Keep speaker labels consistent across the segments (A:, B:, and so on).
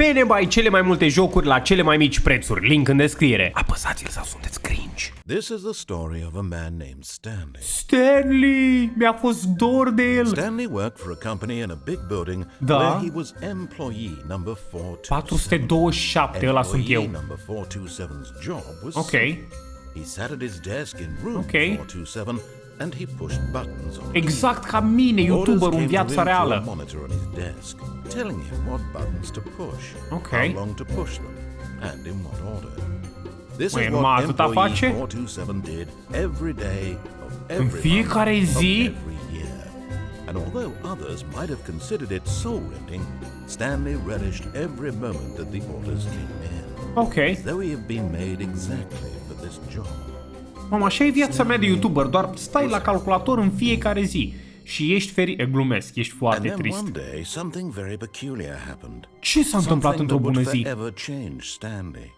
A: Pe nebai cele mai multe jocuri la cele mai mici prețuri. Link în descriere. Apăsați-l sau sunteți cringe.
B: This is the story of a man named Stanley.
A: Stanley! Mi-a fost dor de el.
B: Stanley worked for a company in a big building
A: Da.
B: where he was employee number 427.
A: 427, ăla sunt eu.
B: Employee number 427's job was
A: Ok.
B: simple. He sat at his desk in room 427 and he pushed buttons on
A: Exact ca mine, youtuberul în viața reală.
B: monitor on his desk, telling him what buttons to push,
A: Ok.
B: how long to push them, and in what order. This
A: Măi,
B: is
A: numai
B: what
A: atâta
B: employee
A: face?
B: 427 did every day of every
A: fiecare
B: month of
A: zi?
B: every year. And although others might have considered it soul-rending, Stanley relished every moment that the orders came in.
A: Ok.
B: Though he had been made exactly for this job.
A: Mamă, așa e viața mea de youtuber, doar stai la calculator în fiecare zi. Și ești glumesc, ești foarte
B: And then
A: trist.
B: one day, something very peculiar happened.
A: Ce s-a întâmplat
B: Something
A: într-o
B: that
A: bună
B: would
A: zi?
B: forever change Stanley.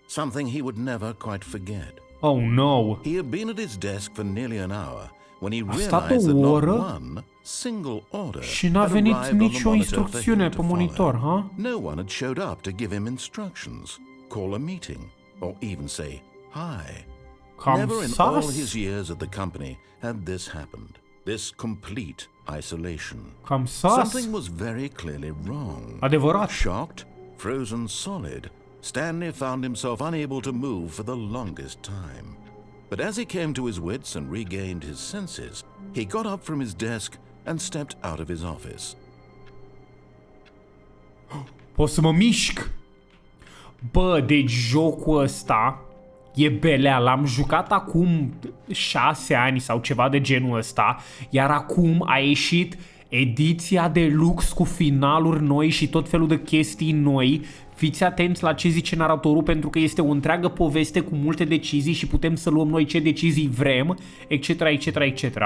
B: Something he would never quite forget.
A: Oh, no.
B: He had been at his desk for nearly an hour when he
A: stat
B: realized
A: o
B: that
A: oră?
B: not one single order
A: Și n-a
B: had
A: venit
B: arrived on the
A: nicio
B: monitor for
A: instrucțiune
B: him
A: pe
B: to
A: monitor,
B: follow.
A: ha?
B: No one had showed up to give him instructions, call a meeting, or even say hi.
A: Cam
B: Never in all
A: sas?
B: his years at the company had this happened. This complete isolation.
A: Cam sas?
B: Something was very clearly wrong.
A: Adevărat.
B: Shocked, frozen solid, Stanley found himself unable to move for the longest time. But as he came to his wits and regained his senses, he got up from his desk and stepped out of his office.
A: Pot să mă mișc. Bă, deci jocul ăsta e belea. L-am jucat acum 6 ani sau ceva de genul ăsta, iar acum a ieșit ediția de lux cu finaluri noi și tot felul de chestii noi. Fiți atenți la ce zice naratorul, pentru că este o întreagă poveste cu multe decizii și putem să luăm noi ce decizii vrem, etc, etc, etc.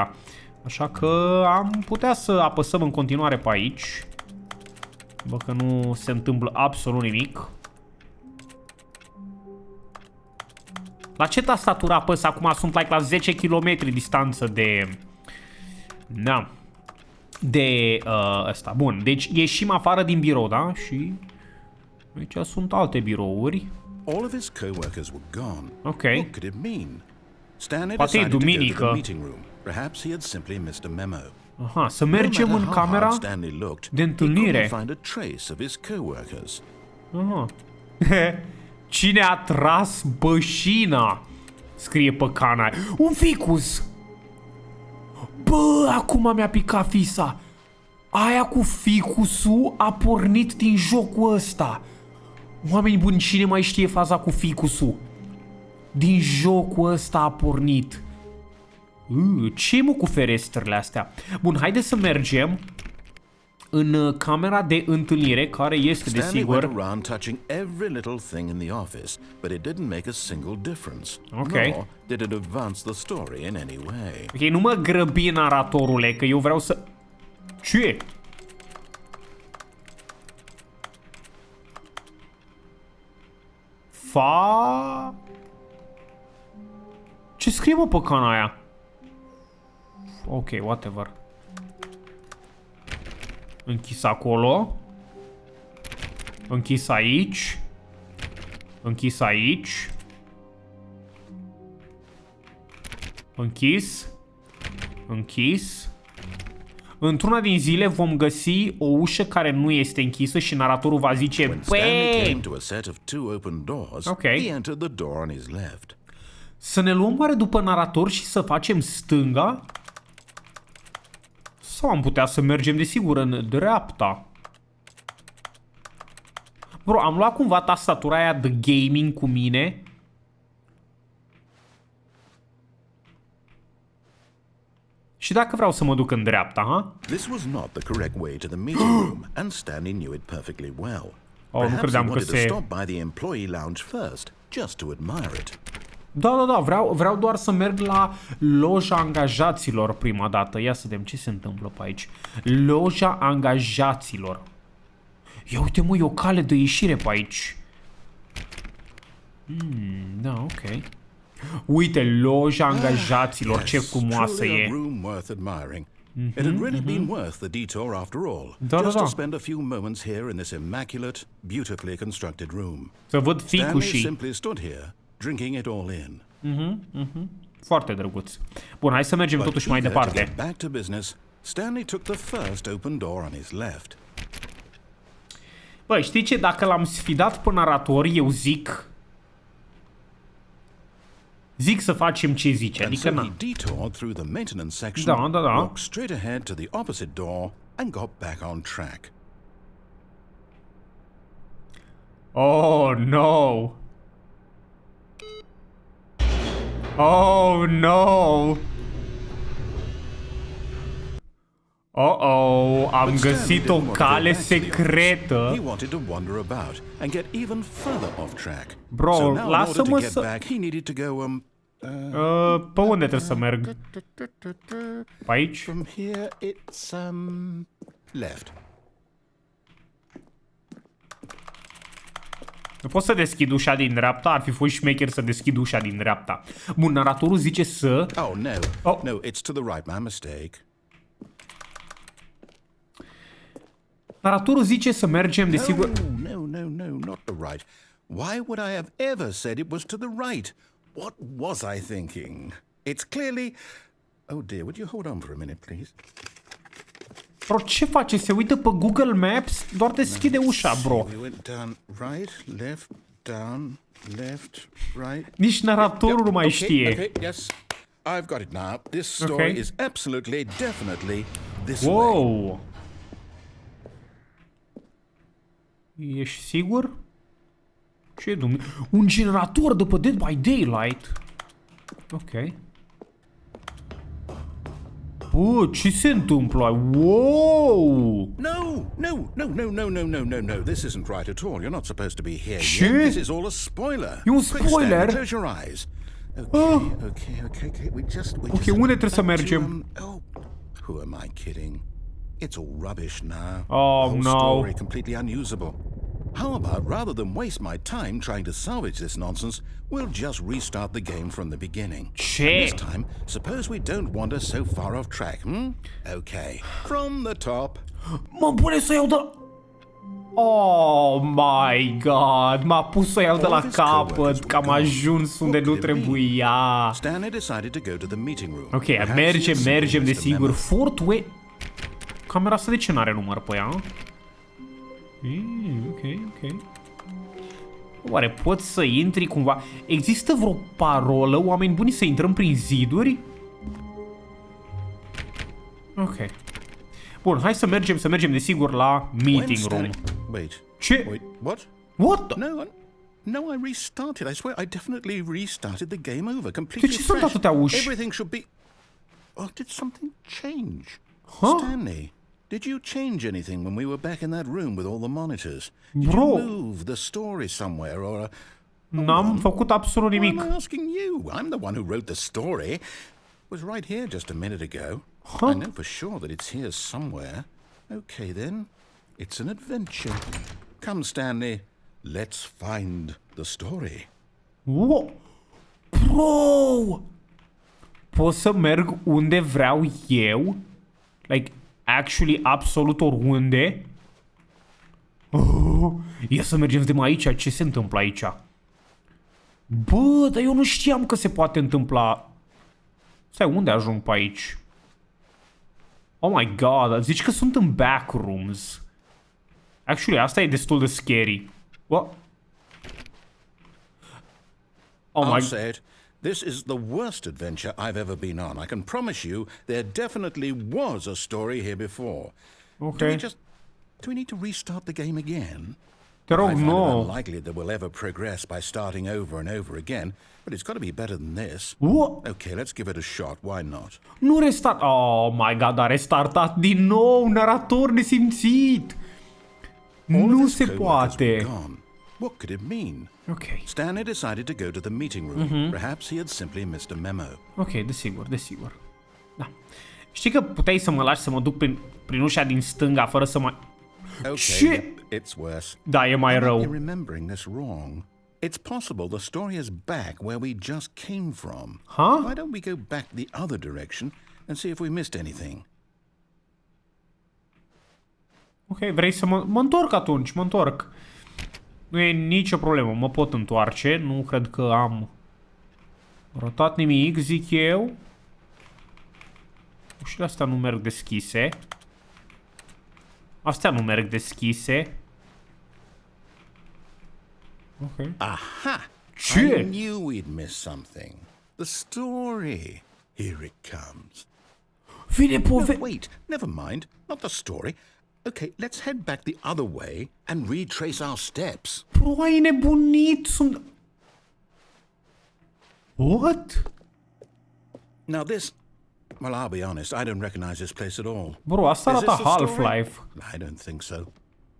A: Așa că am putea să apăsăm în continuare pe aici. Bă, că nu se întâmplă absolut nimic. La ce tastatură apăs? Acum sunt like la 10 km distanță de... Da. De ăsta. Bun, deci ieșim afară din birou, da? Și aici sunt alte birouri.
B: All of his co-workers were gone.
A: Ok.
B: What could it mean? Stanley
A: Poate e
B: decided to go to
A: duminică.
B: the meeting room. Perhaps he had simply missed a memo.
A: Aha, să mergem
B: No
A: în
B: matter how
A: camera
B: hard Stanley looked,
A: de
B: he
A: întâlnire.
B: couldn't find a trace of his co-workers.
A: Aha. Cine a tras bășina? Scrie pe cana. Un ficus! Bă, acum mi-a picat fisa. Aia cu ficusul a pornit din jocul ăsta. Oameni buni, cine mai știe faza cu ficusul? Din jocul ăsta a pornit. Ce mă cu ferestrele astea? Bun, haide să mergem în camera de întâlnire, care este,
B: Stanley went
A: desigur...
B: around touching every little thing in the office, but it didn't make a single difference.
A: Okay.
B: Nor did it advance the story in any way.
A: Ok, nu mă grăbi, naratorule, că eu vreau să... Ce? Ce scrie, mă, pe cana aia? Ok, whatever. Închis acolo. Închis aici. Închis aici. Închis. Închis. Într-una din zile vom găsi o ușă care nu este închisă și naratorul va zice:
B: When Stanley
A: băi,
B: came to a set of 2 open doors,
A: Okay.
B: he entered the door on his left.
A: să ne luăm oare după narator și să facem stânga? Sau am putea să mergem desigur în dreapta? Bro, am luat cumva tastatura aia de gaming cu mine. Și dacă vreau să mă duc în dreapta, ha?
B: This was not the correct way to the meeting room, and Stanley knew it perfectly well.
A: Nu
B: Perhaps he
A: credeam că
B: wanted to
A: se...
B: stop by the employee lounge first, just to admire it.
A: Da, vreau doar să merg la loja angajaților prima dată. Ia să vedem ce se întâmplă pe aici. Loja angajaților. Ia uite, mă, e o cale de ieșire pe aici. Da, ok. Uite, loja angajaților, ce frumoasă
B: truly
A: e.
B: a room worth admiring. It had really been worth the detour after all, just to spend a few moments here in this immaculate, beautifully constructed room.
A: Să văd
B: Stanley
A: ficușii.
B: simply stood here, drinking it all in.
A: Foarte drăguț. Bun, hai să mergem totuși mai departe.
B: Back to business, Stanley took the first open door on his left.
A: Băi, știi ce? Dacă l-am sfidat pe narator, eu zic să facem ce zice, adică
B: And so
A: na.
B: he detoured through the maintenance section,
A: Da.
B: walked straight ahead to the opposite door, and got back on track.
A: Oh, no. Oh, no. Oh, am
B: But
A: găsit o
B: Stanley didn't want to go
A: cale
B: back to the office.
A: secretă.
B: He wanted to wander about and get even further off track.
A: Bro,
B: so now in order
A: lasă-mă
B: to get
A: să...
B: back, he needed to go
A: Pe unde trebuie să merg? Pe aici?
B: from here. It's left.
A: Nu pot să deschid ușa din dreapta? Ar fi fost șmecher să deschid ușa din dreapta. Bun, naratorul zice să...
B: Oh no,
A: Oh.
B: no, it's to the right. My mistake.
A: Naratorul zice să mergem, desigur...
B: No, not the right. Why would I have ever said it was to the right? What was I thinking? It's clearly... Oh dear, would you hold on for a minute, please?
A: Bro, ce face? Se uită pe Google Maps? Doar deschide ușa, bro.
B: We went down, right, left, down, left, right.
A: Nici naratorul nu mai știe.
B: Okay, yes, I've got it now. This story
A: Okay.
B: is absolutely, definitely this way.
A: Wow! Ești sigur? Ce un generator de pe Dead by Daylight. Ok. Bă, ce se întâmplă? Wow!
B: No. This isn't right at all. You're not supposed to be here
A: Ce?
B: yet. This is all a spoiler.
A: E un
B: Quick,
A: spoiler?
B: Stanley, close your eyes. Okay. We just
A: unde trebuie să mergem?
B: Who am I kidding? It's all rubbish now.
A: Oh,
B: the whole
A: no.
B: story completely unusable. How about, rather than waste my time trying to salvage this nonsense, we'll just restart the game from the beginning.
A: Ce?
B: This time, suppose we don't wander so far off track, Okay. From the top.
A: Mă pune să iau de... Oh my god, m-a pus să iau de la capăt, că am ajuns unde nu trebuia.
B: Stanley decided to go to the meeting room.
A: Ok,
B: Perhaps he had simply
A: mergem,
B: missed a
A: desigur.
B: memo.
A: Fort Way... Camera asta de ce n-are număr pe ea? Ok. Oare poți să intri cumva? Există vreo parolă, oameni buni, să intrăm prin ziduri? Ok. Bun, hai să mergem desigur la meeting room.
B: Wait.
A: Ce?
B: What?
A: What the...
B: No, I restarted. I swear, I definitely restarted the game over completely
A: De ce sunt
B: fresh.
A: atâtea uși?
B: Everything should be... Oh, did something change?
A: Huh?
B: Stanley, did you change anything when we were back in that room with all the monitors? Did
A: Bro.
B: you move the story somewhere or...
A: N-am făcut absolut
B: Why
A: nimic.
B: am I asking you? I'm the one who wrote the story. It was right here just a minute ago.
A: Huh?
B: I know for sure that it's here somewhere. Okay, then. It's an adventure. Come, Stanley. Let's find the story.
A: Wow. Bro! Pot să merg unde vreau eu? Like, actually, absolut oriunde? Ia să mergem de aici. Ce se întâmplă aici? Bă, dar eu nu știam că se poate întâmpla. Stai, unde ajung pe aici? Oh my god, zici că sunt în backrooms. Actually, asta e destul de scary. What? Oh
B: I'll
A: my...
B: say it. This is the worst adventure I've ever been on. I can promise you there definitely was a story here before.
A: Ok.
B: Do we need to restart the game again?
A: Te rog,
B: I find it
A: nu.
B: unlikely that we'll ever progress by starting over and over again, but it's got to be better than this.
A: What?
B: Okay, let's give it a shot. Why not?
A: Nu restart... Oh my god, a restartat din nou, narator nesimțit.
B: All
A: Nu
B: of this
A: se
B: code work has
A: poate.
B: gone. What could it mean?
A: Ok,
B: Stanley decided to go to the meeting room. Perhaps he had simply missed a memo.
A: ok, desigur. Da. Știi că puteai să mă lași să mă duc prin ușa din stânga fără să mai...
B: Okay,
A: Ce?
B: yep, it's worse.
A: Da, e mai
B: You're
A: rău.
B: remembering this wrong. It's possible the story is back where we just came from.
A: Huh?
B: Why don't we go back the other direction and see if we missed anything?
A: Ok, vrei să mă întorc atunci, mă întorc. Nu e nicio problemă, mă pot întoarce. Nu cred că am rotat nimic, zic eu. Ușile astea nu merg deschise. Astea nu merg deschise. Ok.
B: Aha!
A: Ce?
B: I knew we'd miss something. The story. Here it comes.
A: Vine
B: No, wait, never mind. Not the story. Okay, let's head back the other way and retrace our steps.
A: Bro, ai nebunit, sunt... What?
B: Now this... Well, I'll be honest, I don't recognize this place at all.
A: Bro, asta
B: Is
A: arată
B: this the story?
A: Half-Life.
B: I don't think so.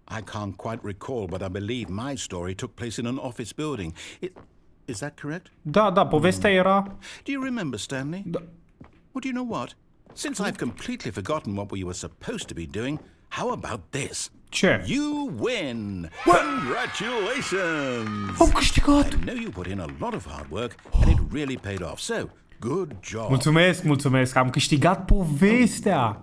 B: I can't quite recall, but I believe my story took place in an office building. Is that correct?
A: Da, povestea era...
B: Do you remember, Stanley?
A: Da.
B: Well, do you know what? Since I've completely forgotten what we were supposed to be doing, how about this?
A: Ce?
B: You win! Congratulations!
A: Am câștigat!
B: I know you put in a lot of hard work, and it really paid off, so good job.
A: Mulțumesc, am câștigat povestea!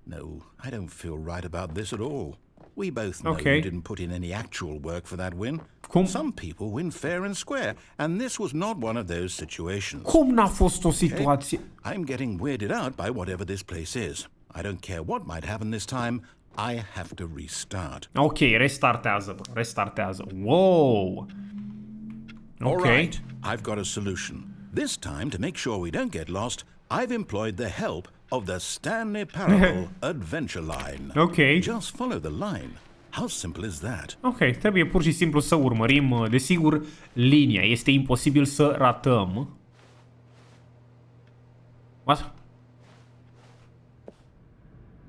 B: No, I don't feel right about this at all. We both know
A: Okay.
B: you didn't put in any actual work for that win.
A: Cum?
B: Some people win fair and square, and this was not one of those situations.
A: Cum n-a fost o situație?
B: I'm getting weirded out by whatever this place is. I don't care what might happen this time. I have to restart.
A: Ok, restartează, bro, restartează. Wow!
B: All
A: Ok.
B: right, I've got a solution. This time, to make sure we don't get lost, I've employed the help of the Stanley Parable Adventure Line.
A: Ok.
B: Just follow the line. How simple is that?
A: Ok, trebuie pur și simplu să urmărim, desigur, linia. Este imposibil să ratăm. What?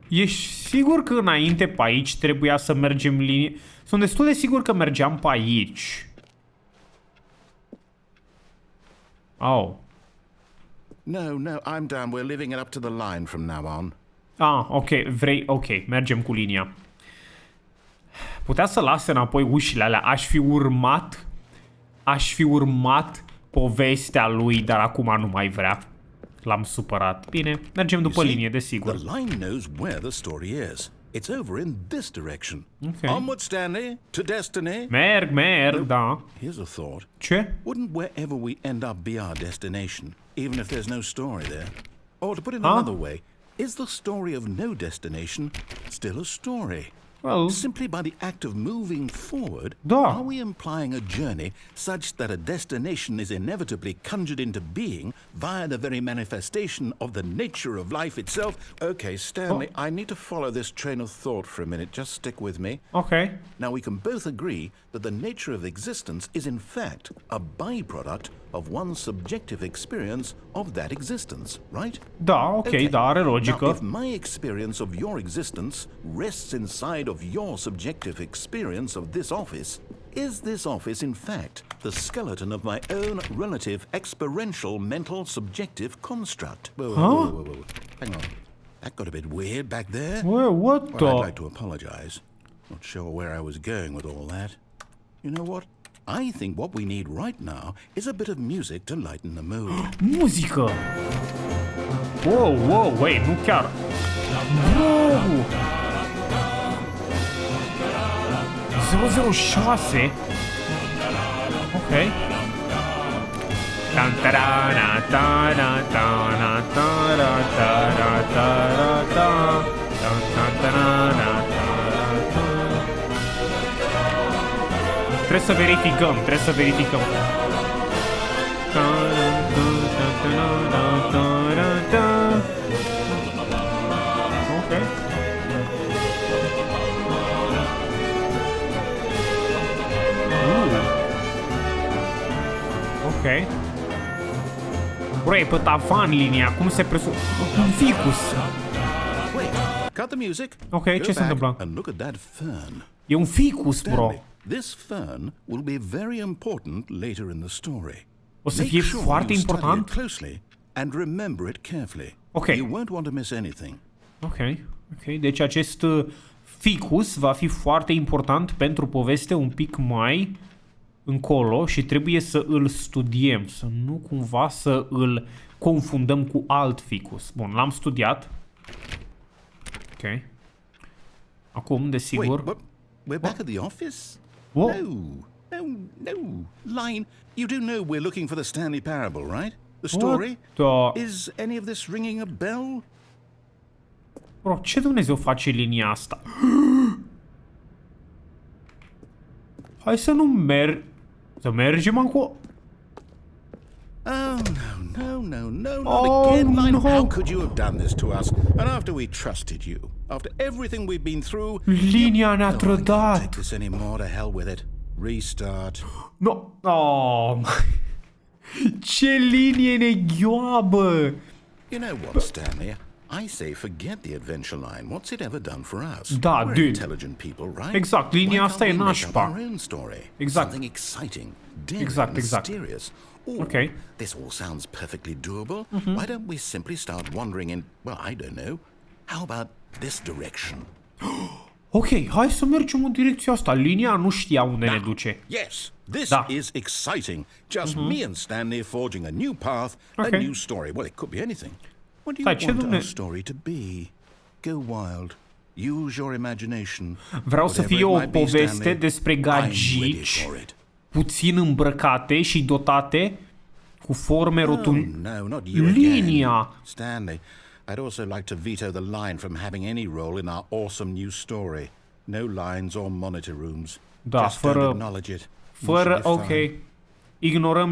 A: Ești sigur că înainte pe aici trebuia să mergem linie? Sunt destul de sigur că mergeam pe aici. Oh.
B: No, I'm down. We're leaving it up to the line from now on.
A: Ah, ok, ok, mergem cu linia. Putea să lase înapoi ușile alea. Aș fi urmat povestea lui, dar acum nu mai vrea. L-am supărat. Bine, mergem după linie, desigur.
B: The line knows where the story is. It's over in this direction.
A: Okay.
B: Onward, Stanley, to destiny.
A: Merg, da.
B: Here's a thought.
A: Ce?
B: Wouldn't wherever we end up be our destination, even if there's no story there? Or to put it another way, is the story of no destination still a story?
A: Well,
B: Simply by the act of moving forward,
A: Da.
B: are we implying a journey such that a destination is inevitably conjured into being via the very manifestation of the nature of life itself? Okay, Stanley, I need to follow this train of thought for a minute. Just stick with me.
A: ok.
B: Now, we can both agree that the nature of existence is in fact a byproduct of one's subjective experience of that existence, right?
A: Da, ok, da, are
B: Now,
A: logică.
B: if my experience of your existence rests inside of your subjective experience of this office, is this office in fact the skeleton of my own relative experiential mental subjective construct? Whoa. Hang on. That got a bit weird back there.
A: What the...
B: Well, I'd like to apologize. Not sure where I was going with all that. You know what? I think what we need right now is a bit of music to lighten the mood.
A: Muzică! Wow, wait, nu chiar... Wow! 006? Ok. Trebuie să verificăm, Ok. Ok. Bro, e pe tavan linia, cum se presupune? Un ficus.
B: Wait, cut the music.
A: Ok,
B: Go
A: ce se
B: back
A: întâmplă?
B: and look at that fern.
A: E un ficus, bro.
B: Stanley, this fern will be very important later in the story.
A: O să
B: Make
A: fie
B: sure
A: foarte
B: you study
A: important?
B: it closely and remember it carefully.
A: Okay.
B: You won't want to miss anything.
A: Ok. Deci acest ficus va fi foarte important pentru poveste un pic mai încolo și trebuie să îl studiem, să nu cumva să îl confundăm cu alt ficus. Bun, l-am studiat. Ok. Acum, desigur.
B: Wait, we're back at the office?
A: What?
B: No. Line, you do know we're looking for the Stanley Parable, right? The story? Is any of this ringing a bell?
A: Bro, ce Dumnezeu face linia asta? Hai să nu să mergem acolo.
B: Oh, no, not again, Line.
A: no.
B: How could you have done this to us? And after we trusted you, after everything we've been through...
A: Linia ne-a
B: I can't
A: trădat.
B: take this anymore, to hell with it. Restart.
A: No. Oh, ce linie neghioabă!
B: You know what, Stanley? I say forget the adventure line. What's it ever done for us?
A: Da,
B: We're
A: dude.
B: intelligent people, right?
A: Exact, linia
B: Why
A: asta e
B: can't we make up
A: nașpa.
B: our own story?
A: Exact.
B: Something exciting, daring,
A: Exact.
B: mysterious. Ooh,
A: Okay.
B: This all sounds perfectly doable. Why don't we simply start wandering in, well, I don't know. How about this direction?
A: Ok, hai să mergem în direcția asta. Linia nu știa unde ne duce.
B: Yes, this
A: Da.
B: is exciting. Just me and Stanley forging a new path,
A: Okay.
B: a new story. Well, it could be anything. What do
A: Stai,
B: you
A: ce
B: want
A: dumne-
B: our story to be? Go wild. Use your imagination.
A: Vreau să
B: Whatever
A: fie
B: it
A: o
B: might be,
A: poveste
B: Stanley,
A: despre
B: I'm ready
A: gagici
B: for it.
A: puțin îmbrăcate și dotate cu forme rotunde.
B: No, not you
A: Linia.
B: again. Stanley, I'd also like to veto the line from having any role in our awesome new story. No lines or monitor rooms.
A: Da,
B: Just
A: fără-
B: don't acknowledge it. We should
A: Fără,
B: be
A: ok.
B: fine.
A: Ignorăm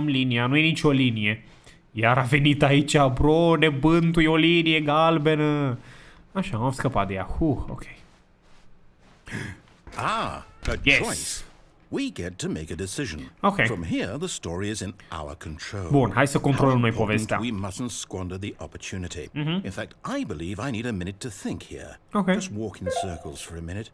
A: linia, nu e nicio linie. Iar a venit aici, bro, ne bântuie o linie galbenă. Așa, am scăpat de ea. Ok.
B: Ah, a
A: Yes.
B: choice. We get to make a decision.
A: Okay.
B: From here, the story is in our control.
A: Bun, hai să controlăm
B: How
A: noi
B: important,
A: povestea.
B: We mustn't squander the opportunity. In fact, I believe I need a minute to think here.
A: Okay.
B: Just walk in circles for a minute.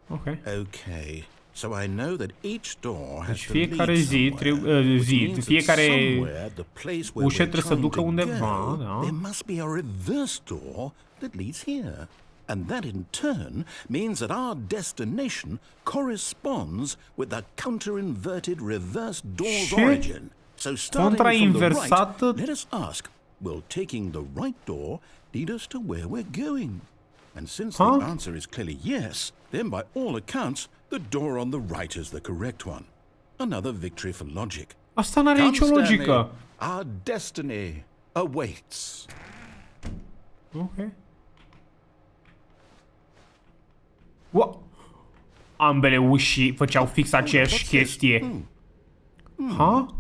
A: Ok.
B: Okay. So I know that each door has
A: Deci
B: to lead
A: fiecare zi,
B: somewhere, which means that
A: fiecare
B: somewhere the place where
A: ușă
B: we're
A: trebuie să
B: trying
A: ducă
B: to
A: undeva,
B: go,
A: da.
B: there must be a reverse door that leads here. And that in turn means that our destination corresponds with the counter-inverted reverse door's
A: Ce?
B: origin. So starting from the
A: Contra-inversată?
B: right, let us ask, will taking the right door lead us to where we're going? And since the answer is clearly yes, then by all accounts, the door on the right is the correct one. Another victory for logic.
A: Asta n-are
B: Come,
A: nicio
B: Stanley,
A: logică.
B: our destiny awaits.
A: Ok. Ambele uși făceau fix aceeași
B: What's this?
A: chestie. Ha?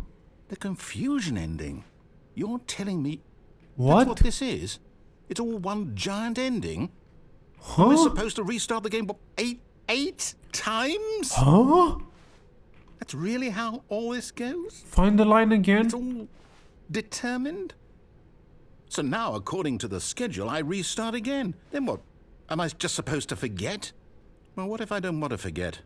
B: The confusion ending. You're telling me that's
A: What?
B: what this is? It's all one giant ending? We're supposed to restart the game what, eight times?
A: Huh?
B: That's really how all this goes?
A: Find the line again.
B: It's all determined? So now, according to the schedule, I restart again. Then what? Am I just supposed to forget? Well, what if I don't want to forget?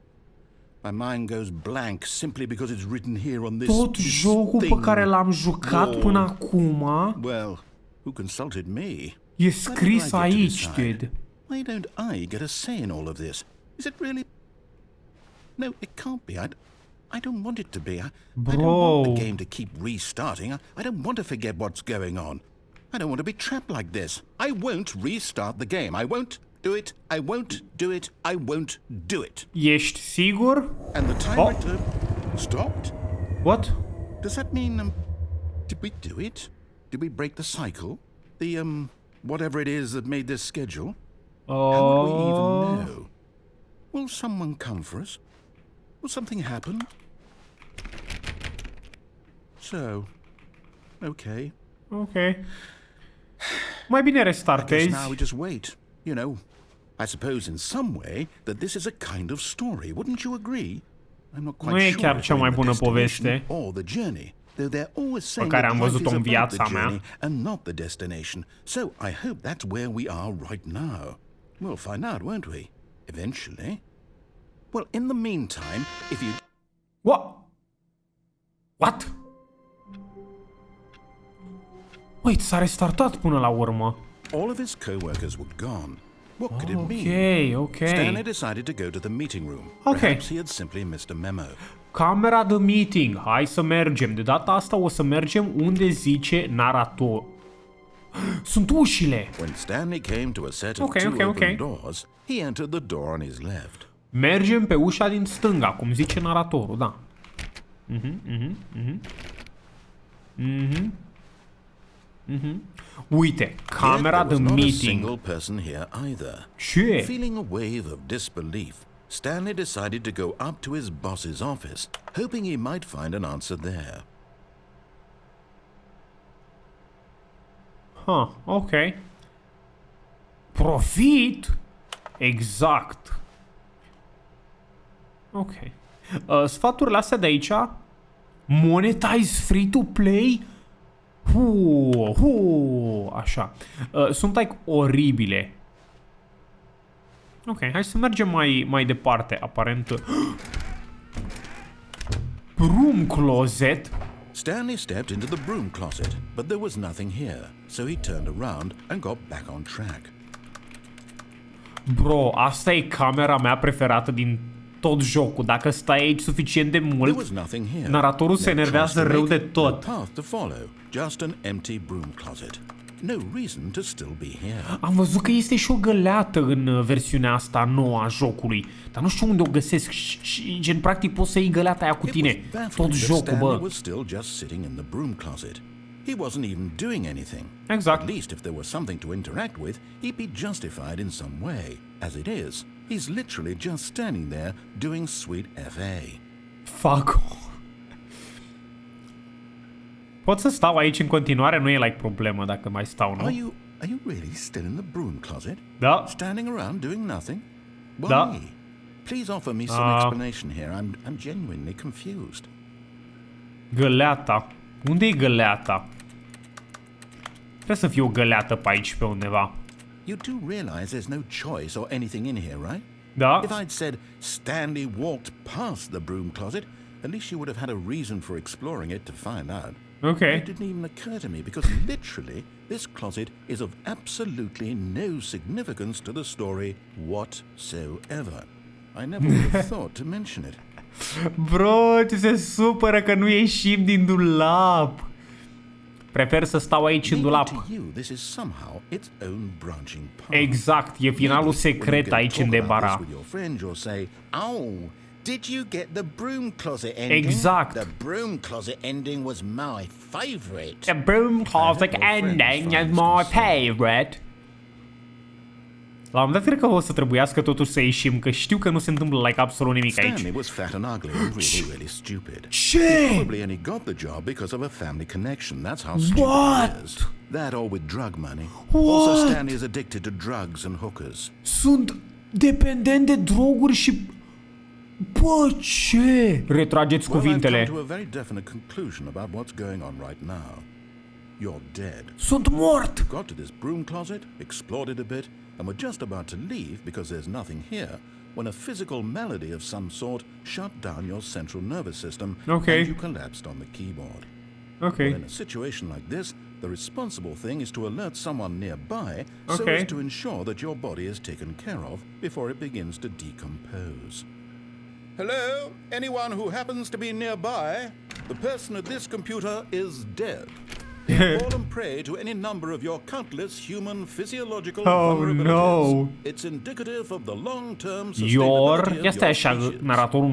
B: My mind goes blank simply because it's written here on this
A: Tot jocul pe
B: thing.
A: care l-am jucat până acum
B: Well, who consulted me?
A: e
B: Why
A: scris
B: did I get to
A: aici,
B: decide?
A: dude.
B: Why don't I get a say in all of this? Is it really? No, it can't be. I don't want it to be. I don't want
A: Bro.
B: the game to keep restarting. I don't want to forget what's going on. I don't want to be trapped like this. I won't restart the game. I won't do it. I won't do it. I won't do it.
A: Ești sigur?
B: And the timer stopped?
A: What?
B: Does that mean, did we do it? Did we break the cycle? The, whatever it is that made this schedule? How would we even know? Will someone come for us? Will something happen? So, okay.
A: Ok. Mai bine
B: I guess
A: restartezi.
B: now we just wait. You know, I suppose in some way that this is a kind of story. Wouldn't you agree? I'm not quite
A: Nu e
B: sure
A: chiar
B: if
A: cea
B: we're
A: mai
B: in the
A: bună
B: destination
A: poveste
B: or the journey. Though they're always saying
A: care
B: that
A: am
B: life
A: văzut-o
B: is
A: în
B: about
A: viața
B: the
A: mea.
B: journey and not the destination. So I hope that's where we are right now. We'll find out, won't we? Eventually. Well, in the meantime, if you...
A: What? Wait, s-a restartat până la urmă.
B: All of his co-workers were gone. What could it mean?
A: Ok.
B: Stanley decided to go to the meeting room.
A: Okay.
B: Perhaps he had simply missed a memo.
A: Camera de meeting. Hai să mergem. De data asta o să mergem unde zice narator. Sunt ușile!
B: When Stanley came to a set of two open doors, he entered the door on his left.
A: Mergem pe ușa din stânga, cum zice naratorul, da. Uite, camera de meeting. Ce?
B: Feeling a wave of disbelief, Stanley decided to go up to his boss's office, hoping he might find an answer there.
A: Ok. Profit? Exact. Ok. Sfaturile astea de aici. Monetize free to play? Așa. Sunt like oribile. Ok, hai să mergem mai departe. Aparent. Broom closet.
B: Stanley stepped into the broom closet, but there was nothing here, so he turned around and got back on track.
A: Bro, asta e camera mea preferată din tot jocul. Dacă stai aici suficient de mult, naratorul se enervează rău de tot. Am văzut că este și o găleată în versiunea asta nouă a jocului, dar nu știu unde o găsesc și gen practic poți să iei găleata aia cu tine tot jocul, bă.
B: He wasn't even doing anything.
A: Exact.
B: At least if there was something to interact with, he'd be justified in some way. As it is, he's literally just standing there doing sweet FA.
A: Fuck. Pot să stau aici în continuare, nu e like problemă dacă mai stau, nu?
B: Are you really still in the broom closet?
A: Da.
B: Standing around doing nothing? Why?
A: Da.
B: Please offer me some explanation here. I'm genuinely confused.
A: Găleata. Unde e găleata? Trebuie să fie o găleată pe aici, pe undeva.
B: You do realize there's no choice or anything in here, right?
A: Da.
B: If I'd said Stanley walked past the broom closet, at least you would have had a reason for exploring it to find out.
A: Okay.
B: It didn't even occur to me because literally this closet is of absolutely no significance to the story whatsoever. I never would have thought to mention it.
A: Bro, ce se supără că nu ieșim din dulap. Prefer să stau aici în dulap. Exact, e finalul secret aici în Debara.
B: Did you get the broom closet ending?
A: Exact.
B: The broom closet ending was my favorite.
A: The broom closet ending is my favorite. La un moment dat cred că o să trebuiască totuși să ieșim, că știu că nu se întâmplă like absolut nimic aici.
B: Stanley was fat and ugly and really stupid.
A: Ce?
B: He probably only got the job because of a family connection. That's how stupid he is. That or with drug money.
A: What?
B: Also, Stanley is addicted to drugs and hookers.
A: Sunt dependent de droguri și... Bă, ce? Retrageți cuvintele.
B: I've come to a very definite conclusion about what's going on right now. You're dead.
A: Sunt mort.
B: Got to this broom closet, explored it a bit, and we're just about to leave because there's nothing here when a physical malady of some sort shut down your central nervous system and you collapsed on the keyboard.
A: Okay.
B: Well, in a situation like this, the responsible thing is to alert someone nearby so as to ensure that your body is taken care of before it begins to decompose. Hello? Anyone who happens to be nearby? The person at this computer is dead. They've fallen prey to any number of your countless human physiological vulnerabilities.
A: No.
B: It's indicative of the long-term sustainability of your species.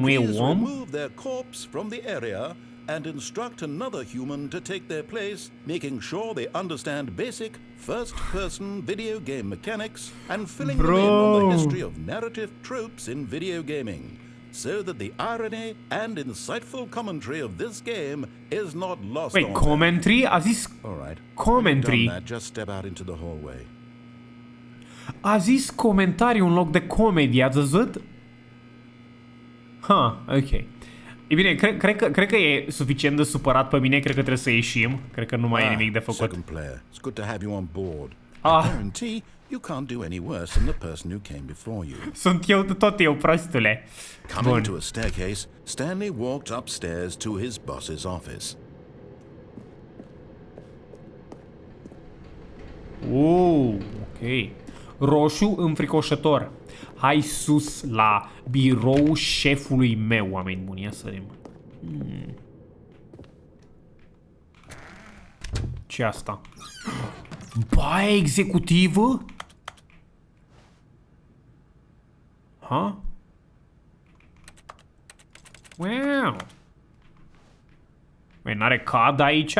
B: Please remove their corpse from the area and instruct another human to take their place, making sure they understand basic first-person video game mechanics and filling them in on the history of narrative tropes in video gaming, so that the irony and insightful commentary of this game is not lost on them.
A: Wait, commentary? A zis commentary.
B: Just step out into the hallway.
A: A zis comentariu în loc de comedy, ați văzut? Ok. E bine, cred că e suficient de supărat pe mine, cred că trebuie să ieșim. Cred că nu mai e nimic de făcut.
B: Second player. It's good to have you on board. I guarantee you can't do any worse than the person who came before you.
A: Sunt tot eu, prostule.
B: Coming to a staircase, Stanley walked upstairs to his boss's office.
A: Ok. Roșu înfricoșător. Hai sus la birou șefului meu, oameni buni. Ia să vedem. Ce asta? Baia executivă? Ha? Wow. Băi, n-are cad aici?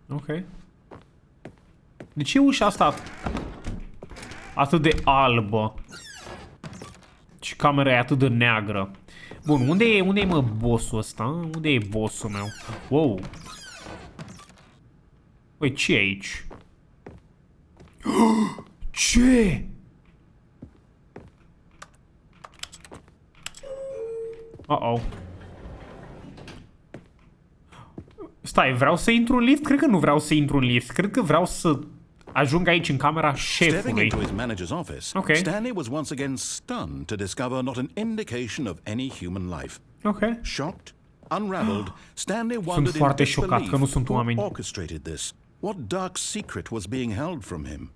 A: Ok. De ce e ușa asta atât de albă? Și camera e atât de neagră. Bun, unde e mă bossul ăsta? Unde e bossul meu? Wow. Băi, ce e aici? Ce? Uh-oh. Stai, vreau să intru în lift? Cred că nu vreau să intru în lift. Cred că vreau să ajung aici în camera șefului.
B: Into his manager's office,
A: Okay.
B: Stanley was once again stunned to discover not an indication of any human life.
A: Ok.
B: Shocked, unraveled, Stanley wondered in
A: foarte șocat că nu
B: disbelief
A: sunt
B: who
A: oameni.
B: orchestrated this. What dark secret was being held from him?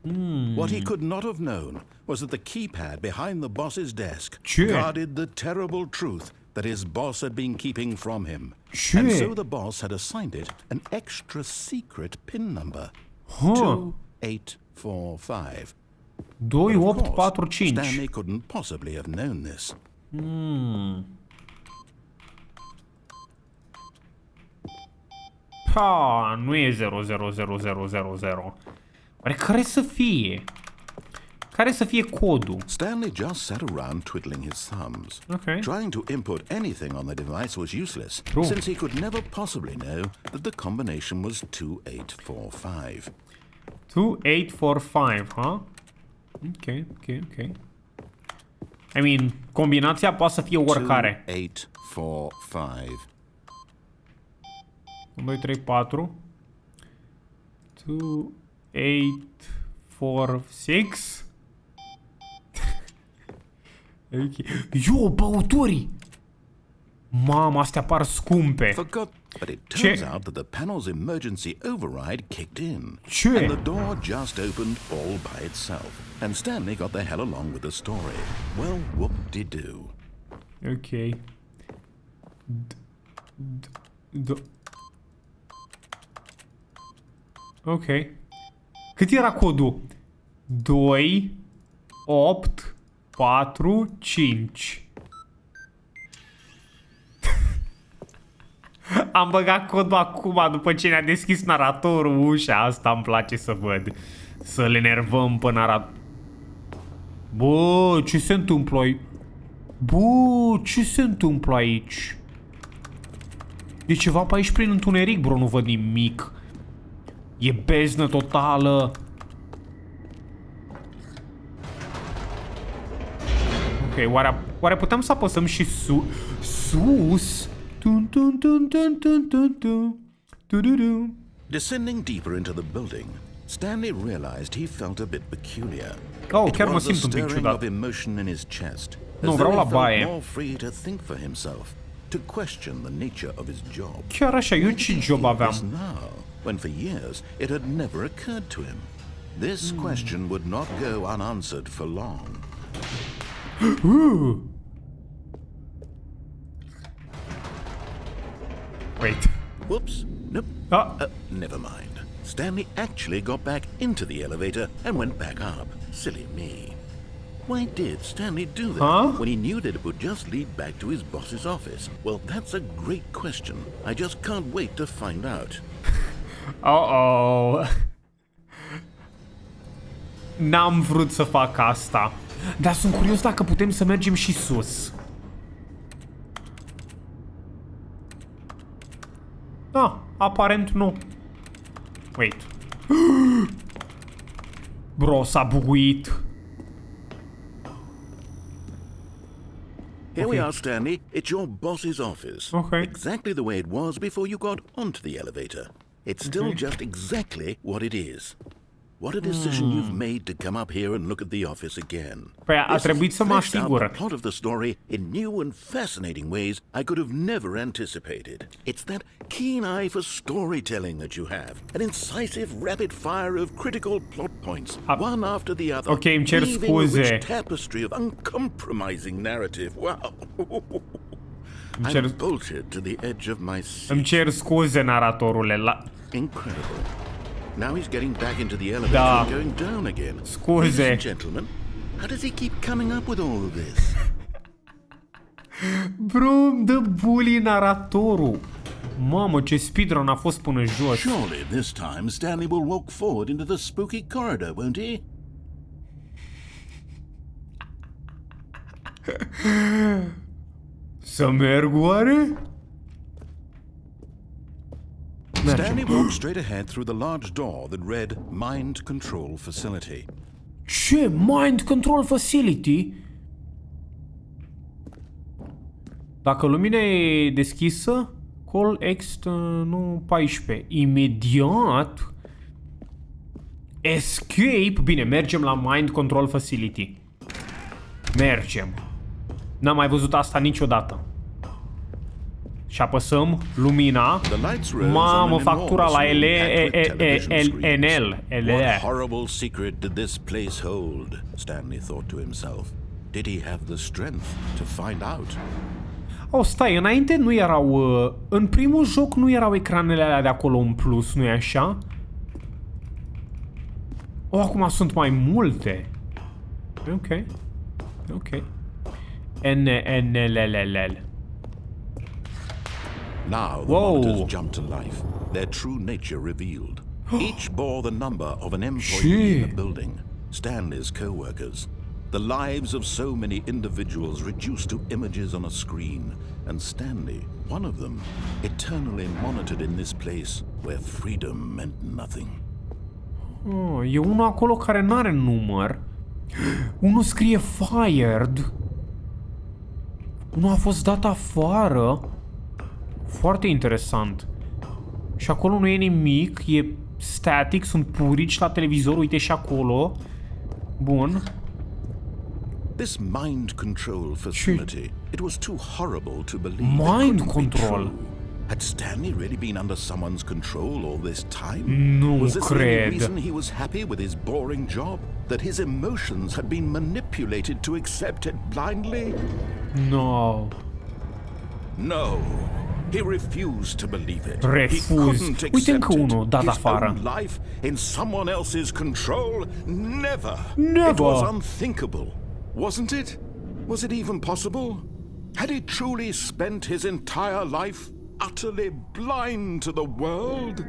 B: What he could not have known was that the keypad behind the boss's desk
A: Ce?
B: guarded the terrible truth that his boss had been keeping from him.
A: Ce?
B: And so the boss had assigned it an extra secret PIN number.
A: Huh.
B: 2845. But of course,
A: 2845.
B: Stanley couldn't possibly have known this.
A: Pa, nu e 00000. Oare care să fie? Care să fie codul?
B: Stanley just sat around twiddling his thumbs.
A: Okay.
B: Trying to input anything on the device was useless,
A: True.
B: since he could never possibly know that the combination was 2845.
A: 2845, huh? Ok. I mean, combinația poate să fie oricare.
B: 2845.
A: 1, 2, 3, 4. 2, 8, 4, 6. Ok. Yo, băuturii! Mamă, astea par scumpe.
B: Forgot, but it
A: Ce?
B: turns out that the panel's emergency override kicked in.
A: Ce?
B: And the door just opened all by itself. And Stanley got the hell along with the story. Well, whoop-de-doo.
A: Ok. Ok. Cât era codul? 2, 8, 4, 5. Am băgat codul acum, după ce ne-a deschis naratorul ușa. Asta îmi place să văd. Să-l enervăm pe narator. Bă, ce se întâmplă aici? Bă, ce se întâmplă aici? E ceva pe aici prin întuneric, bro, nu văd nimic. E beznă totală. Ok, oare putem să apăsăm și sus?
B: Descending deeper into the building, Stanley realized he felt a bit peculiar.
A: Oh,
B: It
A: chiar mă
B: was a
A: simt un pic
B: stirring
A: ciudat.
B: of emotion in his chest,
A: Nu,
B: as
A: vreau
B: though
A: la
B: he felt
A: baie.
B: more free to think for himself, to question the nature of his job.
A: Chiar așa, eu ce job
B: This
A: aveam?
B: now, when for years it had never occurred to him. This question would not go unanswered for long.
A: Wait.
B: Whoops, nope. Never mind. Stanley actually got back into the elevator and went back up. Silly me. Why did Stanley do that when he knew that it would just lead back to his boss's office? Well, that's a great question. I just can't wait to find out.
A: Oh. N-am vrut să fac asta. Dar sunt curios dacă putem să mergem și sus. Da, aparent nu. Wait. Bro, s-a buguit.
B: Here we are, Stanley. It's your boss's office.
A: Okay.
B: Exactly the way it was before you got onto the elevator. It's still just exactly what it is. What a decision you've made to come up here and look at the office again.
A: Păi a trebuit să mă
B: Fleshed out
A: asigur.
B: the plot of the story in new and fascinating ways I could have never anticipated. It's that keen eye for storytelling that you have, an incisive rapid fire of critical plot points, one after the other,
A: Ok, îmi cer
B: weaving a
A: scuze.
B: rich tapestry of uncompromising narrative. Wow.
A: Îmi cer,
B: I'm bolted to the edge of my seat.
A: îmi cer scuze, naratorule.
B: Incredible. Now he's getting back into the elevator
A: Da.
B: and going down again.
A: Scuze.
B: Ladies and gentlemen, how does he keep coming up with all of this?
A: Bro, îmi dă bully naratorul. Mamă, ce speedrun a fost până jos.
B: Surely this time Stanley will walk forward into the spooky corridor, won't he?
A: Să merg oare?
B: Stanley walked straight ahead through the large door that read Mind Control Facility.
A: Ce? Mind Control Facility? Dacă lumina e deschisă, call ext, nu 14. Imediat. Escape. Bine, mergem la Mind Control Facility. Mergem. N-am mai văzut asta niciodată. Și apăsăm lumina. Mamă, factura la NL.
B: What horrible secret did this place hold? Stanley thought to himself. Did he have the strength to find out?
A: Oh, stai, înainte nu erau... în primul joc nu erau ecranele alea de acolo în plus, nu-i așa? Oh, acum sunt mai multe. Ok. Ok. NLLL.
B: Now the monitors jumped to life, their true nature revealed. Each bore the number of an employee in the building, Stanley's co-workers. The lives of so many individuals reduced to images on a screen, and Stanley, one of them, eternally monitored in this place where freedom meant nothing.
A: Oh, e unul acolo care n-are număr. Unul scrie fired. Unul a fost dat afară. Foarte interesant. Și acolo nu e nimic, e static, sunt purici la televizor, uite și acolo. Bun.
B: This mind control facility, it was too horrible to believe.
A: Mind
B: it couldn't
A: control.
B: be true. Had Stanley really been under someone's control all this time?
A: Nu
B: Was this the only
A: cred.
B: reason he was happy with his boring job? That his emotions had been manipulated to accept it blindly?
A: No.
B: No. He refused to believe it.
A: Refuz.
B: He couldn't
A: Uite
B: accept
A: încă unul dat
B: His
A: afară.
B: own life in someone else's control? Never.
A: Never.
B: It was unthinkable, wasn't it? Was it even possible? Had he truly spent his entire life utterly blind to the world?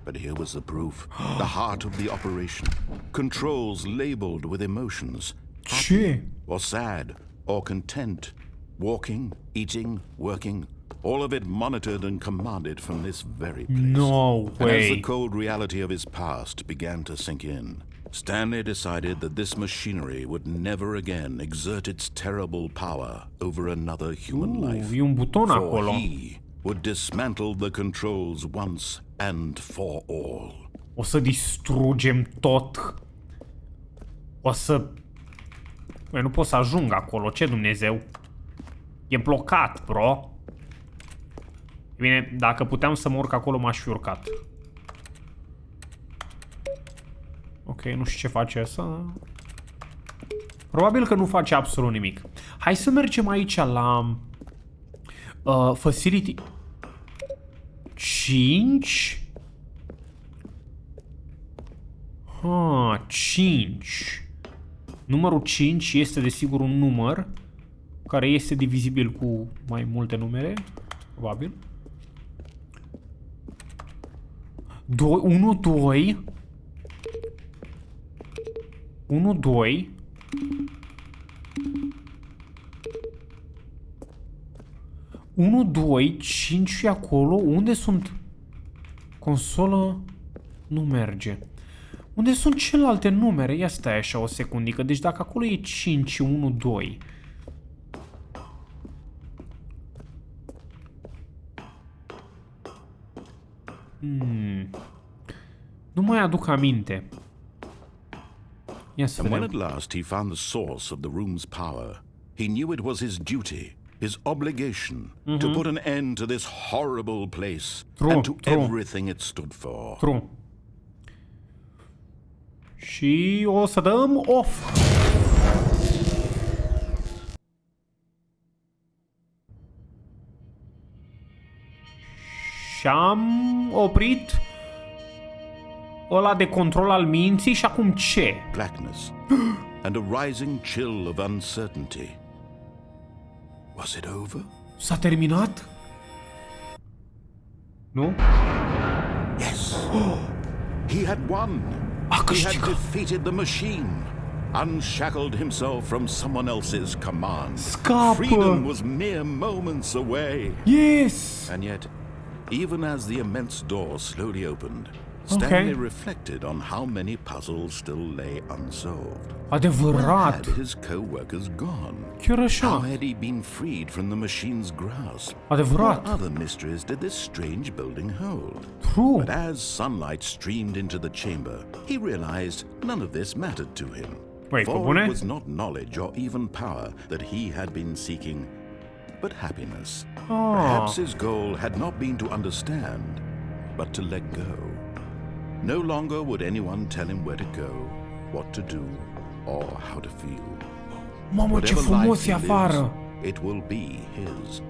B: But here was the proof. The heart of the operation. Controls labeled with emotions.
A: Ce?
B: Or sad, or content. Walking, eating, working, all of it monitored and commanded from this very place.
A: No
B: And as the
A: way.
B: cold reality of his past began to sink in, Stanley decided that this machinery would never again exert its terrible power over another human life.
A: E un buton
B: For
A: acolo.
B: he would dismantle the controls once and for all.
A: O să distrugem tot. O să... Băi, nu pot să ajung acolo, ce Dumnezeu? E blocat, bro. Bine, dacă puteam să mă urc acolo, m-aș fi urcat. Ok, nu știu ce face asta. Probabil că nu face absolut nimic. Hai să mergem aici la... facility... 5... 5. Numărul 5 este desigur un număr care este divizibil cu mai multe numere, probabil. 1, 2 1, 2 1, 2, 5 e acolo. Unde sunt? Consolă nu merge. Unde sunt celelalte numere? Ia stai așa o secundică. Deci dacă acolo e 5, 1, 2. Nu mai aduc aminte. Ia să
B: And when at
A: vedem.
B: last he found the source of the room's power, he knew it was his duty, his obligation, to put an end to this horrible place and to everything it stood for.
A: True. Și o să dăm off. Și am oprit ăla de control al minții și acum ce?
B: Blackness and a rising chill of uncertainty. Was it over?
A: S-a terminat? Nu?
B: Yes. He had won.
A: A
B: He had
A: câștigat.
B: defeated the machine, unshackled himself from someone else's command.
A: Scapă.
B: Freedom was mere moments away.
A: Yes!
B: And yet, even as the immense door slowly opened, Stanley reflected on how many puzzles still lay unsolved. Where
A: Adevărat!
B: had his co-workers gone?
A: Chiar
B: How
A: așa.
B: had he been freed from the machine's grasp?
A: Adevărat.
B: What other mysteries did this strange building hold?
A: True.
B: But as sunlight streamed into the chamber, he realized none of this mattered to him.
A: Wait, pe
B: For
A: bune?
B: it was not knowledge or even power that he had been seeking, but happiness. Perhaps his goal had not been to understand, but to let go. No longer would anyone tell him where to go, what to do, or how to feel.
A: Mamă, ce
B: Whatever
A: frumos
B: life
A: e
B: he lives,
A: afară!
B: it will be his.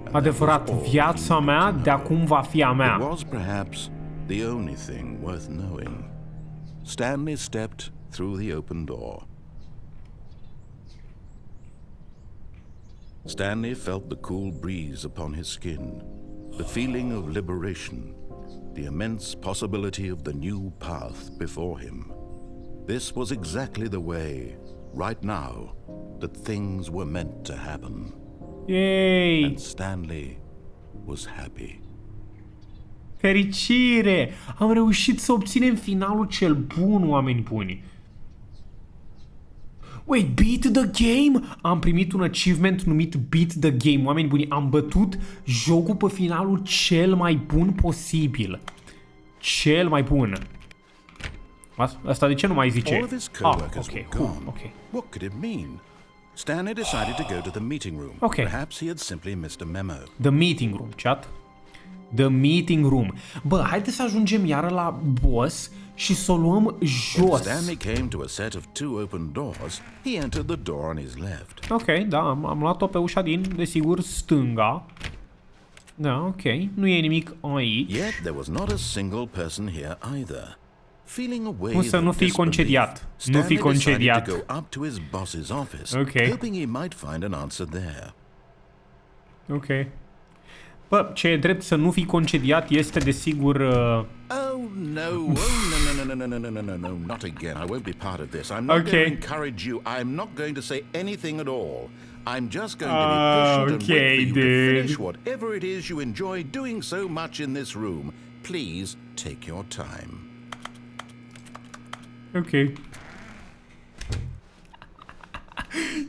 B: And
A: Adevărat,
B: that was all
A: viața
B: he
A: mea
B: needed to
A: de
B: know.
A: acum va fi a
B: It
A: mea.
B: was perhaps the only thing worth knowing. Stanley stepped through the open door. Stanley felt the cool breeze upon his skin, the feeling of liberation, the immense possibility of the new path before him. This was exactly the way, right now, that things were meant to happen.
A: Yay!
B: And Stanley was happy.
A: Fericire! Am reușit să obținem finalul cel bun, oameni buni. Wait, beat the game? Am primit un achievement numit beat the game, oameni buni. Am bătut jocul pe finalul cel mai bun posibil. Cel mai bun. Asta de ce nu mai zice?
B: All of his co-workers were
A: cool,
B: gone.
A: ok.
B: What could it mean? Stanley decided to go to the meeting room.
A: Okay.
B: Perhaps he had simply missed a memo.
A: The meeting room, chat. The meeting room. Bă, haideți să ajungem iară la boss și să o luăm
B: When
A: jos.
B: Stanley came to a set of two open doors, he entered the door on his left.
A: Ok, da, am luat-o pe ușa din, desigur, stânga. Da, ok, nu e nimic aici.
B: Yet there was not a single person here either. Feeling a wave
A: Cum să nu
B: of
A: fii
B: disbelief,
A: concediat? Nu
B: Stanley
A: fii concediat.
B: decided to go up to his boss's office,
A: Okay.
B: hoping he might find an answer there.
A: Ok. Bă, ce e drept să nu fii concediat este, desigur...
B: Oh no! Oh no! No! Not again! I won't be part of this. I'm not
A: Okay.
B: going to encourage you. I'm not going to say anything at all. I'm just going to be patient and
A: Okay,
B: wait for you to
A: dude.
B: finish whatever it is you enjoy doing so much in this room. Please take your time.
A: Ok.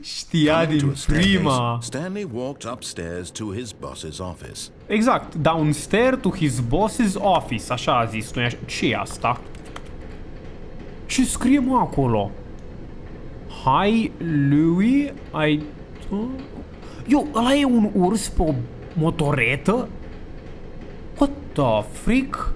A: Știa
B: Coming to
A: din
B: a staircase,
A: prima.
B: Stanley walked upstairs to his boss's office.
A: Exact, downstairs to his boss's office, așa a zis, nu ce e asta? Ce scrie mă acolo? Hi, Louis, I... Yo, ăla e un urs pe o motoretă? What the frick?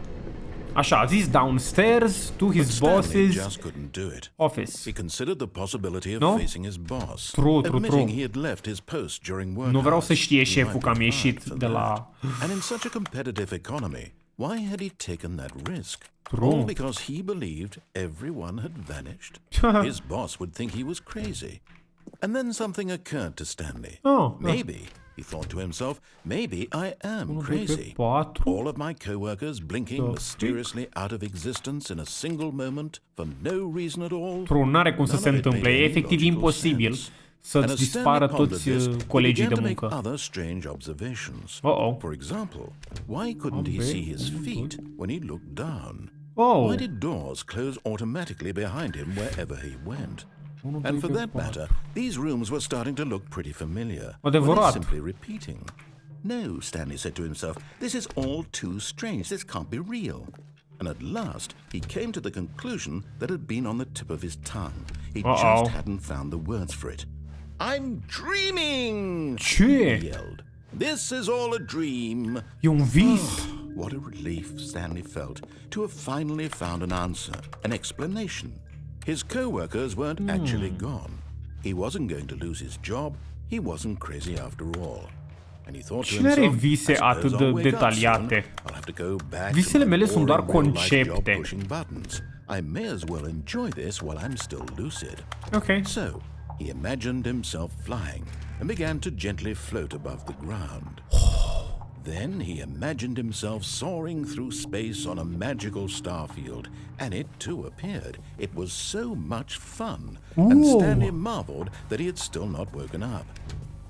A: Așa, a zis downstairs to his
B: Stanley
A: boss's
B: just couldn't do it.
A: office.
B: He considered the possibility of
A: No?
B: facing his boss,
A: True.
B: admitting he had left his post during work
A: Nu vreau
B: hours.
A: să știe
B: He
A: șeful
B: might
A: că am
B: be
A: ieșit
B: fired for
A: de la...
B: that. And in such a competitive economy, why had he taken that risk?
A: True.
B: All because he believed everyone had vanished. His boss would think he was crazy. And then something occurred to Stanley.
A: Oh,
B: Maybe, he thought to himself, maybe I am crazy.
A: 4.
B: All of my co-workers blinking mysteriously out of existence in a single moment for no reason at all.
A: True, n-are cum să
B: None
A: se
B: of it
A: întâmple,
B: made
A: e
B: any
A: efectiv
B: logical
A: imposibil
B: sense. And
A: să-ți
B: as
A: dispară
B: Stanley pondered
A: toți
B: this, he
A: colegii de
B: began to make
A: muncă.
B: other strange observations.
A: Uh-oh.
B: For example, why couldn't he see his feet when he looked down?
A: Oh,
B: Why did doors close automatically behind him wherever he went? And for that matter, these rooms were starting to look pretty familiar. Were they
A: Adevărat.
B: simply repeating? No, Stanley said to himself, this is all too strange. This can't be real. And at last, he came to the conclusion that had been on the tip of his tongue. He just hadn't found the words for it. I'm dreaming!
A: ce?
B: He yelled. This is all a dream.
A: E un vis?
B: What a relief Stanley felt to have finally found an answer, an explanation. His co-workers weren't actually gone. He wasn't going to lose his job. He wasn't crazy after all. and he thought to
A: Cine are
B: himself,
A: vise
B: I suppose
A: atât
B: I'll
A: de
B: wake up
A: detaliate?
B: soon. I'll have to go back to
A: Visele
B: my
A: mele sunt doar
B: boring real-life job
A: concepte.
B: pushing buttons. I may as well enjoy this while I'm still lucid.
A: Ok.
B: So, he imagined himself flying and began to gently float above the ground. Then he imagined himself soaring through space on a magical starfield, and it too appeared. It was so much fun, and Stanley marveled that he had still not woken up.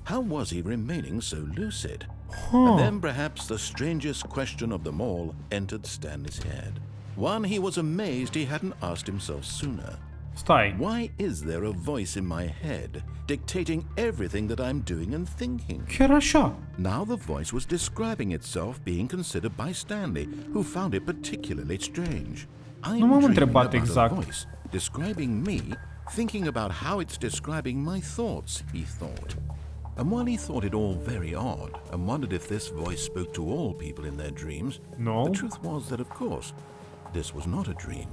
B: How was he remaining so lucid? And then perhaps the strangest question of them all entered Stanley's head. One he was amazed he hadn't asked himself sooner.
A: Stai.
B: Why is there a voice in my head dictating everything that I'm doing and thinking?
A: Chiar așa.
B: Now the voice was describing itself being considered by Stanley, who found it particularly strange. I'm
A: Nu m-am
B: dreaming
A: întrebat
B: about
A: exact.
B: a voice describing me, thinking about how it's describing my thoughts, he thought. And while he thought it all very odd and wondered if this voice spoke to all people in their dreams,
A: No.
B: the truth was that, of course, this was not a dream.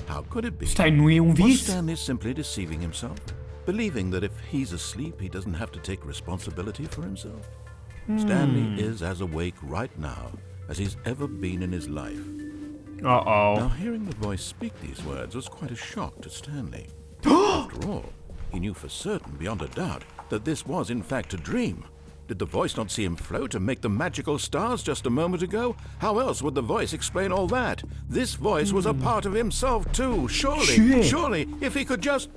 B: How could it be?
A: Stai, nu e un
B: Was
A: vis?
B: Stanley simply deceiving himself, believing that if he's asleep, he doesn't have to take responsibility for himself? Stanley is as awake right now as he's ever been in his life.
A: Uh-oh.
B: Now, hearing the voice speak these words was quite a shock to Stanley. After all, he knew for certain, beyond a doubt, that this was in fact a dream. Did the voice not see him float and make the magical stars just a moment ago? How else would the voice explain all that? This voice was a part of himself too. Surely, if he could just...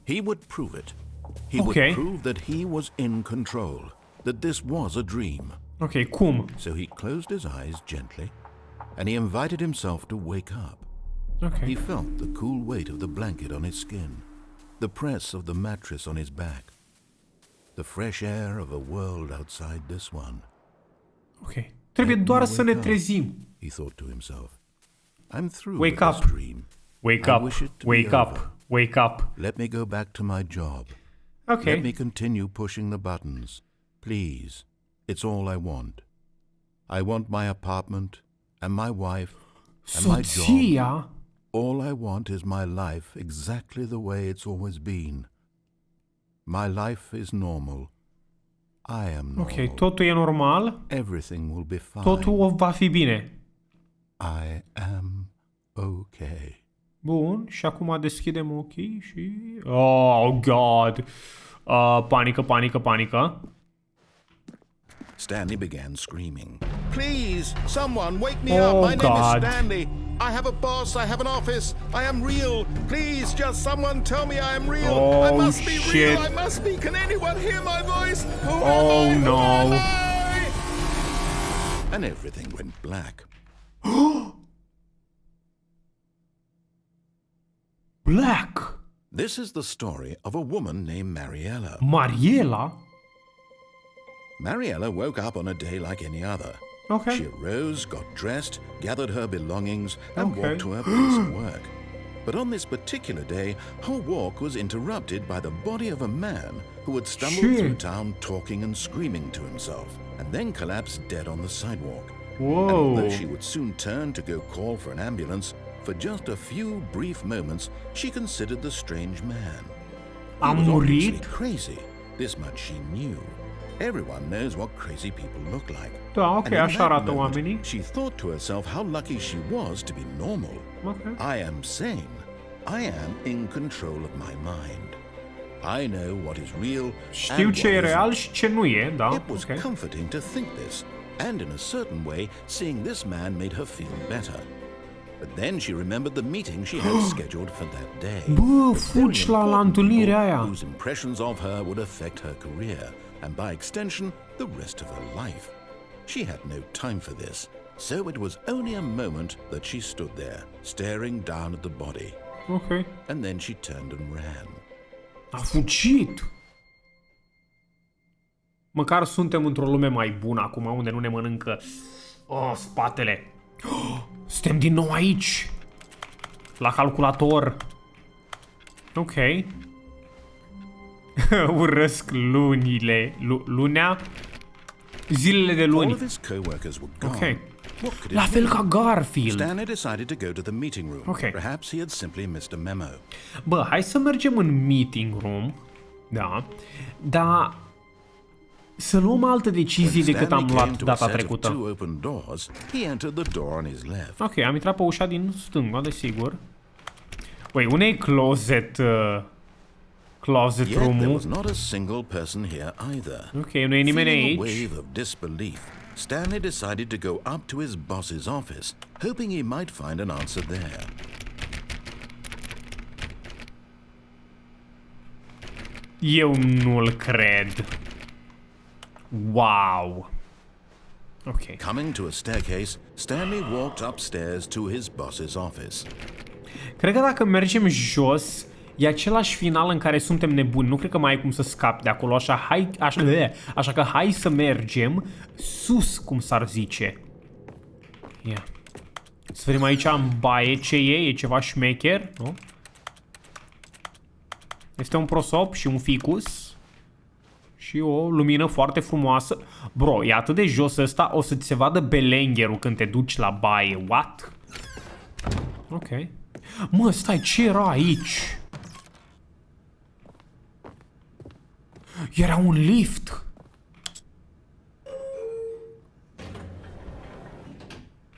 B: He would prove it. He would prove that he was in control, that this was a dream.
A: Ok, cum?
B: So he closed his eyes gently, and he invited himself to wake up.
A: Ok.
B: He felt the cool weight of the blanket on his skin, the press of the mattress on his back, the fresh air of a world outside this one.
A: Ok. Trebuie doar să ne trezim.
B: He thought to himself. I'm through
A: Wake
B: with
A: up.
B: this dream.
A: Wake
B: I
A: up.
B: wish it to
A: Wake
B: be
A: up.
B: over.
A: Wake up.
B: Let me go back to my job.
A: Ok.
B: Let me continue pushing the buttons. Please. It's all I want. I want my apartment and my wife and my job.
A: Soția?
B: All I want is my life exactly the way it's always been. My life is normal. I am normal.
A: Ok, totul e normal.
B: Everything will be fine.
A: Totul va fi bine.
B: I am okay.
A: Bun, și acum deschidem ochii și... Oh, God! Panică, panică, panică.
B: Stanley began screaming. Please, someone, wake me
A: Oh,
B: up. My name
A: God.
B: is Stanley. I have a boss. I have an office. I am real. Please, just someone tell me I am real. I
A: Oh,
B: must be
A: shit.
B: real. I must be. Can anyone hear my voice? Who
A: Oh,
B: am I?
A: no.
B: Who am I? And everything went black.
A: Black!
B: This is the story of a woman named Mariella.
A: Mariela?
B: Mariella woke up on a day like any other.
A: Ok.
B: She arose, got dressed, gathered her belongings, and
A: Okay.
B: walked to her place of work. But on this particular day, her walk was interrupted by the body of a man who had stumbled
A: Shit.
B: through town talking and screaming to himself, and then collapsed dead on the sidewalk.
A: Wow.
B: And although she would soon turn to go call for an ambulance, for just a few brief moments, she considered the strange man.
A: A
B: He was obviously
A: murit?
B: crazy. This much she knew. Everyone knows what crazy people look like.
A: Da, ok,
B: And in
A: așa
B: that
A: arată
B: moment,
A: oamenii.
B: she thought to herself how lucky she was to be normal.
A: Ok.
B: I am sane. I am in control of my mind. I know what is real
A: Știu
B: and
A: ce e
B: what
A: real
B: isn't.
A: și ce nu e, da?
B: It was
A: Ok.
B: comforting to think this, and in a certain way, seeing this man made her feel better. But then she remembered the meeting she had scheduled for that day.
A: Bă,
B: The
A: fugi
B: very
A: la
B: important
A: întâlnirea
B: people
A: aia.
B: whose impressions of her would affect her career, and by extension, the rest of her life. She had no time for this, so it was only a moment that she stood there, staring down at the body,
A: Ok.
B: and then she turned and ran.
A: A fugit! Măcar suntem într-o lume mai bună acum, unde nu ne mănâncă spatele. Suntem din nou aici! La calculator. Ok. Urăsc lunile. Lunea? Zilele de
B: All
A: luni.
B: of his co-workers were gone.
A: Ok.
B: What could it
A: La fel
B: mean?
A: ca Garfield.
B: Stanley decided to go to the meeting room.
A: Okay.
B: Perhaps he had simply missed a memo.
A: Bă, hai să mergem în meeting room. Da. Dar să luăm altă decizie
B: When
A: decât am
B: Stanley came
A: luat
B: to a
A: data
B: set of
A: trecută.
B: two open doors, he entered the door on his left.
A: Ok, am intrat pe ușa din stânga, desigur. Ui, unde e closet
B: Yet there
A: room-ul?
B: was not a single person here either.
A: Ok, nu e nimeni
B: Feeling a
A: aici.
B: wave of disbelief, Stanley decided to go up to his boss's office, hoping he might find an answer there.
A: Eu nu-l cred. Wow. Ok.
B: Coming to a staircase, Stanley walked upstairs to his boss's office.
A: Cred că dacă mergem jos, e același final în care suntem nebuni. Nu cred că mai ai cum să scapi de acolo, așa că hai să mergem sus, cum s-ar zice. Ia. Să vedem aici în baie ce e. E ceva șmecher, nu? Este un prosop și un ficus. Și o lumină foarte frumoasă. Bro, e atât de jos ăsta, o să ți se vadă belengherul când te duci la baie. What? Ok. Mă, stai, ce era aici? Era un lift.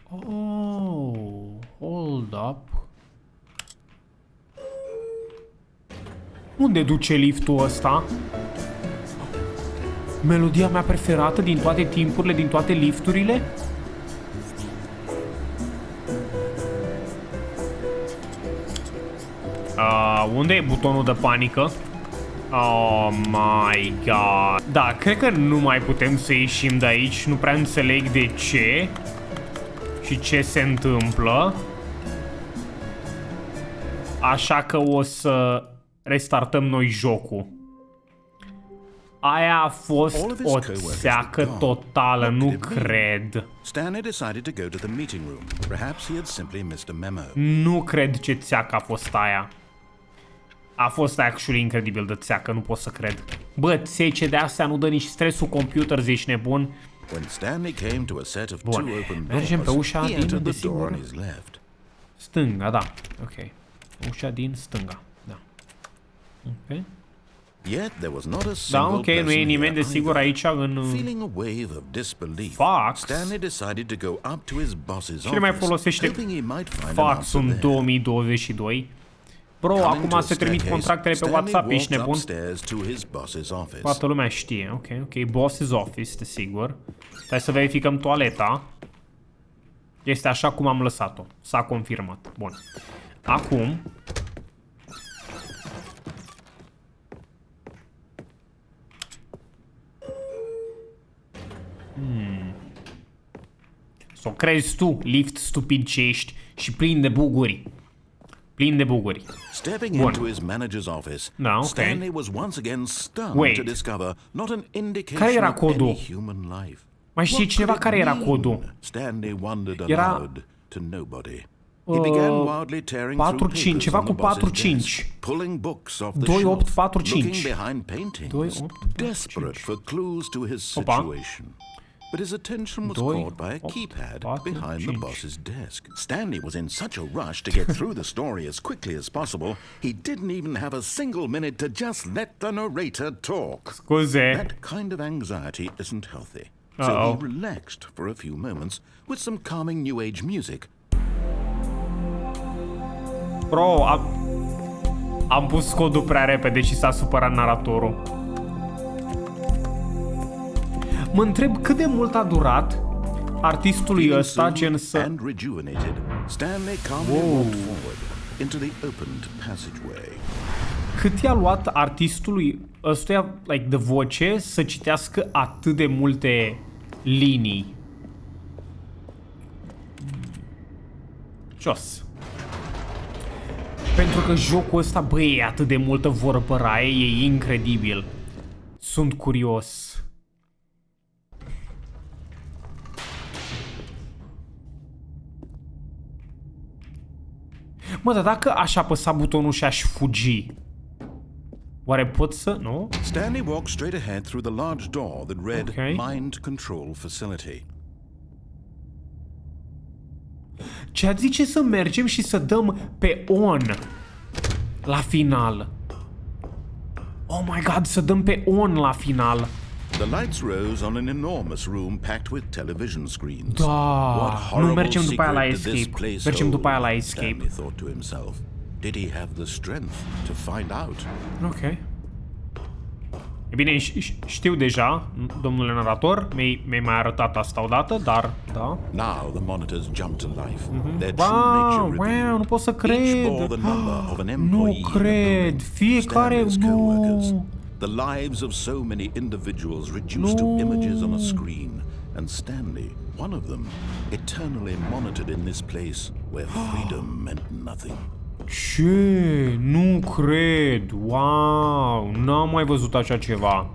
A: Oh, hold up. Unde duce liftul ăsta? Melodia mea preferată din toate timpurile, din toate lifturile? Unde e butonul de panică? Oh my god. Da, cred că nu mai putem să ieșim de aici. Nu prea înțeleg de ce. Și ce se întâmplă. Așa că o să restartăm noi jocul. Aia a fost o țeacă totală, nu cred.
B: Stanley decided to go to the meeting room. Perhaps he had simply missed a memo.
A: Nu cred ce țeacă a fost aia. A fost actually incredibil de țeacă, nu pot să cred. Bă, țece de astea nu dă nici stresul computer, zici nebun.
B: When Stanley came to a set of two
A: Bun,
B: open
A: mergem pe
B: doors,
A: ușa
B: he
A: din,
B: entered the door
A: desigur,
B: on his left.
A: stânga, da. Ok. Ușa din stânga, da. Ok.
B: Yet there was not a
A: Da,
B: single
A: ok, nu e
B: person
A: nimeni
B: here
A: desigur
B: either.
A: aici în...
B: Feeling a wave of disbelief,
A: Fax?
B: Stanley decided to go up to his boss's
A: Cine mai
B: office,
A: folosește
B: hoping he might find an
A: fax
B: answer
A: în
B: there.
A: 2022? Bro,
B: Coming to
A: acum
B: a
A: se trimit
B: staircase,
A: contractele pe
B: Stanley
A: WhatsApp, ești
B: walked
A: nebun?
B: upstairs to his boss's office.
A: Toată lumea știe, ok, boss's office, desigur. Hai să verificăm toaleta. Este așa cum am lăsat-o. S-a confirmat. Bun. Acum... S-o crezi tu, lift stupid ce ești și plin de buguri. Plin de buguri.
B: Stepping
A: Bun.
B: into his manager's office,
A: Da, ok.
B: Stanley was once again stunned
A: Wait.
B: to discover not an
A: Care
B: indication
A: era
B: of
A: codul?
B: any human life.
A: Mai știe
B: What
A: cineva
B: could it
A: care era
B: mean?
A: codul?
B: Stanley wondered
A: Era-
B: aloud to nobody. He began wildly tearing
A: 4-5,
B: through papers
A: ceva
B: on the
A: cu
B: boss's
A: 4-5.
B: desk, pulling books off the
A: 2-8,
B: shelf,
A: 4-5.
B: looking behind paintings,
A: 2-8,
B: desperate for clues to his
A: Opa.
B: situation. But his attention was
A: 2,
B: caught by a
A: 8,
B: keypad
A: 4,
B: behind the
A: 5.
B: boss's desk. Stanley was in such a rush to get through the story as quickly as possible, he didn't even have a single minute to just let the narrator talk.
A: Scuze.
B: That kind of anxiety isn't healthy. So
A: Uh-oh.
B: he relaxed for a few moments with some calming New Age music.
A: Bro, am pus codul prea repede și s-a supărat naratorul. Mă întreb cât de mult a durat artistului
B: Feeling
A: ăsta,
B: soothed
A: gen să...
B: and rejuvenated, Stanley calmly walked forward into the opened passageway.
A: Cât i-a luat artistului ăstuia, like, de voce, să citească atât de multe linii. Jos. Pentru că jocul ăsta, băi, e atât de multă vorbăraie, e incredibil. Sunt curios. Mă, dar dacă aș apăsa butonul și aș fugi, oare pot să... Nu?
B: Stanley walked straight ahead through the large door that read
A: Okay.
B: Mind Control Facility.
A: Ce-ar zice să mergem și să dăm pe on la final? Oh my god, să dăm pe on la final.
B: The lights rose on an enormous room packed with television screens.
A: Da, nu mergem după aia la escape. Mergem după aia la escape.
B: Stanley thought to himself. Did he have the strength to find out?
A: Ok. E bine, știu deja, domnule narator, mi-ai mai arătat asta odată, dar, da.
B: Now the monitors jumped to life. Their true nature revealed.
A: Nu pot să
B: Each bore
A: cred.
B: the number of an employee
A: Nu cred. Fiecare,
B: Stanley's co-workers.
A: nu.
B: The lives of so many individuals reduced to images on a screen, and Stanley, one of them, eternally monitored in this place where freedom meant nothing.
A: Ce? Nu cred. Wow, n-am mai văzut așa ceva.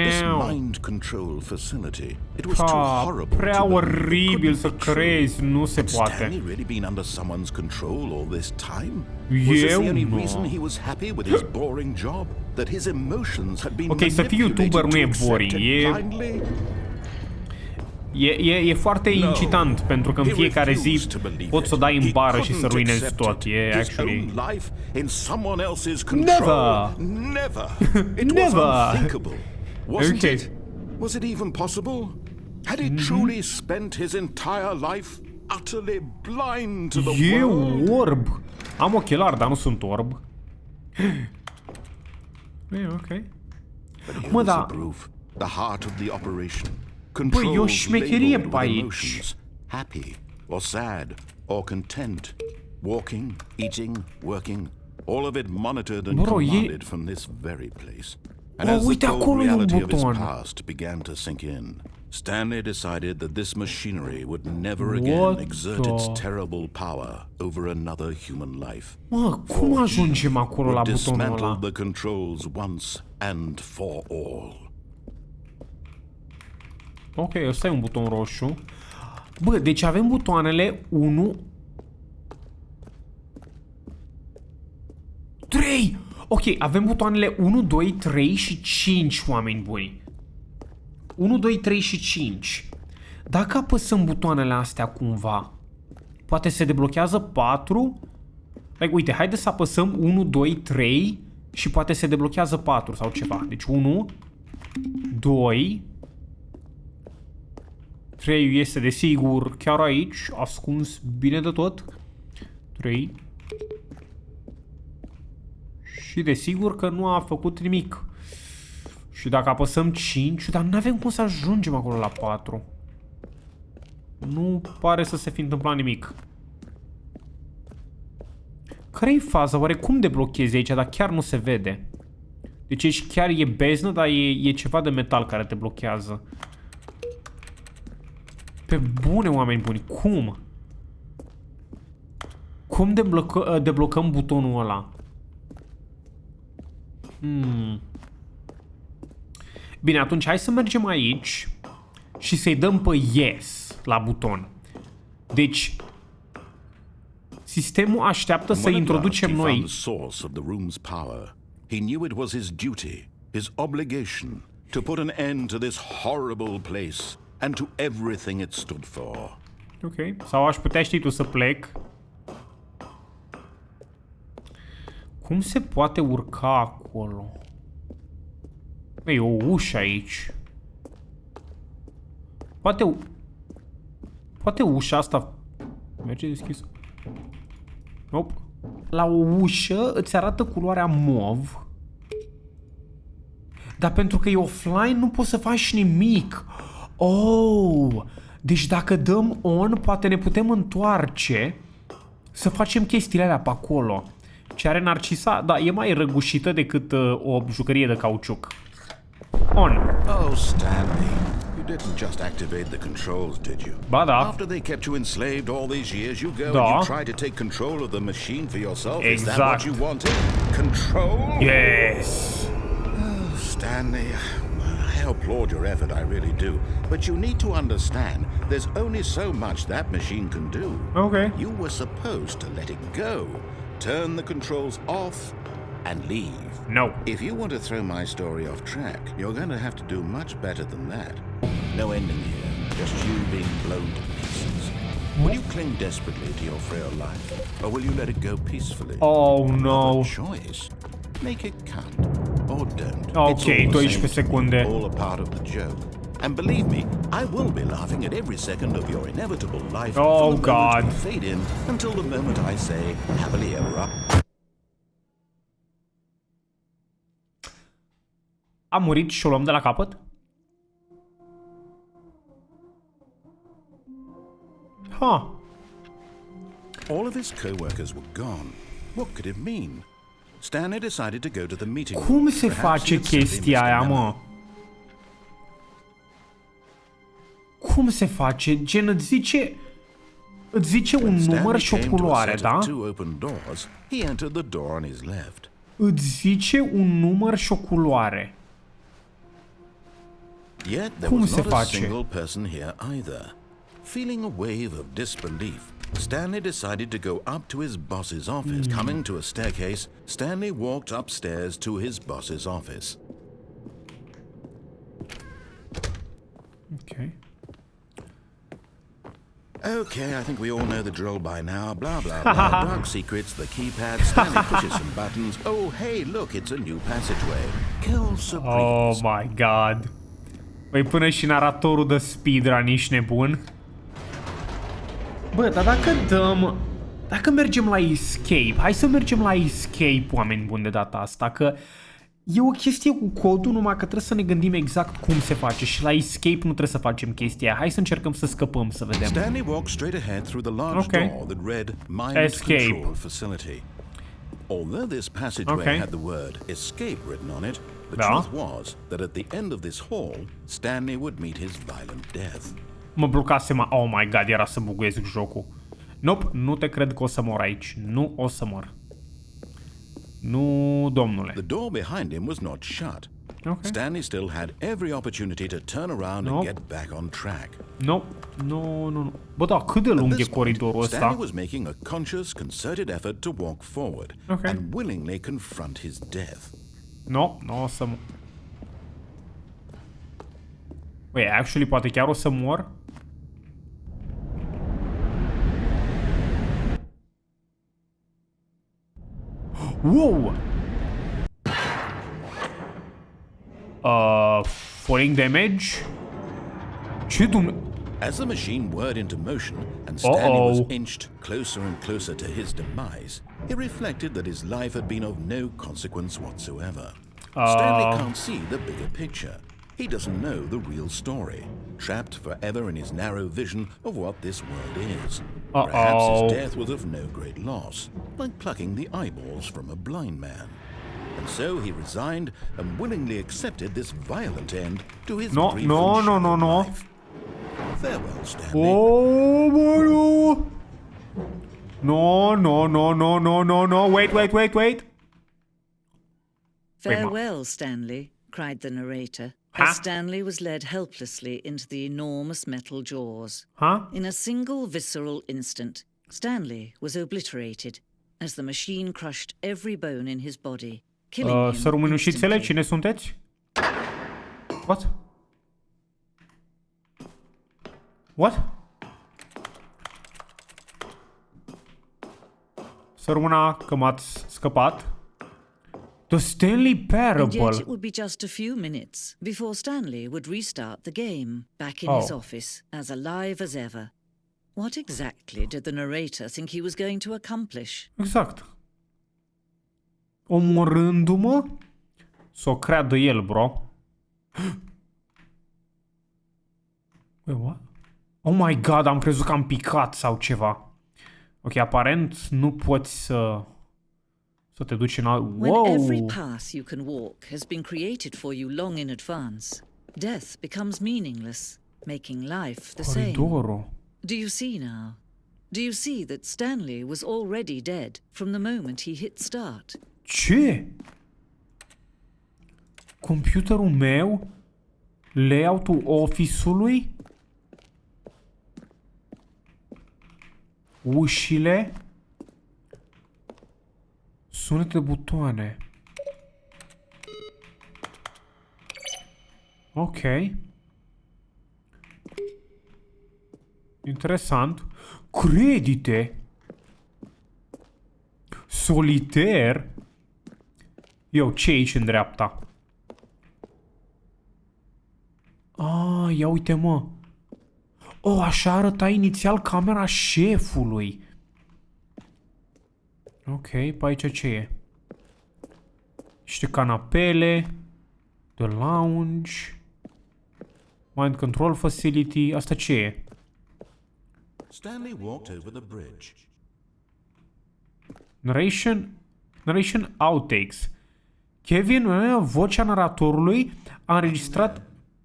B: This
A: Wow.
B: mind control facility, it was too horrible
A: Prea
B: to believe it
A: oribil
B: couldn't
A: să
B: be true.
A: crezi, nu se
B: Had
A: poate.
B: Stanley really been under someone's control all this time?
A: Eu
B: Was this the only
A: nu.
B: reason he was happy with his boring job? That his emotions had been
A: Ok, să fii YouTuber nu e boring, e foarte incitant, pentru că în fiecare zi poți să dai în bară și să ruinezi tot. E actually...
B: Never! It was
A: Never!
B: unthinkable. Wasn't
A: Okay.
B: it? Was it even possible? Had he truly spent his entire life utterly blind to the
A: E
B: world?
A: orb. Am ochelari, dar nu sunt orb. E ok.
B: But here
A: Mă,
B: was
A: da.
B: the proof, the heart of the operation.
A: e o
B: Controls
A: șmecherie
B: labeled
A: pe
B: with
A: aici.
B: emotions, happy or sad or content, walking, eating, working, all of it monitored and
A: Bro,
B: commanded from this very place. And
A: Oh,
B: as the
A: uite,
B: cold
A: acolo e un
B: reality of his
A: buton.
B: past began to sink in, Stanley decided that this machinery would never again
A: What
B: exert its
A: the-
B: terrible power over another human life.
A: Mă, cum ajungem acolo la
B: Would
A: butonul
B: dismantle
A: ăla?
B: the controls once and for all.
A: Ok, ăsta e un buton roșu. Bă, deci avem butoanele 1... 3! Ok, avem butoanele 1, 2, 3 și 5, oameni buni. 1, 2, 3 și 5. Dacă apăsăm butoanele astea cumva, poate se deblochează 4? Like, uite, haide să apăsăm 1, 2, 3 și poate se deblochează 4 sau ceva. Deci 1, 2... 3 este desigur chiar aici, ascuns bine de tot. 3. Și desigur că nu a făcut nimic. Și dacă apăsăm 5, dar nu avem cum să ajungem acolo la 4. Nu pare să se fi întâmplat nimic. Care-i faza? Oare cum deblochezi aici, dar chiar nu se vede? Deci aici chiar e beznă, dar e ceva de metal care te blochează. Pe bune, oameni buni, cum? Cum deblocăm butonul ăla? Bine, atunci hai să mergem aici și să-i dăm pe yes la buton. Deci, sistemul așteaptă să introducem noi.
B: He knew it was his duty, his obligation, to put an end to this horrible place and to everything it stood for.
A: Ok. Sau aș putea, știi tu, să plec. Cum se poate urca acolo? E o ușă aici. Poate ușa asta merge deschisă. Nope. La o ușă îți arată culoarea mov. Dar pentru că e offline nu poți să faci nimic. Oh! Deci dacă dăm on, poate ne putem întoarce să facem chestiile alea pe acolo. Ce are Narcisa? Da, e mai răgușită decât o jucărie de cauciuc. On.
B: Oh, Stanley, you didn't just activate the controls, did you?
A: Ba da.
B: After they kept you enslaved all these years, you go
A: Da.
B: and you try to take control of the machine for yourself. Is that
A: Exact.
B: what you wanted? Control?
A: Yes.
B: Oh, Stanley, I applaud your effort, I really do. But you need to understand, there's only so much that machine can do.
A: Okay.
B: You were supposed to let it go, turn the controls off, and leave.
A: No.
B: If you want to throw my story off track, you're going to have to do much better than that. No ending here, just you being blown to pieces. Will you cling desperately to your frail life, or will you let it go peacefully?
A: Oh
B: You have
A: no.
B: a choice. Make it count, or or don't.
A: Ok,
B: It's all the
A: 12
B: same.
A: secunde.
B: All a part of the joke. And believe me, I will be laughing at every second of your inevitable life
A: Oh,
B: from the
A: God.
B: moment you fade in until the moment I say happily ever after.
A: A murit și o luăm de la capăt? Ha.
B: All of his co-workers were gone. What could it mean? Stanley decided to go to the meeting room.
A: Cum se
B: Perhaps
A: face
B: he had simply
A: chestia
B: missed a
A: aia,
B: memo.
A: mă? Cum se face? Gen, îți zice un
B: When
A: număr
B: Stanley
A: și o
B: came to a
A: culoare,
B: set
A: da?
B: of 2 open doors, he entered the door on his left.
A: Îți zice un număr și o culoare.
B: Yet there
A: Cum
B: was
A: se
B: not a
A: face?
B: single person here either. Feeling a wave of disbelief, Stanley decided to go up to his boss's office. Coming to a staircase, Stanley walked upstairs to his boss's office.
A: Ok.
B: Okay, I think we all know the drill by now. Blah, blah, blah. Dark secrets, the keypad. Stanley pushes some buttons. Oh, hey, look, it's a new passageway. Kill surprise.
A: Oh my god. Păi până și naratorul de speedrun, ești nebun? Bă, dar dacă dăm... Dacă mergem la escape, hai să mergem la escape, oameni buni, de data asta, că e o chestie cu codul, numai că trebuie să ne gândim exact cum se face și la escape nu trebuie să facem chestia. Hai să încercăm să scăpăm, să vedem.
B: Stanley walked straight ahead through the large door that read Mind
A: Escape.
B: Control Facility. Although this passageway had the word escape written on it, the truth was that at the end of this hall, Stanley would meet his violent death.
A: Mă blocasem, oh my god, era să buguiesc jocul. Nope, nu te cred că o să mor aici. Nu o să mor. Nu, domnule.
B: The door behind him was not shut.
A: Okay.
B: Stanley still had every opportunity to turn around and get back on track.
A: No, no, no, no. Bă, da, cât de lung e coridorul ăsta?
B: Stanley was making a conscious, concerted effort to walk forward and willingly confront his death.
A: No, nu o să mor. Wait, actually, poate chiar o să mor? Wow! Falling damage? Ce
B: As the machine whirred into motion and Stanley was inched closer and closer to his demise, he reflected that his life had been of no consequence whatsoever. Stanley can't see the bigger picture. He doesn't know the real story, trapped forever in his narrow vision of what this world is. Perhaps his death was of no great loss, like plucking the eyeballs from a blind man. And so he resigned and willingly accepted this violent end to his brief life. Farewell, Stanley.
A: Oh, no, no, no, no, no, no, no. Wait.
C: Farewell, Stanley, cried the narrator, as Stanley was led helplessly into the enormous metal jaws. In a single visceral instant, Stanley was obliterated as the machine crushed every bone in his body, killing him
A: Sărmânușițele,
C: instantly.
A: cine sunteți? What? What? Sărmâna că m-ați scăpat. The Stanley
C: And
A: Parable.
C: yet it would be just a few minutes before Stanley would restart the game, back in his office, as alive as ever. What exactly did the narrator think he was going to accomplish?
A: Exact. Omorându-mă? S-o creadă el, bro. Wait, what? Oh my god, am crezut că am picat sau ceva. Ok, aparent nu poți să te duci în alt...
C: When
A: Wow!
C: every path you can walk has been created for you long in advance, death becomes meaningless, making life the same.
A: Coridorul.
C: Do you see now? Do you see that Stanley was already dead from the moment he hit start?
A: Ce? Computerul meu? Layout-ul office-ului? Ușile? Sunete de butoane. Ok. Interesant. Credite. Solitaire. Eu, ce aici în dreapta? ia uite, mă. Oh, așa arăta inițial camera șefului. Ok, pe aici ce e? Niște canapele. The lounge. Mind control facility. Asta ce e?
B: Stanley walked over the bridge.
A: Narration outtakes. Kevin, vocea naratorului, a înregistrat...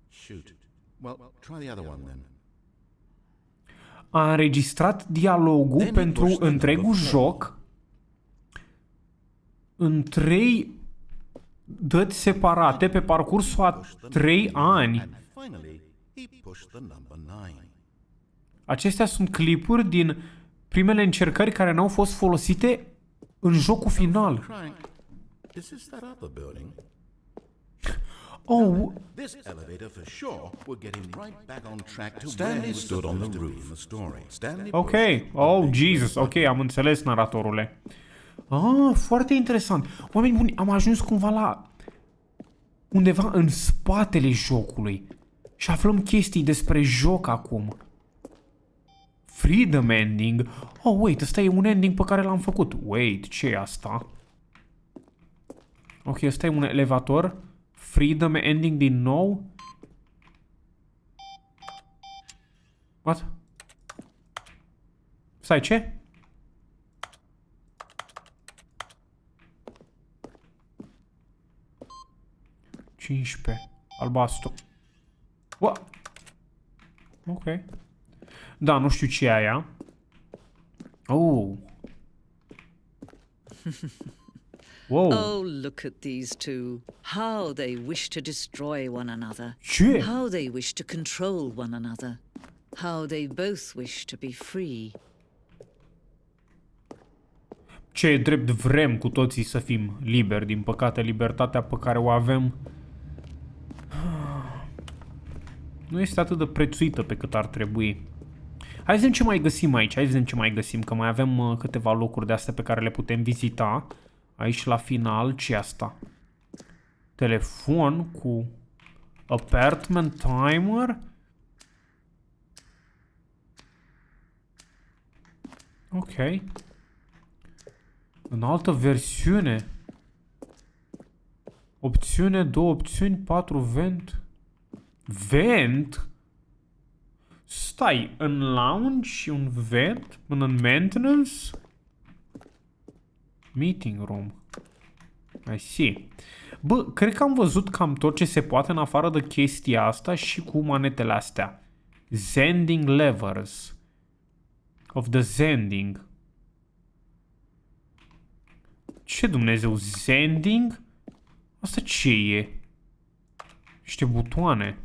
B: Shoot. Well, try the other one then.
A: A înregistrat dialogul pentru întregul joc în 3 dăți separate pe parcursul a 3 ani. Acestea sunt clipuri din primele încercări care n-au fost folosite în jocul final. Oh,
B: Stanley stood on the roof.
A: ok. Oh, Jesus. Ok, am înțeles, naratorule. Ah, foarte interesant. Oameni buni, am ajuns cumva la undeva în spatele jocului. Și aflăm chestii despre joc acum. Freedom ending. Oh, wait, ăsta e un ending pe care l-am făcut. Wait, ce e asta? Ok, ăsta e un elevator. Freedom ending din nou. What? Stai, ce? Albastru. What? Ok. Da, nu știu ce e aia. Oh. Whoa.
C: Oh, look at these two. How they wish to destroy one another.
A: Ce?
C: How they wish to control one another. How they both wish to be free.
A: Ce e drept, vrem cu toții să fim liberi. Din păcate, libertatea pe care o avem nu este atât de prețuită pe cât ar trebui. Hai să vedem ce mai găsim aici. Hai să vedem ce mai găsim, că mai avem câteva locuri de astea pe care le putem vizita. Aici la final, ce asta? Telefon cu apartment timer. Ok. În altă versiune. Opțiune, 2 opțiuni, 4 vent. Vent? Stai, în lounge și un vent? Până în maintenance? Meeting room. I see. Bă, cred că am văzut cam tot ce se poate în afară de chestia asta și cu manetele astea. Zending levers. Of the zending. Ce Dumnezeu? Zending? Asta ce e? Niște butoane.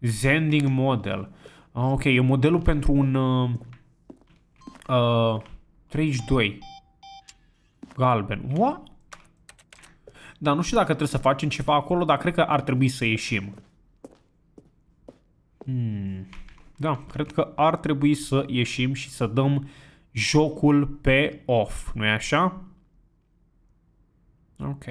A: Zending model. Ah, ok, e modelul pentru un 32. Galben. What? Da, nu știu dacă trebuie să facem ceva acolo, dar cred că ar trebui să ieșim. Da, cred că ar trebui să ieșim și să dăm jocul pe off. Nu-i așa? Ok.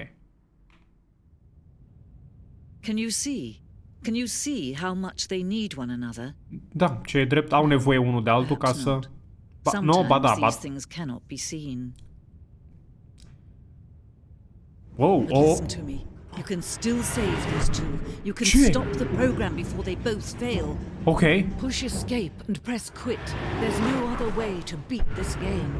C: Can you see? Can you see how much they need one another?
A: Da, ce e drept, au nevoie unul de altul ca să...
C: Sometimes these things cannot be seen.
A: Wow,
C: But listen to me. You can still save these two. You can stop the program before they both fail.
A: Ok.
C: Push escape and press quit. There's no other way to beat this game.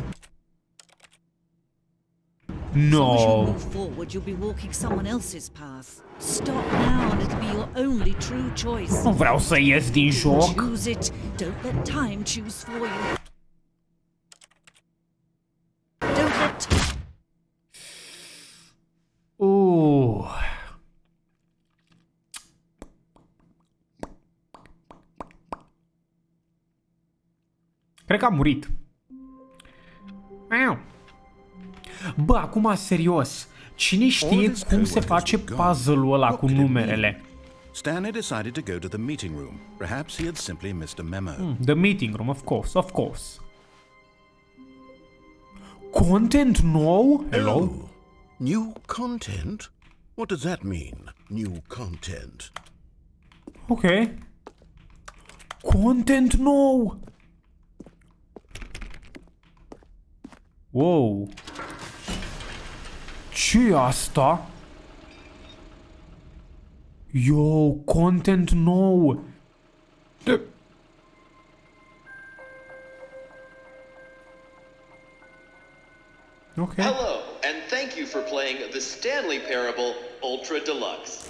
A: No.
C: As you move forward, you'll be walking someone else's path. Stop now and it'll be your only true choice.
A: Nu vreau să ies din joc.
C: Choose it. Don't let time choose for you. Don't let... Cred că a murit. Bă, acum serios. Cine știe cum se face puzzle-ul ăla cu numerele?
B: Stanley decided to go to the meeting room. Perhaps he had simply missed a memo.
A: The meeting room, of course, of course. Content nou? Hello?
B: Oh, new content? What does that mean, new content?
A: Ok. Content nou! Wow! Ce-i asta? Yo, content nou! Okay.
D: Hello, and thank you for playing the Stanley Parable Ultra Deluxe.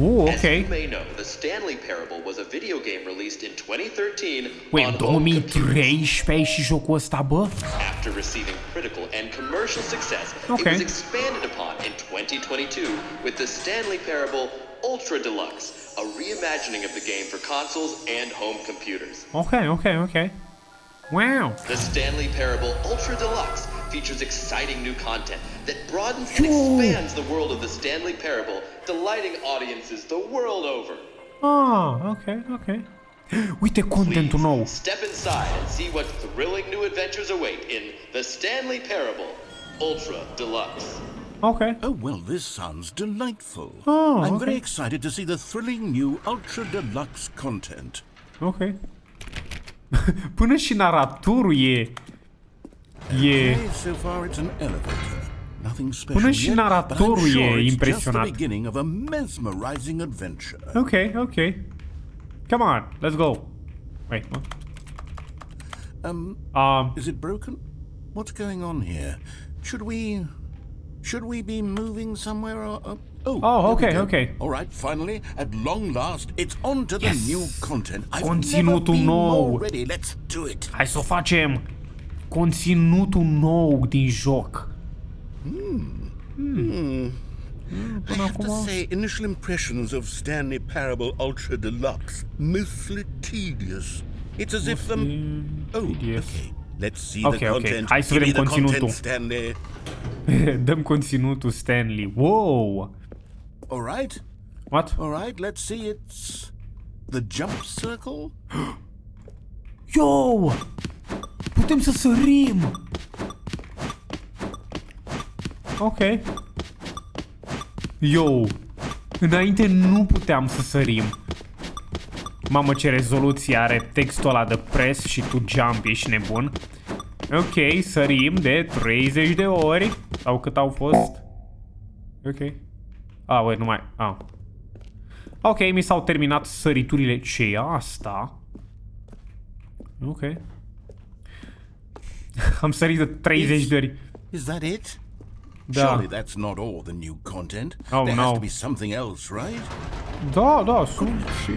A: Oh,
D: As
A: okay.
D: you may know, the Stanley Parable was a video game released in 2013
A: Wait,
D: on home computers.
A: 2013 și jocul ăsta, bă?
D: After receiving critical and commercial success,
A: Okay.
D: it was expanded upon in 2022 with the Stanley Parable Ultra Deluxe, a reimagining of the game for consoles and home computers.
A: Okay. Wow.
D: The Stanley Parable Ultra Deluxe features exciting new content that broadens and expands the world of the Stanley Parable, delighting audiences the world over.
A: Ah, okay. Uite contentul nou.
D: Step inside and see what thrilling new adventures await in the Stanley Parable Ultra Deluxe.
A: Okay.
B: Oh, well, this sounds delightful.
A: Oh,
B: I'm
A: okay.
B: very excited to see the thrilling new Ultra Deluxe content.
A: Ok. Până și naratorul e...
B: Okay, so far it's an elevator. Nothing special
A: Până și
B: yet, but I'm
A: naratorul
B: sure
A: e
B: it's just the
A: impresionat.
B: beginning of a mesmerizing adventure.
A: Ok. Come on, let's go. Wait, what?
B: Is it broken? What's going on here? Should we be moving somewhere or...
A: Oh,
B: there we go.
A: okay.
B: All right, finally, at long last, it's on to the new content. I've never
A: Conținutul
B: been
A: nou.
B: more ready. Let's do it.
A: Hai să o facem. Conținutul nou din joc.
B: I have to say, initial impressions of Stanley Parable Ultra Deluxe, mostly tedious. It's as if
A: tedious.
B: okay. Let's see
A: Okay,
B: the
A: okay.
B: content.
A: Hai să
B: Give me
A: vedem
B: the content,
A: conținutul.
B: Stanley.
A: Dăm conținutul Stanley. Wow.
B: All right.
A: What?
B: All right, let's see. It's the jump circle.
A: Yo! Putem să sărim! Ok. Yo! Înainte nu puteam să sărim. Mamă, ce rezoluție are textul ăla de press și tu jump, ești nebun. Ok, sărim de 30 de ori. Sau cât au fost. Ok. Wait, nu mai... Ok, mi s-au terminat săriturile. Ce e asta? Ok. Am sărit de 30 de ori.
B: Is that it?
A: Da.
B: Surely that's not all the new content.
A: Oh,
B: there has
A: no.
B: to be something else, right?
A: Da, sunt și...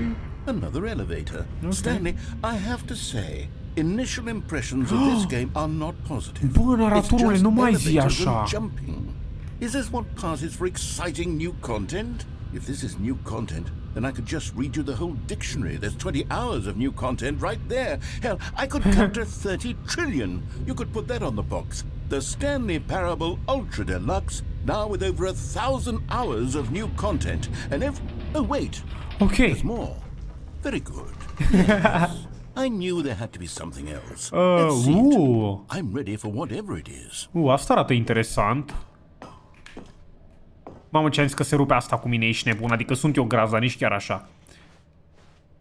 B: Another elevator. Stanley, I have to say, initial impressions of this game are not positive.
A: Bă, naratorule, nu mai zi
B: elevators and
A: așa.
B: jumping. Is this what passes for exciting new content? If this is new content, then I could just read you the whole dictionary. There's 20 hours of new content right there. Hell, I could count to 30 trillion. You could put that on the box. The Stanley Parable Ultra Deluxe, now with over 1,000 hours of new content. And oh, wait.
A: Ok.
B: There's more. Very good. Yes. I knew there had to be something else. Let's see it. I'm ready for whatever it is.
A: Asta arată interesant. Mamă, ce-am zis că se rupe asta cu mine, ești nebun. Adică sunt eu grav, dar nici chiar așa.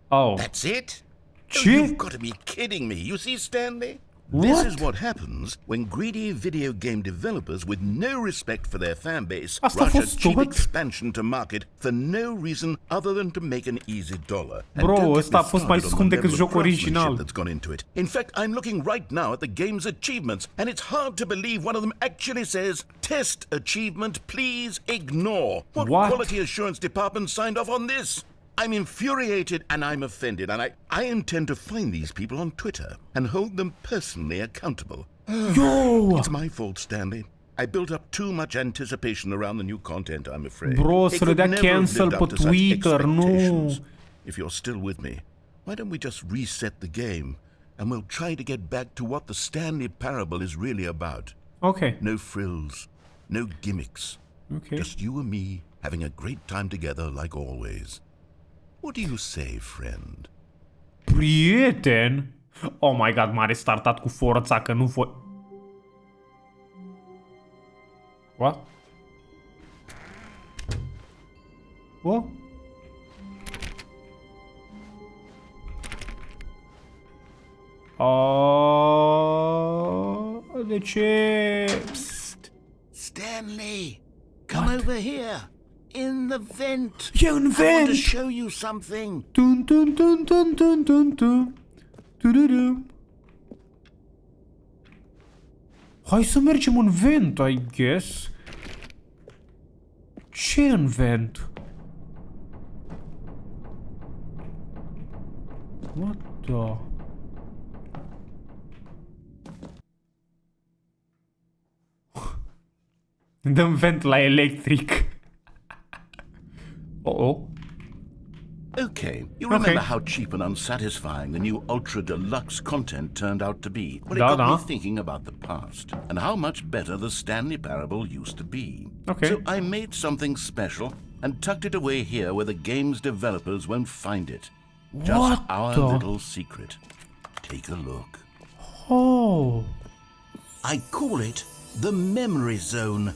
A: Oh.
B: That's it?
A: Ce?
B: You've got to be kidding me. You see, Stanley? This is what happens when greedy video game developers with no respect for their fan base
A: Asta a
B: rush a
A: fost
B: cheap
A: tot?
B: expansion to market for no reason other than to make an easy dollar. And
A: Bro,
B: don't get
A: ăsta a
B: me
A: fost mai
B: started on
A: scump
B: the
A: decât
B: level of
A: jocul original.
B: craftsmanship that's gone into it. In fact, I'm looking right now at the game's achievements, and it's hard to believe one of them actually says, "Test achievement, please ignore." What quality assurance department signed off on this? I'm infuriated and I'm offended, and I intend to find these people on Twitter and hold them personally accountable.
A: Yo!
B: It's my fault, Stanley. I built up too much anticipation around the new content, I'm afraid.
A: Bro,
B: It
A: să le
B: could
A: dea
B: never have
A: cancel
B: lived
A: pe
B: up to such
A: Twitter, nu!
B: expectations. If you're still with me, why don't we just reset the game and we'll try to get back to what the Stanley Parable is really about.
A: Ok.
B: No frills, no gimmicks.
A: Ok.
B: Just you and me having a great time together like always. What do you say, friend?
A: Prieten? Oh my god, m-a restartat cu forța că nu voi... What? What? De ce? Psst.
E: Stanley, come over here. In the vent.
A: E în
E: I want
A: vent.
E: to show you something.
A: Tun tun tun tun tun tun tun. Tu-du-du. Hai să mergem în vent, I guess. Ce în vent? What the... Dăm vent la electric. Oh.
B: Okay, you remember how cheap and unsatisfying the new Ultra Deluxe content turned out to be? Well, it got me thinking about the past and how much better the Stanley Parable used to be.
A: Okay.
B: So I made something special and tucked it away here where the game's developers won't find it. Just our little secret. Take a look.
A: Oh.
E: I call it the Memory Zone.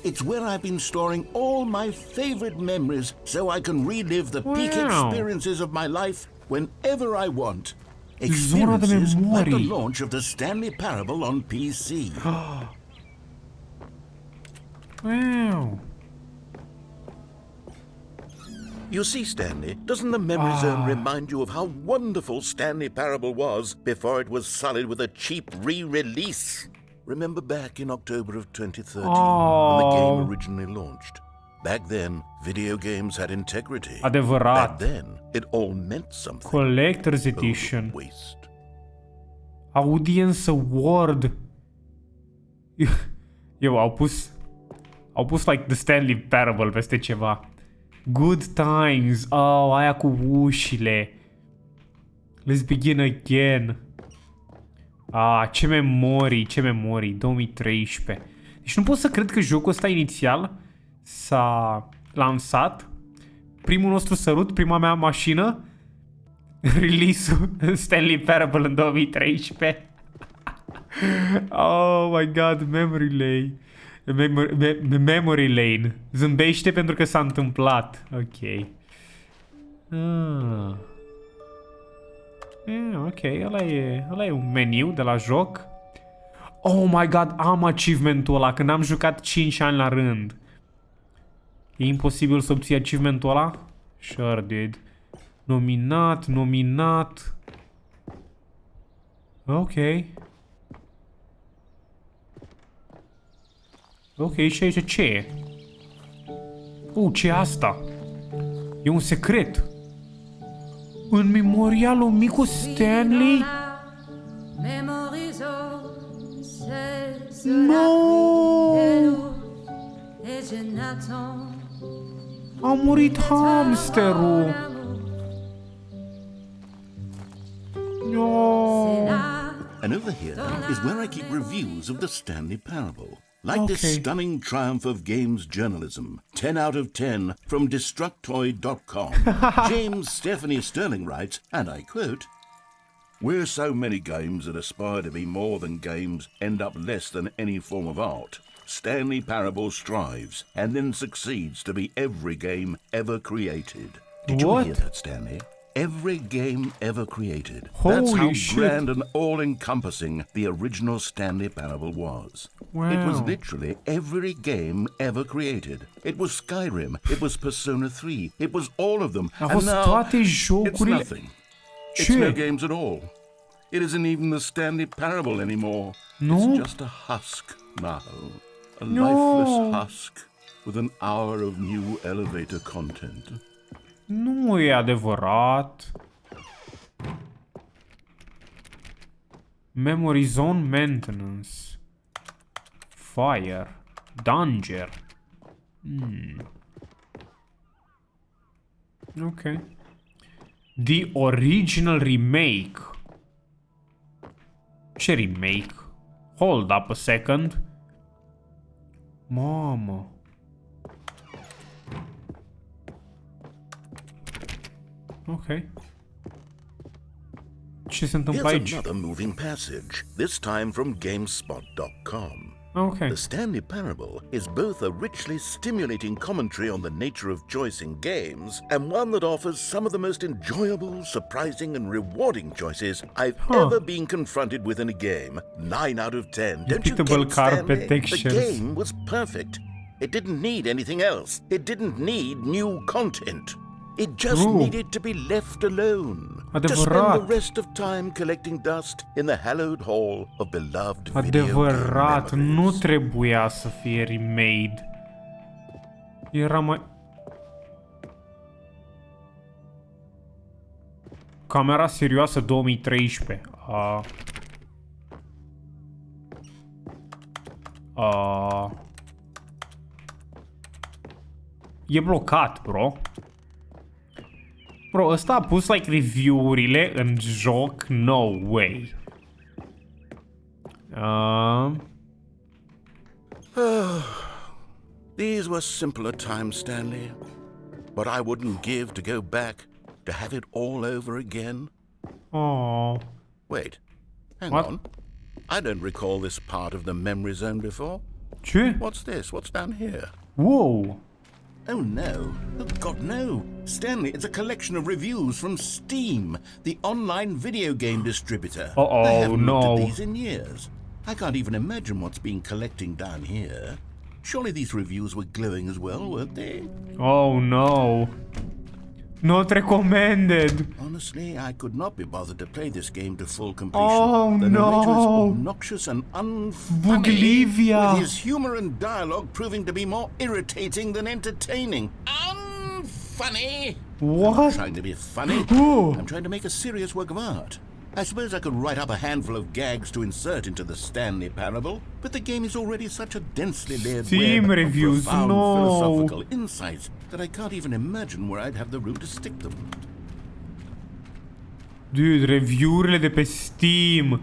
E: It's where I've been storing all my favorite memories so I can relive the peak experiences of my life whenever I want. Experiences like the launch of the Stanley Parable on PC.
A: Wow.
B: You see, Stanley, doesn't the Memory Zone remind you of how wonderful Stanley Parable was before it was sullied with a cheap re-release? Remember back in October of 2013 when the game originally launched? Back then, video games had integrity.
A: Adevărat.
B: Back then, it all meant something.
A: Collector's Edition.
B: Waste.
A: Audience Award. Eu, au pus like the Stanley Parable peste ceva. Good times. Oh, aia cu ușile. Let's begin again. Ce memorii, 2013. Deci nu pot să cred că jocul ăsta inițial s-a lansat. Primul nostru sărut, prima mea mașină. Release-ul Stanley Parable în 2013. Oh my god, memory lane. Memory lane. Zâmbește pentru că s-a întâmplat. Ok. Ok, ăla e un meniu de la joc. Oh my god, am achievement-ul ăla, când am jucat 5 ani la rând. E imposibil să obții achievement-ul ăla? Sure, dude. Nominat. Ok. Ok, și aici ce e? Ce e asta? E un secret. În memorialul micu Stanley? No! A murit hamsterul. No!
B: And over here is where I keep reviews of the Stanley Parable. Like this stunning triumph of games journalism, 10 out of 10 from Destructoid.com. James Stephanie Sterling writes, and I quote, "Where so many games that aspire to be more than games end up less than any form of art, Stanley Parable strives and then succeeds to be every game ever created." Did you hear that, Stanley? Every game ever created. That's how grand and all-encompassing the original Stanley Parable was.
A: Wow.
B: It was literally every game ever created. It was Skyrim, it was Persona 3, it was all of them.
A: And now,
B: it's nothing. It's no games at all. It isn't even the Stanley Parable anymore.
A: No?
B: It's just a husk now. A lifeless husk with an hour of new elevator content.
A: Nu e adevărat. Memory Zone Maintenance. Fire. Danger. Ok. The original remake. Ce remake? Hold up a second. Mamă. Ok. Ce se întâmplă aici?
B: Here's another moving passage, this time from GameSpot.com.
A: Okay.
B: The Stanley Parable is both a richly stimulating commentary on the nature of choice in games and one that offers some of the most enjoyable, surprising, and rewarding choices I've ever been confronted with in a game. 9 out of 10. Don't you get it, Stanley? The game was perfect. It didn't need anything else. It didn't need new content. It just needed to be left alone. To spend the rest of time collecting dust in the hallowed hall of beloved video game
A: nu
B: memories.
A: trebuia să fie remade. Era mai... Camera serioasă 2013. E blocat, bro. Bro, ăsta a pus like review-urile în joc? No way.
B: These were simpler times, Stanley. But I wouldn't give to go back to have it all over again.
A: Oh.
B: Wait, hang on. I don't recall this part of the memory zone before.
A: Ce?
B: What's this? What's down here?
A: Whoa.
B: Oh no. Oh God, no. Stanley, it's a collection of reviews from Steam, the online video game distributor. I haven't looked at these in years. I can't even imagine what's been collecting down here. Surely these reviews were glowing as well, weren't they?
A: Oh no. Not recommended.
B: Honestly, I could not be bothered to play this game to full completion.
A: Oh
B: the narrator is
A: no.
B: obnoxious and unfunny,
A: Buglivia.
B: with his humor and dialogue proving to be more irritating than entertaining. Unfunny?
A: What?
B: I'm not trying to be funny. I'm trying to make a serious work of art. I suppose I could write up a handful of gags to insert into the Stanley Parable, but the game is already such a densely layered
A: Steam
B: web
A: reviews,
B: of profound
A: no.
B: philosophical insights that I can't even imagine where I'd have the room to stick them.
A: Dude, review-urile de pe Steam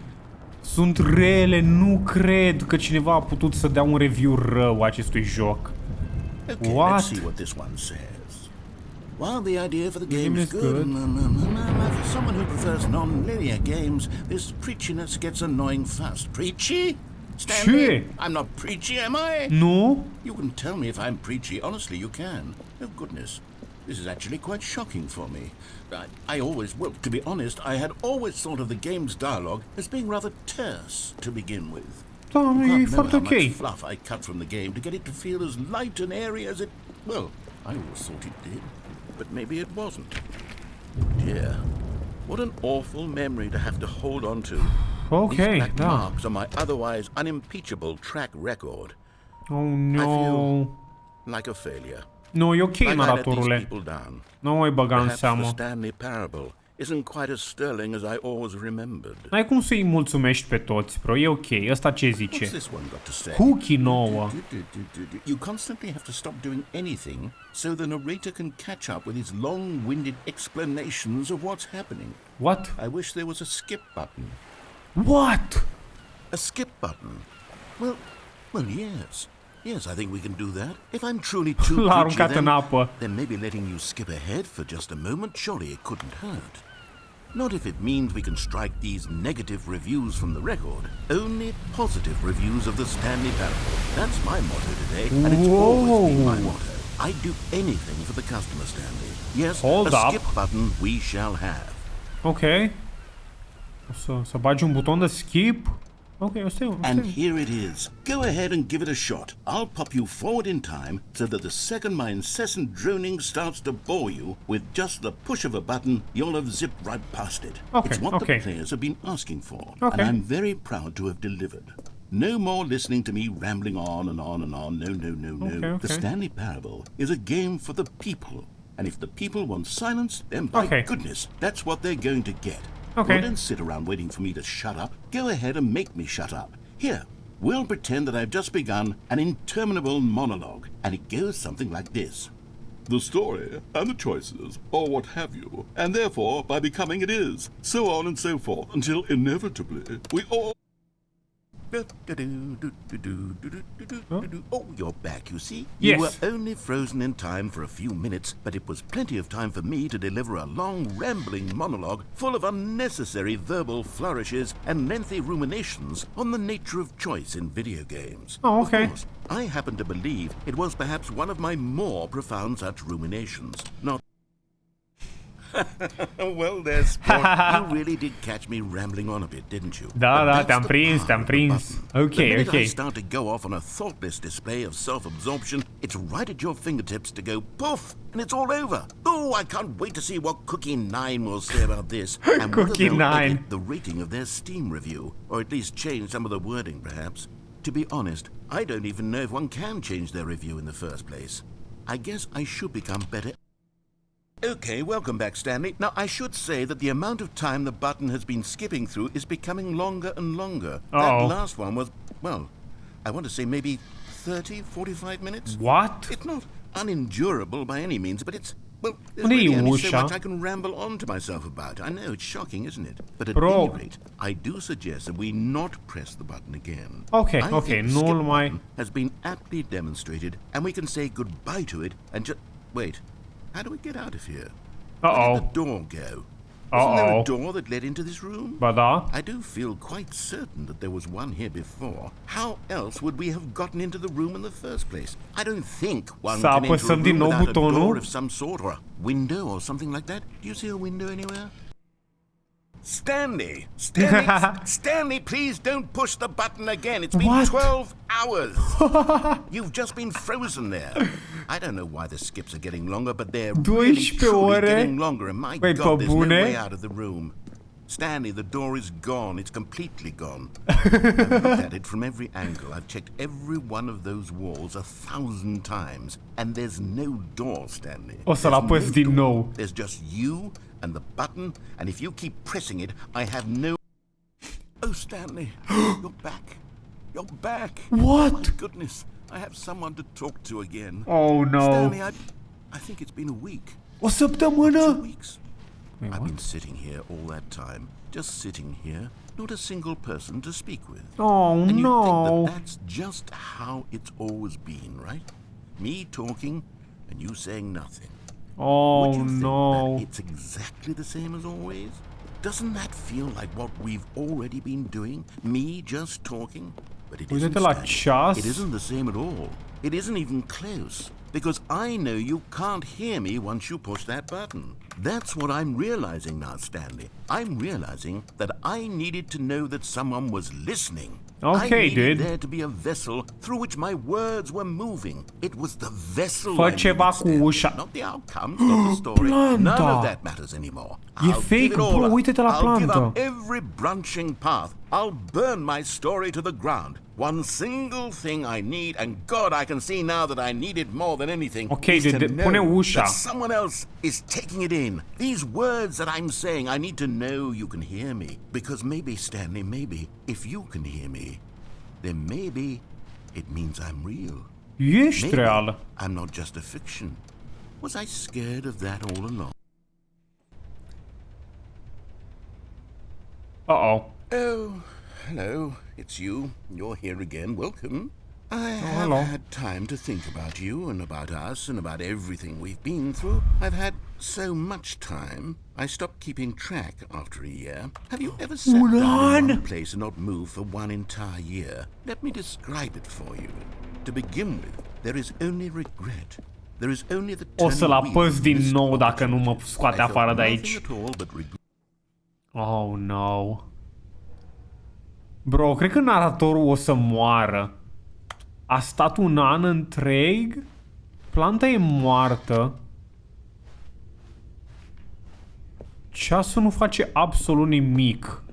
A: sunt rele, nu cred că cineva a putut să dea un review rău acestui joc.
B: Okay, let's see what this one says. While the idea for the game is good, for someone who prefers non-linear games, this preachiness gets annoying fast. Preachy? Stanley? I'm not preachy, am I?
A: No?
B: You can tell me if I'm preachy. Honestly, you can. Oh, goodness. This is actually quite shocking for me. Well, to be honest, I had always thought of the game's dialogue as being rather terse to begin with.
A: Da,
B: You
A: e
B: can't know
A: foarte
B: how
A: ok.
B: much fluff I cut from the game to get it to feel as light and airy as it... Well, I always thought it did. But maybe it wasn't. Dear, what an awful memory to have to hold on to.
A: Ok,
B: These black
A: da.
B: marks on my otherwise unimpeachable track record.
A: Oh
B: I
A: no.
B: feel like a failure.
A: No, e ok,
B: Like I let these
A: naratorule.
B: people down.
A: Nu mai băga în
B: Perhaps the
A: seamă.
B: Stanley Parable isn't quite as sterling as I always remembered.
A: N-ai cum să-i mulțumești pe toți, bro. E ok. Ăsta ce
B: What's
A: zice?
B: this one got to say?
A: Cookie nouă.
B: You constantly have to stop doing anything so the narrator can catch up with his long-winded explanations of what's happening.
A: What?
B: I wish there was a skip button.
A: What?
B: A skip button? Well, yes. Yes, I think we can do that. If I'm truly too
A: L-a
B: preachy,
A: aruncat în apă.
B: then maybe letting you skip ahead for just a moment, surely it couldn't hurt. Not if it means we can strike these negative reviews from the record. Only positive reviews of the Stanley Parable. That's my motto today, and it's always been my motto. I'd do anything for the customer, Stanley. Yes,
A: Hold
B: a
A: up.
B: skip button we shall have.
A: Ok. O să bagi un buton de skip? Ok,
B: And here it is. Go ahead and give it a shot. I'll pop you forward in time so that the second my incessant droning starts to bore you, with just the push of a button, you'll have zipped right past it.
A: Okay,
B: It's what
A: okay.
B: the players have been asking for,
A: Okay.
B: and I'm very proud to have delivered. No more listening to me rambling on and on and on. No.
A: Okay.
B: The Stanley Parable is a game for the people. And if the people want silence, then by
A: Okay.
B: goodness, that's what they're going to get.
A: Okay.
B: Well, don't sit around waiting for me to shut up. Go ahead and make me shut up. Here, we'll pretend that I've just begun an interminable monologue, and it goes something like this. The story and the choices, or what have you, and therefore, by becoming it is, so on and so forth, until inevitably we all...
E: Oh, you're back, you see?
A: Yes.
E: You were only frozen in time for a few minutes, but it was plenty of time for me to deliver a long, rambling monologue full of unnecessary verbal flourishes and lengthy ruminations on the nature of choice in video games.
A: Oh, okay.
E: Of course, I happen to believe it was perhaps one of my more profound such ruminations. Not well, there, sport. You really did catch me rambling on a bit, didn't you?
A: Da,
E: But
A: te-am
E: that's the
A: prins,
E: power
A: te-am
E: of the
A: prins.
E: button.
A: Ok,
E: The minute I
A: ok.
E: start to go off on a thoughtless display of self-absorption, it's right at your fingertips to go poof, and it's all over. Oh, I can't wait to see what Cookie 9 will say about this, and whether
A: Cookie
E: they'll
A: 9.
E: edit the rating of their Steam review, or at least change some of the wording, perhaps. To be honest, I don't even know if one can change their review in the first place. I guess I should become better. Okay, welcome back, Stanley. Now, I should say that the amount of time the button has been skipping through is becoming longer and longer. That last one was, well, I want to say maybe 30, 45 minutes?
A: What?
E: It's not unendurable by any means, but it's, well, there's
A: Unde-i
E: really only so
A: ușa?
E: much I can ramble on to myself about. I know, it's shocking, isn't it? But at
A: Bro.
E: any rate, I do suggest that we not press the button again.
A: Ok,
E: I
A: ok,
E: think the
A: nu-l
E: skip
A: mai...
E: button has been aptly demonstrated, and we can say goodbye to it and just... Wait, how do we get out of here? Where
A: Uh-oh.
E: did the door go? Wasn't there
A: Uh-oh.
E: a door that led into this room?
A: Ba da.
E: I do feel quite certain that there was one here before. How else would we have gotten into the room in the first place? I don't think one
A: Să
E: can enter a
A: apăsăm din
E: room
A: nou
E: without a door
A: butonul.
E: of some sort or a window or something like that. Do you see a window anywhere? Stanley! Stanley, please don't push the button again. It's been
A: What?
E: 12 hours. You've just been frozen there. I don't know why the skips are getting longer, but they're really
A: 12
E: truly
A: ore?
E: getting longer. And my
A: Wait,
E: God, there's no
A: bune?
E: way out of the room. Stanley, the door is gone. It's completely gone. I've looked at it from every angle. I've checked every one of those walls 1,000 times. And there's no door, Stanley.
A: O să-l
E: There's
A: apăs
E: no
A: din
E: door.
A: nou.
E: There's just you and the button, and if you keep pressing it, I have no... Oh, Stanley, you're back. You're back.
A: What?
E: My goodness, I have someone to talk to again.
A: Oh, no.
E: Stanley, I think it's been a week.
A: O săptămână?
E: 2 weeks.
A: Wait,
E: I've
A: what?
E: been sitting here all that time, just sitting here, not a single person to speak with.
A: Oh,
E: And you
A: no.
E: think that that's just how it's always been, right? Me talking and you saying nothing. Would
A: Oh,
E: you think
A: no.
E: that it's exactly the same as always? Doesn't that feel like what we've already been doing? Me just talking? But it isn't,
A: Uite-te la
E: Stanley.
A: ceas.
E: It isn't the same at all. It isn't even close. Because I know you can't hear me once you push that button. That's what I'm realizing now, Stanley. I'm realizing that I needed to know that someone was listening.
A: Okay,
E: I needed
A: dude.
E: there to be a vessel through which my words were moving. It was the vessel
A: Fă
E: I
A: ceva
E: needed,
A: cu
E: Stanley,
A: ușa.
E: not the outcomes, not the story.
A: Planta.
E: None of that matters anymore.
A: E
E: I'll
A: fake,
E: give it all
A: bro,
E: up.
A: uite-te la
E: I'll give
A: plantă.
E: up every branching path. I'll burn my story to the ground. One single thing I need, and God, I can see now that I need it more than anything.
A: Okay,
E: is to
A: pune
E: know
A: ușa.
E: that someone else is taking it in. These words that I'm saying, I need to know you can hear me. Because maybe, Stanley, maybe, if you can hear me, then maybe it means I'm real.
A: Ești
E: Maybe
A: real.
E: I'm not just a fiction. Was I scared of that all along?
A: Uh-oh.
E: Oh, hello. It's you. You're here again. Welcome. I have
A: hello.
E: had time to think about you and about us and about everything we've been through. I've had so much time. I stopped keeping track after a year. Have you ever sat
A: Un
E: down in
A: an?
E: one place and not moved for one entire year? Let me describe it for you. To begin with, there is only regret. There is only the
A: O să-l
E: turning
A: apăs
E: wheel
A: din
E: missed
A: nou dacă nu mă
E: opportunities.
A: scoate
E: I felt
A: afară de
E: nothing
A: aici.
E: at all but regret.
A: Oh, no. Bro, cred că naratorul o să moară. A stat un an întreg? Planta e moartă. Ceasul nu face absolut nimic.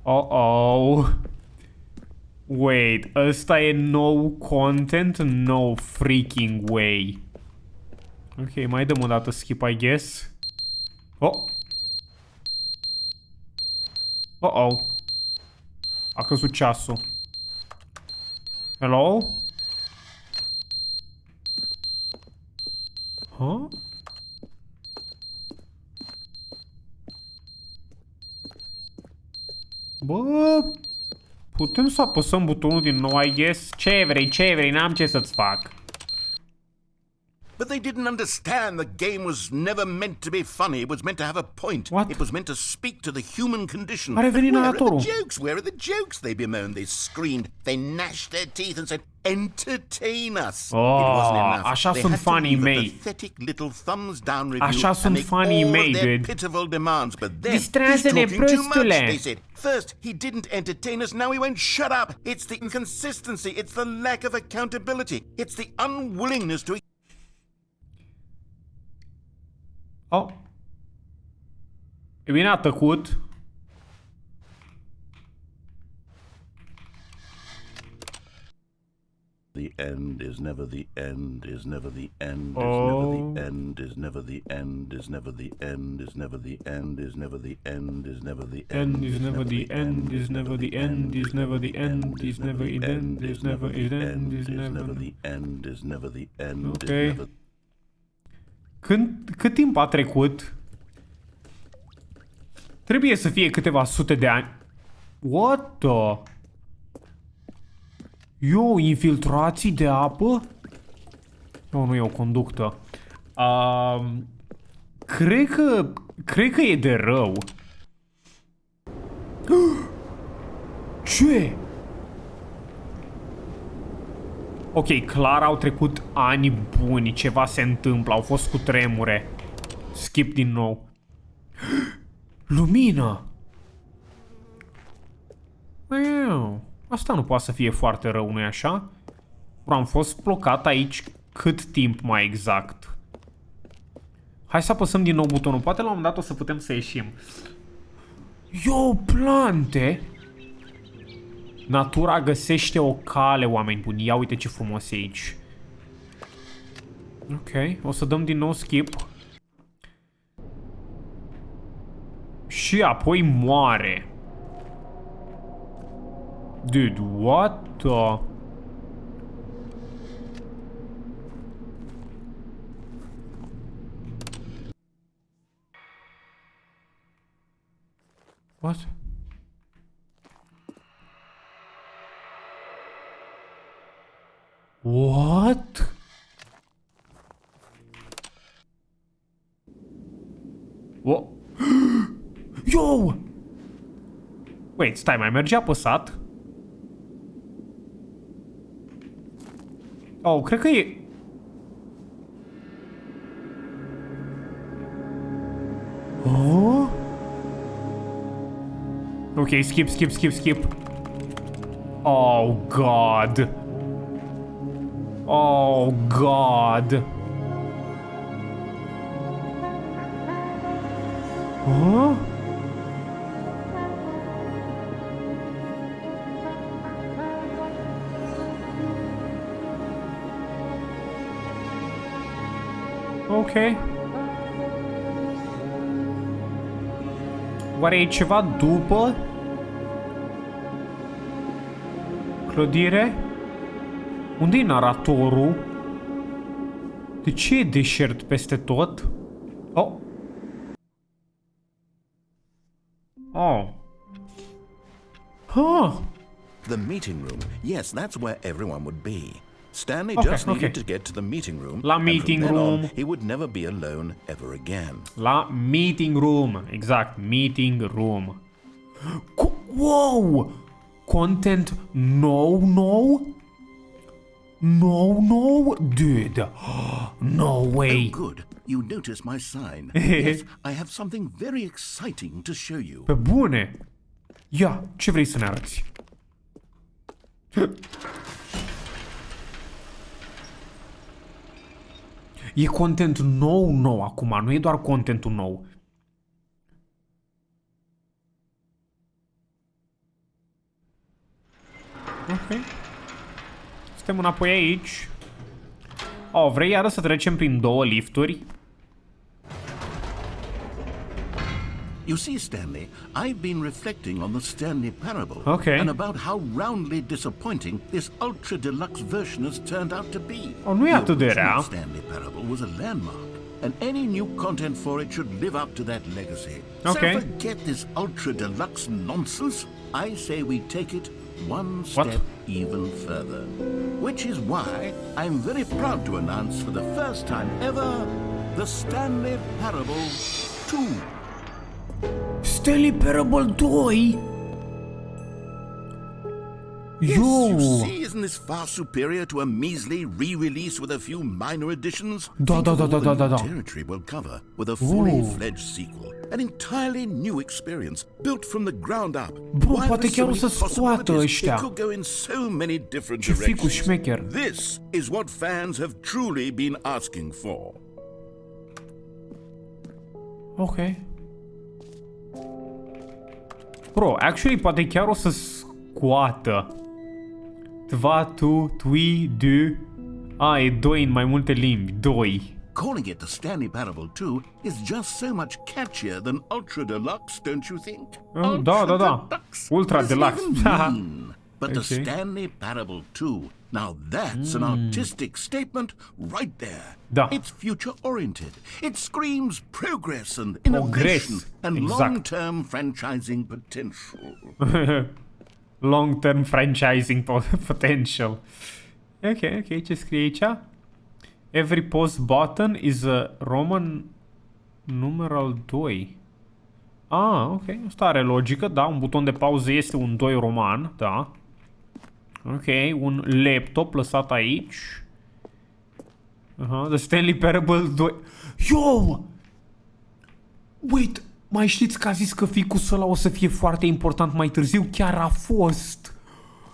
A: Oh-oh. Wait, ăsta e nou content? No freaking way. Ok, mai dăm o dată skip, I guess. Oh. Oh-oh. A căzut ceasul. Hello? Huh? Bă! Putem să apăsăm butonul din nou, I guess? Ce vrei, n-am ce să-ți fac.
E: But they didn't understand the game was never meant to be funny. It was meant to have a point.
A: What?
E: It was meant to speak to the human condition.
A: A revenit
E: Where are
A: naratorul.
E: the jokes? Where are the jokes? They bemoaned, they screamed, they gnashed their teeth and said, entertain us.
A: Oh,
E: it wasn't enough.
A: așa
E: They
A: sunt
E: had to
A: fanii
E: leave a
A: mei.
E: pathetic little thumbs down review
A: Așa
E: and
A: sunt
E: make
A: fanii
E: all
A: mei,
E: their
A: dude.
E: pitiful demands. But then, he's
A: Distrează-ne,
E: talking too much,
A: prostule.
E: they said. First, he didn't entertain us, now he won't shut up. It's the inconsistency, it's the lack of accountability, it's the unwillingness to...
A: Oh. E bine, a tăcut.
E: The end is never the end, is never the end, is
A: Oh.
E: never the end, is never the end, is never the end, is never the end, is never the end, is never the
A: End is never the end, is never the end, is never the end, is never the end, is never the end, is never
E: the end, is never the end.
A: Ok. Cât timp a trecut? Trebuie să fie câteva sute de ani. What the? Yo, infiltrații de apă? Oh, nu e o conductă. Cred că e de rău. Ce? Ok, clar au trecut ani buni, ceva se întâmplă, au fost cu tremure. Skip din nou. Lumină! Asta nu poate să fie foarte rău, nu-i așa? Am fost blocat aici cât timp mai exact? Hai să apăsăm din nou butonul, poate la un moment dat o să putem să ieșim. Yo, plante! Natura găsește o cale, oameni buni. Ia uite ce frumos e aici. Ok, o să dăm din nou skip. Și apoi moare. Dude, what the... What? What? What? Yo! Wait, stai, mai merge apăsat? Oh, cred că e... Oh? Ok, skip. Oh, God. Oh, God. Huh? Ok. Oare e ceva după? Clădire? Unde e naratorul? De ce e deșert peste tot? Oh. Oh. Huh.
B: The meeting room. Yes, that's where everyone would be. Stanley
A: Okay,
B: just needed
A: okay.
B: to get to the meeting room.
A: La
B: and from
A: meeting
B: then on,
A: room.
B: he would never be alone ever again.
A: La meeting room. Exact, meeting room. Wow! Content nou? No, dude. No way.
E: Oh, good. You notice my sign. Yes, I have something very exciting to show you.
A: Pe bune. Ia, ce vrei să ne arăți? E content nou acum, nu e doar contentul nou. Ok. Suntem înapoi aici. Oh, vrei iară să trecem prin două lifturi?
E: You see, Stanley, I've been reflecting on the Stanley Parable
A: Okay.
E: and about how roundly disappointing this ultra-deluxe version has turned out to be.
A: Oh, nu e atât de
E: The original
A: rea.
E: Stanley Parable was a landmark, and any new content for it should live up to that legacy.
A: Okay.
E: So forget this ultra-deluxe nonsense. I say we take it one step even further. Which is why I'm very proud to announce for the first time ever the Stanley Parable 2.
A: Stanley Parable 2?
E: Yes, you see, isn't this far superior to a measly re-release with a few minor additions?
A: Da.
E: Territory will cover with a fully-fledged sequel, an entirely new experience built from the ground up.
A: Bro, poate chiar o să scoată ăștia.
E: It could go in so many different
A: Ce ficul șmecher.
E: This is what fans have truly been asking for.
A: Ok. Bro, actually poate chiar o să scoată. 2, 3, 2. E 2 în mai multe limbi. 2.
E: Calling it the Stanley Parable 2 is just so much catchier than Ultra Deluxe, don't you think?
A: Da. Ultra Deluxe.
E: But the Stanley Parable 2, now that's an artistic statement right there.
A: Da.
E: It's future-oriented. It screams progress and innovation and long-term franchising potential.
A: Long-term franchising potential. Ok, ce scrie aici? Every pause button is a Roman numeral 2. Ok, asta are logică, da, un buton de pauză este un 2 roman, da. Ok, un laptop lăsat aici. The Stanley Parable 2. Yo! Wait, mai știți că a zis că ficusul ăla o să fie foarte important mai târziu? Chiar a fost.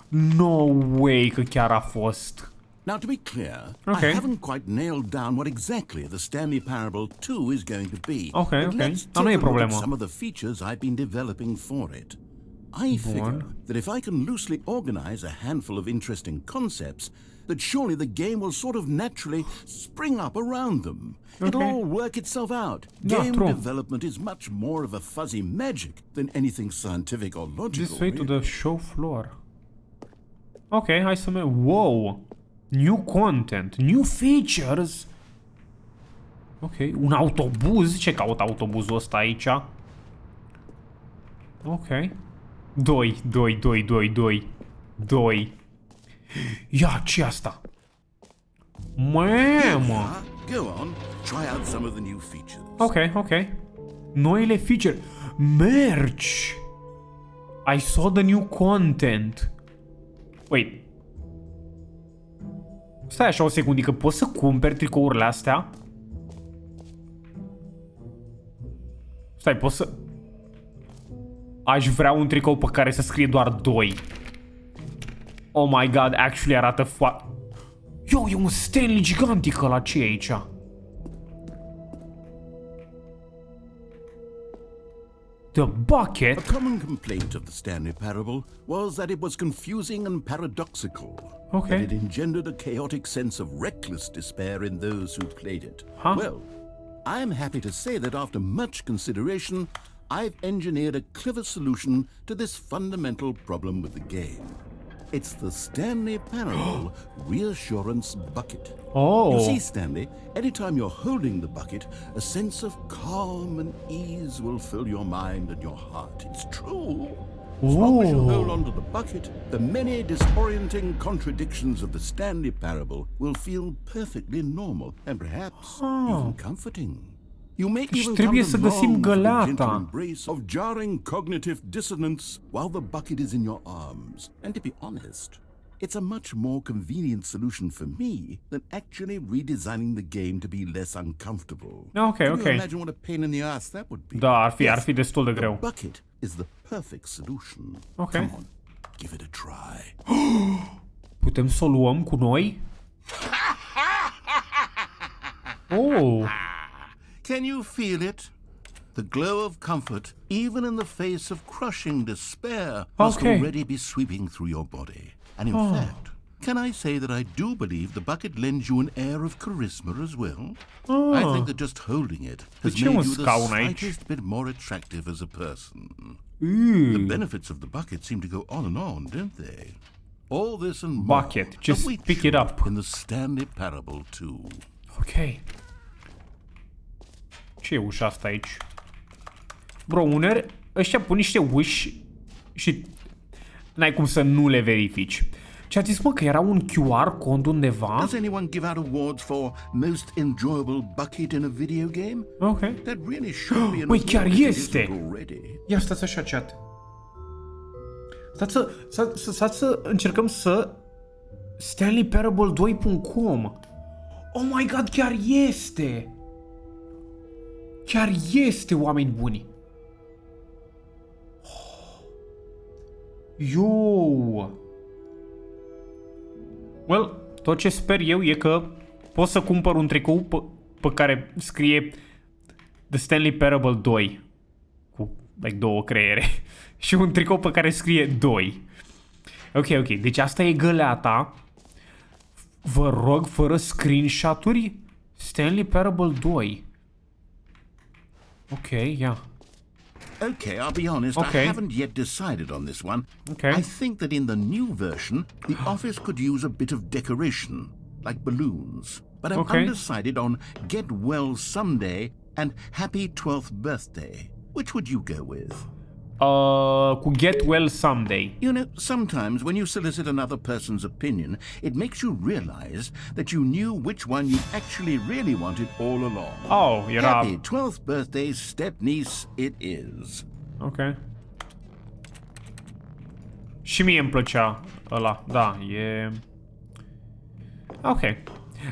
A: No way că chiar a fost.
E: Now, to be clear, I haven't quite nailed down what exactly the Stanley Parable 2 is going to be.
A: Okay.
E: Let's take a look at some of the features I've been developing for it. I figure that if I can loosely organize a handful of interesting concepts, that surely the game will sort of naturally spring up around them. It'll all work itself out. Game development is much more of a fuzzy magic than anything scientific or logical.
A: This way to the show floor. Ok, hai să mergem. Wow! New content, new features. Ok, un autobuz. Ce caută autobuzul ăsta aici? Ok. 2. Ia, ce asta? Mamă!
E: Go on, try out some of the new features.
A: Ok. Noile feature. Merch! I saw the new content. Wait. Stai așa o secundică, poți să cumperi tricourile astea? Stai, poți să... Aș vrea un tricou pe care să scrie doar 2. Oh my god, actually arată foarte... Yo, e un Stanley gigantic ăla, ce e aici? The bucket?
E: A common complaint of the Stanley Parable was that it was confusing and paradoxical. That it engendered a chaotic sense of reckless despair in those who played it. Well, I'm happy to say that after much consideration, I've engineered a clever solution to this fundamental problem with the game. It's the Stanley Parable Reassurance Bucket. You see, Stanley, anytime you're holding the bucket, a sense of calm and ease will fill your mind and your heart. It's true. As long as you hold on to the bucket, the many disorienting contradictions of the Stanley Parable will feel perfectly normal and perhaps even comforting. You may even come to long for the gentle embrace of jarring cognitive dissonance while the bucket is in your arms. And to be honest, it's a much more convenient solution for me than actually redesigning the game to be less uncomfortable. Can you imagine what a pain in the ass that would be?
A: Da, ar fi destul de greu.
E: The bucket is the perfect solution. Come on, give it a try.
A: Putem să o luăm cu noi?
E: Can you feel it? The glow of comfort, even in the face of crushing despair, must already be sweeping through your body. And in fact, can I say that I do believe the bucket lends you an air of charisma as well? I think that just holding it has made you the slightest bit more attractive as a person. The benefits of the bucket seem to go on and on, don't they? All this and more.
A: Bucket, just pick it up.
E: In the Stanley Parable 2.
A: Ok. Ce e ușa asta aici? Bro, uneori ăștia pun niște uși și N-ai cum să nu le verifici. Ce a zis, mă, că era un QR cod undeva?
E: Does anyone give out awards for most enjoyable bucket in a video game?
A: Ok.
E: That really should be
A: Băi, chiar este!
E: already.
A: Ia stați așa, chat. Stați să încercăm să... Stanley Parable 2.com. Oh my god, chiar este! Chiar este, oameni buni! Yo! Well, tot ce sper eu e că pot să cumpăr un tricou pe care scrie The Stanley Parable 2 cu like 2 creiere și un tricou pe care scrie 2. Ok, deci asta e găleata. Vă rog, fără screenshot-uri, Stanley Parable 2. Ok, yeah.
E: Okay, I'll be honest,
A: Okay.
E: I haven't yet decided on this one.
A: Okay.
E: I think that in the new version, the office could use a bit of decoration, like balloons. But I'm
A: Okay.
E: undecided on Get Well Someday and Happy 12th Birthday. Which would you go with?
A: Cu Get Well Someday.
E: You know, sometimes when you solicit another person's opinion, it makes you realize that you knew which one you actually really wanted all along.
A: Oh, era...
E: Happy 12th birthday, step-niece, it is.
A: Ok. Și mie îmi plăcea ăla, da, e... Ok.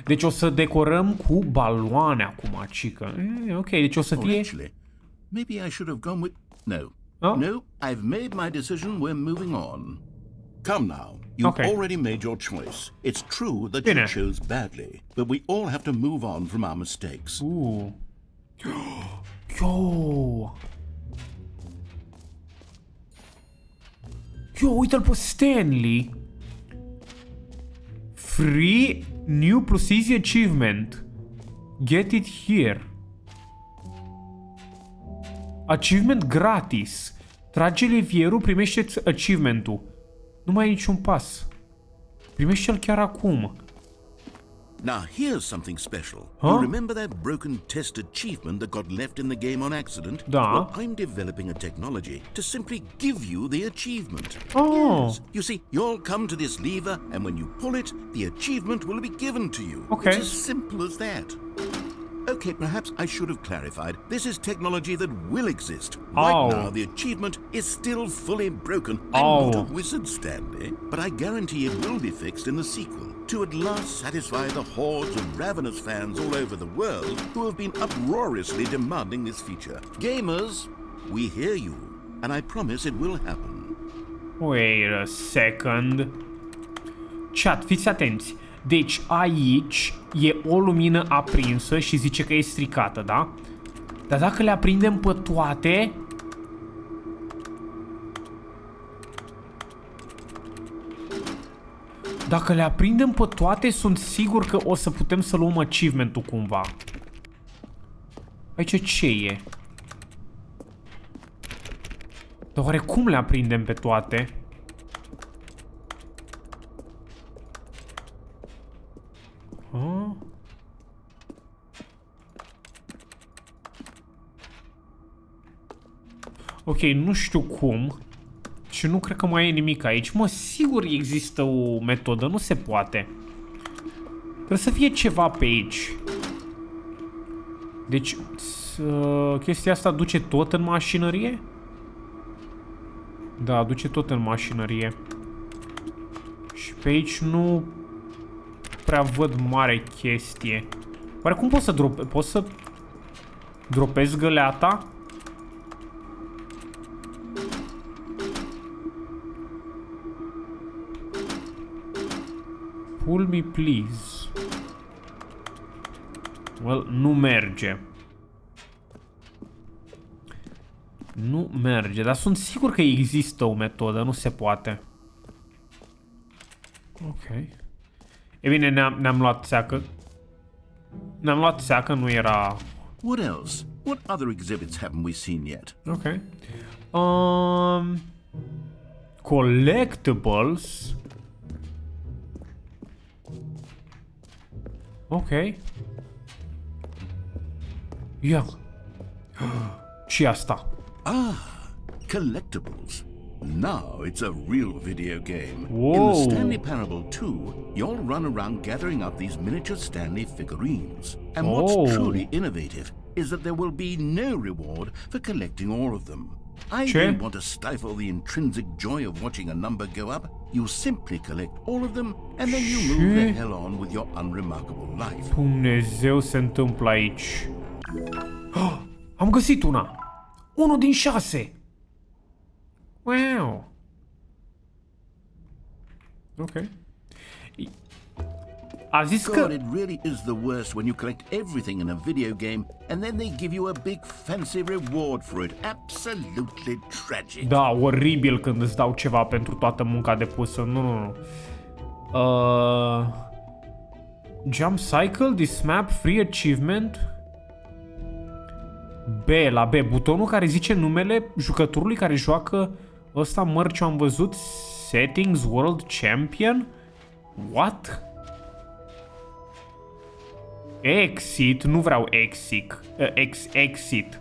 A: Deci o să decorăm cu baloane acum, cică. Ok, deci o să fie...
E: Actually, maybe I should have gone with... No.
A: Oh?
E: No, I've made my decision, we're moving on. Come now, you've
A: Okay.
E: already made your choice. It's true that
A: Bine.
E: you chose badly, but we all have to move on from our mistakes.
A: Yo! Yo, uite-l pe Stanley! Free new plus easy achievement. Get it here. Achievement gratis. Trage levierul, primește achievementul. Nu mai ai niciun pas. Primește-l chiar acum.
E: Now, here's something special.
A: Huh?
E: You remember that broken test achievement that got left in the game on accident?
A: Da.
E: Well, I'm developing a technology to simply give you the achievement.
A: Oh.
E: Yes. You see, you'll come to this lever, and when you pull it, the achievement will be given to you.
A: Okay.
E: It's as simple as that. Okay, perhaps I should have clarified. This is technology that will exist. Right
A: Oh.
E: now, the achievement is still fully broken.
A: Oh.
E: I'm not a wizard, Stanley, but I guarantee it will be fixed in the sequel to at last satisfy the hordes of ravenous fans all over the world who have been uproariously demanding this feature. Gamers, we hear you, and I promise it will happen.
A: Wait a second. Chat, fiți atenți. Deci aici e o lumină aprinsă și zice că e stricată, da? Dar dacă le aprindem pe toate... Dacă le aprindem pe toate, sunt sigur că o să putem să luăm achievement-ul cumva. Aici ce e? Dar oare cum le aprindem pe toate? Ok, nu știu cum. Și nu cred că mai e nimic aici. Mă, sigur există o metodă, nu se poate. Trebuie să fie ceva pe aici. Deci, chestia asta duce tot în mașinărie? Da, duce tot în mașinărie. Și pe aici nu prea văd mare chestie. Oare cum pot să dropez găleata? Pull me, please. Well, nu merge. Nu merge, dar sunt sigur că există o metodă, nu se poate. Ok. E bine, ne-am luat seacă. Ne-am luat seacă, nu era...
E: What else? What other exhibits haven't we seen yet?
A: Ok. Collectibles. Ok. Ia. Ce asta?
E: Ah, collectibles. Now it's a real video game.
A: Whoa.
E: In the Stanley Parable 2, you'll run around gathering up these miniature Stanley figurines. And what's truly innovative is that there will be no reward for collecting all of them. I don't want to stifle the intrinsic joy of watching a number go up. You simply collect all of them and then you move the hell on with your unremarkable life.
A: Dumnezeu, se întâmplă aici. Oh, am găsit una. 1 din 6. Wow. Ok. A zis că...
E: God, it really is the worst when you collect everything in a video game and then they give you a big fancy reward for it. Absolutely tragic.
A: Da, oribil când îți dau ceva pentru toată munca depusă. Nu. Jump Cycle, this map, free achievement. B, la B, butonul care zice numele jucătorului care joacă ăsta mărciu am văzut. Settings, World Champion? What? Exit, nu vreau exit.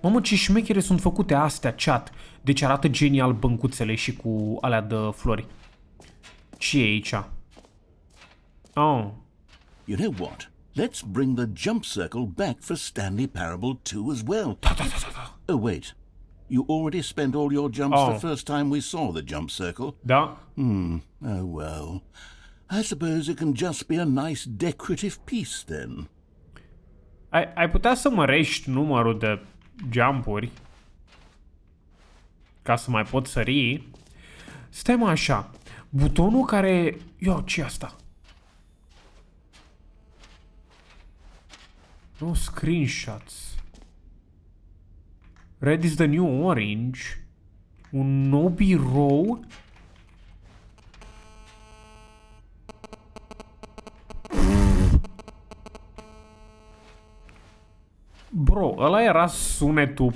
A: Mamă, ce șmechere sunt făcute astea, chat. Deci arată genial băncuțele și cu alea de flori. Ce e aici? Oh.
E: You know what? Let's bring the jump circle back for Stanley Parable 2 as well.
A: Da.
E: Oh, wait. You already spent all your jumps the first time we saw the jump circle?
A: Da.
E: Oh, well. I suppose it can just be a nice decorative piece, then.
A: Ai putea să mărești numărul de jumpuri ca să mai pot sări. Stai mă așa. Butonul care... Ia, ce-i asta? No screenshots. Red is the new orange. Un nou birou. Bro, ăla era sunetul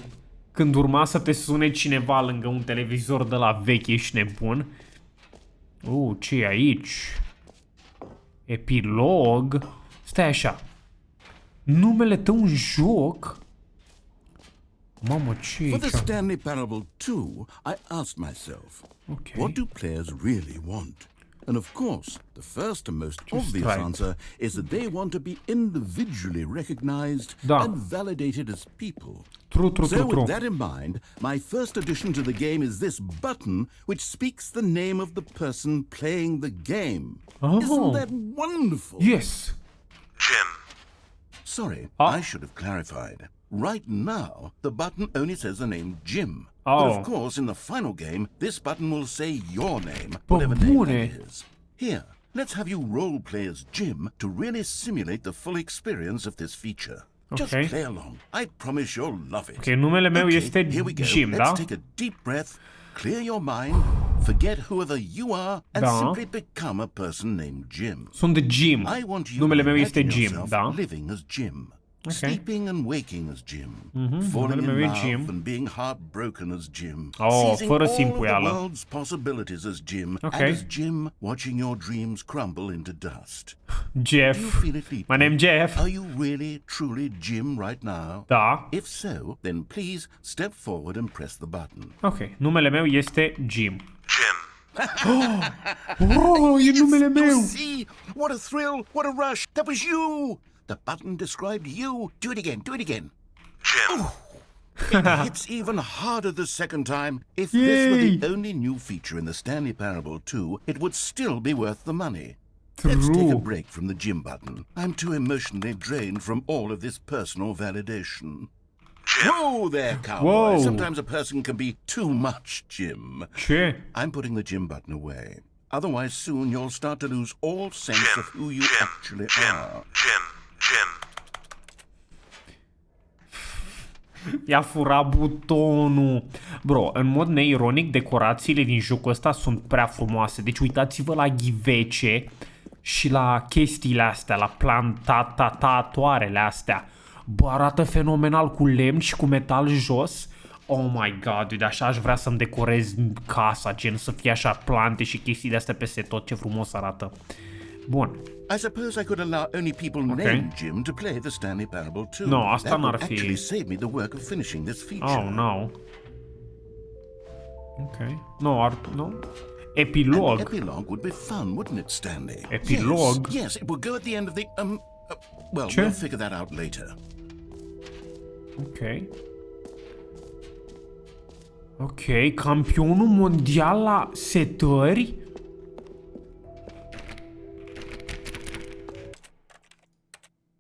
A: când urma să te sune cineva lângă un televizor de la vechi, ești nebun. Ce e aici? Epilog. Stai așa. Numele tău în joc? Mamă, ce e
E: For
A: aici?
E: the Stanley Parable 2, I asked myself, what do players really want? And of course, the first and most obvious answer is that they want to be individually recognized and validated as people.
A: True.
E: With that in mind, my first addition to the game is this button which speaks the name of the person playing the game. Isn't that wonderful?
A: Yes.
D: Jim.
E: Sorry, I should have clarified. Right now, the button only says the name Jim. But of course, in the final game, this button will say your name, whatever name that is. Here, let's have you role-play as Jim to really simulate the full experience of this feature. Just play along. I promise you'll love it.
A: Ok, numele meu este
E: here we go.
A: Jim,
E: Let's take a deep breath, clear your mind, forget whoever you are, and simply become a person named Jim.
A: Sunt Jim.
E: I want you
A: Numele
E: to
A: meu este
E: imagine
A: Jim,
E: yourself living as Jim. Sleeping and waking as Jim, falling in
A: Numele meu e
E: love
A: Jim.
E: and being heartbroken as Jim,
A: fără
E: seizing all
A: simpuială.
E: the world's possibilities as Jim, and as Jim, watching your dreams crumble into dust.
A: Jeff.
E: Do you feel it deeply?
A: My name Jeff.
E: Are you really, truly Jim right now?
A: Da.
E: If so, then please step forward and press the button.
A: Ok, numele meu este Jim.
D: Jim.
A: E numele meu!
E: You see? What a thrill! What a rush! That was you! The button described you. Do it again. Do it again.
D: Jim.
E: It hits even harder the second time. If this were the only new feature in the Stanley Parable 2, it would still be worth the money. Let's take a break from the Jim button. I'm too emotionally drained from all of this personal validation.
D: Jim.
E: Whoa there, cowboy. Sometimes a person can be too much, Jim.
A: Ce?
E: I'm putting the Jim button away. Otherwise, soon you'll start to lose all sense of who you actually are.
D: Jim.
A: I-a furat butonul. Bro, în mod neironic, decorațiile din jocul ăsta sunt prea frumoase. Deci uitați-vă la ghivece și la chestiile astea, la plantatoarele astea. Bă, arată fenomenal cu lemn și cu metal jos. Oh my god, dude, așa aș vrea să-mi decorez casa, gen să fie așa plante și chestii de astea peste tot. Ce frumos arată. Bun.
E: I suppose I could allow only people named Jim to play the Stanley Parable 2.
A: No, asta
E: that
A: n-ar
E: would
A: fi.
E: actually save me the work of finishing this feature.
A: Oh, no. Ok. No. Epilog.
E: An epilogue would be fun, wouldn't it, Stanley?
A: Epilog?
E: Yes, it would go at the end of the, well,
A: Ce?
E: we'll figure that out later.
A: Ok. Ok, campionul mondial la setări?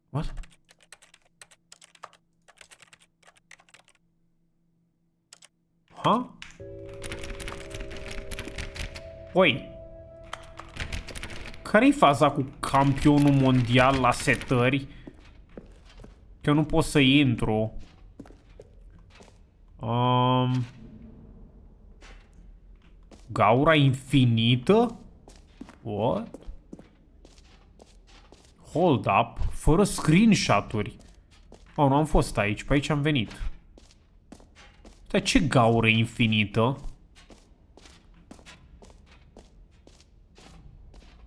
A: What? Huh? Oi. Care-i faza cu campionul mondial la setări? Că eu nu pot să intru. Gaura infinită? What? Hold up. Fără screenshot-uri. Oh, nu am fost aici. Pe aici am venit. Dar ce gaură infinită?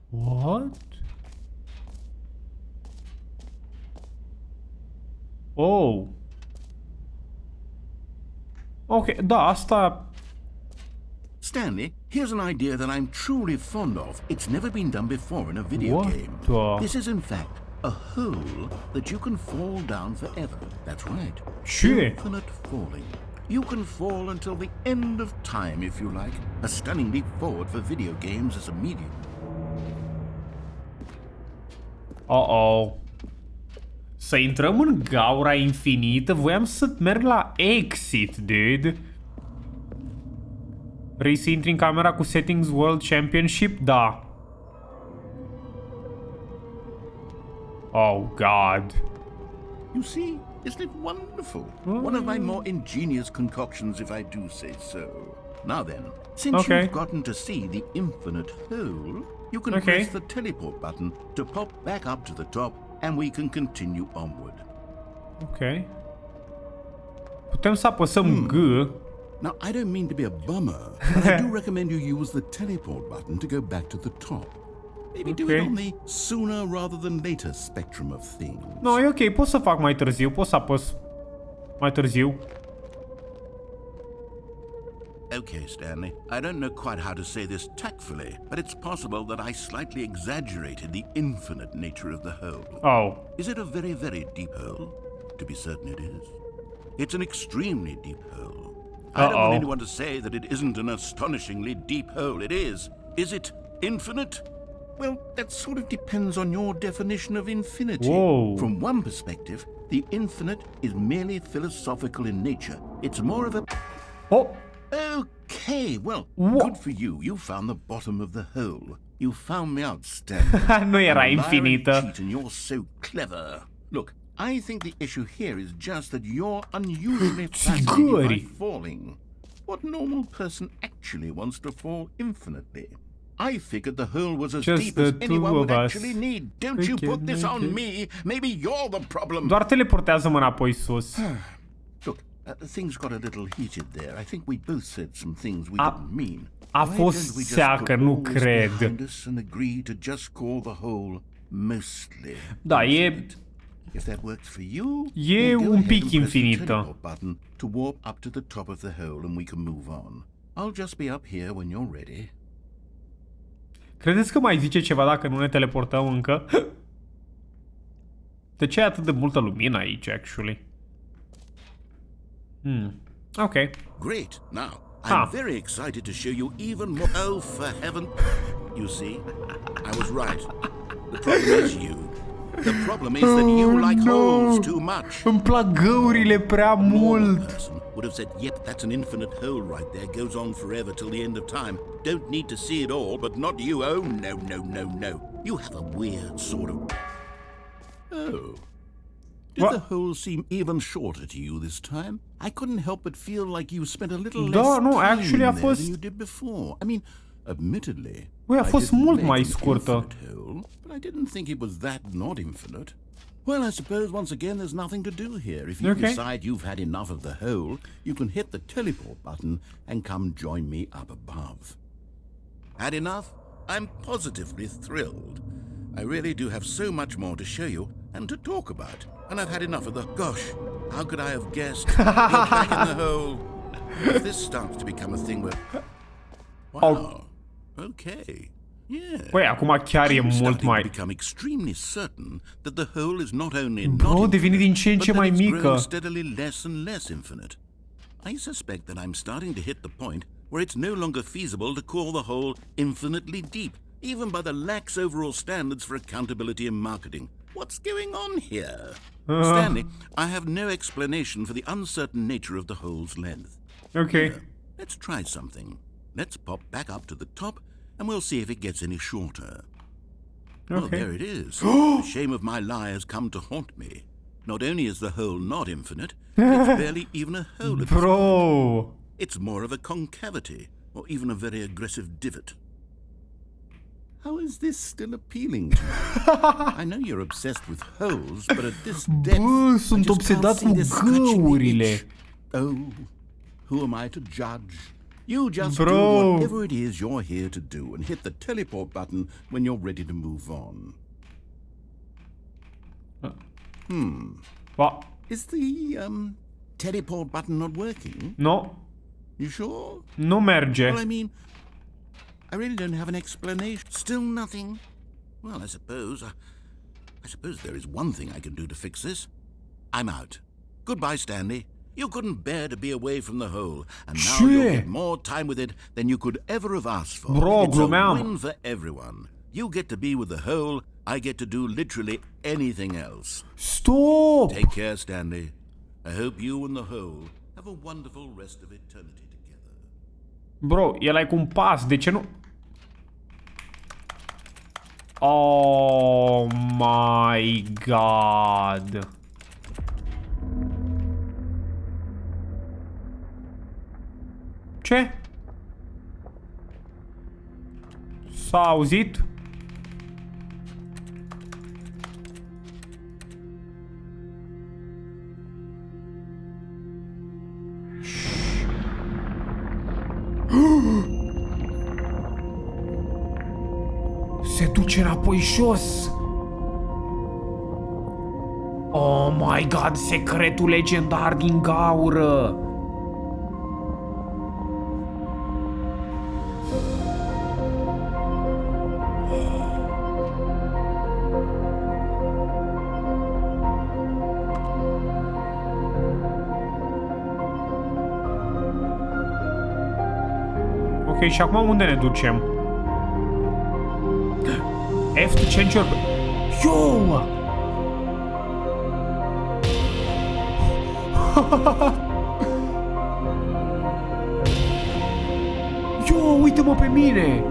A: What? Oh. Ok, da, asta...
E: Stanley, here's an idea that I'm truly fond of. It's never been done before in a video game. This is, in fact, a hole that you can fall down forever. That's right.
A: Ce?
E: Infinite falling. You can fall until the end of time, if you like. A stunning leap forward for video games as a medium.
A: Uh-oh. Să intrăm în gaura infinită? Voiam să merg la exit, dude. Vrei să intri în camera cu Settings World Championship? Da. Oh, God.
E: You see, isn't it wonderful? One of my more ingenious concoctions, if I do say so. Now then, since you've gotten to see the infinite hole, you can press the teleport button to pop back up to the top, and we can continue onward.
A: Ok. Putem să apăsăm G.
E: Now, I don't mean to be a bummer, but I do recommend you use the teleport button to go back to the top. Maybe do it on the sooner rather than later spectrum of things.
A: No, e ok, pot să fac mai târziu, pot să apăs mai târziu.
E: Okay, Stanley, I don't know quite how to say this tactfully, but it's possible that I slightly exaggerated the infinite nature of the hole.
A: Oh.
E: Is it a very, very deep hole? To be certain it is. It's an extremely deep hole. I don't want anyone to say that it isn't an astonishingly deep hole. It is. Is it infinite? Well, that sort of depends on your definition of infinity.
A: Whoa.
E: From one perspective, the infinite is merely philosophical in nature. It's more of a...
A: Oh.
E: Okay, well, good for you. You found the bottom of the hole. You found me out, Stanley.
A: Nu era infinită.
E: And you're so clever. Look, I think the issue here is just that you're unusually fascinated by falling. What normal person actually wants to fall infinitely? I figured the hole was as deep as anyone would actually need. Don't you put this on me. Maybe you're the problem.
A: Doar teleportează-mă înapoi sus.
E: Look, things got a little heated there. I think we both said some things we didn't mean.
A: A fost seacă, nu cred.
E: And agree to just call the hole mostly.
A: Da, e...
E: If that works for you,
A: e un pic infinită.
E: Button to warp up to the top of the hole and we can move on. I'll just be up here when you're ready.
A: Credeți că mai zice ceva dacă nu ne teleportăm încă? De ce e atât de multă lumină aici, actually? Ok.
E: Great. Now, I'm very excited to show you even more. Oh, for heaven. You see, I was right. The problem is you. The problem is that you like holes too much.
A: Îmi plac găurile prea mult.
E: Would have said, yep, that's an infinite hole right there. Goes on forever till the end of time. Don't need to see it all, but not you. Oh, no, no, no, no. You have a weird sort of... Oh. Did the hole seem even shorter to you this time? I couldn't help but feel like you spent a little less time there than you did before. I mean, admittedly,
A: a fost mult mai scurtă.
E: But I didn't think it was that not infinite. Well, I suppose once again there's nothing to do here. If you decide you've had enough of the hole, you can hit the teleport button and come join me up above. Had enough? I'm positively thrilled. I really do have so much more to show you and to talk about. And I've had enough of the... Gosh, how could I have guessed? You're back in the hole. If this starts to become a thing where... Wow. Okay. Yeah.
A: Păi, acum chiar e mult mai...
E: become extremely certain that the whole is not only
A: Bro, devine din ce în ce mai mică.
E: steadily less and less infinite. I suspect that I'm starting to hit the point where it's no longer feasible to call the whole infinitely deep, even by the lax overall standards for accountability in marketing. What's going on here? Stanley, I have no explanation for the uncertain nature of the hole's length.
A: Okay.
E: Here, let's try something. Let's pop back up to the top, and we'll see if it gets any shorter.
A: Okay.
E: Well, there it is. The shame of my lie has come to haunt me. Not only is the hole not infinite, it's barely even a hole at this point.
A: Bro.
E: It's more of a concavity, or even a very aggressive divot. How is this still appealing to you? I know you're obsessed with holes, but at this depth,
A: Bă, sunt obsedat cu găurile.
E: Oh, who am I to judge? You just
A: Bro.
E: do whatever it is you're here to do and hit the teleport button when you're ready to move on.
A: What?
E: Is the teleport button not working?
A: No.
E: You sure?
A: Nu merge.
E: Well, I mean, I really don't have an explanation. Still nothing? Well, I suppose there is one thing I can do to fix this. I'm out. Goodbye, Stanley. You couldn't bear to be away from the hole, and now you'll get more time with it than you could ever have asked for.
A: Bro,
E: it's
A: glumeam.
E: a win for everyone. You get to be with the hole, I get to do literally anything else.
A: Stop!
E: Take care, Stanley. I hope you and the hole have a wonderful rest of eternity together.
A: Bro, e like un pas, de ce nu... Oh my god. Ce? S-a auzit? Se duce înapoi jos. Oh my god, secretul legendar din gaură. Ok, și acum unde ne ducem? F to change your... Yo! Yo, uite-mă pe mine!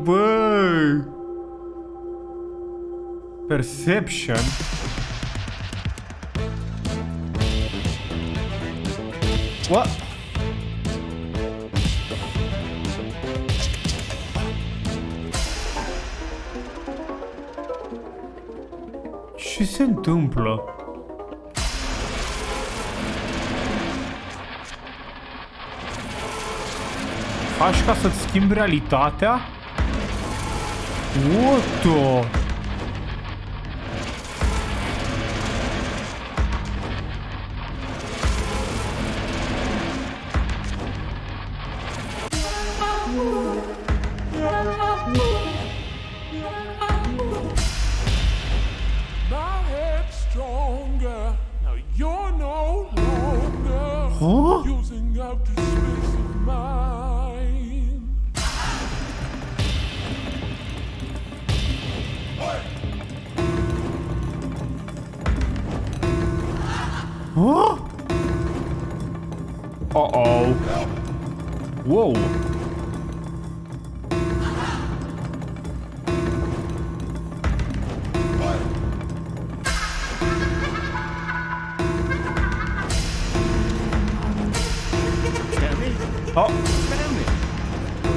A: Băi! Perception? What? Ce se întâmplă? Faci ca să-ți schimbi realitatea? What the... Huh? Uh-oh. Whoa.
E: Stanley?
A: Oh.
E: Stanley?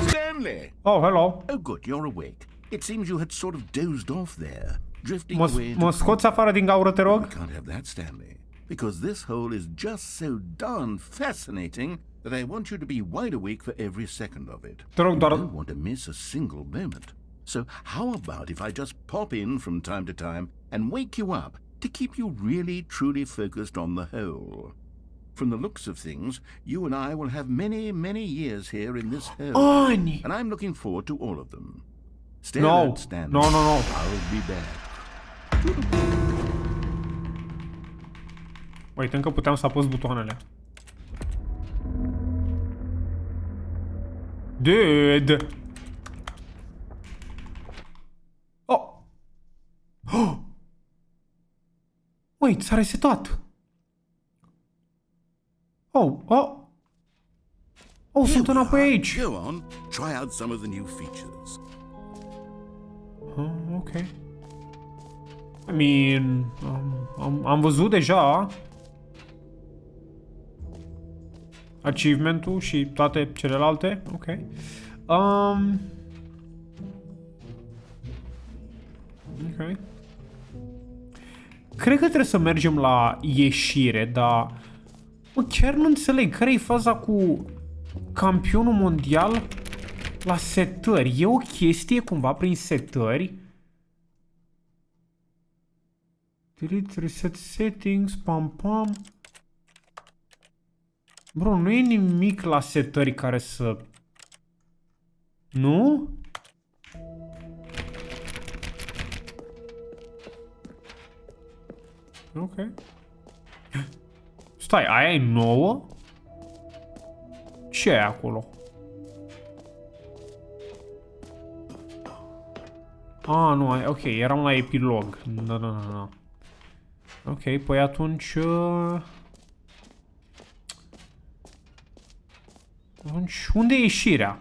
E: Stanley!
A: Oh, hello.
E: Oh, good, you're awake. It seems you had sort of dozed off there, drifting away.
A: Mă scoți afară din gaură, te rog?
E: Can't have that, Stanley. Because this hole is just so darn fascinating,
B: that I want you to be wide awake for every second of it.
A: Te rog,
B: I
A: doar...
B: don't want to miss a single moment. So how about if I just pop in from time to time and wake you up to keep you really, truly focused on the whole? From the looks of things, you and I will have many, many years here in this hole.
A: Ani!
B: And I'm looking forward to all of them. Stay
A: No.
B: alert, Stanley.
A: No, no, no.
B: I'll be back.
A: Uite, încă puteam să apăs butoanele. Dude! Oh! Oh! Wait, s-a resetat! Oh, oh! Oh, sunt înapoi aici!
B: Go on, try out some of the new features.
A: Ok. I mean, am văzut deja achievement-ul și toate celelalte. Ok. Ok. Cred că trebuie să mergem la ieșire, dar mă, chiar nu înțeleg care e faza cu campionul mondial la setări. E o chestie cumva prin setări? Delete, reset settings, pam pam. Bro, nu e nimic la setări care să... Nu? Ok. Stai, aia e nouă? Ce e acolo? Ah, nu, ok, eram la epilog. Da. Ok, păi atunci... Atunci, unde e ieșirea?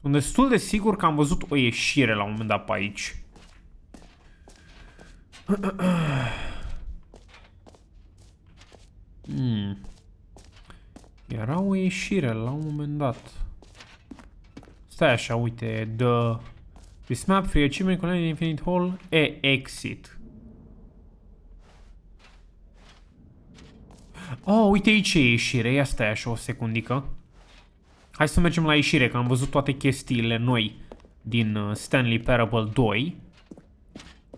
A: Sunt destul de sigur că am văzut o ieșire la un moment dat pe aici. Era o ieșire la un moment dat. Stai așa, uite, this map free achievement connected infinite hall exit. Oh, uite aici e ieșire. Ia stai așa o secundică. Hai să mergem la ieșire, că am văzut toate chestiile noi din Stanley Parable 2.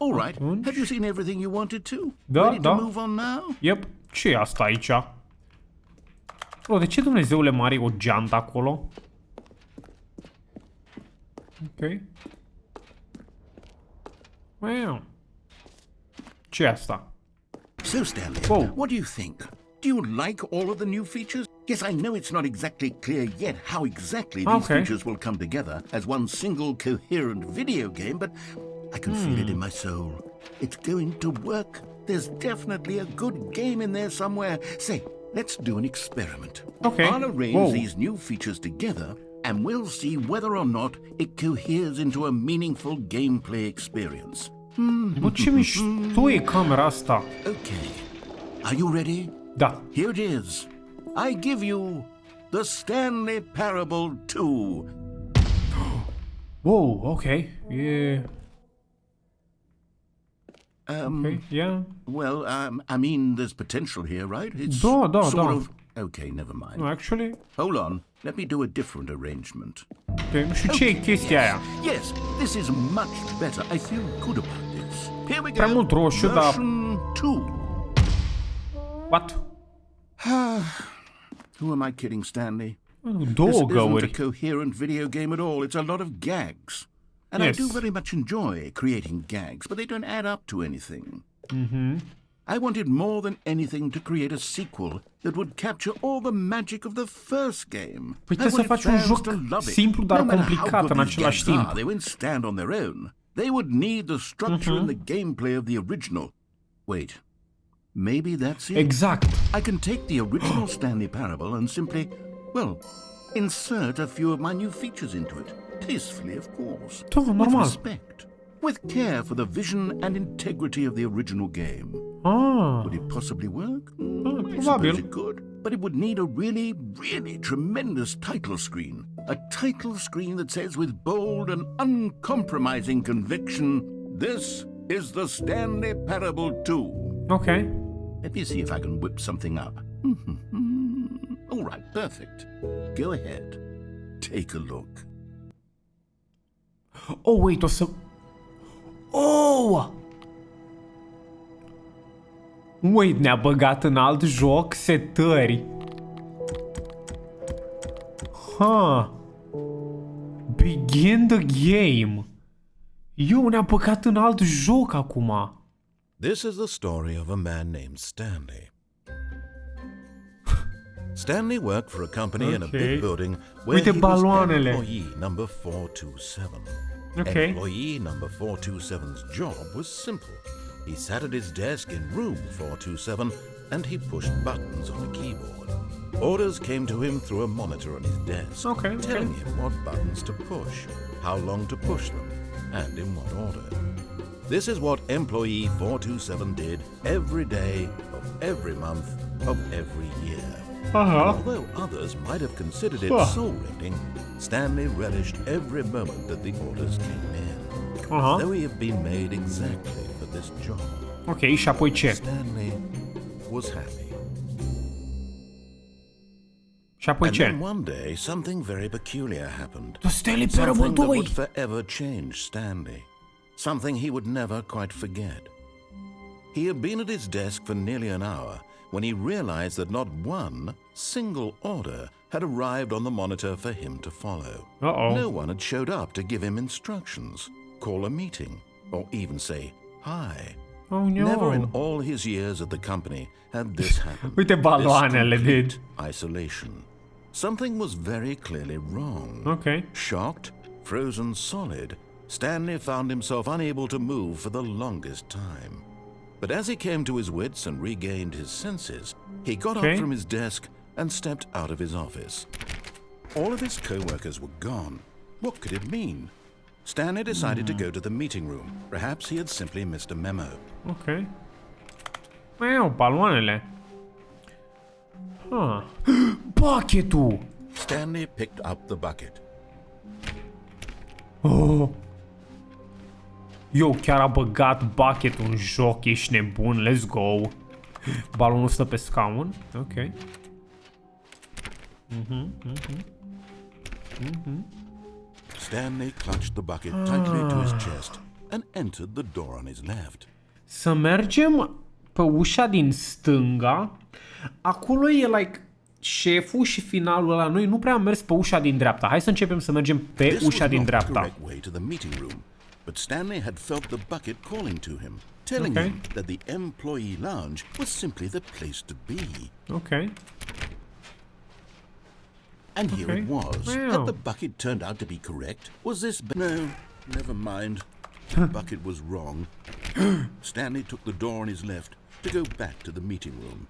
B: All right. Have you seen everything you wanted to?
A: Da,
B: Ready
A: da.
B: to move on now?
A: Yep. Ce e asta aici? Bro, de ce Dumnezeule mare e o geantă acolo? Ok. Wow. Ce e asta?
B: So, Stanley,
A: Whoa.
B: what do you think? Do you like all of the new features? Yes, I know it's not exactly clear yet how exactly these features will come together as one single coherent video game, but I can feel it in my soul. It's going to work. There's definitely a good game in there somewhere. Say, let's do an experiment.
A: Okay.
B: I'll arrange these new features together and we'll see whether or not it coheres into a meaningful gameplay experience.
A: Bă, ce mișto e camera asta?
B: Okay. Are you ready?
A: Da.
B: Here it is. I give you the Stanley Parable 2.
A: Wow, ok. E... Ok, yeah.
B: Well, I mean, there's potential here, right? It's
A: Da.
B: sort of... Okay, never mind.
A: No, actually...
B: Hold on. Let me do a different arrangement.
A: Ok, nu știu ce e chestia aia.
B: Yes, this is much better. I feel good about this. Here we go.
A: Prea mult roșu, dar...
B: Version 2.
A: What?
B: Who am I kidding, Stanley?
A: Două
B: This isn't a
A: găuri.
B: coherent video game at all. It's a lot of gags. And
A: Yes.
B: I do very much enjoy creating gags, but they don't add up to anything. I wanted more than anything to create a sequel that would capture all the magic of the first game.
A: Păi
B: I
A: trebuie să
B: wanted
A: faci un
B: fans
A: joc
B: to love it.
A: simplu, dar
B: No matter how
A: complicat
B: good
A: în
B: these
A: același
B: games
A: timp.
B: are, they won't stand on their own. They would need the structure and the gameplay of the original. Wait, maybe that's it.
A: Exact.
B: I can take the original Stanley Parable and simply, well, insert a few of my new features into it. Tastefully, of course.
A: Da,
B: With
A: normal.
B: respect. With care for the vision and integrity of the original game.
A: Ah.
B: Would it possibly work? I
A: probabil.
B: suppose it could. But it would need a really, really tremendous title screen. A title screen that says with bold and uncompromising conviction, "This is the Stanley Parable 2.
A: Ok.
B: Let me see if I can whip something up. All right.
E: Perfect. Go ahead. Take a look.
A: Oh, wait, o să... Oh! Wait, ne-a băgat în alt joc setări. Begin the game. Eu ne-a băgat în alt joc acum.
B: This is the story of a man named Stanley. Stanley worked for a company in a big building where he was employee number 427. Employee number 427's job was simple. He sat at his desk in room 427 and he pushed buttons on a keyboard. Orders came to him through a monitor on his desk, telling him what buttons to push, how long to push them, and in what order. This is what employee 427 did every day of every month of every year. Although others might have considered it soul-rending, Stanley relished every moment that the orders came in, though he had been made exactly for this job.
A: Ok, și apoi ce?
B: Stanley was happy.
A: Și apoi ce?
B: And then one day, something very peculiar happened.
A: The Stanley Parable
B: Something that
A: 2!
B: would forever change Stanley. Something he would never quite forget. He had been at his desk for nearly an hour when he realized that not one single order had arrived on the monitor for him to follow. No one had showed up to give him instructions, call a meeting, or even say hi.
A: Oh no.
B: Never in all his years at the company had this happened.
A: Uite baloanele, dude.
B: Isolation. Something was very clearly wrong.
A: Okay.
B: Shocked, frozen solid, Stanley found himself unable to move for the longest time. But as he came to his wits and regained his senses, he got up from his desk and stepped out of his office. All of his co-workers were gone. What could it mean? Stanley decided to go to the meeting room. Perhaps he had simply missed a memo.
A: Ok. Wow, baloanele. Bucket-ul!
B: Stanley picked up the bucket.
A: Oh. Eu chiar a băgat bucket-ul în joc, ești nebun, let's go. Balonul stă pe scaun, ok.
B: Stanley clutched the bucket tightly to his chest and entered the door on his left.
A: Să mergem pe ușa din stânga. Acolo e like șeful și finalul ăla. Noi nu prea am mers pe ușa din dreapta. Hai să începem să mergem pe ușa din dreapta.
B: But Stanley had felt the bucket calling to him, telling him that the employee lounge was simply the place to be.
A: Okay.
B: And here it was. Had the bucket turned out to be correct? Was this... No, never mind. The bucket was wrong. Stanley took the door on his left to go back to the meeting room.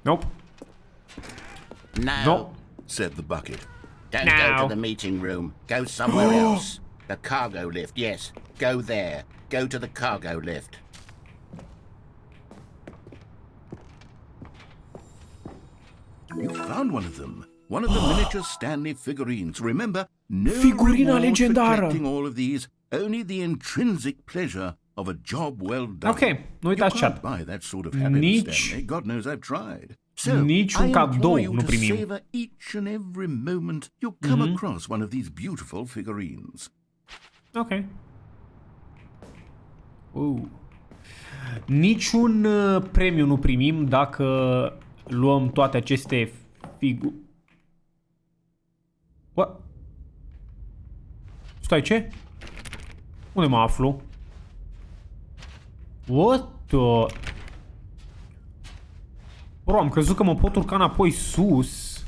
A: Nope.
E: No,
B: said the bucket.
E: Don't go to the meeting room. Go somewhere else. The cargo lift, yes. Go there. Go to the cargo lift.
B: You found one of them. One of the miniature Stanley figurines. Remember, no
A: Figurina
B: reward for
A: legendară.
B: collecting all of these. Only the intrinsic pleasure of a job well done.
A: Ok, nu uitați
B: You
A: chat.
B: can't buy that sort of happiness, Stanley. God knows I've tried. So,
A: Nici un
B: I
A: cadou
B: implore you
A: nu
B: to
A: primim.
B: savor each and every moment you come across one of these beautiful figurines.
A: Ok. Niciun premiu nu primim dacă luăm toate aceste figuri. What? Stai, ce? Unde mă aflu? What the... Bro, am crezut că mă pot urca înapoi sus.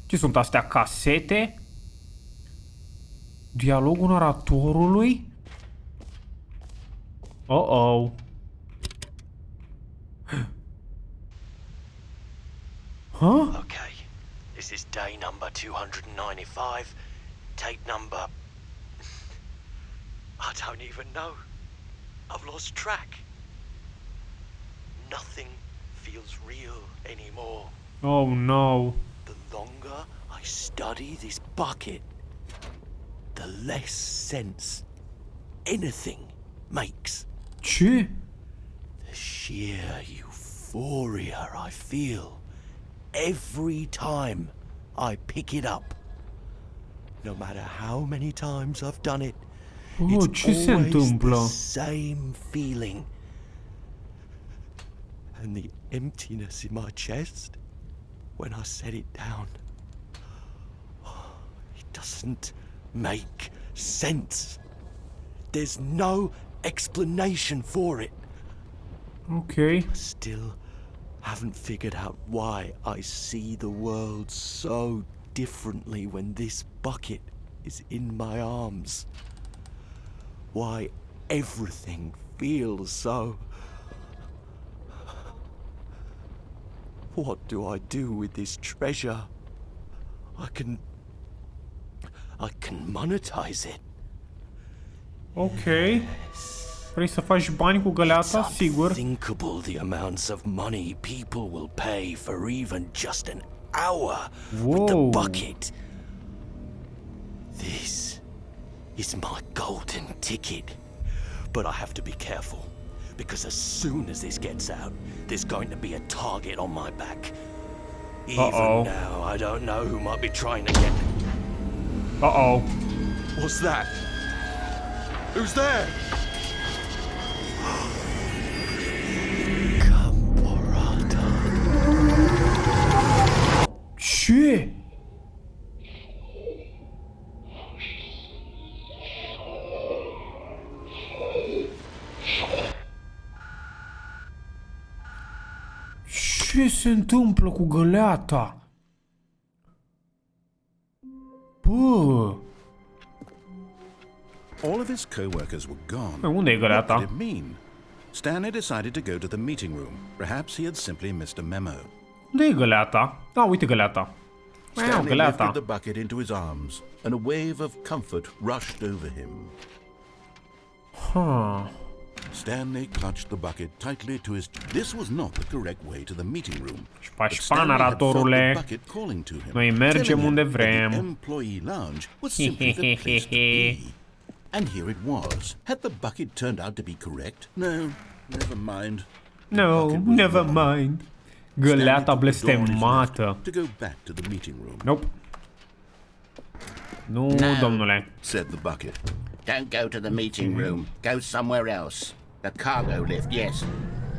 A: Ce sunt astea? Casete? Dialogul naratorului? Uh-oh. Huh?
F: Okay, this is day number 295, tape number... I don't even know. I've lost track. Nothing feels real anymore.
A: Oh no.
F: The longer I study this bucket, the less sense anything makes.
A: Ce?
F: The sheer euphoria I feel every time I pick it up. No matter how many times I've done it, it's
A: ce se
F: always
A: întâmplă?
F: the same feeling. And the emptiness in my chest when I set it down. It doesn't make sense. There's no explanation for it.
A: Ok.
F: Still haven't figured out why I see the world so differently when this bucket is in my arms. Why everything feels so... What do I do with this treasure? I can monetize it.
A: Ok. Vrei să faci bani cu găleata? Sigur.
F: Unthinkable the amounts of money people will pay for even just an hour with the bucket. This is my golden ticket. But I have to be careful, because as soon as this gets out, there's going to be a target on my back. Even now, I don't know who might be trying to get...
A: Uh-oh.
F: What's that? Who's there?
A: Ce? Ce se întâmplă cu găleata? Bă!
B: All of his co-workers were gone.
A: Unde e
B: What
A: găleata?
B: did it mean? Stanley decided to go to the meeting room. Perhaps he had simply missed a memo.
A: Unde e găleata? Ah, uite găleata.
B: Stanley
A: găleata.
B: lifted the bucket into his arms, and a wave of comfort rushed over him. Stanley clutched the bucket tightly to his... This was not the correct way to the meeting room. But Stanley had felt the bucket calling to him,
A: Noi mergem unde
B: telling him that
A: vrem.
B: the employee lounge was simply the place to be. And here it was. Had the bucket turned out to be correct? No, never mind.
A: No, never mind. Găleata blestemată.
B: To go back to the meeting room.
A: Nope. Nu, domnule.
B: Said the bucket.
E: Don't go to the meeting room. Go somewhere else. The cargo lift, yes.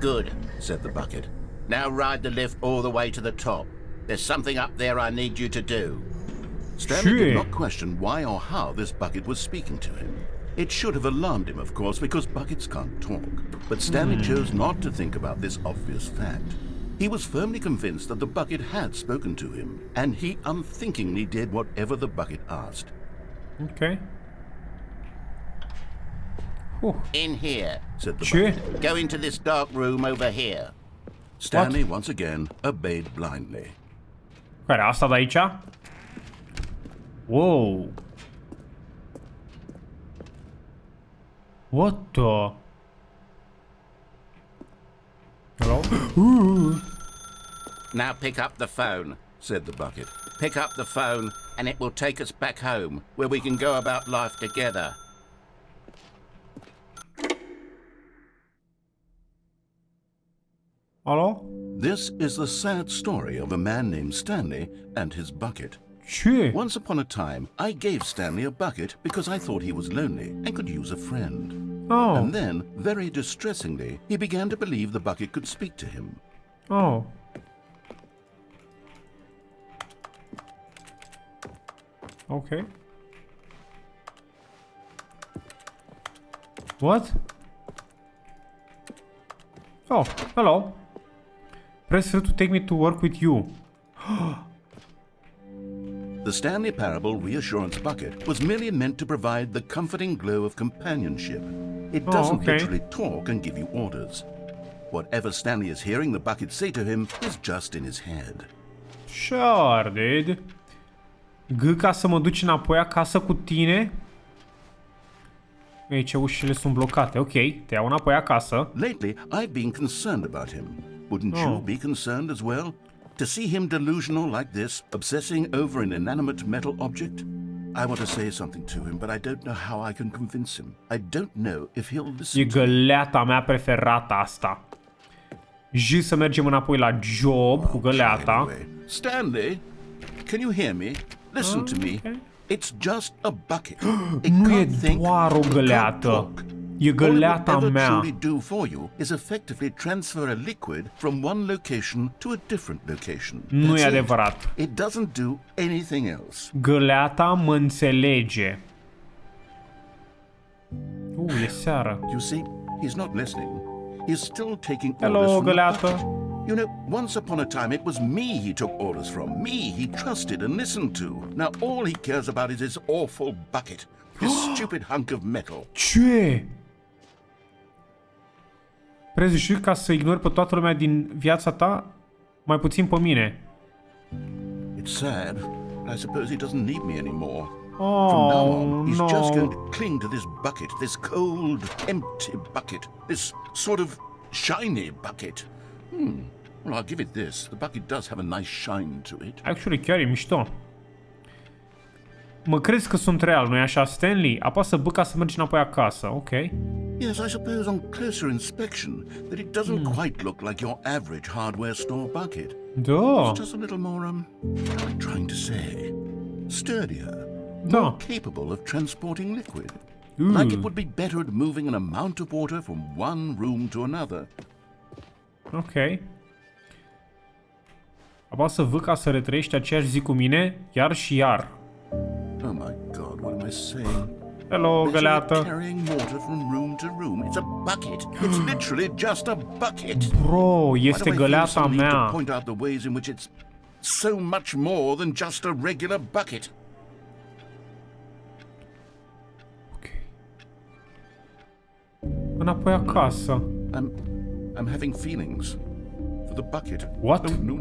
B: Good, said the bucket.
E: Now ride the lift all the way to the top. There's something up there I need you to do.
B: Stanley did not question why or how this bucket was speaking to him. It should have alarmed him, of course, because buckets can't talk. But Stanley chose not to think about this obvious fact. He was firmly convinced that the bucket had spoken to him, and he unthinkingly did whatever the bucket asked.
A: Ok.
E: In here,
B: said the
A: Ce?
B: bucket.
E: Go into this dark room over here.
B: Stanley once again obeyed blindly.
A: Care, asta de aici? Wow. What the? Hello?
E: Now pick up the phone,
B: said the bucket.
E: Pick up the phone, and it will take us back home, where we can go about life together.
A: Alo?
B: This is the sad story of a man named Stanley and his bucket.
A: Ce?
B: Once upon a time, I gave Stanley a bucket because I thought he was lonely and could use a friend.
A: Oh.
B: And then, very distressingly, he began to believe the bucket could speak to him.
A: Oh. Okay. What? Oh, hello. Press here to take me to work with you.
B: The Stanley Parable Reassurance Bucket was merely meant to provide the comforting glow of companionship. It doesn't literally talk and give you orders. Whatever Stanley is hearing the bucket say to him is just in his head.
A: Sure, dude. G ca să mă duci înapoi acasă cu tine. Aici ușile sunt blocate. Ok, te iau înapoi acasă.
B: Lately, I've been concerned about him. Wouldn't you be concerned as well? To see him delusional like this, obsessing over an inanimate metal object? I want to say something to him, but I don't know how I can convince him. I don't know if he'll listen.
A: E găleata mea preferată asta. J să mergem înapoi la job cu găleata.
E: Anyway, Stanley, can you hear me? Listen to me.
A: Okay.
E: It's just a bucket. It
A: Nu e
E: can't think,
A: doar o
E: it can't
A: găleată.
E: talk.
A: E găleata
E: All it will ever
A: mea.
E: truly do for you is effectively transfer a liquid from one location to a different location.
A: Nu
E: That's
A: e
E: it.
A: adevărat.
E: It doesn't do anything else.
A: Găleata mă înțelege. E seară.
E: You see, he's not listening. He's still taking orders
A: Hello,
E: from the
A: găleată.
E: bucket. You know, once upon a time it was me he took orders from. Me he trusted and listened to. Now all he cares about is his awful bucket. This stupid hunk of metal.
A: Ce? Preziști ca să ignori pe toată lumea din viața ta, mai puțin pe mine.
E: It's sad. I suppose he doesn't need me anymore.
A: Oh,
E: From now on, he's just going
A: no.
E: to cling to this bucket, this cold, empty bucket, this sort of shiny bucket. Well, I'll give it this. The bucket does have a nice shine to it.
A: Actually, chiar e mișto. Mă crezi că sunt real, nu-i așa, Stanley? Apasă B ca să mergi înapoi acasă, ok.
E: Yes, I suppose on closer inspection that it doesn't quite look like your average hardware store bucket.
A: Da,
E: It's just a little more, what am I trying to say? Sturdier,
A: da.
E: more capable of transporting liquid. Like it would be better at moving an amount of water from one room to another.
A: Ok. Apasă V ca să retrăiești aceeași zi cu mine, iar și iar.
E: Oh my God, what am I saying?
A: Hello,
E: Better
A: găleată.
E: at carrying water from room to room. It's a bucket. It's literally just a bucket.
A: Bro,
E: Why
A: este
E: do I feel
A: găleata
E: some need to
A: mea.
E: point out the ways in which it's so much more than just a regular bucket?
A: Ok. Înapoi acasă.
E: I'm having feelings for the bucket.
A: What?
E: No.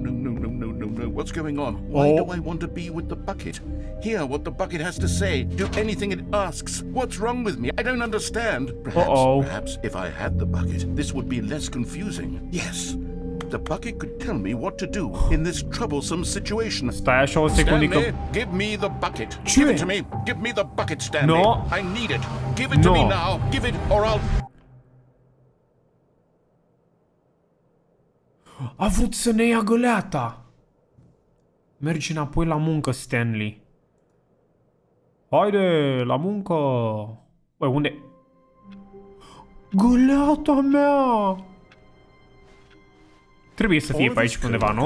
E: What's going on? Why
A: Oh.
E: do I want to be with the bucket? Hear what the bucket has to say. Do anything it asks. What's wrong with me? I don't understand. Perhaps if I had the bucket, this would be less confusing. Yes. The bucket could tell me what to do in this troublesome situation.
A: Stai așa o secundică.
E: Stanley, give me the bucket.
A: Ce?
E: Give it to me. Give me the bucket, Stanley.
A: No.
E: I need it. Give it to me
A: No.
E: now. Give it or I'll...
A: A vrut să ne ia găleata. Mergi înapoi la muncă, Stanley. Haide, la muncă. Băi, unde? Găleata mea! Trebuie să fie pe aici pe undeva, nu?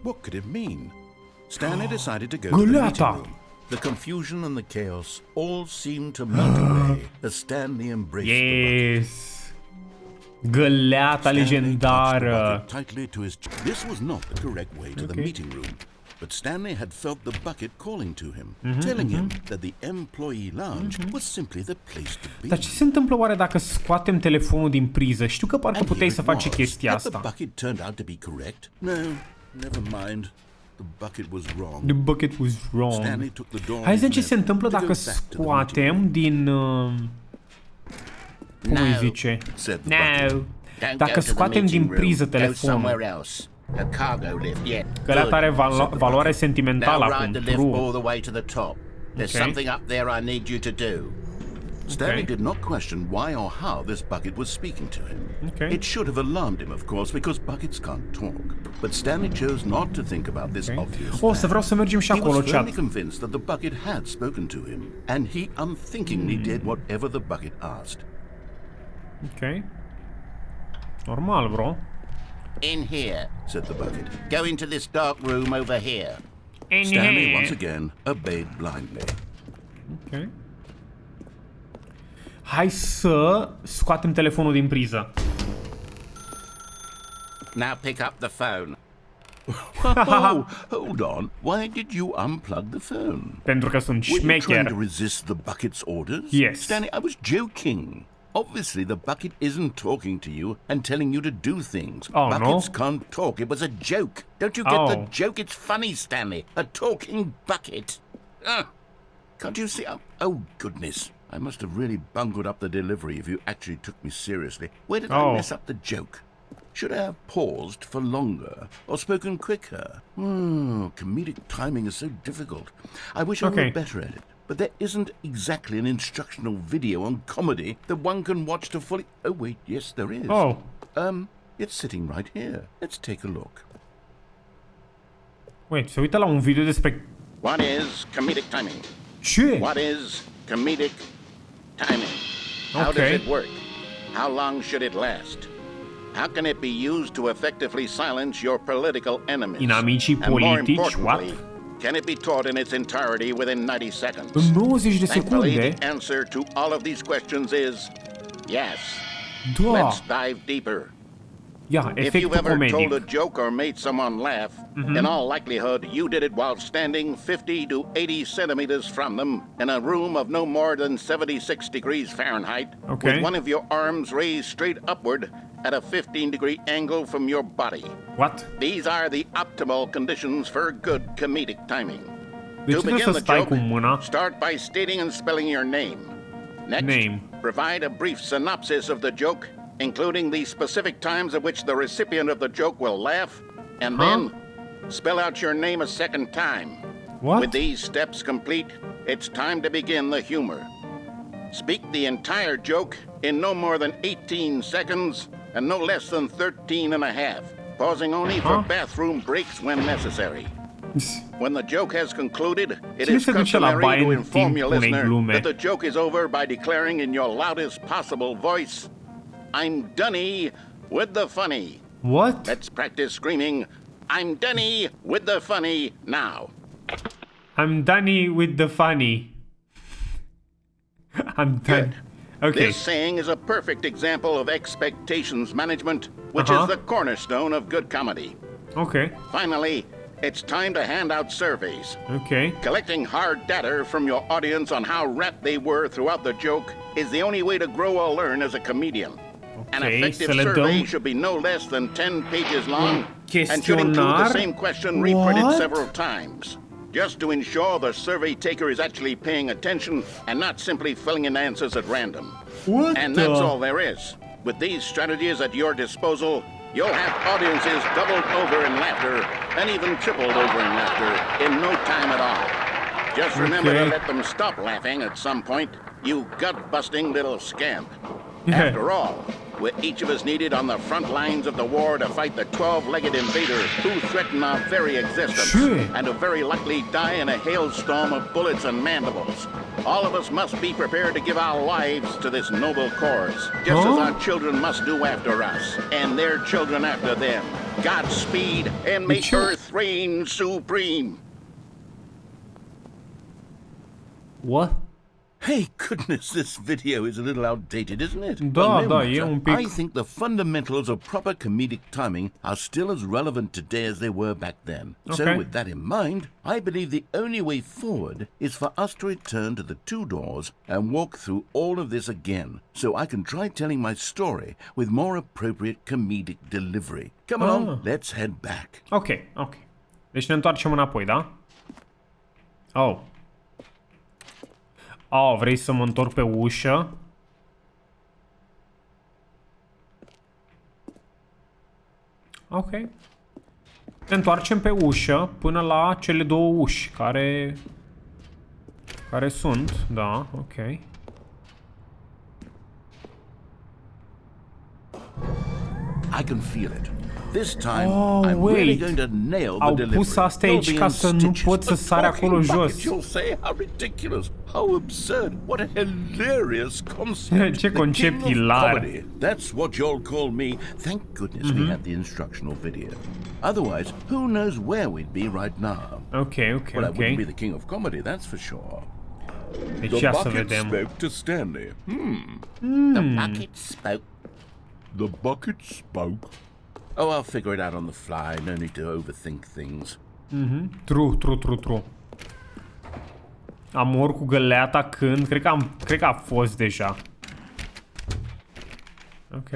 E: What could it mean? Stanley decided to go to the meeting room. The confusion and the chaos all seemed to melt away as Stanley embraced the bucket.
A: Yes! Găleata legendară!
E: This was not the correct way to the meeting room, but Stanley had felt the bucket calling to him, telling him that the employee lounge was simply the place to be.
A: Dar ce se întâmplă oare dacă scoatem telefonul din priză? Știu că parcă puteai să faci chestia
E: Had the
A: asta.
E: bucket turned out to be correct? No, never mind. The bucket was wrong.
A: The bucket was wrong.
E: Stanley took the door.
A: Hai să vedem ce se întâmplă dacă scoatem din... cum îi zice? No. Dacă scoatem din priză telefonul. Găleata are valoare sentimentală acum.
E: There's something up there I need you to do. Stanley did not question why or how this bucket was speaking to him. It should have alarmed him, of course, because buckets can't talk. But Stanley chose not to think about this obvious fact.
A: Să vreau să mergem și
E: He
A: acolo,
E: was firmly
A: chat.
E: convinced that the bucket had spoken to him, and he unthinkingly did whatever the bucket asked.
A: Ok. Normal, bro.
E: In here, said the bucket. Go into this dark room over here. Stanley once again obeyed blindly.
A: Ok. Hai să scoatem telefonul din priză.
E: Now pick up the phone. Oh, hold on. Why did you unplug the phone?
A: Pentru că sunt
E: Were you trying
A: șmecher.
E: to resist the bucket's orders?
A: Yes.
E: Stanley, I was joking. Obviously, the bucket isn't talking to you and telling you to do things.
A: Oh,
E: Buckets
A: no?
E: can't talk. It was a joke. Don't you get
A: Oh.
E: the joke? It's funny, Stanley. A talking bucket. Can't you see? Oh, goodness. I must have really bungled up the delivery if you actually took me seriously. Where did I mess up the joke? Should I have paused for longer or spoken quicker? Comedic timing is so difficult. I wish I were better at it. But there isn't exactly an instructional video on comedy that one can watch to fully... Oh, wait, yes, there is.
B: It's sitting right here. Let's take a look.
A: Wait, se uită la un video despre...
E: What is comedic timing?
A: Ce?
E: What is comedic timing? How does it work? How long should it last? How can it be used to effectively silence your political enemies?
A: Inamicii politici, what?
E: Can it be taught in its entirety within 90 seconds?
A: În 90 de
E: Thankfully,
A: secunde?
E: the answer to all of these questions is yes.
A: Da.
E: Let's dive deeper.
A: Ia,
E: If you've
A: efectul
E: ever told a
A: comedic.
E: joke or made someone laugh, in all likelihood, you did it while standing 50 to 80 centimeters from them in a room of no more than 76 degrees Fahrenheit, with one of your arms raised straight upward at a 15-degree angle from your body.
A: What?
E: These are the optimal conditions for good comedic timing.
A: De
E: To
A: ce trebuie
E: begin
A: să
E: the
A: stai
E: joke,
A: cu mâna?
E: start by stating and spelling your name. Next, provide a brief synopsis of the joke, including the specific times at which the recipient of the joke will laugh, and then spell out your name a second time.
A: What?
E: With these steps complete, it's time to begin the humor. Speak the entire joke in no more than 18 seconds and no less than 13 and a half, pausing only for bathroom breaks when necessary. When the joke has concluded, it is customary to inform your listener that the joke is over by declaring in your loudest possible voice, "I'm Dunny with the funny."
A: What?
E: Let's practice screaming, "I'm Dunny with the funny" now.
A: I'm Dunny with the funny. I'm done. Okay.
E: This saying is a perfect example of expectations management, which is the cornerstone of good comedy.
A: Okay.
E: Finally, it's time to hand out surveys.
A: Okay.
E: Collecting hard data from your audience on how rapt they were throughout the joke is the only way to grow or learn as a comedian. An effective survey should be no less than 10 pages long and should include the same question reprinted several times, just to ensure the survey taker is actually paying attention and not simply filling in answers at random. And that's all there is. With these strategies at your disposal, you'll have audiences doubled over in laughter and even tripled over in laughter in no time at all. Just remember to let them stop laughing at some point, you gut-busting little scamp. After all, we're each of us needed on the front lines of the war to fight the 12-legged invaders who threaten our very existence and to very likely die in a hailstorm of bullets and mandibles. All of us must be prepared to give our lives to this noble cause, just as our children must do after us, and their children after them. Godspeed, and may Earth reign supreme.
A: What?
B: Hey, goodness, this video is a little outdated, isn't it?
A: Da, da, e un pic.
B: I think the fundamentals of proper comedic timing are still as relevant today as they were back then. So with that in mind, I believe the only way forward is for us to return to the two doors and walk through all of this again, so I can try telling my story with more appropriate comedic delivery. Come on, let's head back.
A: Ok. Deci ne întoarcem înapoi, da? Vrei să mă întorc pe ușă? Ok. Ne întoarcem pe ușă până la cele două uși care sunt, da, ok.
B: I can feel it. This time, I'm really going to nail the delivery.
A: Au pus asta aici ca să nu pot să sar acolo jos.
B: You'll say, how ridiculous, how absurd, what a hilarious concept.
A: Ce concept hilar.
B: That's what you'll call me. Thank goodness we had the instructional video. Otherwise, who knows where we'd be right now.
A: Okay.
B: Well, I wouldn't be the king of comedy, that's for sure.
A: Deci ia să vedem.
B: The bucket spoke to Stanley.
E: The bucket spoke.
B: The bucket spoke. Oh, I'll figure it out on the fly. No need to overthink things.
A: True. Amor cu găleata când? Cred că a fost deja. Ok.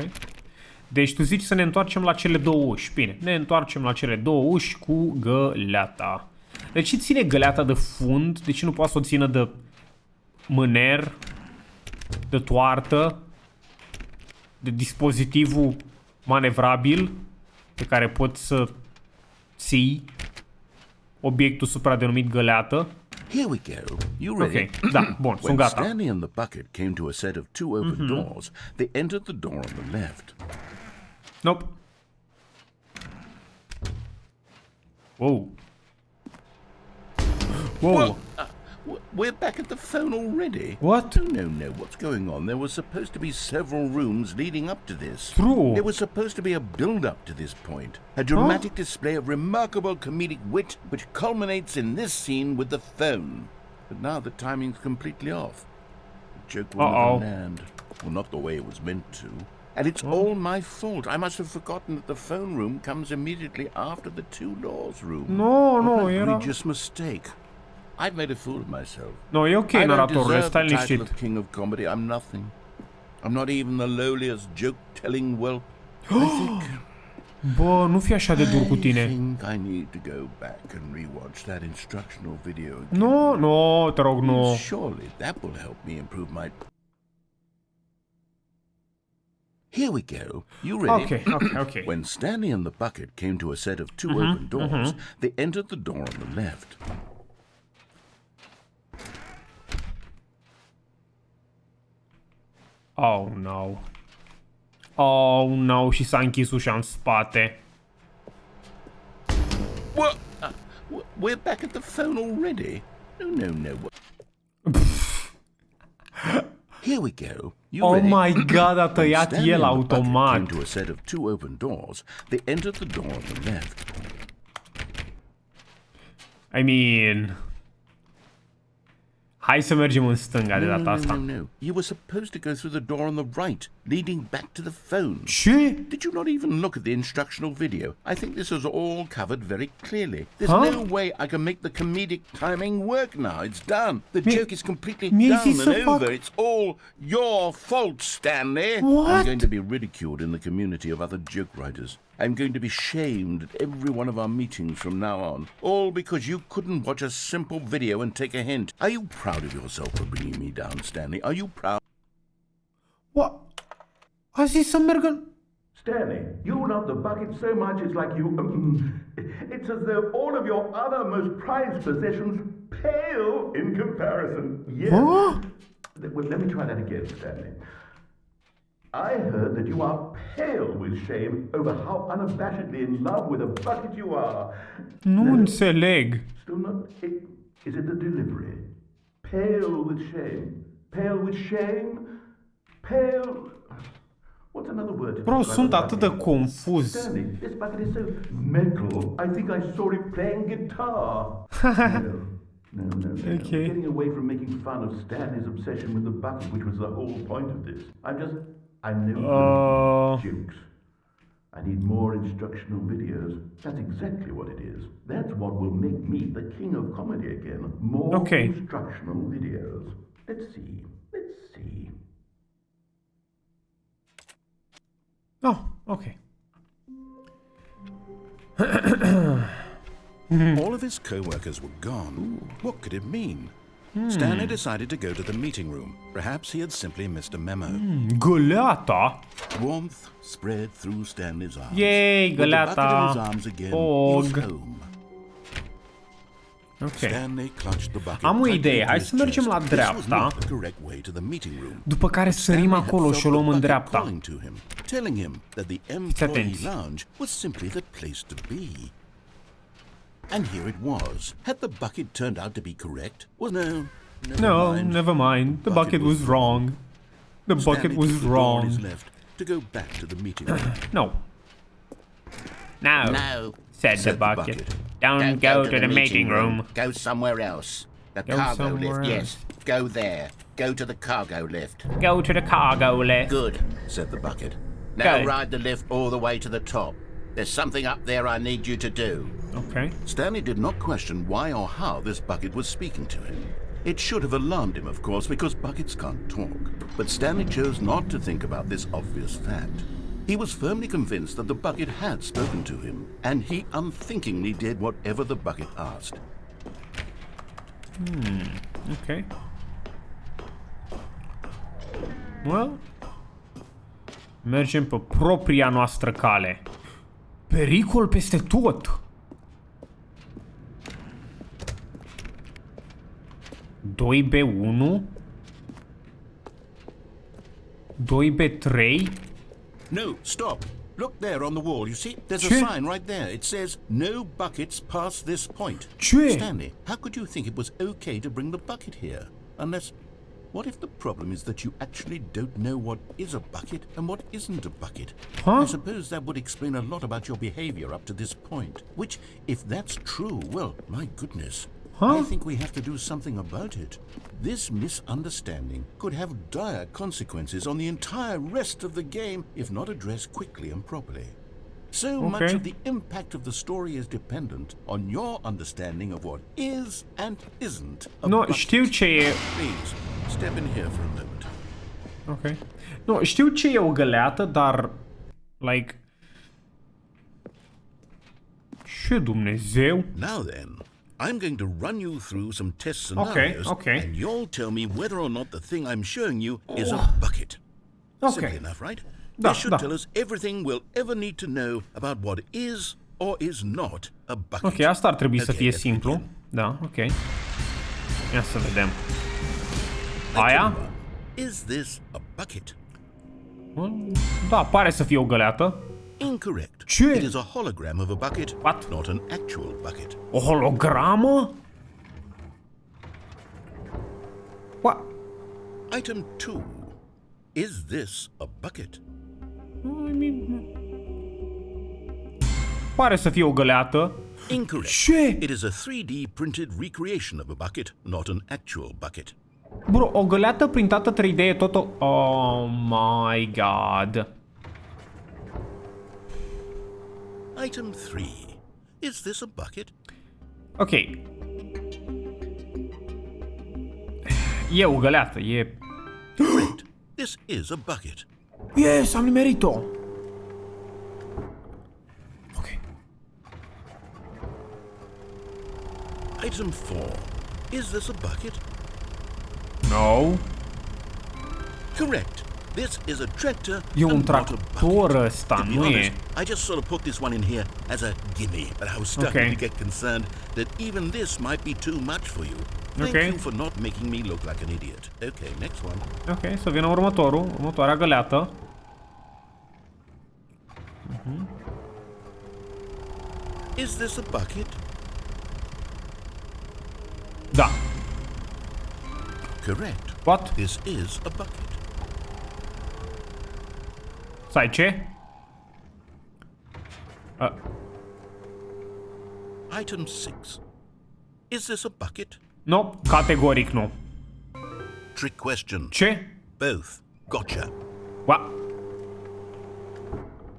A: Deci tu zici să ne întoarcem la cele două uși. Bine, ne întoarcem la cele două uși cu găleata. De ce ține găleata de fund? De ce nu poate să o țină de mâner? De toartă? De dispozitivul manevrabil pe care poți să ții obiectul supradenumit găleată.
B: Here we go. You ready?
A: Ok, da, bun, sunt gata.
B: When Stanley and the bucket came to a set of two open doors, they entered the door on the left.
A: Nope. Wow. Wow.
E: We're back at the phone already?
A: What?
E: No. What's going on? There were supposed to be several rooms leading up to this.
A: True.
E: There was supposed to be a build-up to this point. A dramatic display of remarkable comedic wit which culminates in this scene with the phone. But now the timing's completely off. The joke will never land. Well, not the way it was meant to. And it's all my fault. I must have forgotten that the phone room comes immediately after the two doors room.
A: No,
E: What an
A: era...
E: egregious mistake. I've made a fool of myself.
A: No, e ok,
E: I don't
A: naratorule,
E: deserve
A: stai
E: the title
A: liniștit.
E: of King of Comedy. I'm nothing. I'm not even the lowliest joke-telling whelp. I think...
A: Bă, nu fi așa de dur cu
E: I
A: tine.
E: think I need to go back and rewatch that instructional video again.
A: No, te rog, nu.
E: Surely that will help me improve my... Here we go. You ready?
A: Okay.
E: When Stanley and the bucket came to a set of two open doors, they entered the door on the left.
A: Oh, no. Oh, no, și s-a închis ușa în spate.
E: What? We're back at the phone already? No. Here we go.
A: Oh my god, a tăiat el automat.
E: Came to a set of two open doors. They entered the door on the left.
A: I mean... Hai să mergem în stânga de data asta.
E: No. You were supposed to go through the door on the right, leading back to the phone.
A: Ce?
E: Did you not even look at the instructional video? I think this is all covered very clearly. There's no way I can make the comedic timing work now. It's done. The joke is completely done and over. It's all your fault, Stanley.
A: What?
E: I'm going to be ridiculed in the community of other joke writers. I'm going to be shamed at every one of our meetings from now on. All because you couldn't watch a simple video and take a hint. Are you proud of yourself for bringing me down, Stanley? Are you proud?
A: What? A zis să mergă...
G: Stanley, you love the bucket so much it's like you... it's as though all of your other most prized possessions pale in comparison. Yes.
A: Huh?
G: Well, let me try that again, Stanley. I heard that you are pale with shame over how unabashedly in love with a bucket you are.
A: Nu înțeleg.
G: Still not... Is it the delivery? Pale with shame. Pale with shame? Pale... What's another word?
A: Bro, sunt atât de confuz.
G: Stanley, this bucket is so metal. I think I saw it playing guitar. No.
A: Okay.
G: Getting away from making fun of Stanley's obsession with the bucket, which was the whole point of this. I'm no good at jokes. I need more instructional videos. That's exactly what it is. That's what will make me the king of comedy again. More instructional videos. Let's see.
A: Oh, okay.
B: All of his co-workers were gone. What could it mean? Stanley decided to go to the meeting room. Perhaps he had simply missed a memo.
A: Găleata?
E: Warmth spread through Stanley's arms.
A: Yay,
E: găleata!
A: găleata!
E: In his arms again, he was home.
A: Ok.
B: Am
A: o idee, hai să mergem la dreapta, după care sărim acolo și o luăm în dreapta. Fiți atenți.
E: And here it was. Had the bucket turned out to be correct? Well,
A: no, never mind. The bucket was wrong. The bucket was wrong.
E: To go back to the meeting room.
A: No, said the bucket. Don't go to the meeting room.
E: Go somewhere else. The cargo lift, yes. Go there. Go to the cargo lift.
A: Go to the cargo lift.
E: Good, said the bucket. Now ride the lift all the way to the top. There's something up there I need you to do.
A: Okay.
B: Stanley did not question why or how this bucket was speaking to him. It should have alarmed him, of course, because buckets can't talk. But Stanley chose not to think about this obvious fact. He was firmly convinced that the bucket had spoken to him, and he unthinkingly did whatever the bucket asked.
A: Okay. Well, mergem pe propria noastră cale. Pericol peste tot. 2B1 2B3.
B: No, stop.
E: Look there on the wall, you see? There's a sign right there. It says, no buckets past this point. Stanley, how could you think it was okay to bring the bucket here? Unless, what if the problem is that you actually don't know what is a bucket and what isn't a bucket? I suppose that would explain a lot about your behavior up to this point. Which, if that's true, well, my goodness. I think we have to do something about it. This misunderstanding could have dire consequences on the entire rest of the game if not addressed quickly and properly. So much of the impact of the story is dependent on your understanding of what is and isn't a bucket.
A: Știu ce e...
E: Please, step in here for a moment.
A: Ok. Nu, știu ce e o găleată, dar... Like... Ce Dumnezeu?
E: Now then, I'm going to run you through some test scenarios, and you'll tell me whether or not the thing I'm showing you is a bucket. Simple enough, right? This should tell us everything we'll ever need to know about what is or is not a bucket.
A: Ok, asta ar trebui să fie simplu. Da, ok. Ia să vedem. Aia?
E: Is this a bucket?
A: Da, pare să fie o găleată.
E: Incorrect.
A: Ce?
E: It is a hologram of a bucket, not an actual bucket.
A: O hologramă? What?
E: Item 2. Is this a bucket?
A: Pare să fie o găleată.
E: Incorrect.
A: Ce?
E: It is a 3D printed recreation of a bucket, not an actual bucket.
A: Bro, o găleată printată 3D e tot o... Oh my god.
E: Item 3. Is this a bucket?
A: Ok. E o găleată, e...
E: Correct. This is a bucket.
A: Yes, am nimerit-o. Ok.
E: Item 4. Is this a bucket?
A: No.
E: Correct. This is a tractor.
A: E un tractor ăsta, nu e?
E: I just sort of put this one in here as a gimme, but I was starting to get concerned that even this might be too much for you. Thank you for not making me look like an idiot. Okay, next one.
A: Ok, să vină următoarea găleată.
E: Is this a bucket?
A: Da.
E: Correct.
A: What?
E: This is a bucket.
A: Stai, ce?
E: Item 6. Is this a bucket?
A: No, categoric nu.
E: Trick question.
A: Ce?
E: Both. Gotcha.
A: What?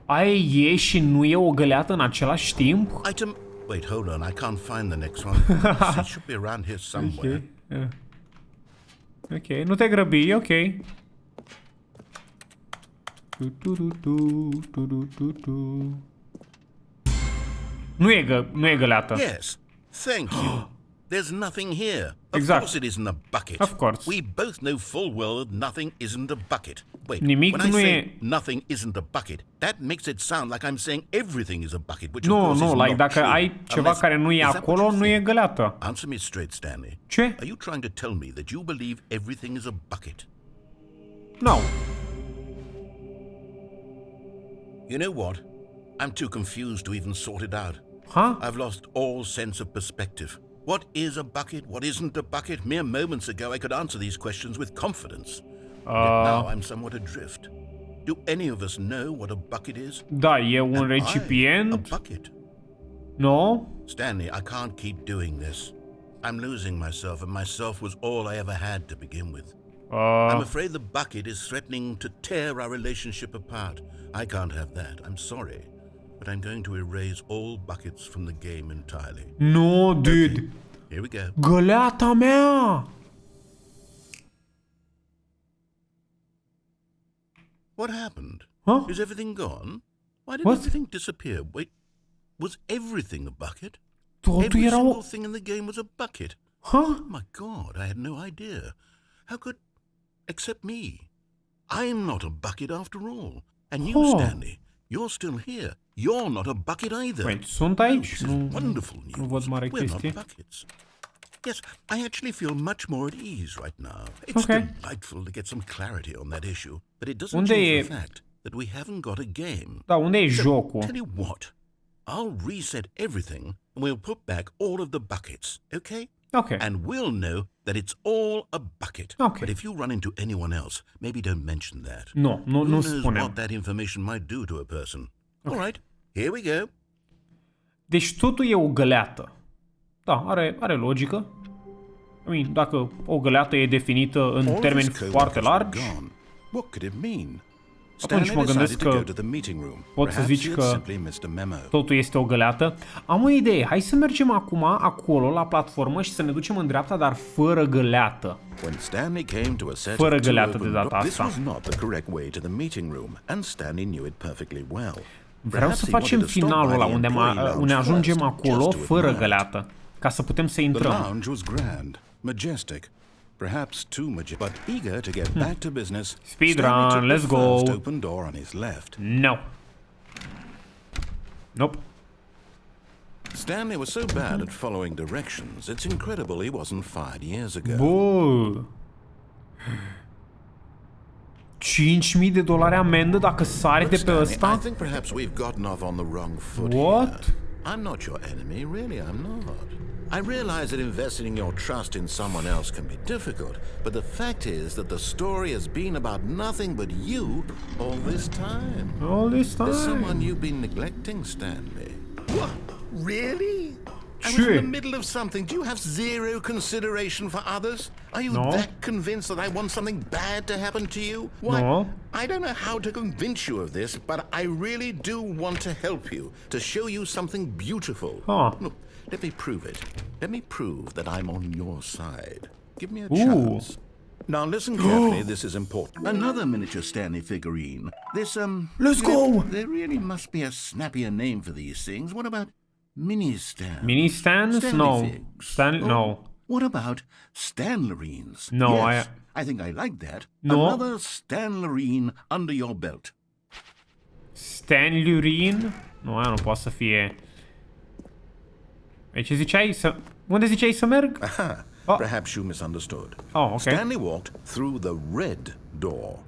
A: Aia e și nu e o găleată în același timp?
E: Item... Wait, hold on. I can't find the next one. It should be around here somewhere.
A: Ok, nu te grăbi, e ok. Nu e găleată.
E: Yes, thank you. There's nothing here. Of course it isn't a bucket.
A: Of course.
E: We both know full well that nothing isn't a bucket. Wait,
A: Nimic
E: when I
A: nu
E: say
A: e...
E: nothing isn't a bucket, that makes it sound like I'm saying everything is a bucket, which
A: Nu,
E: of course is
A: like
E: not
A: dacă
E: true.
A: ai ceva care nu e acolo, nu e găleată.
E: Answer me straight, Stanley.
A: Ce?
E: Are you trying to tell me that you believe everything is a bucket?
A: No.
E: You know what? I'm too confused to even sort it out.
A: Huh?
E: I've lost all sense of perspective. What is a bucket? What isn't a bucket? Mere moments ago I could answer these questions with confidence. Yet now I'm somewhat adrift. Do any of us know what a bucket is?
A: Da, e un
E: Am
A: recipient.
E: I a bucket?
A: No?
E: Stanley, I can't keep doing this. I'm losing myself, and myself was all I ever had to begin with. I'm afraid the bucket is threatening to tear our relationship apart. I can't have that. I'm sorry. But I'm going to erase all buckets from the game entirely.
A: No, dude.
E: Okay, here we go.
A: Găleata mea!
E: What happened?
A: Huh?
E: Is everything gone? Why did
A: What?
E: everything disappear? Wait, was everything a bucket?
A: Totul
E: Every
A: era
E: single
A: o...
E: thing in the game was a bucket.
A: Huh?
E: Oh my God, I had no idea. How could... Except me. I'm not a bucket after all. And you, Stanley, you're still here. You're not a bucket either.
A: Wait, sunt aici?
E: This is wonderful news.
A: Nu văd mare
E: We're
A: chestie.
E: not buckets. Yes, I actually feel much more at ease right now. It's delightful to get some clarity on that issue, but it doesn't change the fact
B: that we haven't got a game.
A: Da, unde e
B: So,
A: jocul?
B: tell you what, I'll reset everything and we'll put back all of the buckets, okay?
A: Ok.
B: And we'll know that it's all a bucket.
A: Ok.
B: But if you run into anyone else, maybe don't mention that.
A: Nu
B: Who knows
A: spuneam.
B: what that information might do to a person. All right, here we go.
A: Deci totul e o găleată. Da, are logică. I mean, dacă o găleată e definită în
B: All of
A: termeni
B: his
A: foarte
B: co-workers were
A: largi,
B: gone. What could it mean?
A: atunci
B: Stanley
A: mă gândesc
B: decided to
A: că
B: go to the meeting room.
A: poți să
B: Perhaps
A: zici
B: he
A: că
B: had simply missed a memo.
A: totul este o găleată. Am o idee. Hai să mergem acum acolo, la platformă, și să ne ducem în dreapta, dar fără găleată.
B: When Stanley came to a set
A: Fără
B: of two
A: găleată de
B: open
A: data
B: doors, this
A: asta.
B: was not the correct way to the meeting room, and Stanley knew it perfectly well.
A: Vreau
B: Perhaps
A: să
B: he
A: facem
B: wanted to stop
A: finalul
B: by
A: ăla
B: the
A: unde,
B: employee lounge
A: unde ajungem
B: first,
A: acolo
B: just to
A: fără
B: admire it.
A: găleată, ca să putem să
B: The
A: intrăm.
B: lounge was grand, majestic, perhaps too majestic, but eager to get back to business,
A: Speedrun,
B: Stanley took
A: let's
B: the
A: go.
B: first open door on his left.
A: No. Nope.
B: Stanley was so bad at following directions, it's incredible he wasn't fired years ago.
A: Bă. $5.000 amendă dacă sari
B: Look,
A: de pe
B: Stanley, I
A: ăsta?
B: think perhaps we've gotten off on the wrong foot
A: What?
B: here. I'm not your enemy, really, I'm not. I realize that investing your trust in someone else can be difficult, but the fact is that the story has been about nothing but you all this time.
A: All this
B: There's
A: time.
B: someone you've been neglecting, Stanley. What? Really? I was
A: Ce?
B: in the middle of something. Do you have zero consideration for others? Are you
A: No.
B: that convinced that I want something bad to happen to you? Why,
A: No.
B: I don't know how to convince you of this, but I really do want to help you, to show you something beautiful.
A: Ah.
B: Look, let me prove it. Let me prove that I'm on your side. Give me a
A: Ooh.
B: chance. Now listen carefully, this is important. Another miniature Stanley figurine. This,
A: Let's go!
B: There really must be a snappier name for these things. What about mini stands?
A: Mini stands?
B: Stanley
A: No.
B: figs.
A: No.
B: What about Stanlerines?
A: No,
B: yes, I think I like that.
A: No.
B: Another Stanlerine under your belt.
A: Stanley. Nu, aia nu poate să fie. Aici ziceai să... Unde ziceai să merg?
B: Aha.
A: Oh.
B: Perhaps you misunderstood.
A: Oh, okay.
B: Stanley walked through the red door.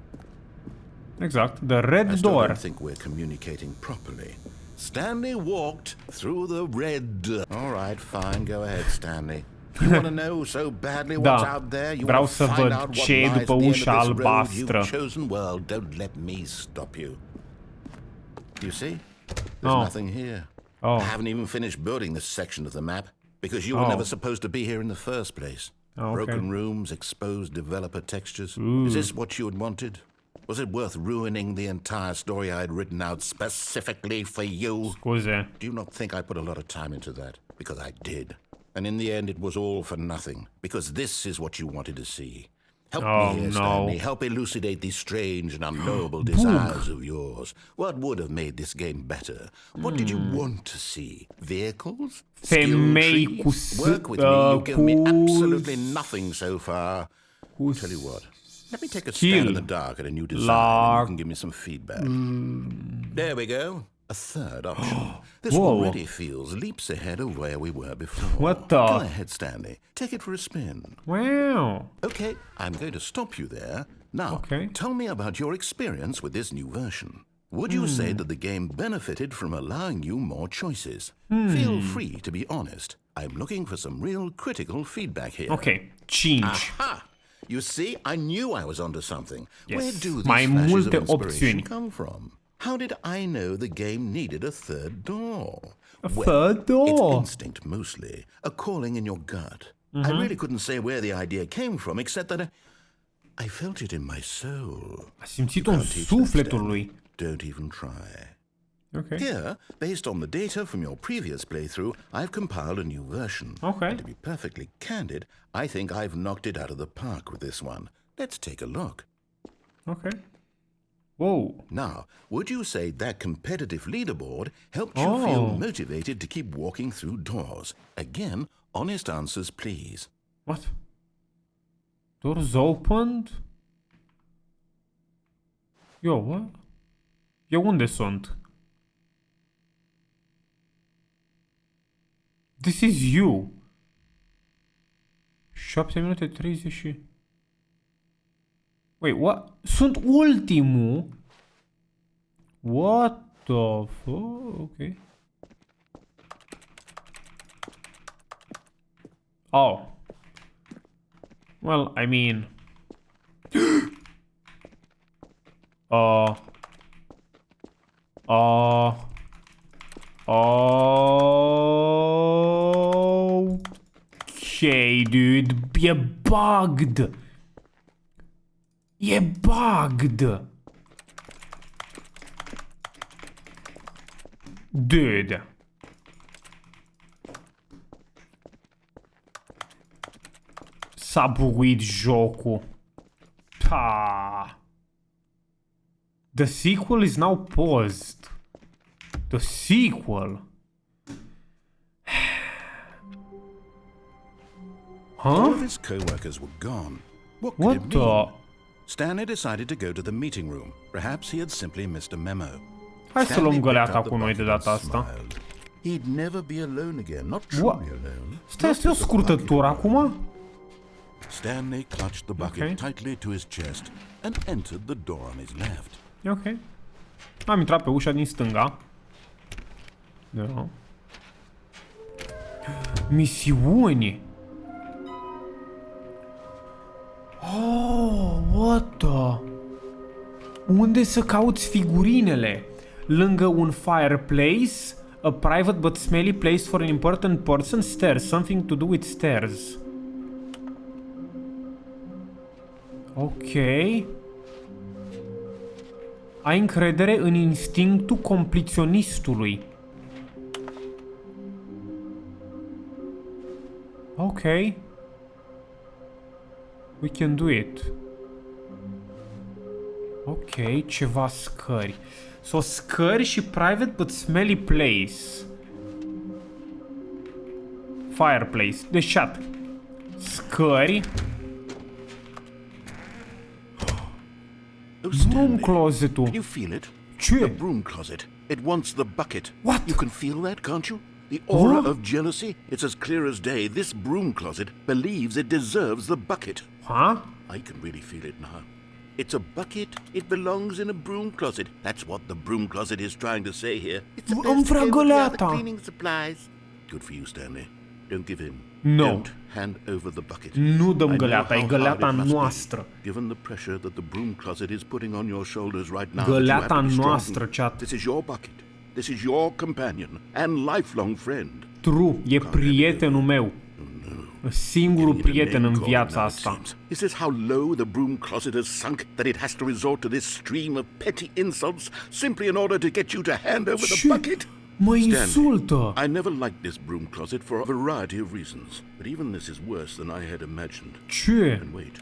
A: Exact. The Red
B: I still
A: Door.
B: don't think we're communicating properly. Stanley walked through the red. All right, fine. Go ahead, Stanley. You want to know so badly what's
A: Da.
B: out there? You
A: Vreau
B: want to
A: să
B: find
A: văd
B: out what
A: ce e
B: lies
A: după
B: at the end
A: ușa
B: of this road
A: albastră.
B: you've chosen? Well, don't let me stop you. You see? There's
A: Oh.
B: nothing here.
A: Oh.
B: I haven't even finished building this section of the map because you were
A: Oh.
B: never supposed to be here in the first place.
A: Oh, okay.
B: Broken rooms, exposed developer textures. Is this what you had wanted? Was it worth ruining the entire story I had written out specifically for you?
A: Scuze.
B: Do you not think I put a lot of time into that? Because I did. And in the end, it was all for nothing. Because this is what you wanted to see. Help
A: Oh,
B: me here,
A: no.
B: Stanley. Help elucidate these strange and unknowable desires of yours. What would have made this game better? What did you want to see? Vehicles? Skill
A: Femei
B: trees?
A: cu
B: Work with me. You've given me
A: cu-
B: absolutely nothing so far. Tell you what. Let me take a stand in the dark at a new design and you can give me some feedback. There we go. A third option. This
A: Whoa.
B: already feels leaps ahead of where we were before.
A: What the-
B: Go ahead, Stanley. Take it for a spin.
A: Wow.
B: Okay, I'm going to stop you there. Now,
A: Okay.
B: tell me about your experience with this new version. Would you say that the game benefited from allowing you more choices? Feel free to be honest. I'm looking for some real critical feedback here.
A: Ok. 5.
B: Ha! You see, I knew I was onto something.
A: Yes.
B: Where do these
A: Mai
B: flashes
A: multe
B: of inspiration
A: opțiuni.
B: come from? How did I know the game needed a third door?
A: A third door?
B: It's instinct mostly, a calling in your gut. I really couldn't say where the idea came from, except that I felt it in my soul.
A: A simțit-o în
B: Can't teach that,
A: sufletul
B: Stanley.
A: lui.
B: Don't even try.
A: Ok.
B: Here, based on the data from your previous playthrough, I've compiled a new version.
A: Okay.
B: And to be perfectly candid, I think I've knocked it out of the park with this one. Let's take a look.
A: Ok. Wow.
B: Now, would you say that competitive leaderboard helped you feel motivated to keep walking through doors? Again, honest answers, please.
A: What? Doors opened? Eu, what? Eu unde sunt? This is you. 7 minute 30 și... Wait, what? Sunt ultimul? What the fuck? Okay. Oh. Well, I mean... Okay, dude. E bugged. E bugged. Dude. S-a buguit jocul. Ta. The sequel is now paused. The sequel.
B: All of his co-workers were gone. What could it mean? Stanley decided to go to the meeting room. Perhaps he had simply missed a memo.
A: Hai să luăm găleata cu noi de data asta.
B: He'd never be alone again, not truly alone.
A: Stai, este o scurtătură acum?
B: Stanley clutched the bucket tightly to his chest and entered the door on his left.
A: Ok. Am intrat pe ușa din stânga. Da. Misiuni. Oh, what the... Unde să cauți figurinele? Lângă un fireplace, a private but smelly place for an important person, stairs, something to do with stairs. Ok. Ai încredere în instinctul completionistului. Ok. We can do it. Ok, ceva scări. So, scări și private but smelly place. Fireplace. Deci, chat. Scări. Broom closet-ul.
B: Can you feel it?
A: Ce?
B: The broom closet. It wants the bucket.
A: What?
B: You can feel that, can't you? The aura of jealousy. It's as clear as day. This broom closet believes it deserves the bucket.
A: Huh?
B: I can really feel it now. It's a bucket. It belongs in a broom closet. That's what the broom closet is trying to say here. It's supposed to go with the other cleaning supplies. Good for you, Stanley. Don't give in.
A: No.
B: Don't hand over the bucket.
A: Nu dăm găleata, e găleata noastră.
B: Given the pressure that the broom closet is putting on your shoulders right now.
A: Găleata noastră, chat.
B: This is your bucket. This is your companion and lifelong friend.
A: True, e prietenul meu. Singurul prieten în viața asta.
B: Is this how low the broom closet has sunk that it has to resort to this stream of petty insults simply in order to get you to hand over the bucket?
A: Mă insultă.
B: I never liked this broom closet for a variety of reasons, but even this is worse than I had imagined.
A: Ce?
B: And wait,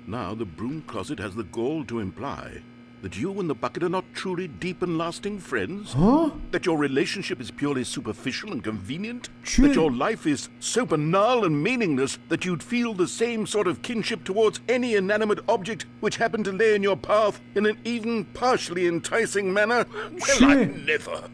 B: now the broom closet has the gall to imply that you and the bucket are not truly deep and lasting friends?
A: Huh?
B: That your relationship is purely superficial and convenient?
A: Ce?
B: That your life is so banal and meaningless that you'd feel the same sort of kinship towards any inanimate object which happened to lay in your path in an even partially enticing manner? Well, I never.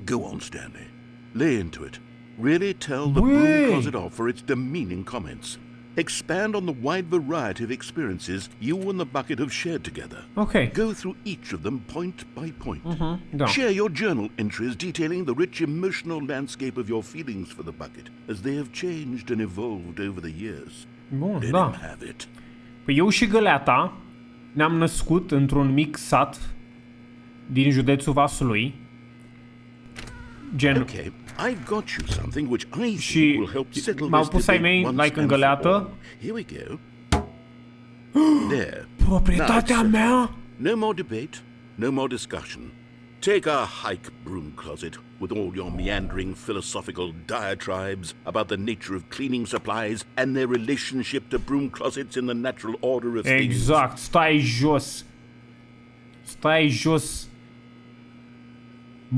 B: Go on, Stanley. Lay into it. Really tell the broom closet off for its demeaning comments. Expand on the wide variety of experiences you and the bucket have shared together.
A: Okay.
B: Go through each of them point by point.
A: Da.
B: Share your journal entries detailing the rich emotional landscape of your feelings for the bucket as they have changed and evolved over the years.
A: Bun,
B: Let
A: da.
B: him have it.
A: Păi eu și găleata ne-am născut într-un mic sat din județul Vaslui. Gen...
B: Okay, I've got you something which I
A: Și
B: think will help settle
A: m-au
B: this
A: pus ai
B: debate
A: mei,
B: once
A: like, în
B: and for
A: găleată.
B: all. Here we go. There.
A: Proprietatea
B: Now it's
A: mea?
B: no more debate, no more discussion. Take a hike, broom closet, with all your meandering philosophical diatribes about the nature of cleaning supplies and their relationship to broom closets in the natural order of things.
A: Exact, stai jos. Stai jos.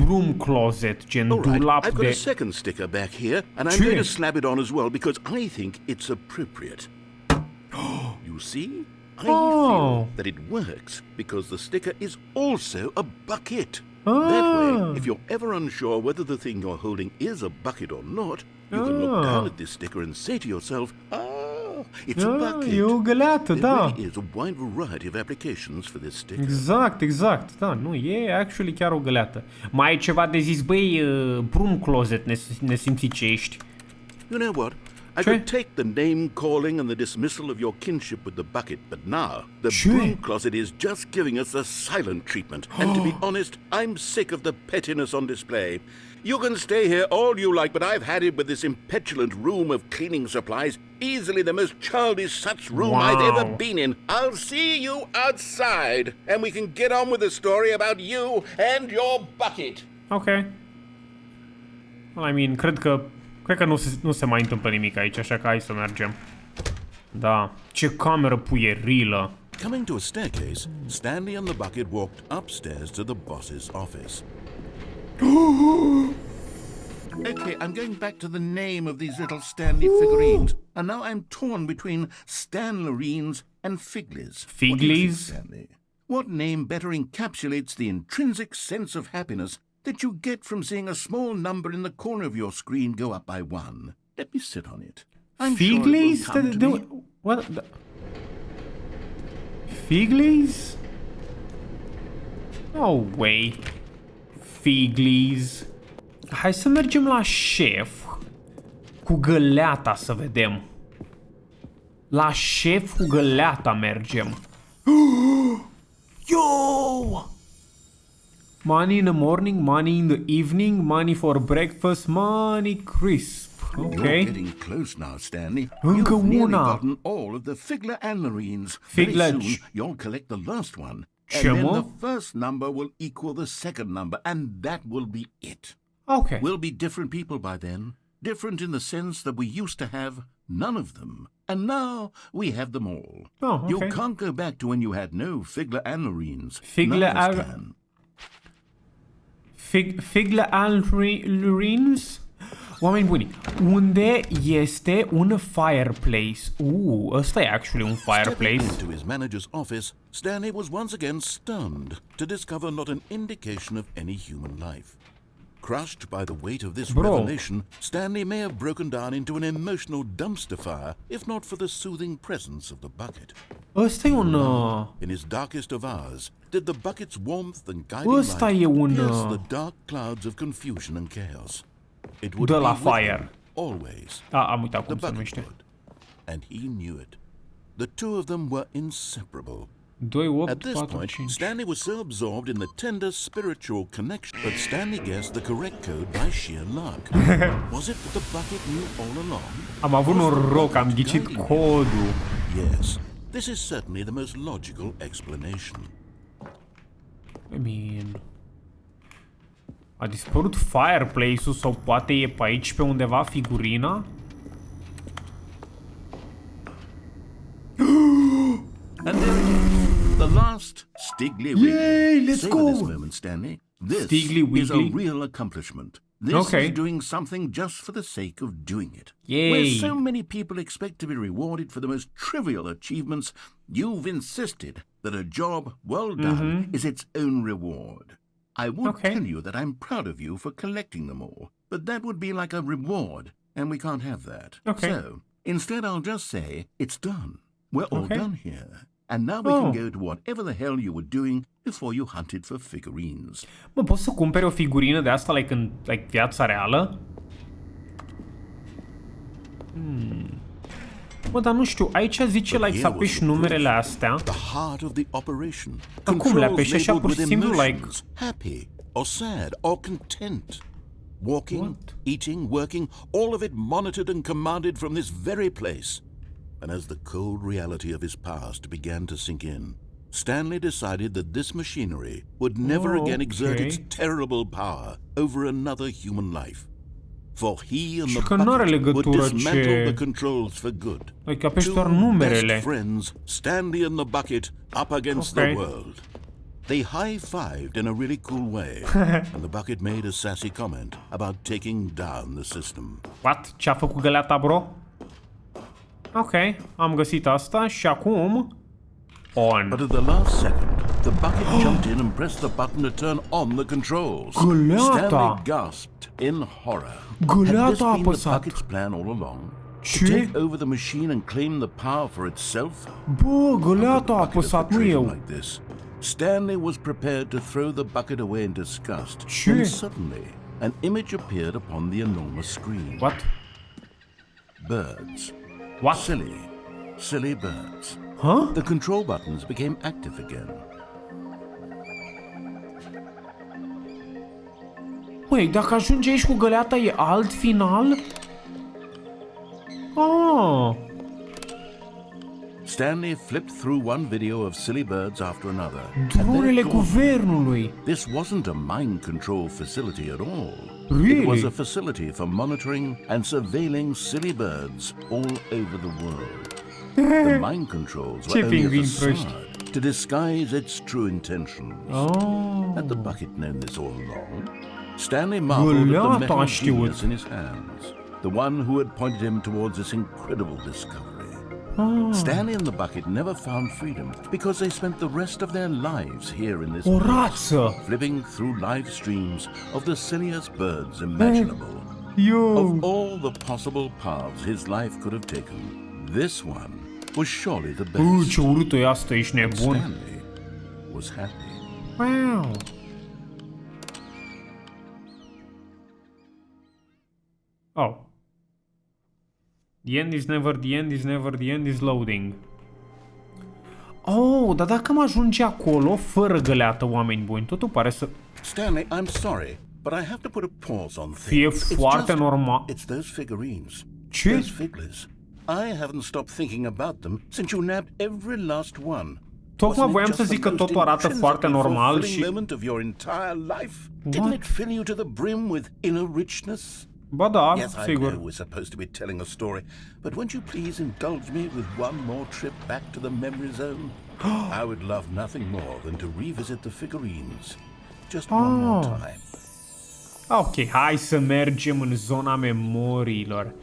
A: Broom closet, gen dulap
B: I've got
A: de...
B: a second sticker back here, and I'm going to slap it on as well because I think it's appropriate. You see? I feel that it works because the sticker is also a bucket. That way, if you're ever unsure whether the thing you're holding is a bucket or not, you can look down at this sticker and say to yourself, ah, It's a bucket.
A: E o găleată,
B: There
A: da.
B: really is a wide variety of applications for this sticker.
A: Exact. Da, nu, e actually chiar o găleată. Mai ai ceva de zis, băi, broom closet, nesimțit ce ești.
B: You know what? I could take the name calling and the dismissal of your kinship with the bucket, but now the broom closet is just giving us a silent treatment. And to be honest, I'm sick of the pettiness on display. You can stay here all you like, but I've had it with this impetulant room of cleaning supplies. Easily the most childish such room I've ever been in. I'll see you outside, and we can get on with the story about you and your bucket.
A: Ok. I mean, cred că nu se mai întâmplă nimic aici, așa că hai să mergem. Da, ce cameră puierilă.
B: Coming to a staircase, Stanley and the bucket walked upstairs to the boss's office. Okay, I'm going back to the name of these little Stanley figurines, and now I'm torn between Stanlerines and Figlies.
A: Figlies?
B: Stanley? What name better encapsulates the intrinsic sense of happiness that you get from seeing a small number in the corner of your screen go up by 1? Let me sit on it.
A: Figlies? What? Figlies? No way. Figlies. Hai să mergem la șef cu găleata să vedem. La șef cu găleata mergem. Yo! Money in the morning, money in the evening, money for breakfast, money crisp. Okay.
B: You're getting close now, Stanley.
A: Încă
B: You've nearly
A: una.
B: gotten all of the Figler Anlerines. Very soon, you'll collect the last one. And then the first number will equal the second number, and that will be it.
A: Okay.
B: We'll be different people by then. Different in the sense that we used to have none of them. And now we have them all.
A: Oh, okay.
B: You can't go back to when you had no Figler Anlerines.
A: Figler Anlerines? Oameni buni, unde este un fireplace? Ăsta e actually un fireplace.
B: Stepping into his manager's office, Stanley was once again stunned to discover not an indication of any human life. Crushed by the weight of this revelation, Stanley may have broken down into an emotional dumpster fire if not for the soothing presence of the bucket.
A: Ăsta e un...
B: In his darkest of hours, did the bucket's warmth and guiding light pierce the dark clouds of confusion and chaos? It would be with him, always.
A: Am uitat cum
B: the
A: se numește.
B: would. And he knew it. The two of them were inseparable.
A: 2, 8,
B: At this
A: 4,
B: point,
A: 5.
B: Stanley was so absorbed in the tender spiritual connection, but Stanley guessed the correct code by sheer luck. Was it that the bucket knew all along?
A: Am avut noroc, am ghicit codul.
B: Yes, this is certainly the most logical explanation.
A: I mean... A dispărut fireplace-ul sau poate e pe aici pe undeva figurina?
B: And there it is, the last Stiggly Wiggly.
A: Yay, let's
B: Savor
A: go!
B: this moment, Stanley. This
A: Stiggly
B: is a
A: Wiggly.
B: real accomplishment. This is doing something just for the sake of doing it.
A: Yay!
B: Where so many people expect to be rewarded for the most trivial achievements, you've insisted that a job well done is its own reward. I would tell you that I'm proud of you for collecting them all, but that would be like a reward, and we can't have that. So, instead I'll just say, it's done. We're all done here. And now we can go to whatever the hell you were doing before you hunted for figurines.
A: Mă, poți să cumperi o figurină de asta like în viața reală? Mă, dar nu știu, aici zice like să apeși numerele astea.
B: The heart of the operation.
A: Acum le apeși așa pur și simplu like...
B: Happy, or sad, or content. Walking, eating, working, all of it monitored and commanded from this very place. And as the cold reality of his past began to sink in, Stanley decided that this machinery would never again exert its terrible power over another human life. For he and the bucket would dismantle the controls for good.
A: Like apeși doar
B: Two
A: numerele.
B: best friends, Stanley and the bucket, up against the world. They high-fived in a really cool way, and the bucket made a sassy comment about taking down the system.
A: What? Ce-a făcut găleata, bro? Ok, am găsit asta și acum... On.
B: But at the last second, the bucket jumped in and pressed the button to turn on the controls.
A: Găleata!
B: Stanley gasped in horror.
A: Găleata
B: Had this
A: a
B: been the
A: apăsat.
B: bucket's plan all along? To take over the machine and claim the power for itself?
A: Bă, găleata a apăsat, nu eu.
B: Like this, Stanley was prepared to throw the bucket away in disgust.
A: Ce?
B: When suddenly, an image appeared upon the enormous screen.
A: What?
B: Birds.
A: What?
B: Silly birds.
A: Huh?
B: The control buttons became active again.
A: Păi, dacă ajunge aici cu găleata, e alt final? Oh.
B: Stanley flipped through one video of silly birds after another.
A: Dronele guvernului.
B: This wasn't a mind control facility at all.
A: Really?
B: It was a facility for monitoring and surveilling silly birds all over the world. The mind controls were only a facade to disguise its true intentions.
A: Oh.
B: Had the bucket known this all along? Stanley marveled at the metal genius in his hands, the one who had pointed him towards this incredible discovery. Stanley and the bucket never found freedom because they spent the rest of their lives here in this place, flipping through live streams of the silliest birds imaginable. Of all the possible paths his life could have taken, this one was surely the best.
A: Ce urâtă e asta, ești nebun.
B: Stanley was happy.
A: Wow. Oh. The end is never, the end is never, the end is loading. Oh, dar dacă am ajunge acolo fără găleată, oameni buni, totul pare să...
B: Stanley, I'm sorry, but I have to put a pause on things.
A: Fie foarte normal.
B: It's those figurines.
A: Ce?
B: Those figlers. I haven't stopped thinking about them since you nabbed every last one.
A: Tocmai voiam să zic că totul arată foarte normal și...
B: Didn't it fill you to the brim with inner richness?
A: Ba da,
B: yes,
A: sigur.
B: I know we're supposed to be telling a story, but won't you please indulge me with one more trip back to the memory zone? I would love nothing more than to revisit the figurines. Just one more time.
A: Ok, hai să mergem în zona memoriilor.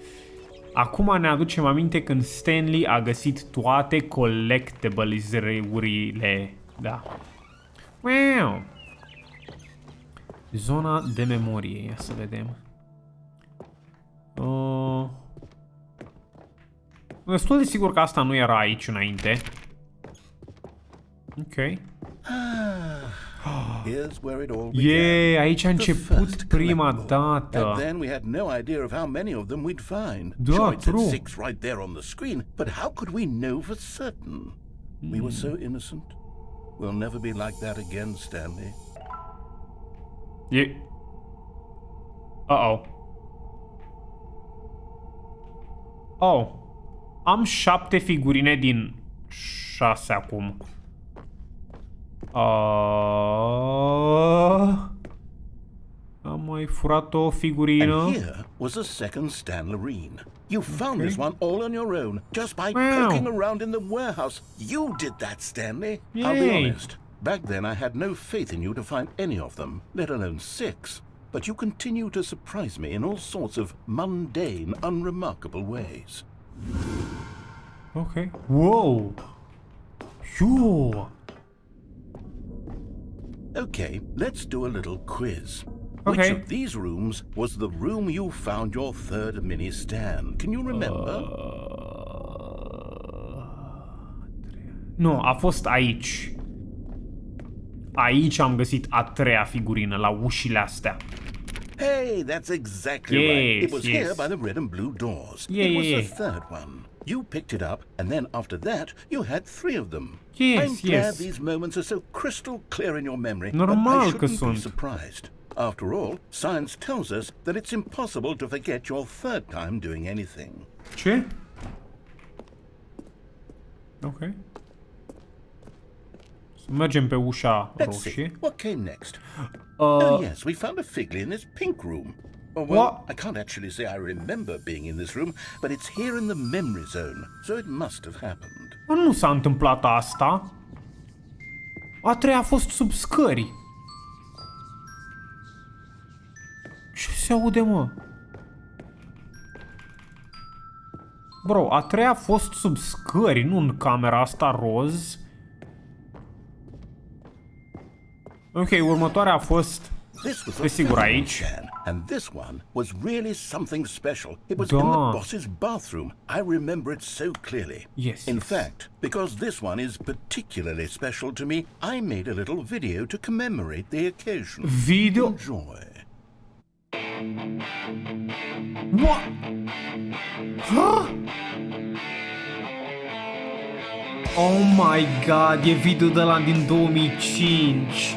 A: Acum ne aducem aminte când Stanley a găsit toate collectibles-urile. Da. Wow. Zona de memorie, ia să vedem. Destul de sigur că asta nu era aici înainte. Ok.
B: Here's where it all began.
A: Aici a început prima dată.
B: Back then we had no idea of how many of them we'd find.
A: Da,
B: sure, it said
A: true.
B: 6 right there on the screen, but how could we know for certain? We were so innocent. We'll never be like that again, Stanley.
A: Uh-oh. Oh. Am 7 figurine din 6 acum. Am mai furat o figurină.
B: And here was a second Stanlerine. You found this one all on your own, just by poking around in the warehouse. You did that, Stanley.
A: Yay.
B: I'll be honest. Back then I had no faith in you to find any of them, let alone 6. But you continue to surprise me in all sorts of mundane, unremarkable ways.
A: Okay. Whoa. Yo.
B: Okay, let's do a little quiz.
A: Okay.
B: Which of these rooms was the room you found your third mini stand? Can you remember?
A: Nu, a fost aici. Aici am găsit a 3-a figurină, la ușile astea.
B: Hey, that's exactly right. It was here by the red and blue doors. It was the third one. You picked it up, and then after that, you had 3 of them. I'm glad these moments are so crystal clear in your memory,
A: Normal
B: but I shouldn't be surprised. After all, science tells us that it's impossible to forget your third time doing anything.
A: Ce? Ok. Să mergem pe ușa roșie.
B: What came next? Oh yes, we found a figly in this pink room. Oh, well, I can't actually say I remember being in this room, but it's here in the memory zone, so it must have happened.
A: Nu s-a întâmplat asta. A 3-a a fost sub scări. Ce se aude, mă? Bro, a 3-a a fost sub scări, nu în camera asta roz. Ok, următoarea a fost
E: This was a
A: Desigur aici.
E: can, and this one was really something special. It was in the boss's bathroom. I remember it so clearly.
A: Yes.
E: In fact, because this one is particularly special to me, I made a little video to commemorate the occasion.
A: Video?
E: Enjoy.
A: What? Huh? Oh my god, e video de ăla din 2005.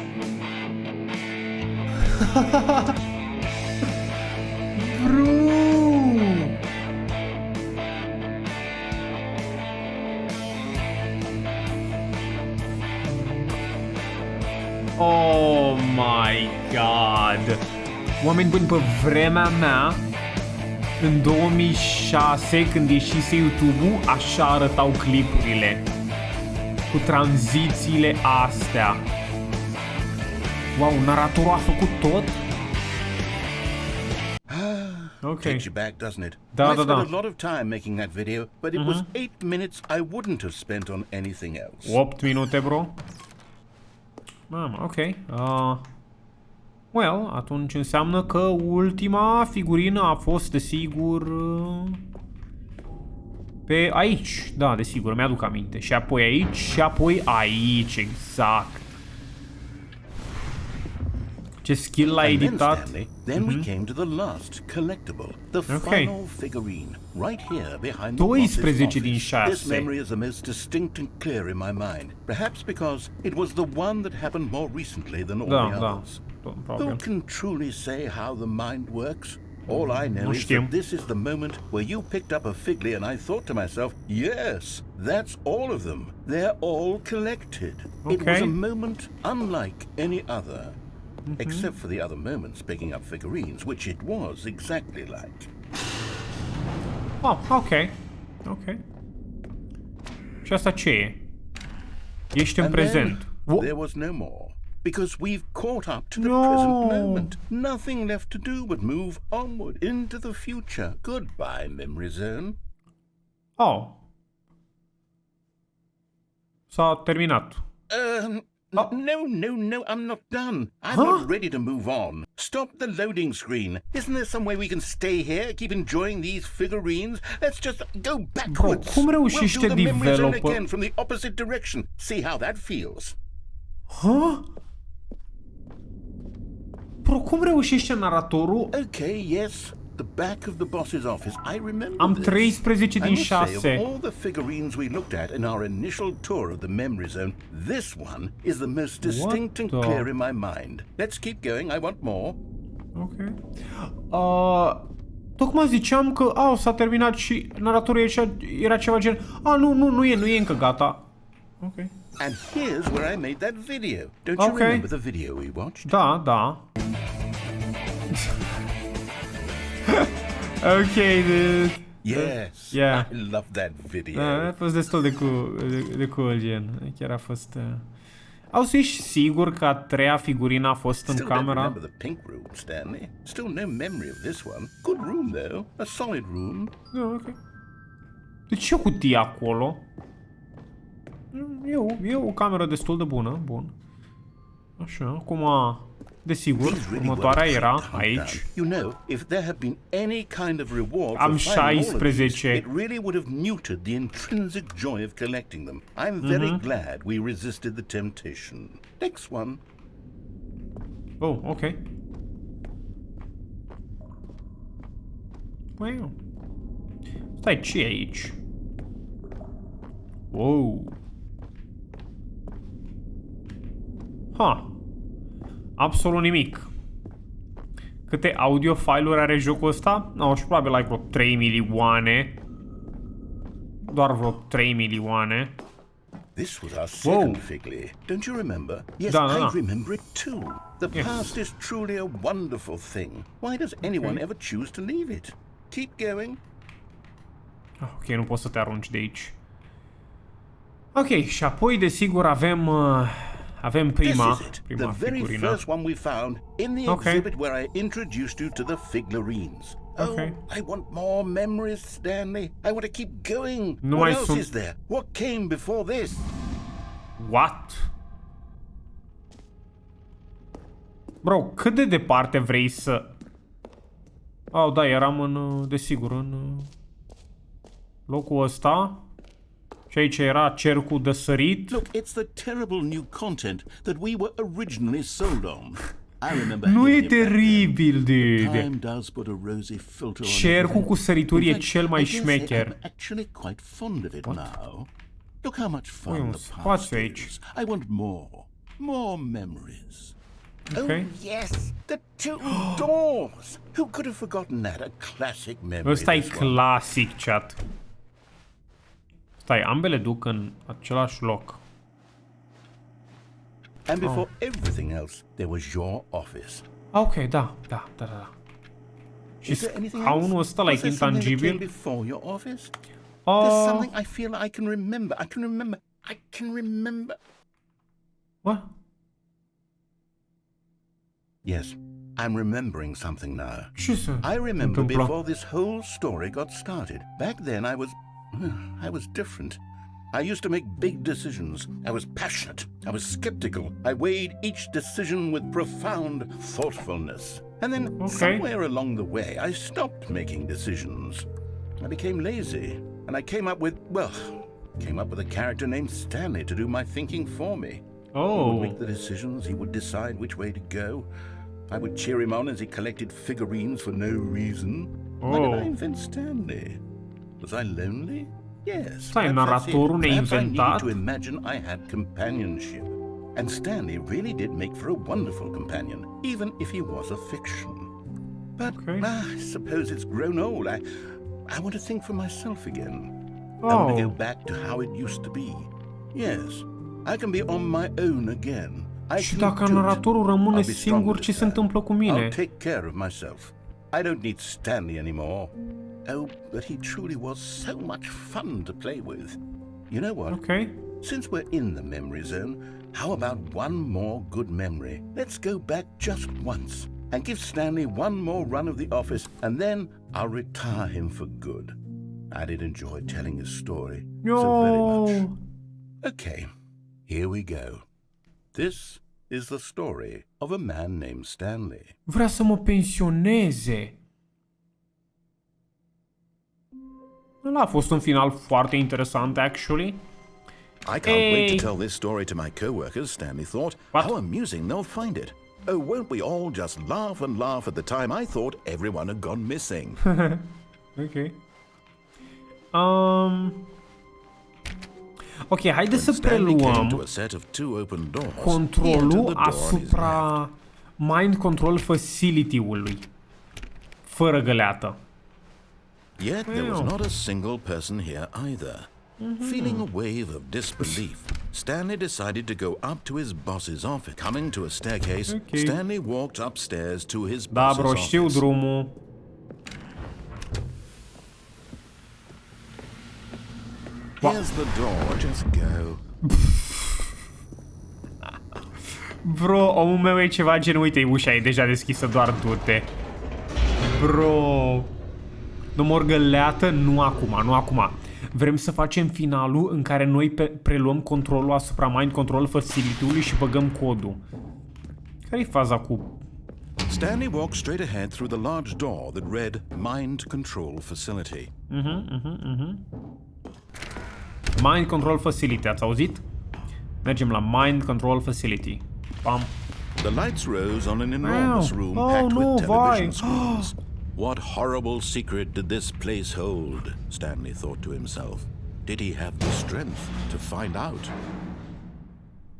A: Bro! Oh my god! Oameni buni, pe vremea mea, în 2006, când ieșise YouTube-ul, așa arătau clipurile. Cu tranzițiile astea. Wow, naratorul a făcut tot? Okay.
E: Takes you back, doesn't it?
A: Da,
E: I spent
A: da.
E: a lot of time making that video, but it was 8 minutes I wouldn't have spent on anything else.
A: 8 minute, bro? Mamă, ok. Well, atunci înseamnă că ultima figurină a fost, desigur, pe aici. Da, desigur, mi-aduc aminte. Și apoi aici, și apoi aici, exact. Ce skill l-a editat.
E: Then we came to the last collectible, the final figurine, right here behind the
A: 12 din 6.
E: This memory is the most distinct and clear in my mind, perhaps because it was the one that happened more recently than all the others. Who can truly say how the mind works? All I know is that this is the moment where you picked up a figly and I thought to myself, yes, that's all of them. They're all collected. It was a moment unlike any other. Except for the other moments picking up figurines, which it was exactly like.
A: Oh, ok. Ok. Și asta ce e? Ești în prezent.
E: There was no more. Because we've caught up to the present moment. Nothing left to do but move onward into the future. Goodbye, memory zone.
A: Oh. S-a terminat.
E: No, I'm not done. I'm not ready to move on. Stop the loading screen. Isn't there some way we can stay here, keep enjoying these figurines? Let's just go backwards.
A: Cum reușește
E: we'll do the memory zone
A: developer?
E: again from the opposite direction. See how that feels.
A: Bro, cum reușește naratorul?
E: Okay, yes. The back of the boss's office. I remember
A: Am
E: this.
A: 13 din
E: I must say,
A: 6.
E: of all the figurines we looked at in our initial tour of the memory zone, this one is the most distinct and clear in my mind. Let's keep going. I want more.
A: Ok. Tocmai ziceam că s-a terminat și naratorul era ceva gen nu e încă gata. Ok.
E: And here's where I made that video. Don't you remember the video we watched?
A: Da. Okay, dude.
E: Yes.
A: Yeah.
E: I love that video.
A: A fost destul de cool, gen. Chiar a fost... Auzi, ești sigur că a treia figurină a fost în camera?
E: Still don't remember the pink room, Stanley. Still no memory of this one. Good room, though. A solid room.
A: Da, ok. De ce o cutie acolo? E o cameră destul de bună. Bun. Așa, acum... Desigur, următoarea era aici.
E: You know, if there had been any kind of reward
A: Am
E: for finding all of these,
A: 16.
E: it really would have muted the intrinsic joy of collecting them. I'm very glad we resisted the temptation. Next one.
A: Oh, ok. Wow. Stai, ce e aici? Wow. Absolut nimic. Câte audio file-uri are jocul ăsta? Și probabil like vreo 3 milioane. Doar vreo 3 milioane.
E: This was our second figly. Don't you remember? Yes, I remember it too. The past is truly a wonderful thing. Why does anyone ever choose to leave it? Keep going.
A: Ok, nu poți să te arunci de aici. Ok, și apoi desigur avem prima
E: the very
A: figurină.
E: first one we found in the exhibit where I introduced you to the figurines. Oh, I want more memories, Stanley. I want to keep going. What else is there? What came before this?
A: What? Bro, cât de departe vrei să... Oh, da, eram în... Desigur, în... locul ăsta. Și aici era cercul de sărit.
E: Look, it's the terrible new content that we were originally sold on. I remember
A: Nu e teribil, dude.
E: Time does put a rosy filter on
A: Cercul cu sărituri e
E: fact,
A: cel mai
E: I dare say
A: șmecher.
E: I'm actually quite fond of it now. Look how much fun
A: un
E: the past
A: spațiu aici.
E: is. I want more memories.
A: Okay.
E: Oh yes, the two doors. Who could have forgotten that? A classic memory.
A: Ăsta e
E: this one.
A: clasic, chat. Stai, ambele duc în același loc.
E: And before everything else, there was your office.
A: Ok, da. Și
E: Is there anything else?
A: scaunul ăsta,
E: Was
A: like,
E: there something that came
A: intangibil.
E: before your office? There's
A: Oh,
E: something I feel I can remember. I can remember.
A: what?
E: Yes, I'm remembering something now.
A: Ce se
E: I remember
A: întâmplă?
E: before this whole story got started. Back then I was different. I used to make big decisions. I was passionate. I was skeptical. I weighed each decision with profound thoughtfulness. And then somewhere along the way, I stopped making decisions. I became lazy, and I came up with a character named Stanley to do my thinking for me. He would make the decisions. He would decide which way to go. I would cheer him on as he collected figurines for no reason. Why did I invent Stanley? Was I lonely? Yes.
A: Stai, naratorul ne-a
E: Perhaps I needed
A: inventat?
E: to imagine I had companionship. And Stanley really did make for a wonderful companion, even if he was a fiction. But I suppose it's grown old. I want to think for myself again. I want to go back to how it used to be. Yes, I can be on my own again.
A: Și dacă naratorul rămâne singur, ce se întâmplă cu mine?
E: I'll take care of myself. I don't need Stanley anymore. Oh, but he truly was so much fun to play with. You know what?
A: Ok.
E: Since we're in the memory zone, how about one more good memory? Let's go back just once and give Stanley one more run of the office, and then I'll retire him for good. I did enjoy telling his story so very much. Okay, here we go. This is the story of a man named Stanley.
A: Vrea să mă pensioneze. Ăla a fost un final foarte interesant, actually.
B: I can't wait to tell this story to my co-workers, Stanley thought.
A: What?
B: How amusing they'll find it. Oh, won't we all just laugh and laugh at the time I thought everyone had gone missing?
A: Ok. Ok, haideți să preluăm controlul asupra Mind Control Facility-ului. Fără găleată.
B: Yet there was not a single person here either. Feeling a wave of disbelief, Stanley decided to go up to his boss's office. Coming to a staircase, Stanley walked upstairs to his boss's office.
A: Știu drumul.
B: Here's the door, just go.
A: Bro, omul meu e ceva gen, uite, ușa e deja deschisă, doar du-te. Bro. Nu mor găleată, nu acum. Vrem să facem finalul în care noi preluăm controlul asupra Mind Control Facility-ului și băgăm codul. Care-i faza cu...
B: Stanley walked straight ahead through the large door that read Mind Control Facility.
A: Mind Control Facility, ați auzit? Mergem la Mind Control Facility. Pam.
B: The lights rose on an enormous room packed with television screens. What horrible secret did this place hold? Stanley thought to himself. Did he have the strength to find out?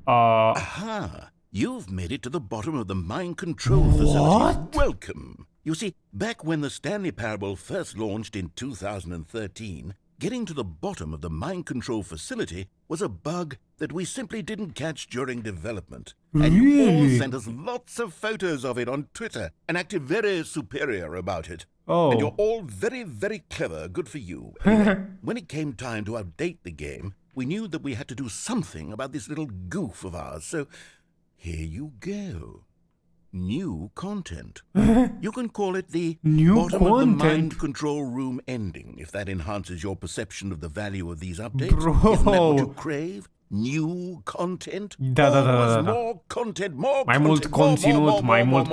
B: Aha! You've made it to the bottom of the mind control facility. Welcome! You see, back when the Stanley Parable first launched in 2013, getting to the bottom of the mind control facility was a bug that we simply didn't catch during development. And you all sent us lots of photos of it on Twitter and acted very superior about it. And you're all very, very clever. Good for you. Anyway, when it came time to update the game, we knew that we had to do something about this little goof of ours. So here you go. New content. You can call it the bottom of the mind control room ending, if that enhances your perception of the value of these updates. Isn't that what you crave?
E: New content?
A: Da.
E: More content, more
A: mai mult conținut, mai mult.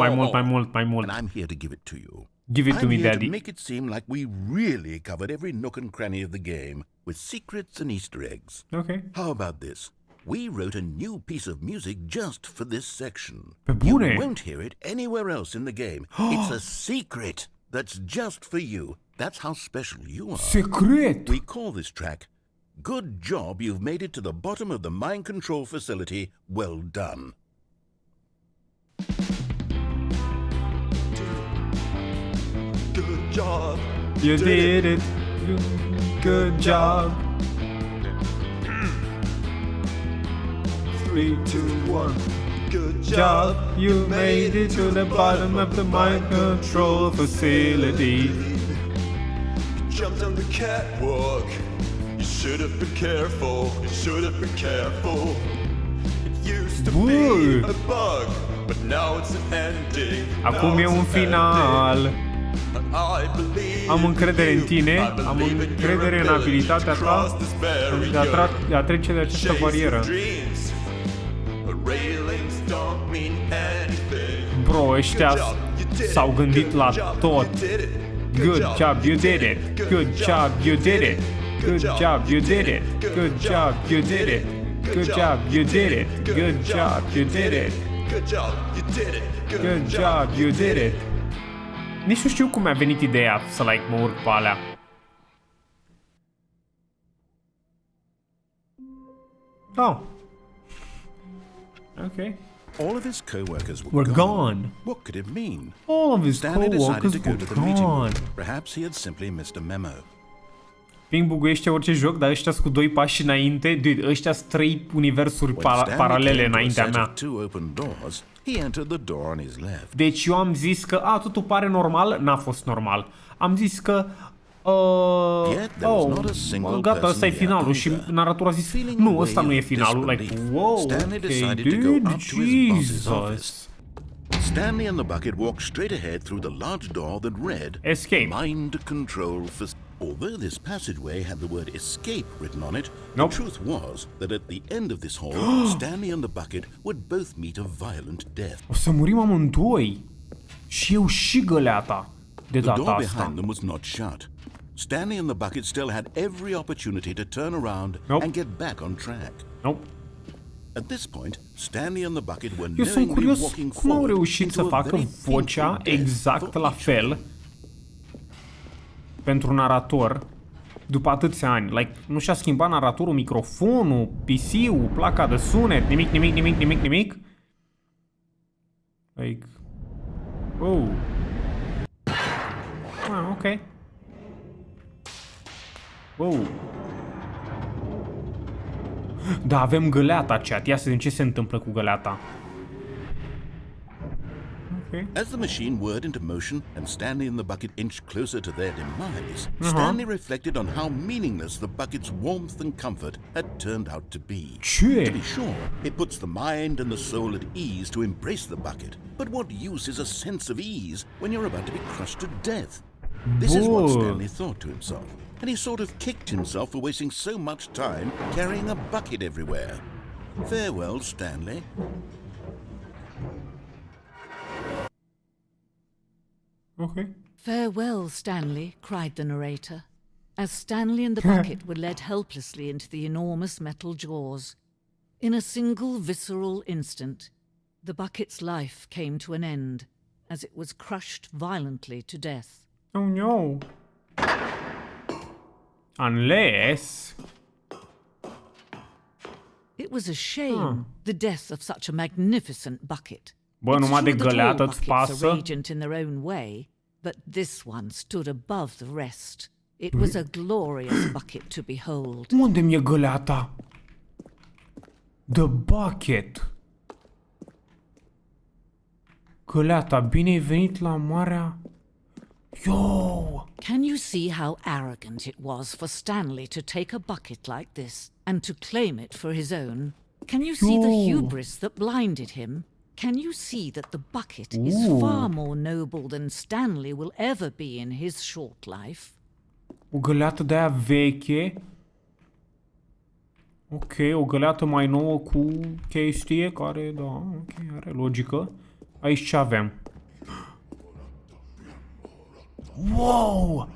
E: And I'm here to give it to you.
A: Give it to me, Daddy.
E: To make it seem like we really covered every nook and cranny of the game with secrets and Easter eggs.
A: Okay.
E: How about this? We wrote a new piece of music just for this section.
A: Pe bune.
E: You won't hear it anywhere else in the game. It's a secret that's just for you. That's how special you are.
A: Secret!
E: We call this track, Good Job You've Made It to the Bottom of the Mind Control Facility. Well done.
F: Good job.
A: You did it. Good job. 3, 2, 1.
F: Good
A: Job, you made it to the bottom of the mind control facility.
F: Jumped on the catwalk. You should have been careful. You should have been careful. It used to be a bug, but now it's an ending.
A: Acum e un final. Am încredere în tine, am încredere în abilitatea ta de a trece de această barieră. Bro, ăștia s-au gândit la tot. Good job, you did it. Good job, you did it. Good job, you did it. Good job, you did it. Good job, you did it. Good job, you did it.
F: Good job, you did it.
A: Good job, you did it. Nici nu știu cum mi-a venit ideea să mă urc pe alea. Oh. Okay.
E: All of his co-workers
A: were gone.
E: What could it mean?
A: All of his
E: Stanley decided
A: co-workers
E: to go to the
A: were
E: meeting room.
A: gone.
E: Perhaps he had simply missed a memo.
A: Ping buguiește orice joc, dar ăștia cu 2 pași înainte. Dude, ăștia sunt 3 universuri paralele înaintea mea. Deci eu am zis că, totul pare normal, n-a fost normal. Am zis că, gata, ăsta e finalul și naratorul a zis, nu, ăsta nu e finalul. Like, wow, okay, dude, Jesus.
E: Stanley and the bucket walked straight ahead through the large door that read,
A: Escape.
E: Mind Control Facility. Although this passageway had the word escape written on it,
A: nope.
E: The truth was that at the end of this hall, Stanley and the bucket would both meet a violent death.
A: O să murim amândoi. Și eu și găleata de data asta.
E: The door behind them was not shut. Stanley and the bucket still had every opportunity to turn around and get back on track.
A: Nope.
E: At this point, Stanley and the bucket were
A: Eu sunt
E: knowingly
A: curios
E: walking
A: cum au
E: forward
A: reușit să
E: into a
A: facă
E: very
A: vocea
E: painful death
A: exact
E: for
A: la
E: each.
A: fel pentru narator după atâția ani. Like, nu și-a schimbat naratorul, microfonul, PC-ul, placa de sunet, nimic. Like, oh. Ok. Wow. Da, avem găleata, chat. Ia să vedem ce se întâmplă cu găleata. Okay.
E: As the machine whirred into motion and Stanley and the bucket inched closer to their demise, Stanley reflected on how meaningless the bucket's warmth and comfort had turned out to be.
A: Ce?
E: To be sure, it puts the mind and the soul at ease to embrace the bucket, but what use is a sense of ease when you're about to be crushed to death? This is what Stanley thought to himself, and he sort of kicked himself for wasting so much time carrying a bucket everywhere. Farewell, Stanley.
A: Okay.
C: Farewell, Stanley, cried the narrator, as Stanley and the bucket were led helplessly into the enormous metal jaws. In a single visceral instant, the bucket's life came to an end, as it was crushed violently to death.
A: Oh no. Unless...
C: It was a shame, the death of such a magnificent bucket.
A: Bă, numai de găleată îți pasă?
C: Radiant in their own way, but this one stood above the rest. It was a glorious bucket to behold.
A: Unde mi-e găleata? The bucket. Găleata, bine ai venit la marea... Yo!
C: Can you see how arrogant it was for Stanley to take a bucket like this and to claim it for his own? Can you see the hubris that blinded him? Can you see that the bucket is far more noble than Stanley will ever be in his short life?
A: O găleată de aia veche. Ok, o găleată mai nouă cu chestie care, da, ok, are logică. Aici ce avem? Wow!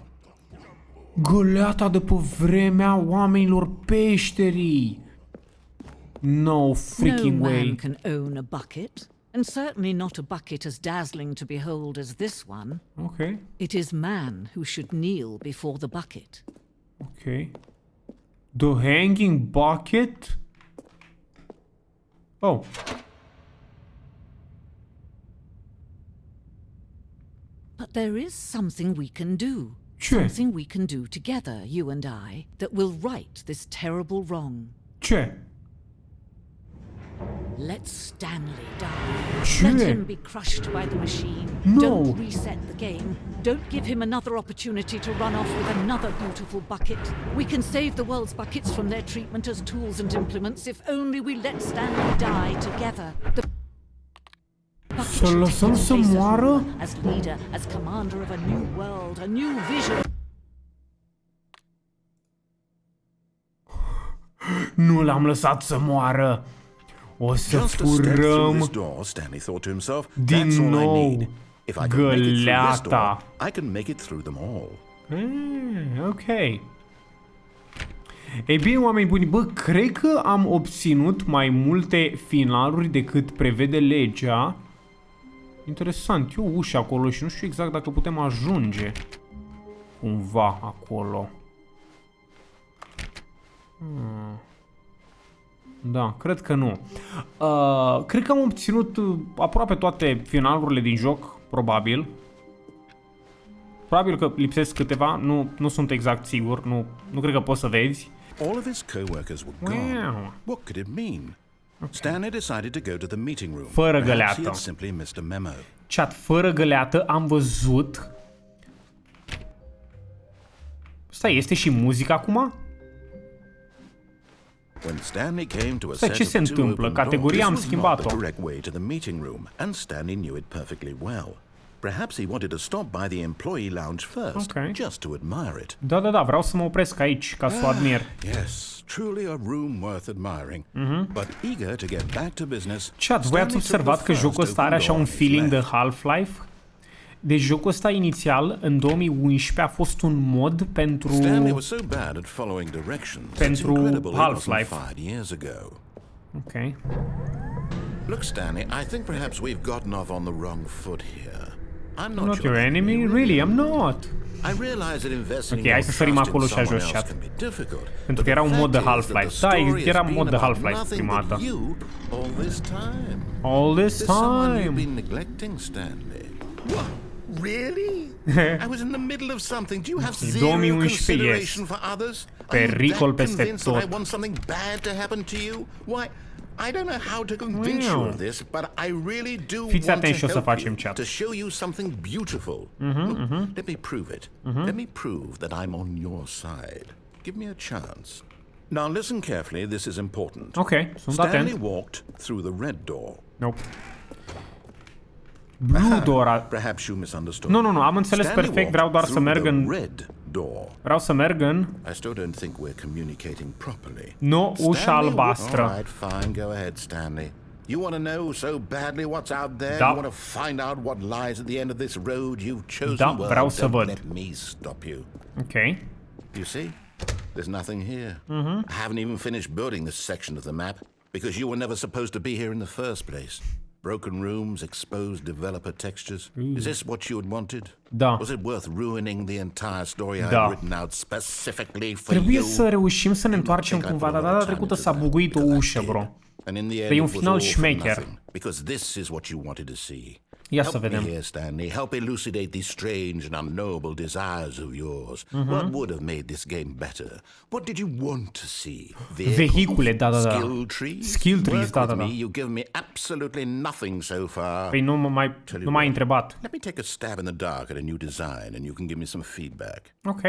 A: Găleata de pe vremea oamenilor peșterii! No freaking way.
C: No man can own a bucket, and certainly not a bucket as dazzling to behold as this one.
A: Ok.
C: It is man who should kneel before the bucket.
A: Ok. The hanging bucket? Oh.
C: But there is something we can do.
A: Ce?
C: Something we can do together, you and I, that will right this terrible wrong.
A: Ce?
C: Let Stanley die.
A: Ce?
C: Let him be crushed by the machine.
A: No.
C: Don't reset the game. Don't give him another opportunity to run off with another beautiful bucket. We can save the world's buckets from their treatment as tools and implements if only we let Stanley die together. The
A: Să lăsăm să moară?
C: as leader, as commander of a new world, a new vision.
A: Nu l-am lăsat să moară. O să
B: Just a step through this
A: furăm
B: door, Stanley thought to himself,
A: din
B: that's all I
A: nou
B: need. If I can make it through this door,
A: găleata.
B: I can make it through them all.
A: Ok. Ei bine, oameni buni, bă, cred că am obținut mai multe finaluri decât prevede legea. Interesant, e o ușă acolo și nu știu exact dacă putem ajunge cumva acolo. Da, cred că nu. Cred că am obținut aproape toate finalurile din joc, probabil. Probabil că lipsesc câteva, nu sunt exact sigur, nu cred că poți să vezi.
B: All of his co-workers were gone.
A: Wow.
B: What could it mean? Stanley decided to go to the meeting room.
A: Fără
B: Perhaps he
A: găleată.
B: had simply missed a memo.
A: Chat, fără găleată am văzut. Stai, este și muzica acum?
B: When Stanley came to a
A: Stai,
B: set
A: ce
B: of
A: se
B: two
A: întâmplă?
B: open doors,
A: Categoria am
B: this was not
A: schimbat-o.
B: the correct way to the meeting room, and Stanley knew it perfectly well. Perhaps he wanted to stop by the employee lounge first,
A: Okay.
B: just to admire it.
A: Da, vreau să mă opresc aici ca să o admir.
B: Yes, truly a room worth admiring. But eager to get back to business,
A: Chat, voi ați
B: Stanley
A: observat
B: took
A: că
B: the
A: jocul
B: first
A: ăsta are
B: open
A: așa un
B: door on his
A: feeling de
B: left.
A: Half-Life? Deci jocul ăsta inițial, în 2011, a fost un mod pentru...
B: Stanley was so bad at following directions. It's
A: Pentru
B: incredible it wasn't
A: Half-Life.
B: 5 years ago.
A: Ok.
B: Look, Stanley, I think perhaps we've gotten off on the wrong foot here. I'm not,
A: Not your enemy? Really, I'm not.
B: I realize that investing
A: Ok, hai să sărim
B: trust in
A: acolo și
B: someone
A: ajos
B: else
A: chat.
B: can be difficult.
A: Pentru
B: but
A: că era
B: the
A: un mod de
B: fact is that
A: Half-Life.
B: the
A: Da,
B: story
A: era
B: has
A: mod
B: been
A: de
B: about
A: Half-Life
B: nothing
A: prima
B: but
A: dată.
B: you all this time.
A: All this
B: There's someone you've
A: time.
B: been neglecting, Stanley. What? Really? I was in the middle of something. Do you have zero
A: 2011,
B: consideration
A: yes.
B: for others? Are you
A: Pericol
B: that
A: peste
B: convinced that I
A: tot.
B: want something bad to happen to you? Why? I don't know how to convince you
A: Wow.
B: of this, but I really do
A: Fiți
B: want
A: atenți
B: to
A: ce o să
B: help
A: facem,
B: you,
A: chat.
B: to show you something beautiful. Let me prove it. Let me prove that I'm on your side. Give me a chance. Now listen carefully, this is important.
A: Ok, sunt
B: Stanley
A: atent.
B: walked through the red door.
A: Nope. Blue door.
B: Perhaps you misunderstood.
A: Nu, am înțeles
B: Stanley
A: perfect, vreau doar să
B: walked
A: merg
B: through
A: în...
B: the red door.
A: Vreau să merg în...
B: I still don't think we're communicating properly.
A: Nu, ușa
B: Stanley,
A: albastră.
B: All right, fine, go ahead, Stanley. You want to know so badly what's out there?
A: Da.
B: You want to find out what lies at the end of this road you've chosen?
A: Da,
B: well,
A: vreau să
B: don't
A: văd.
B: let me stop you.
A: Ok.
B: You see? There's nothing here. I haven't even finished building this section of the map because you were never supposed to be here in the first place. Broken rooms, exposed developer textures. Is this what you had wanted?
A: Da.
B: Was it worth ruining the entire story I
A: Da.
B: had written out specifically for
A: Trebuie
B: you?
A: să reușim să ne întoarcem cumva, dar data trecută s-a buguit o ușă, bro.
B: And in the end,
A: Dar e un
B: it was
A: final
B: all for
A: șmecher.
B: nothing, because this is what you wanted to see.
A: Ia să
B: Help me
A: vedem.
B: here, Stanley. Help elucidate these strange and unknowable desires of yours. What would have made this game better? What did you want to see?
A: Vehicule, da.
B: Skill trees?
A: Skill trees,
B: Work
A: da.
B: with me. You give me absolutely nothing so far.
A: Păi nu m-ai întrebat.
B: Let me take a stab in the dark at a new design, and you can give me some feedback.
A: Ok.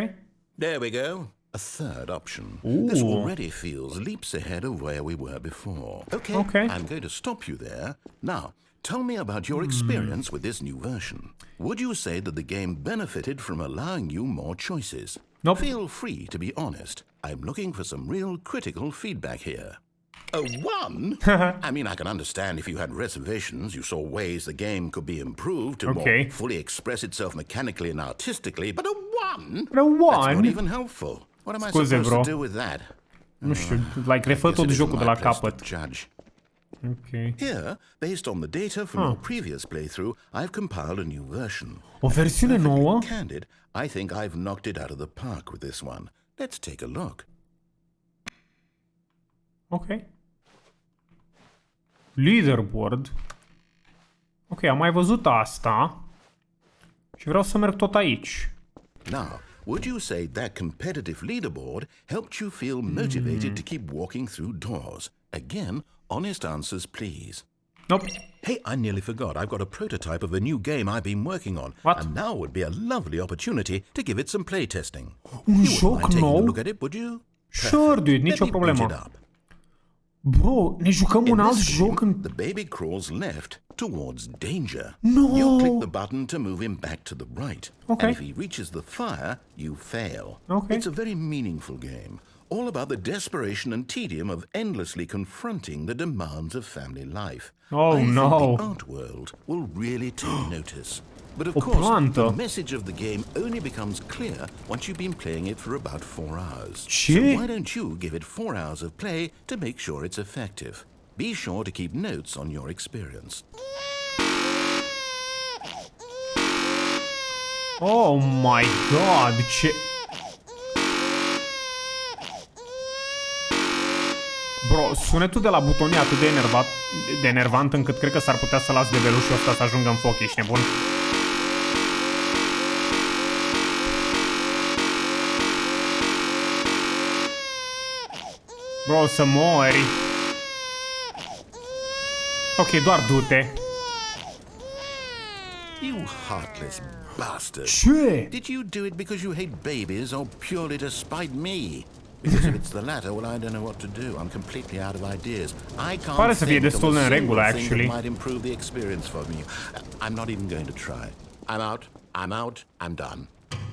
B: There we go. A third option.
A: Ooh.
B: This already feels leaps ahead of where we were before. Okay. I'm going to stop you there. Now, tell me about your experience with this new version. Would you say that the game benefited from allowing you more choices?
A: Nope.
B: Feel free to be honest. I'm looking for some real critical feedback here. A 1? I mean, I can understand if you had reservations, you saw ways the game could be improved to more fully express itself mechanically and artistically, but a 1?
A: A 1?
B: That's not even helpful. What am I supposed to do with that?
A: Nu știu, like, refă tot jocul de la capăt. Okay.
B: Here, based on the data from your previous playthrough, I've compiled a new version.
A: O versiune nouă?
B: Candid, I think I've knocked it out of the park with this one. Let's take a look.
A: Ok. Leaderboard. Ok, am mai văzut asta. Și vreau să merg tot aici.
B: Now, would you say that competitive leaderboard helped you feel motivated to keep walking through doors? Again, honest answers, please.
A: Nope.
B: Hey, I nearly forgot. I've got a prototype of a new game I've been working on.
A: What?
B: And now would be a lovely opportunity to give it some playtesting.
A: Un joc nou?
B: A look at it, would you?
A: Sure, dude, nicio problemă. Bro, ne jucăm un alt joc în...
B: The baby crawls left towards danger.
A: No!
B: You click the button to move him back to the right.
A: Okay.
B: And if he reaches the fire, you fail.
A: Okay.
B: It's a very meaningful game. All about the desperation and tedium of endlessly confronting the demands of family life.
A: Oh,
B: I
A: no.
B: think the art world will really take notice. But of course, the message of the game only becomes clear once you've been playing it for about 4 hours.
A: Ce?
B: So why don't you give it 4 hours of play to make sure it's effective? Be sure to keep notes on your experience.
A: Oh my god, ce... Bro, sunetul de la buton e atât de enervant încât cred că s-ar putea să las de belușul ăsta să ajungă în foc, ești nebun? Bro, să mori. Ok, doar du-te.
B: You heartless bastard.
A: Ce?
B: Did you do it because you hate babies or purely to spite me? Because if it's the latter, well, I don't know what to do. I'm completely out of ideas. I can't
A: Pare să fie destul de în regulă,
B: thing that
A: actually.
B: might improve the experience for me. I'm not even going to try. I'm out. I'm out. I'm done.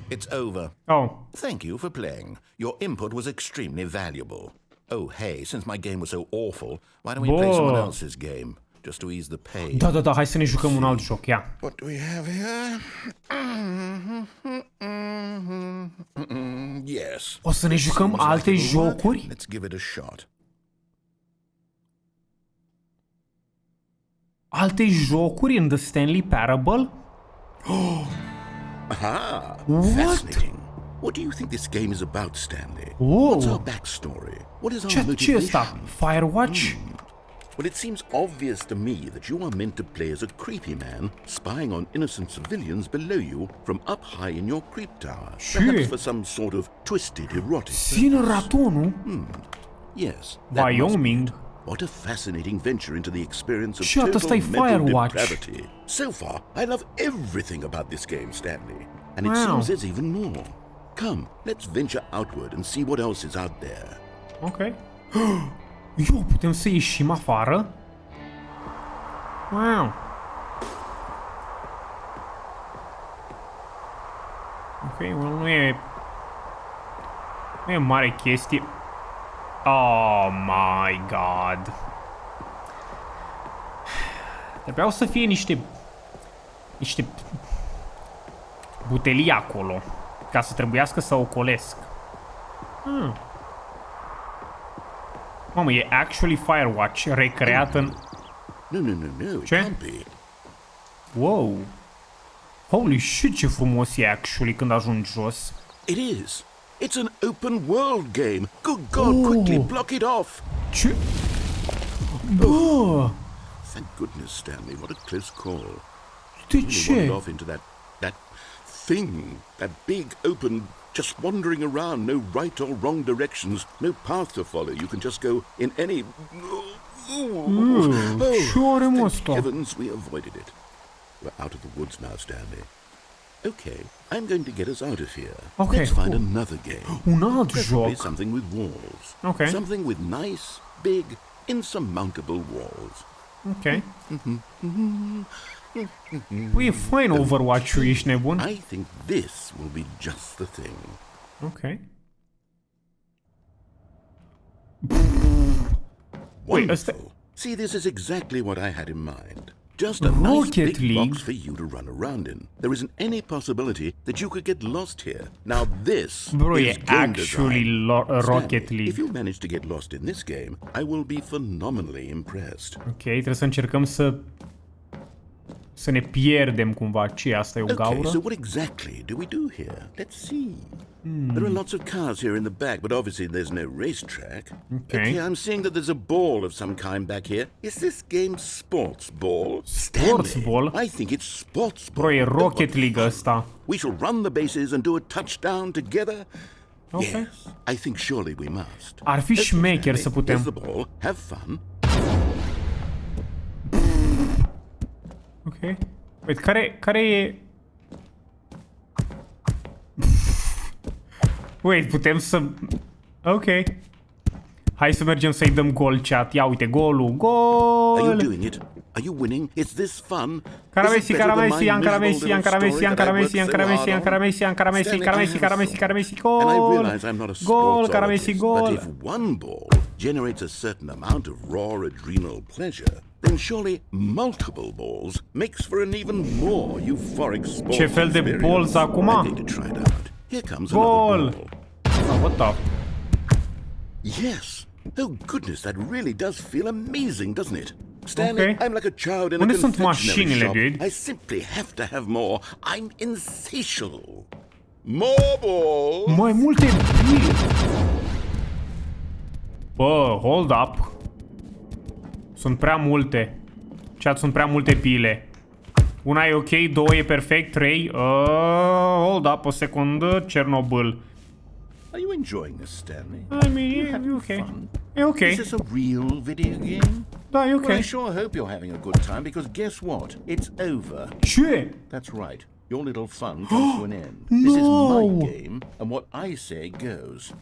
B: It's over.
A: Oh.
B: Thank you for playing. Your input was extremely valuable. Oh, hey, since my game was so awful, why don't we play someone else's game? Just to ease the pain.
A: Da, hai să ne jucăm un alt joc, ia.
B: What do we have here? Yes.
A: O să ne jucăm alte jocuri?
B: Let's give it a shot.
A: Alte jocuri în The Stanley Parable?
B: Aha!
A: What?
B: Fascinating. What do you think this game is about, Stanley?
A: Whoa.
B: What's our backstory? What is our motivation?
A: Ce ăsta? Firewatch?
B: Well, it seems obvious to me that you are meant to play as a creepy man, spying on innocent civilians below you from up high in your creep tower. Perhaps for some sort of twisted erotic
A: Sine ratonul?
B: Yes.
A: Wyoming?
B: What a fascinating venture into the experience of
A: Shut,
B: total
A: ăsta-i
B: mental
A: Firewatch.
B: depravity. So far, I love everything about this game, Stanley. And it
A: Wow.
B: seems there's even more. Come, let's venture outward and see what else is out there.
A: Ok. Eu, putem să ieșim afară? Wow. Ok, well, nu e mare chestie. Oh my god. Trebuiau să fie niște butelii acolo ca să trebuiască să ocolesc. Mamă, e actually Firewatch recreat în...
B: No, it
A: Ce?
B: can't be.
A: Wow. Holy shit, ce frumos e actually când ajungi jos.
B: It is. It's an open world game. Good God, quickly block it off.
A: Ce? Bă!
B: Thank goodness, Stanley. What a close call.
A: De
B: You
A: ce?
B: wandered off into that thing, that big open, just wandering around, no right or wrong directions, no path to follow. You can just go in any...
A: Thank
B: heavens we avoided it. We're out of the woods now, Stanley. Okay, I'm going to get us out of here.
A: Okay,
B: Let's find another game.
A: Un alt
B: Preferably
A: joc.
B: something with walls.
A: Okay.
B: Something with nice, big, insurmountable walls.
A: Ok. Păi e fain Overwatch-ul, ești nebun?
B: I think this will be just the thing.
A: Ok.
B: Wonderful. See, this is exactly what I had in mind. Just a nice big box for you to run around in. There isn't any possibility that you could get lost here. Now this is game design.
A: Rocket League.
B: If you manage to get lost in this game, I will be phenomenally impressed.
A: Ok, trebuie să încercăm să ne pierdem cumva. Ce asta e o gaură?
B: Okay, so what exactly do we do here? Let's see. There are lots of cars here in the back, but obviously there's no racetrack. Okay, I'm seeing that there's a ball of some kind back here. Is this game sports ball?
A: Sports ball?
B: I think it's sports ball.
A: Bro, e Rocket League ăsta.
B: We shall run the bases and do a touchdown together.
A: Okay.
B: Yes, I think surely we must.
A: Ar fi șmecher să putem.
B: Here's the ball. Have fun.
A: Ok. Wait, care e... Wait, putem să... Ok. Hai să mergem să-i dăm gol, chat. Ia uite, golul. Gol!
B: Are you doing it? Are you winning? Is this fun?
A: Caramesi, Caramesi, Ankara Messi, Ankara Messi, Ankara Messi, Ankara Messi, Ankara Messi, Ankara Messi, Caramesi, Caramesi, Caramesi, gol! Gol, Caramesi, gol!
B: But if one ball generates a certain amount of raw adrenal pleasure, then surely multiple balls makes for an even more euphoric sports
A: Ce fel de balls acum?
B: I need to try it out. Here comes another ball.
A: Oh, what the?
B: Yes. Oh goodness, that really does feel amazing, doesn't it? Stanley, I'm like a child in a
A: Unde sunt
B: confectionery
A: mașinile,
B: shop.
A: dude?
B: I simply have to have more. I'm insatiable. More balls.
A: Mai multe bile. Bă, hold up. Sunt prea multe. Chat, sunt prea multe pile. Una e ok, două e perfect, trei... hold up, o secundă, Chernobyl.
B: Are you enjoying this, Stanley?
A: I mean, e ok. E ok.
B: Is this a real video game?
A: Da, e ok.
B: Well, I sure hope you're having a good time, because guess what? It's over.
A: Ce?
B: That's right. Your little fun comes to an end. This is my game, and what I say goes.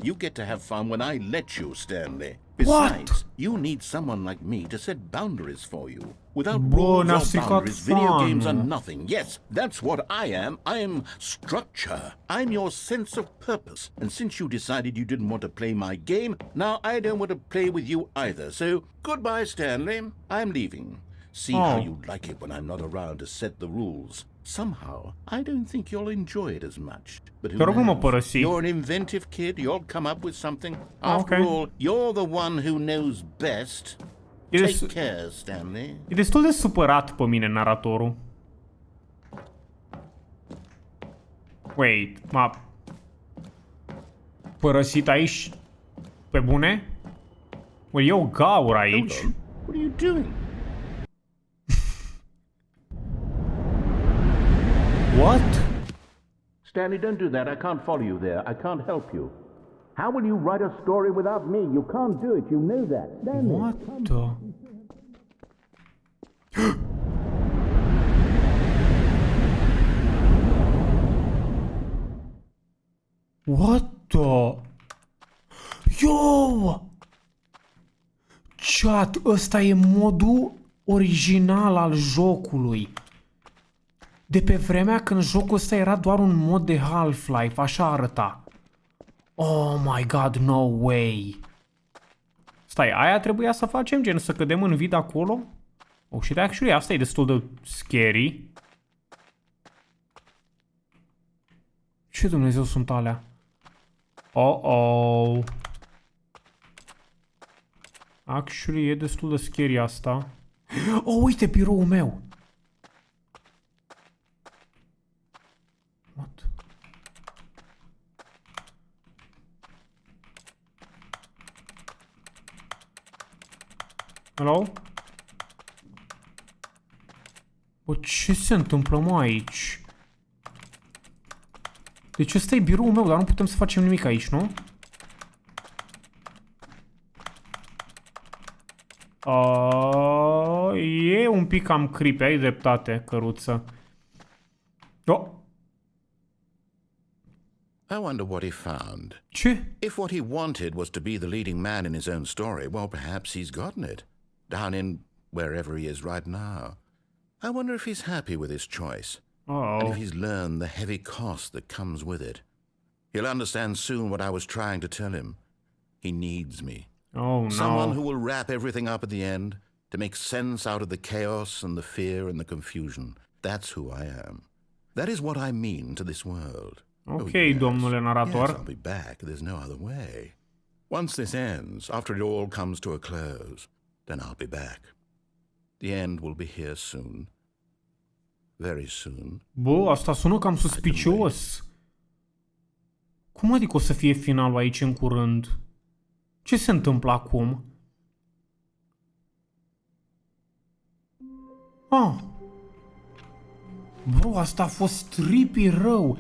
B: You get to have fun when I let you, Stanley. Besides, you need someone like me to set boundaries for you. Without rules or boundaries, video games are nothing. Yes, that's what I am. I am structure. I'm your sense of purpose. And since you decided you didn't want to play my game, now I don't want to play with you either. So, goodbye, Stanley. I'm leaving. See how you like it when I'm not around to set the rules. Somehow, I don't think you'll enjoy it as much. But who knows? You're an inventive kid. You'll come up with something. After all, you're the one who knows best. Take care, Stanley.
A: E destul de supărat pe mine naratorul. Wait, m-a părăsit aici? Pe bune? Well, e o gaură aici.
B: What are you doing?
A: What?
G: Stanley, don't do that. I can't follow you there. I can't help you. How will you write a story without me? You can't do it. You know that. Stanley,
A: what the? What the? Yo! Chat, ăsta e modul original al jocului. De pe vremea când jocul ăsta era doar un mod de Half-Life, așa arăta. Oh my god, no way. Stai, aia trebuia să facem, gen să cădem în vid acolo? Oh shit, actually, asta e destul de scary. Ce Dumnezeu sunt alea? Oh. Actually, e destul de scary asta. Oh, uite biroul meu. What? Hello? Bă, ce se întâmplă, mă, aici? Deci ăsta e biroul meu, dar nu putem să facem nimic aici, nu? E un pic cam creepy, ai dreptate, căruță. Oh.
B: I wonder what he found.
A: Ce?
B: If what he wanted was to be the leading man in his own story, well, perhaps he's gotten it. Down in wherever he is right now. I wonder if he's happy with his choice. And if he's learned the heavy cost that comes with it. He'll understand soon what I was trying to tell him. He needs me.
A: Oh, no.
B: Someone who will wrap everything up at the end to make sense out of the chaos and the fear and the confusion. That's who I am. That is what I mean to this world.
A: Ok, domnule narator.
B: Yes, I'll be back. There's no other way. Once this ends, after it all comes to a close, then I'll be back. The end will be here soon. Very soon.
A: Bă, asta sună cam suspicios. Cum adică o să fie finalul aici în curând? Ce se întâmplă acum? Ah. Bro, asta a fost trippy rău.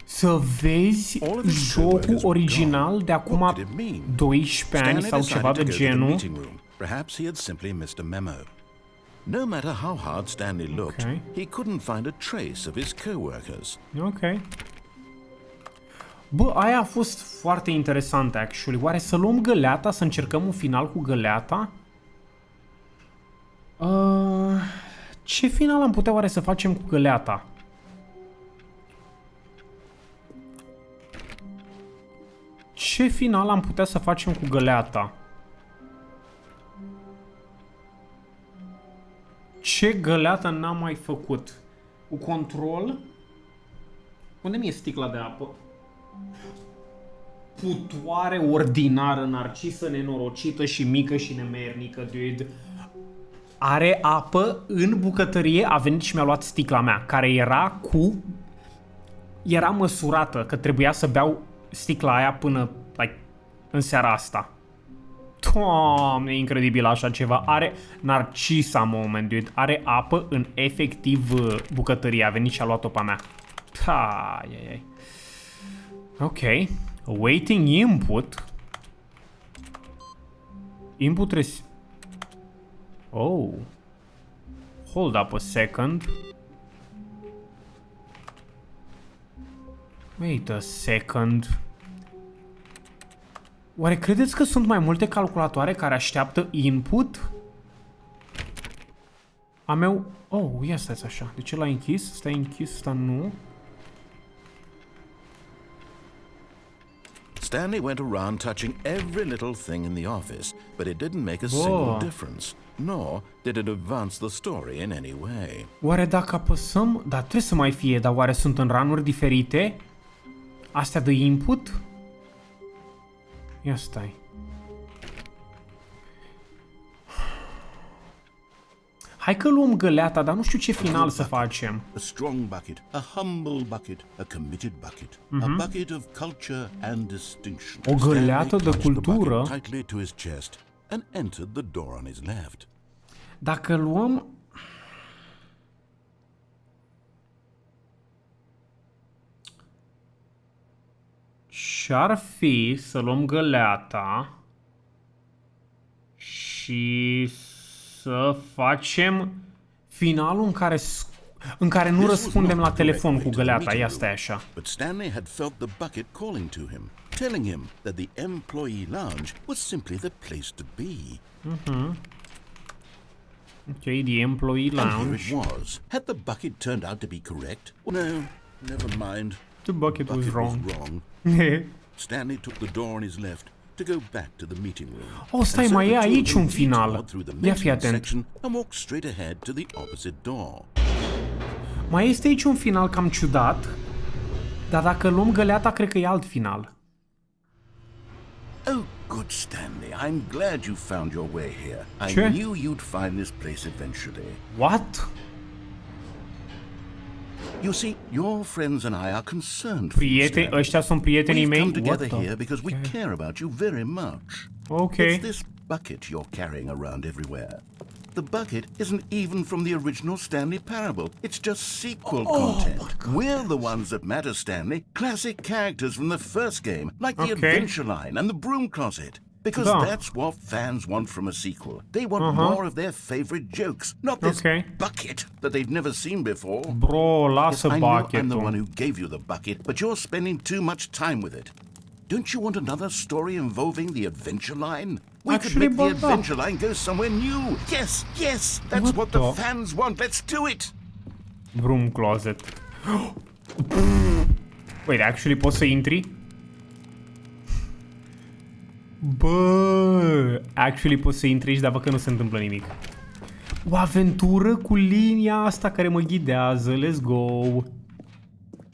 A: Să vezi jocul original de acum 12 ani sau ceva de genul.
B: Perhaps he had simply missed a memo. No matter how hard Stanley looked, he couldn't find a trace of his co-workers.
A: Ok. Bă, aia a fost foarte interesant, actually. Oare să luăm găleata, să încercăm un final cu găleata? Ce final am putea oare să facem cu găleata? Ce final am putea să facem cu găleata? Ce găleată n-am mai făcut? Cu control? Unde mi-e sticla de apă? Putoare ordinară, narcisă, nenorocită și mică și nemernică, dude. Are apă în bucătărie, a venit și mi-a luat sticla mea, care era măsurată, că trebuia să beau sticla aia până, like, în seara asta. Doamne, e incredibil așa ceva. Are narcisa moment, dude. Are apă în efectiv bucătărie. A venit și a luat-o pe a mea. Ai. Ok. Awaiting input. Input Oh. Hold up a second. Wait a second. Oare credeți că sunt mai multe calculatoare care așteaptă input? A meu... Oh, ia stai așa. De ce l-ai închis? Stai închis, ăsta nu.
B: Stanley went around touching every little thing in the office, but it didn't make a single difference, nor did it advance the story in any way.
A: Oare dacă apăsăm... Da, trebuie să mai fie, dar oare sunt în ranuri diferite? Astea de input? Ia stai. Hai că luăm găleata, dar nu știu ce final să facem.
E: A strong bucket, a humble bucket, a committed bucket, a bucket of culture and distinction.
A: O găleată de cultură.
B: Tightly to his chest and entered the door on his left.
A: Dacă luăm... Și-ar fi să luăm găleata și să facem finalul în care nu răspundem la telefon cu găleata. Ia stai așa.
B: But Stanley had felt the bucket calling to him, telling him that the employee lounge was simply the place to be.
A: Okay, the employee lounge.
B: And here it was. Had the bucket turned out to be correct? No, never mind.
A: The bucket was wrong.
B: Stanley took the door on his left to go back to the meeting room.
A: Oh, stai, mai e aici un final. Ia fi atent.
B: And walked straight ahead to the opposite door.
A: Mai este aici un final cam ciudat, dar dacă luăm găleata, cred că e alt final.
B: Oh, good Stanley. I'm glad you found your way here. I knew you'd find this place eventually.
A: What?
B: You see, your friends and I are concerned for you,
A: Prieteni, ăștia sunt prietenii mei?
B: We've come together here because we care about you very much.
A: Okay.
B: It's this bucket you're carrying around everywhere. The bucket isn't even from the original Stanley Parable. It's just sequel content. We're the ones that matter, Stanley. Classic characters from the first game, like the Adventure Line and the Broom Closet. Because that's what fans want from a sequel. They want more of their favorite jokes, not this bucket that they've never seen before.
A: Bro, lasă bucket-ul.
B: I'm the one who gave you the bucket, but you're spending too much time with it. Don't you want another story involving the Adventure Line? We could make the Adventure Line go somewhere new. Yes, yes, that's what the fans want. Let's do it.
A: Broom Closet. Wait, actually poți să intri? Bă, actually poți să intri aici, dar văd că nu se întâmplă nimic. O aventură cu linia asta care mă ghidează. Let's go.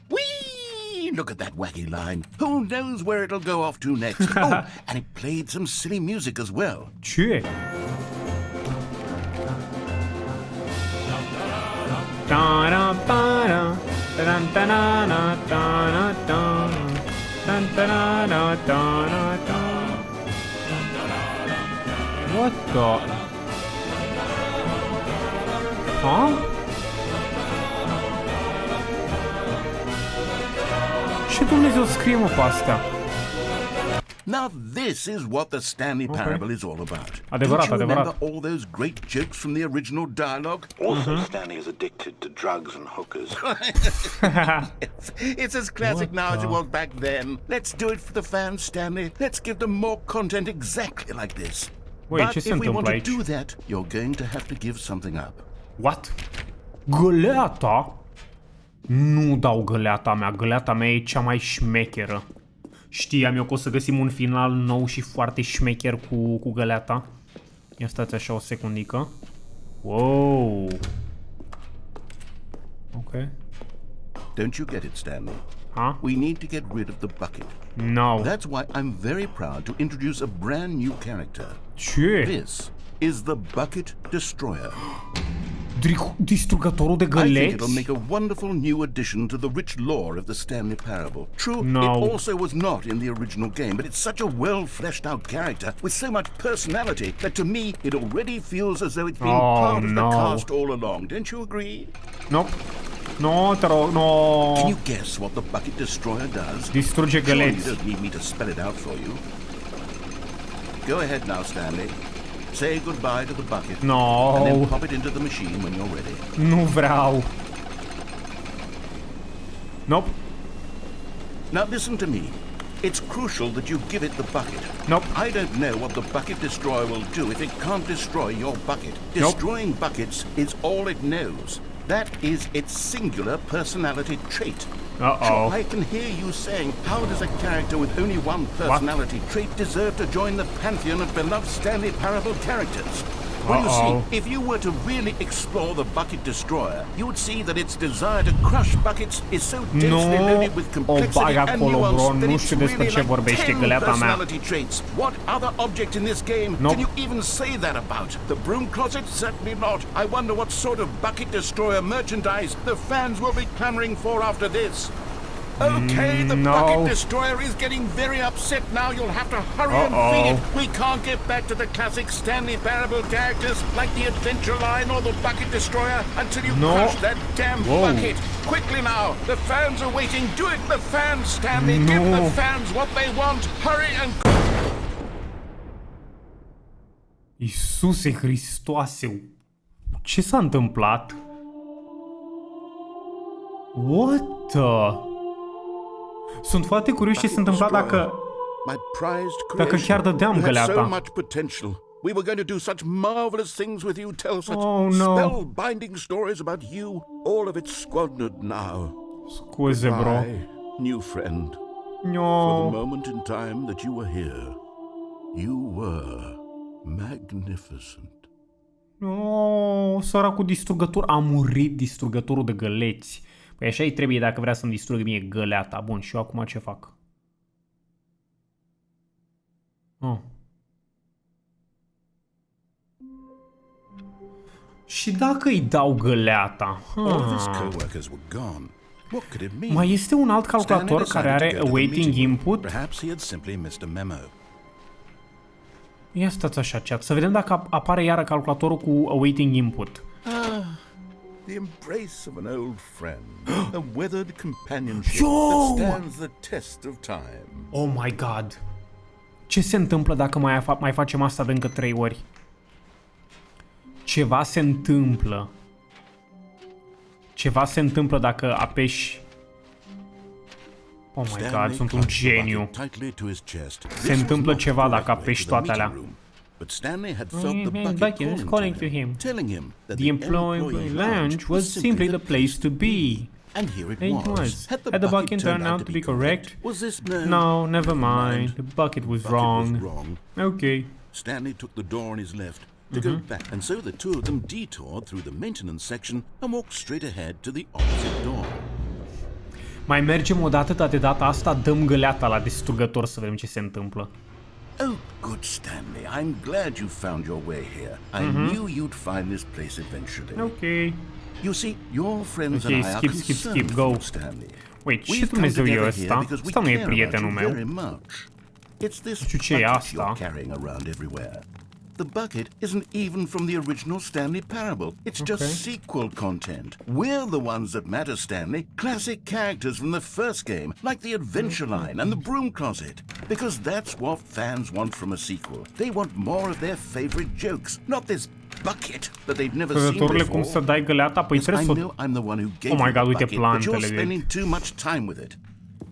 E: Whee! Look at that wacky line. Who knows where it'll go off to next? Oh, and it played some silly music as well.
A: Ce? What the? Huh? Ce Dumnezeu scrie mă pe astea?
E: Now this is what the Stanley Parable is all about.
A: Adevărat,
E: Don't you
A: adevărat.
E: remember all those great jokes from the original dialogue?
G: Also, Stanley is addicted to drugs and hookers.
E: It's as classic now as it was back then. Let's do it for the fans, Stanley. Let's give them more content exactly like this.
A: Wait,
E: But
A: ce se
E: if we want
A: întâmplă
E: to
A: aici?
E: do that, you're going to have to give something up.
A: What? Găleata? Nu dau găleata mea. Găleata mea e cea mai șmecheră. Știam eu că o să găsim un final nou și foarte șmecher cu găleata. Ia stați așa o secundică. Wow. Ok.
E: Don't you get it, Stanley?
A: Huh?
E: We need to get rid of the bucket.
A: No.
E: That's why I'm very proud to introduce a brand new character.
A: Ce?
E: This is the Bucket Destroyer.
A: Distrugătorul de
E: I think
A: găleți?
E: it'll make a wonderful new addition to the rich lore of the Stanley Parable. True,
A: No.
E: it also was not in the original game, but it's such a well-fleshed-out character with so much personality that to me it already feels as though it's been part of the cast all along. Don't you agree?
A: No. No, te rog, no.
E: Can you guess what the Bucket Destroyer does?
A: Distruge
E: Surely you
A: găleți.
E: don't need me to spell it out for you. Go ahead now, Stanley. Say goodbye to the bucket.
A: No.
E: And then pop it into the machine when you're ready.
A: Nu vreau. Nope.
E: Now listen to me. It's crucial that you give it the bucket.
A: Nope.
E: I don't know what the Bucket Destroyer will do if it can't destroy your bucket. Destroying buckets is all it knows. That is its singular personality trait.
A: Uh-oh.
E: So I can hear you saying, how does a character with only one personality trait deserve to join the pantheon of beloved Stanley Parable characters? Well, you see, if you were to really explore the Bucket Destroyer, you would see that its desire to crush buckets is so densely loaded with complexity and nuance that it's really like 10 personality traits. What other object in this game can you even say that about? The broom closet? Certainly not. I wonder what sort of Bucket Destroyer merchandise the fans will be clamoring for after this. Okay, the Bucket Destroyer is getting very upset now. You'll have to hurry and feed it. We can't get back to the classic Stanley Parable characters like the Adventure Line or the Bucket Destroyer until you crush that damn bucket. Quickly now, the fans are waiting. Do it, the fans, Stanley. Give the fans what they want. Hurry and...
A: Iisuse Hristoase, ce s-a întâmplat? What the... Sunt foarte curios ce s-a întâmplat dacă chiar dădeam găleata.
E: We were going to do such marvelous things with you, tell such spellbinding stories about you. All of it squandered now.
A: Scuze, bro.
E: New friend.
A: No.
E: For the moment in time that you were here, you were magnificent.
A: No, săracul distrugător. A murit distrugătorul de găleți. Păi așa îi trebuie dacă vrea să-mi distrugă mie găleata. Bun, și eu acum ce fac? Oh. Și dacă îi dau găleata? Mai este un alt calculator care are awaiting input? Ia stați așa, chat, să vedem dacă apare iară calculatorul cu awaiting input.
E: The embrace of an old friend, a weathered companionship that stands the test of time.
A: Oh my god. Ce se întâmplă dacă mai facem asta de încă 3 ori? Ceva se întâmplă. Ceva se întâmplă dacă apeși... Oh my god, sunt un geniu. Se întâmplă ceva dacă apeși toate alea.
E: But Stanley had felt the bucket calling to him, telling him that
A: the employee lounge was simply the place to be.
E: And here it
A: It
E: was.
A: was. Had the bucket turned out to be correct?
E: Was this
A: No, never mind. The bucket was wrong. Okay.
B: Stanley took the door on his left to go back, and so the two of them detoured through the maintenance section and walked straight ahead to the opposite door.
A: Mai mergem o dată, dar de data asta dăm găleata la distrugător să vedem ce se întâmplă.
E: Oh, good Stanley. I'm glad you found your way here. I knew you'd find this place eventually.
A: Ok.
E: You see, your friends and I are concerned
A: go.
E: for Stanley.
A: Wait, ce
E: We've come
A: Dumnezeu e
E: together here
A: ăsta?
E: because we
A: Ăsta nu e
E: care about
A: prietenul
E: you
A: meu.
E: very much. It's this
A: Știu ce e
E: bucket
A: asta.
E: you're carrying around everywhere. The bucket isn't even from the original Stanley Parable. It's just sequel content. We're the ones that matter, Stanley. Classic characters from the first game, like the Adventure Line and the Broom Closet. Because that's what fans want from a sequel. They want more of their favorite jokes, not this bucket that they've never seen before.
A: Cum să dai găleata? Păi trebuie să...
E: I'm the one who gave
A: Oh my
E: you
A: God,
E: the
A: uite
E: bucket, but you're
A: plantele.
E: spending too much time with it.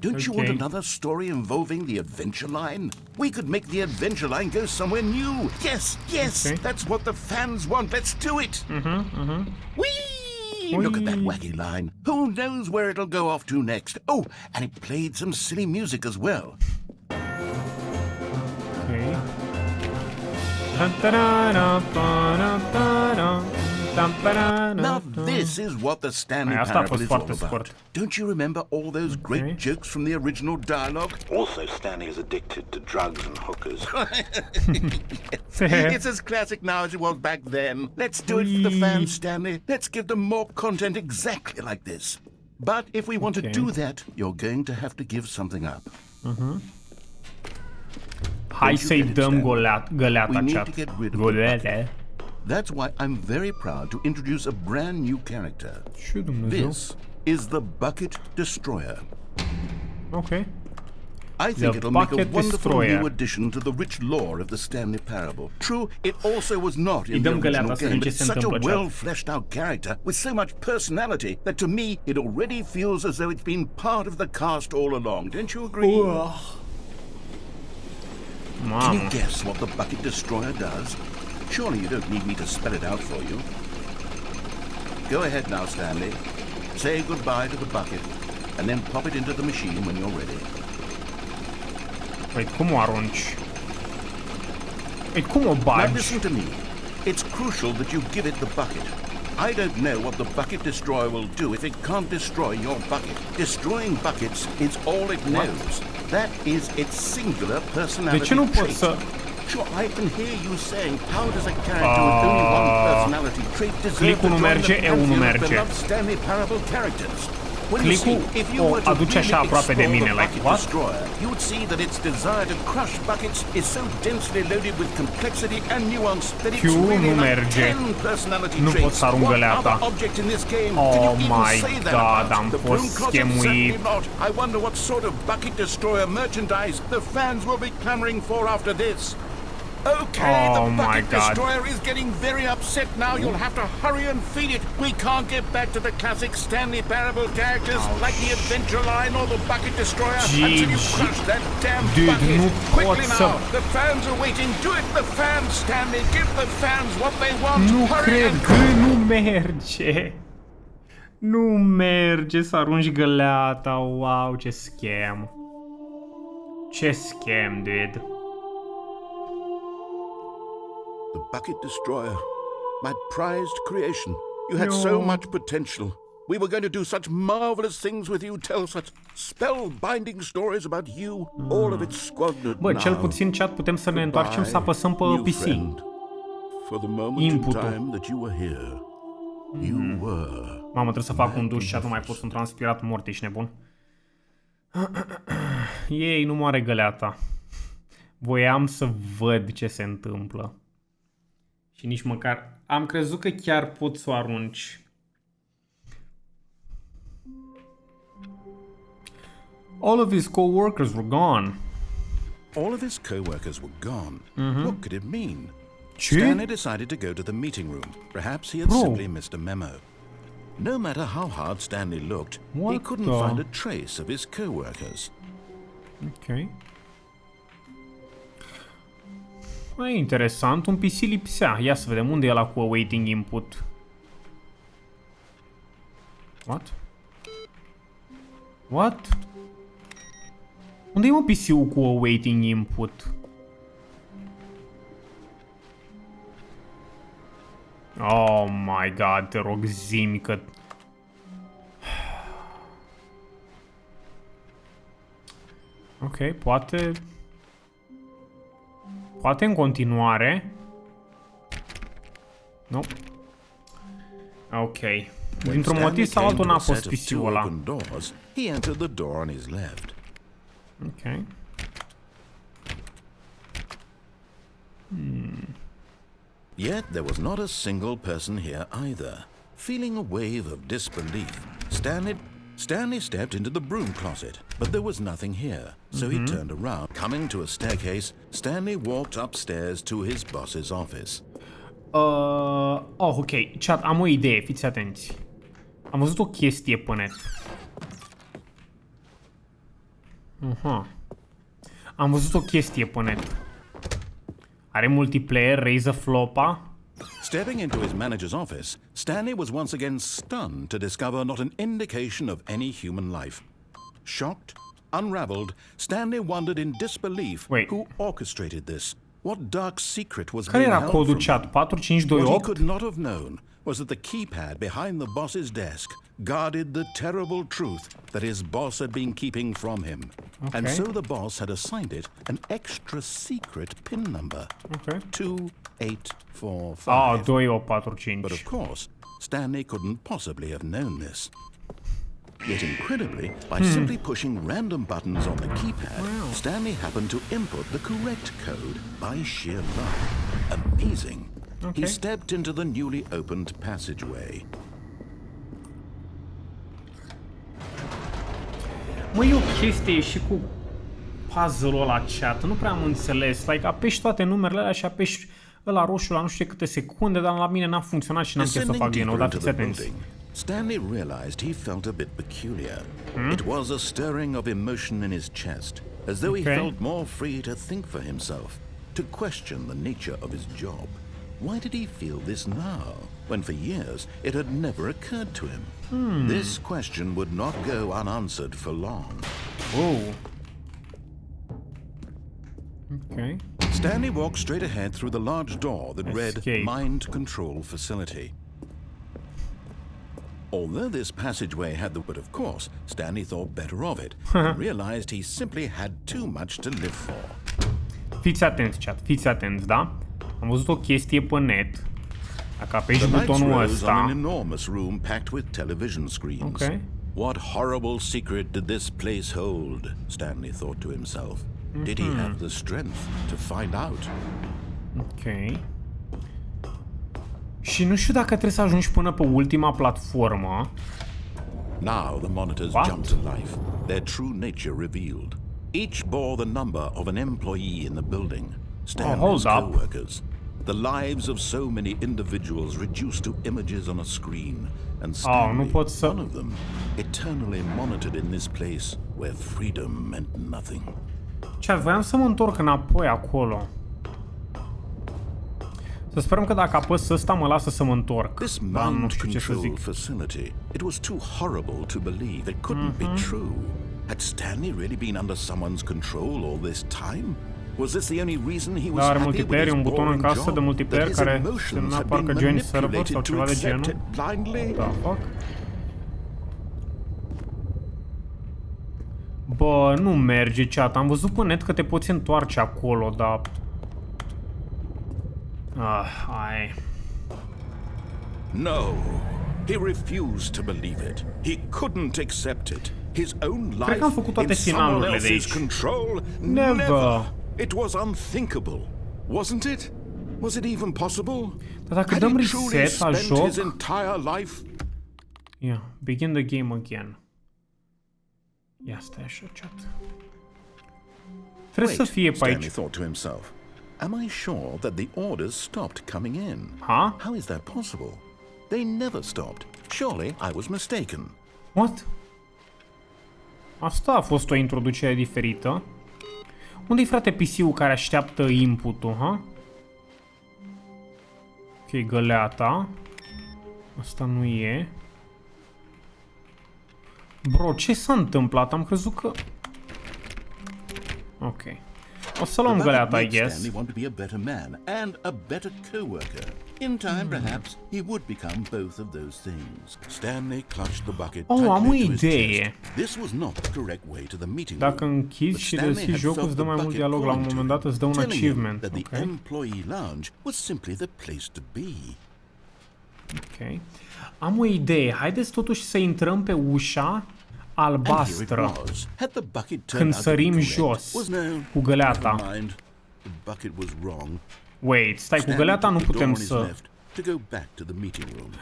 E: Don't you want another story involving the Adventure Line? We could make the Adventure Line go somewhere new. Yes, that's what the fans want. Let's do it. Whee! Look at that wacky line. Who knows where it'll go off to next? Oh, and it played some silly music as well.
A: Okay.
E: Now this is what the Stanley Parable is all about. Don't you remember all those great jokes from the original dialogue?
G: Also, Stanley is addicted to drugs and hookers.
E: It's as classic now as it was back then. Let's do it for the fans, Stanley. Let's give them more content exactly like this. But if we want to do that, you're going to have to give something up.
A: Hai să-i dăm găleata, chat.
E: That's why I'm very proud to introduce a brand new character. This is the Bucket Destroyer.
A: Okay.
E: I think it'll make a wonderful new addition to the rich lore of the Stanley Parable. True, it also was not in the original game, but it's such a well-fleshed-out character with so much personality that to me it already feels as though it's been part of the cast all along. Don't you agree? Can you guess what the Bucket Destroyer does? Surely you don't need me to spell it out for you. Go ahead now, Stanley. Say goodbye to the bucket, and then pop it into the machine when you're ready.
A: Wait, cum o arunci? Wait, cum o bagi?
E: Now listen to me. It's crucial that you give it the bucket. I don't know what the Bucket Destroyer will do if it can't destroy your bucket. Destroying buckets is all it knows. That is its singular personality trait. Sure, I can hear you saying, how does a character with only one personality trait deserve to join the pantheon of beloved Stanley Parable characters? Well, you see, if you were to really explore the Bucket Destroyer, you would see that its desire to crush buckets is so densely loaded with complexity and nuance that it's really like 10 personality traits. What other object in this game can you even say that about? The Broom Closet? Certainly not. I wonder what sort of Bucket Destroyer merchandise the fans will be clamoring for after this. Okay, the Bucket Destroyer is getting very upset now. You'll have to hurry and feed it. We can't get back to the classic Stanley Parable characters like the Adventure Line or the Bucket Destroyer until you crush that damn bucket. Quickly now, the fans are waiting. Do it for the fans, Stanley. Give the fans what they want. Hurry and
A: nu merge. Nu merge să arunci găleata. Wow, ce scam. Ce scam, dude.
E: The Bucket Destroyer, my prized creation. You had so much potential. We were going to do such marvelous things with you, tell such spellbinding stories about you, all of it squandered.
A: Bă, cel puțin chat putem să ne întoarcem să apăsăm pe PC.
E: For the moment in time that you were here, you were.
A: Mamă, trebuie să fac un duș, chat, nu mai pot, sunt transpirat mort, ești nebun. Ei, nu moare găleata. Voiam să văd ce se întâmplă. Și nici măcar... Am crezut că chiar pot să o arunci. All of his co-workers were gone.
B: All of his co-workers were gone? What could it mean? Stanley decided to go to the meeting room. Perhaps he had simply missed a memo. No matter how hard Stanley looked, he couldn't find a trace of his co-workers.
A: Ok. E interesant, un PC lipsea. Ia să vedem unde e ăla cu awaiting input. What? What? Unde-i mă PC-ul cu awaiting input? Oh my god, te rog, zi-mi că... Ok, poate... Poate în continuare. Nu. Ok. Dintr-un motiv sau altul n-a fost PC-ul ăla.
B: He entered the door on his left.
A: Ok.
B: Yet there was not a single person here either. Feeling a wave of disbelief, Stanley stepped into the broom closet, but there was nothing here, so he turned around. Coming to a staircase, Stanley walked upstairs to his boss's office.
A: Oh, ok. Chat, am o idee, fiți atenți. Am văzut o chestie pe net. Am văzut o chestie pe net. Are multiplayer, raise a flopa.
B: Stepping into his manager's office, Stanley was once again stunned to discover not an indication of any human life. Shocked, unraveled, Stanley wondered in disbelief who orchestrated this. What dark secret was being held from him? What he could not have known was that the keypad behind the boss's desk guarded the terrible truth that his boss had been keeping from him. And so the boss had assigned it an extra secret PIN number. 2845.
A: Ah, 2845.
B: But of course, Stanley couldn't possibly have known this. Yet incredibly, by simply pushing random buttons on the keypad, Stanley happened to input the correct code by sheer luck. Amazing. He stepped into the newly opened passageway.
A: Mă, e o chestie și cu puzzle-ul ăla, chat. Nu prea am înțeles. Like, apeși toate numerele alea și apeși ăla roșu la nu știu câte secunde, dar la mine n-a funcționat și n-am chef să fac din nou, dar fiți atenți.
B: Stanley realized he felt a bit peculiar. It was a stirring of emotion in his chest, as though he felt more free to think for himself, to question the nature of his job. Why did he feel this now, when for years it had never occurred to him? This question would not go unanswered for long.
A: Oh. Okay.
B: Stanley walked straight ahead through the large door that read Mind Control Facility. Although this passageway had but of course, Stanley thought better of it and realized he simply had too much to live for.
A: Fiți atenți, chat, fiți atenți, da? Am văzut o chestie pe net. Dacă apeși butonul ăsta...
B: an enormous room packed with television screens. What horrible secret did this place hold? Stanley thought to himself. Did he have the strength to find out?
A: Ok. Și nu știu dacă trebuie să ajungi până pe ultima platformă.
B: Now the monitors jumped to life, their true nature revealed. Each bore the number of an employee in the building. Stanley's co-workers. The lives of so many individuals reduced to images on a screen, and Stanley, one of them, eternally monitored in this place where freedom meant nothing.
A: Ce voiam să mă întorc înapoi acolo. Să sperăm că dacă apăs ăsta mă lasă să mă întorc.
B: This mind control facility, it was too horrible to believe. It couldn't be true. Had Stanley really been under someone's control all this time? Was this the only reason he was happy with his
A: un buton în casă de multiplayer care
B: emotions
A: semna parcă join server sau ceva de genul. Da, fuck. Bă, nu merge, chat. Am văzut pe net că te poți întoarce acolo, dar... hai.
B: No, he refused to believe it. He couldn't accept it. His own life in someone else's control?
A: Never.
B: It was unthinkable, wasn't it? Was it even possible?
A: Dar dacă dăm reset la joc...
B: his entire life?
A: Yeah, begin the game again. Ia stai așa, chat. Trebuie să fie pe aici.
B: Stanley thought to himself. Am I sure that the orders stopped coming in? How is that possible? They never stopped. Surely I was mistaken.
A: What? Asta a fost o introducere diferită. Unde-i, frate, PC-ul care așteaptă input-ul, ha? Ok, găleata. Asta nu e. Bro, ce s-a întâmplat? Am crezut că... Ok. O să luăm găleata, I guess.
B: Stanley want to be a better man and a better co-worker. In time, perhaps, he would become both of those things. Stanley clutched the bucket
A: am o
B: tightly to his
A: idee.
B: chest. This was not the correct way to the meeting room.
A: Dacă închizi și deschizi jocul, îți dă mai mult dialog. La un moment dat îți dă un achievement.
B: That the employee lounge was simply the place to be.
A: Ok. Am o idee. Haideți totuși să intrăm pe ușa albastră când sărim jos cu găleata. Wait, stai, cu găleata nu putem să...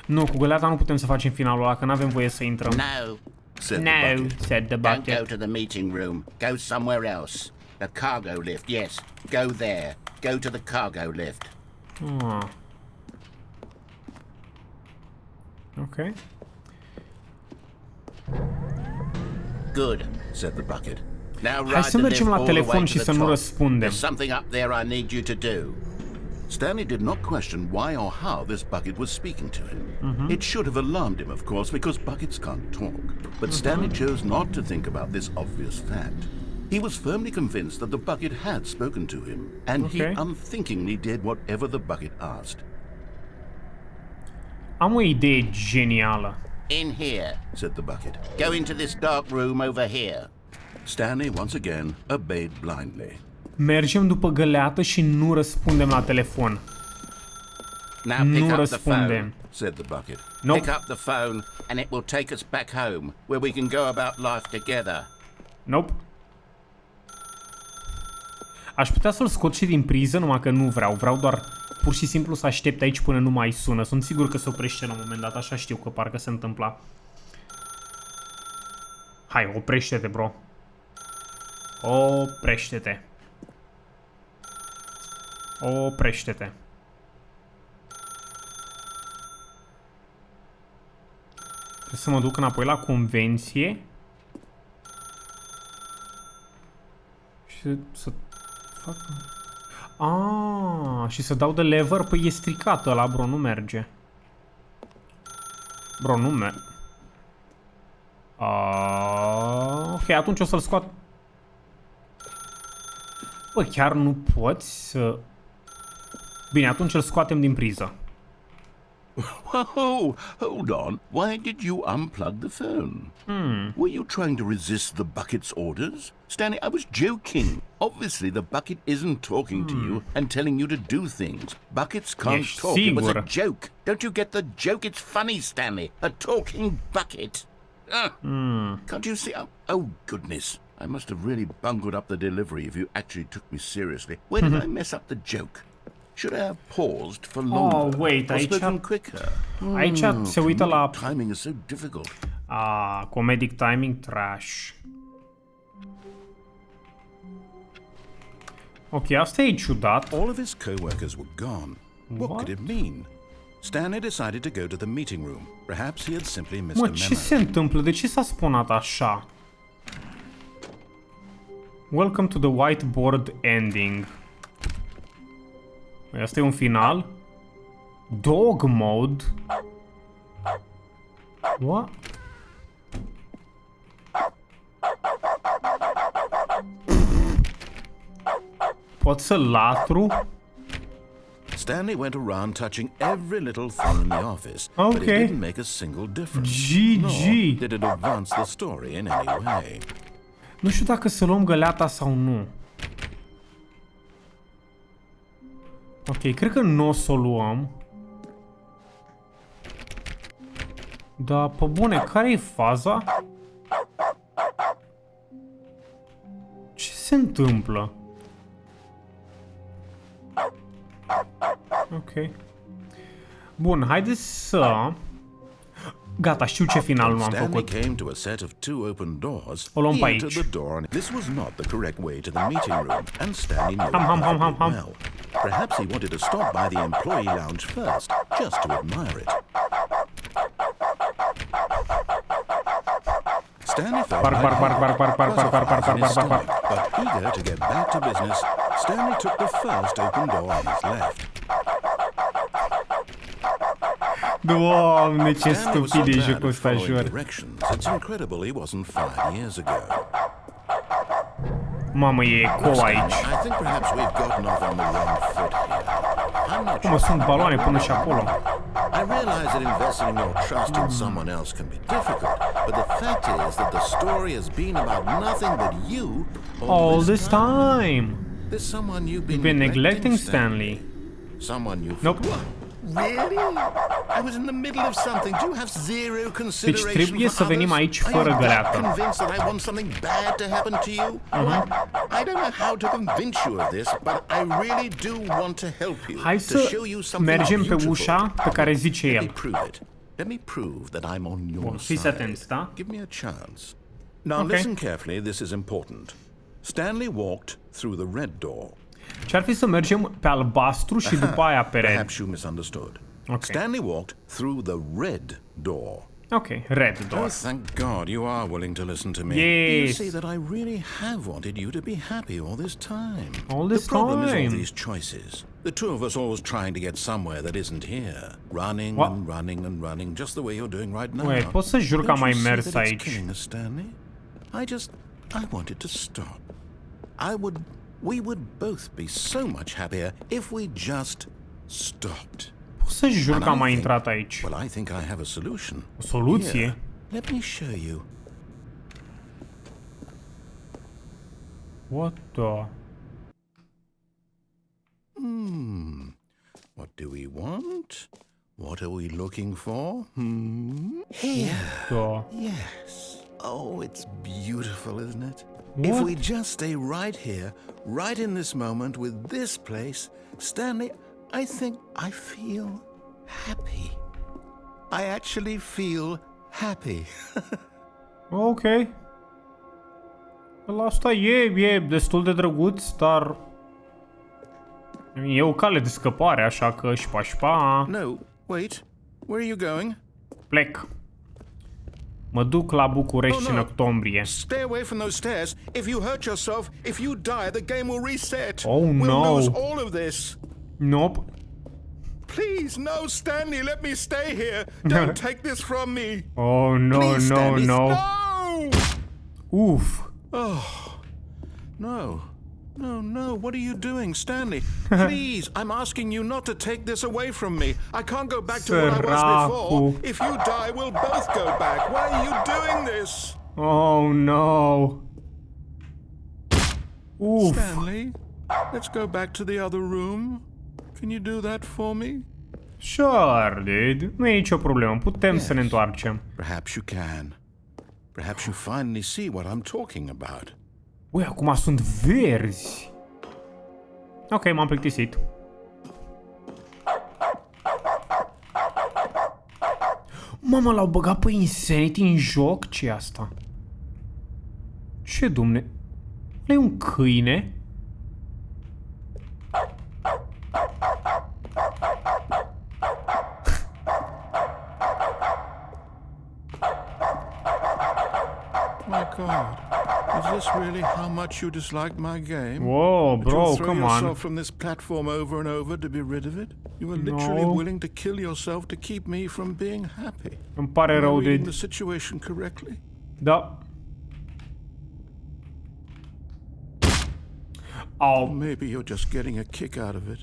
A: Nu, cu găleata nu putem să facem finalul ăla, că n-avem voie să intrăm.
E: No,
A: Said the bucket.
E: Don't go to the meeting room. Go somewhere else. The cargo lift, yes. Go there. Go to the cargo lift.
A: Ok.
E: Good, said the bucket. Now
A: Hai să mergem la telefon și să nu răspundem.
E: There's something up there I need you to do.
B: Stanley did not question why or how this bucket was speaking to him. It should have alarmed him, of course, because buckets can't talk. But Stanley chose not to think about this obvious fact. He was firmly convinced that the bucket had spoken to him, and he unthinkingly did whatever the bucket asked.
A: Am o idee genială.
E: In here, said the bucket. Go into this dark room over here.
B: Stanley once again obeyed blindly.
A: Mergem după găleată și nu răspundem la telefon. Nu răspundem.
B: Said the bucket.
A: Nope.
E: Pick up the phone and it will take us back home where we can go about life together.
A: Nope. Aș putea să-l scot și din priză, numai că nu vreau. Vreau doar pur și simplu să aștept aici până nu mai sună. Sunt sigur că se oprește la un moment dat, așa știu că parcă se întâmpla. Hai, oprește-te, bro. Oprește-te. Oprește-te. Trebuie să mă duc înapoi la convenție. Și să fac... și să dau de lever? Păi e stricat ăla, bro, nu merge. Bro, nu merge. Ok, atunci o să-l scot. Bă, chiar nu poți să... Bine, atunci îl scoatem din priză.
B: Whoa, hold on. Why did you unplug the phone? Were you trying to resist the bucket's orders? Stanley, I was joking. Obviously, the bucket isn't talking to you and telling you to do things. Buckets can't talk.
E: It was a joke. Don't you get the joke? It's funny, Stanley. A talking bucket.
B: Can't you see? Oh, goodness. I must have really bungled up the delivery if you actually took me seriously. Where did I mess up the joke? Should I have paused for longer?
A: Wait,
B: or spoken quicker?
A: Aici se uită la...
B: Timing is so difficult.
A: Comedic timing trash. Ok, asta e ciudat.
B: All of his co-workers were gone. What could it mean? Stanley decided to go to the meeting room. Perhaps he had simply missed a memo.
A: Ce se întâmplă? De ce s-a sponat așa? Welcome to the whiteboard ending. Asta e un final. Dog mode. What? Pot să latru?
B: Stanley went around touching every little thing in the office, but it didn't make a single difference.
A: GG.
B: Nor did it advance the story in any way.
A: Nu știu dacă să luăm găleata sau nu. Ok, cred că nu o să o luăm. Da, pe bune, care e faza? Ce se întâmplă? Ok. Bun, haideți să... Gata, știu ce final m-am făcut.
B: Came to a set of two open doors.
A: O luăm pe aici.
B: This was not the correct way to the meeting room, and Stanley knew it well. Perhaps he wanted to stop by the employee lounge first, just to admire it. Stanley felt but eager to get back to business, Stanley took the first open door on his left.
A: Doamne, ce
B: Stanley was so
A: stupid e
B: bad
A: jocul
B: at
A: ăsta,
B: following
A: jur.
B: directions, it's incredible he wasn't fired years ago.
A: Mamă, e eco aici.
B: I think perhaps we've gotten off on the wrong foot here. I'm not
A: Mă, sunt baloane până și acolo.
B: I realize that investing your trust in someone else can be difficult, but the fact is that the story has been about nothing but you
A: All this time.
B: There's someone you've
A: Been neglecting Stanley.
B: Someone you've...
A: Nope.
B: Really? I was in the middle of something. Do you have zero consideration
A: Deci trebuie să venim aici fără găleată.
B: Convinced that I want something bad to happen to you? I don't know how to convince you of this, but I really do want to help you.
A: Hai să mergem pe ușa pe care zice el.
B: Let me prove that I'm on your
A: Bun, fiți
B: side.
A: atenți, da?
B: Give me a chance. Now
A: Okay.
B: listen carefully, this is important. Stanley walked through the red door.
A: Ce-ar fi să mergem pe albastru și după aia pe red?
B: Perhaps you misunderstood.
A: Okay.
B: Stanley walked through the red door.
A: Ok, red
B: Oh,
A: door.
B: thank God you are willing to listen to me.
A: Yes.
B: You see that I really have wanted you to be happy all this time.
A: All this
B: the problem is all
A: time.
B: these choices. The two of us always trying to get somewhere that isn't here. Running
A: What?
B: and running and running, just the way you're doing right now.
A: Wait, poți să jur că am
B: Don't
A: mai
B: you see
A: mers
B: that it's
A: aici?
B: killing us, Stanley? I wanted to stop. We would both be so much happier if we just stopped.
A: Poți să jur
B: And
A: că am
B: I
A: mai
B: think-
A: intrat aici.
B: Well, I think I have a solution.
A: O soluție?
B: Here, let me show you.
A: What the...
B: What do we want? What are we looking for? Here.
A: Da.
B: Yes. Oh, it's beautiful, isn't it?
A: What?
B: If we just stay right here, right in this moment with this place, Stanley, I think I feel happy. I actually feel happy.
A: Ok. La asta e destul de drăguț, dar... E o cale de scăpare, așa că șpa.
B: No, wait. Where are you going?
A: Plec. Mă duc la București în octombrie.
B: Stay away from those stairs. If you hurt yourself, if you die, the game will reset.
A: Oh,
B: We'll
A: no.
B: lose all of this.
A: Nope.
B: Please, no, Stanley, let me stay here. Don't take this from me.
A: Oh, no,
B: Please,
A: no,
B: Stanley,
A: no.
B: No!
A: Uf.
B: No. No, no, what are you doing, Stanley? Please, I'm asking you not to take this away from me. I can't go back to what I was before.
A: Săracu.
B: If you die, we'll both go back. Why are you doing this?
A: Oh, no. Uf.
B: Stanley, let's go back to the other room. Can you do that for me?
A: Sure, dude. Nu e nicio problemă. Putem să ne întoarcem.
B: Perhaps you can. Perhaps you finally see what I'm talking about.
A: Ui, acum sunt verzi. Ok, m-am plictisit. Mama, l-au băgat pe Insanity în joc? Ce-i asta? Ce dumne... E un câine?
B: My God, is this really how much you dislike my game?
A: Whoa,
B: That
A: bro,
B: you'll throw
A: come
B: yourself
A: on.
B: from this platform over and over to be rid of it? You were literally
A: No.
B: willing to kill yourself to keep me from being happy.
A: Îmi pare
B: Am I
A: rău,
B: reading
A: dude.
B: the situation correctly?
A: Da. Au,
B: Maybe you're just getting a kick out of it.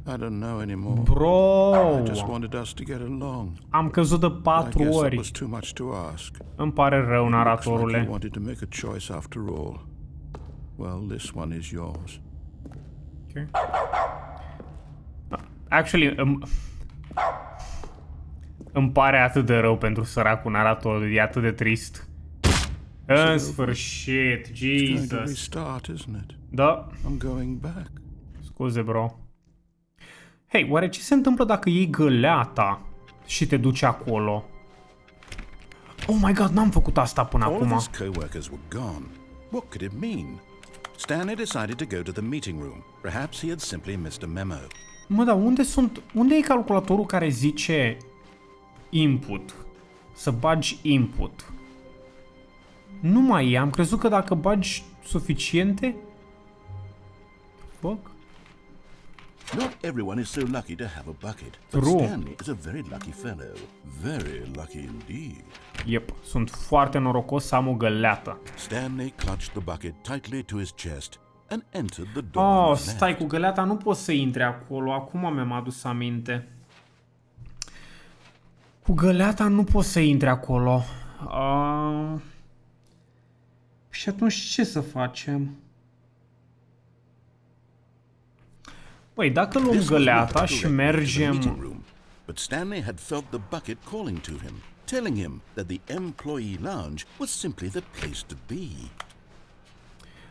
B: I don't know anymore.
A: bro.
B: I just wanted us to get along.
A: Am căzut de
B: I
A: 4
B: guess that
A: ori.
B: was too much to ask.
A: Îmi pare rău,
B: Looks like
A: naratorule.
B: you wanted to make a choice after all. Well, this one is yours.
A: Okay. Actually, îmi pare atât de rău pentru săracul narator, e atât de trist. În sfârșit,
B: It's going to
A: Jesus.
B: restart, isn't it?
A: Da,
B: I'm going back.
A: scuze, bro. Hei, oare ce se întâmplă dacă iei găleata și te duci acolo? Oh my god, n-am făcut asta până
B: All of
A: acum.
B: his co-workers were gone. What could it mean? Stanley decided to go to the meeting room. Perhaps he had simply missed a memo.
A: Mă, dar unde e calculatorul care zice input? Să bagi input. Nu mai e, am crezut că dacă bagi suficiente... Fuck?
B: Not everyone is so lucky to have a bucket, but
A: True.
B: Stanley is a very lucky fellow. Very lucky indeed.
A: Yep, sunt foarte norocos să am o găleată.
B: Stanley clutched the bucket tightly to his chest and entered the door. on
A: Oh,
B: his
A: stai,
B: left.
A: cu găleata nu poți să intri acolo. Acum mi-am adus aminte. Cu găleata nu poți să intri acolo. Și atunci ce să facem? Băi, dacă luăm
B: This was not
A: găleata
B: the
A: și
B: correct way to the meeting
A: mergem...
B: room, but Stanley had felt the bucket calling to him, telling him that the employee lounge was simply the place to be.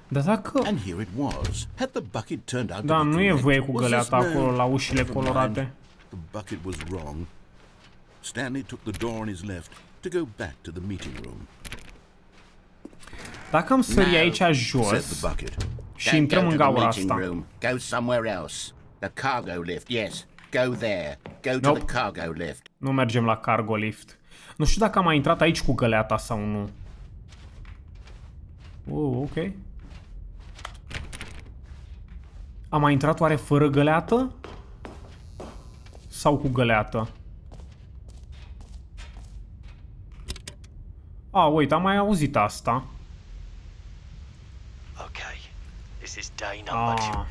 A: Dar dacă...
B: And here it was. Had the bucket turned out
A: Da,
B: to be
A: nu e
B: correct?
A: voie cu
B: Was this
A: găleata acolo la ușile
B: Never mind.
A: colorate.
B: The bucket was wrong. Stanley took the door on his left to go back to the meeting room.
A: Dacă am sări aici
B: said
A: jos
B: the bucket.
A: și intrăm în gaura
E: meeting
A: asta.
E: room. Go somewhere else. The cargo lift, yes. Go there. Go to
A: Nope.
E: the cargo lift.
A: Nu mergem la cargo lift. Nu știu dacă am mai intrat aici cu găleata sau nu. Ok. Am mai intrat oare fără găleată? Sau cu găleată? Uite, am mai auzit asta.
F: Okay, this is day number two.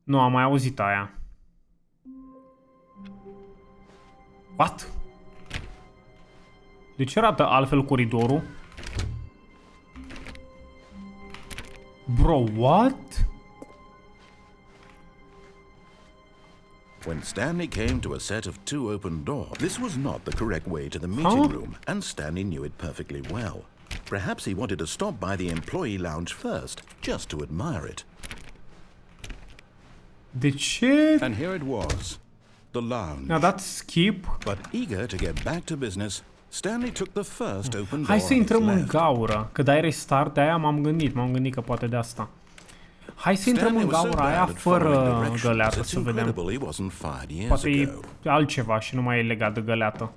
A: Nu, am mai auzit aia. What? De ce arată altfel coridorul? Bro, what?
B: When Stanley came to a set of 2 open doors, this was not the correct way to the meeting room, and Stanley knew it perfectly well. Perhaps he wanted to stop by the employee lounge first, just to admire it.
A: De ce?
B: And here it was, the lounge.
A: Ne-a dat skip?
B: But eager to get back to business, Stanley took the first open door
A: Hai să
B: on his
A: intrăm în
B: left.
A: gaură. Că dai restart, de aia m-am gândit că poate de asta. Hai să intrăm
B: Stanley
A: în
B: was so
A: gaura aia
B: bad at following
A: fără
B: directions,
A: găleată,
B: it's
A: să vedem.
B: incredible he wasn't fired years
A: Poate e
B: ago.
A: altceva și nu mai e legat de găleată.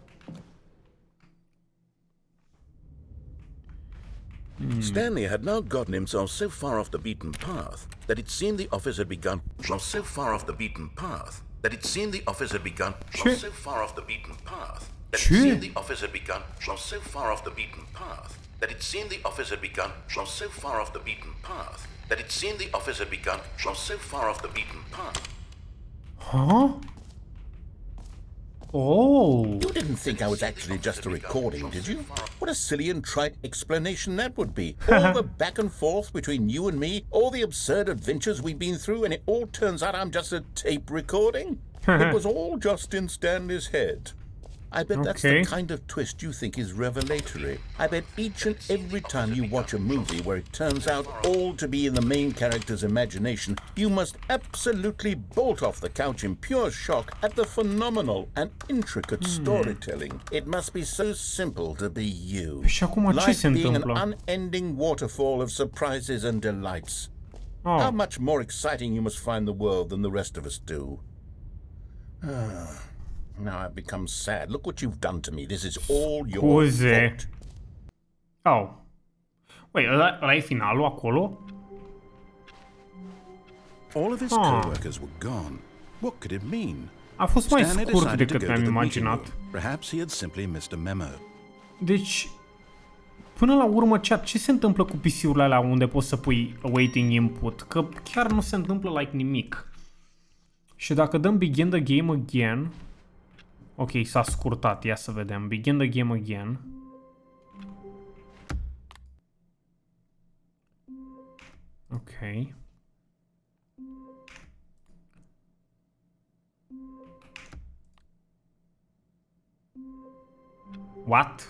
B: Stanley had now gotten himself so far off the beaten path that it seemed the office had begun. So far off the beaten path that it seemed the office had begun. So far off the beaten path that it seemed the office had begun. So far off the beaten path that it seemed the office had begun. So far off the beaten path that it seemed the office had begun. So far off the beaten path.
A: Huh? Oh.
E: You didn't think I was actually just a recording, did you? What a silly and trite explanation that would be. All the back and forth between you and me, all the absurd adventures we've been through, and it all turns out I'm just a tape recording? It was all just in Stanley's head. I bet that's the kind of twist you think is revelatory. I bet each and every time you watch a movie where it turns out all to be in the main character's imagination, you must absolutely bolt off the couch in pure shock at the phenomenal and intricate storytelling. It must be so simple to be you.
A: Și acum ce se
E: Life being
A: întâmplă?
E: an unending waterfall of surprises and delights. How much more exciting you must find the world than the rest of us do. Now I've become sad. Look what you've done to me. This is all your fault.
A: Wait, ăla e finalul acolo?
B: All of his co-workers were gone. What could it mean?
A: A fost mai
B: Stanley
A: scurt
B: decided to
A: decât
B: go
A: mi-am
B: to the meeting
A: imaginat.
B: room. Perhaps he had simply missed a memo.
A: Deci, până la urmă, ce se întâmplă cu PC-urile alea unde poți să pui awaiting input? Că chiar nu se întâmplă like nimic. Și dacă dăm begin the game again... Ok, s-a scurtat, ia să vedem. Begin the game again. Ok. What?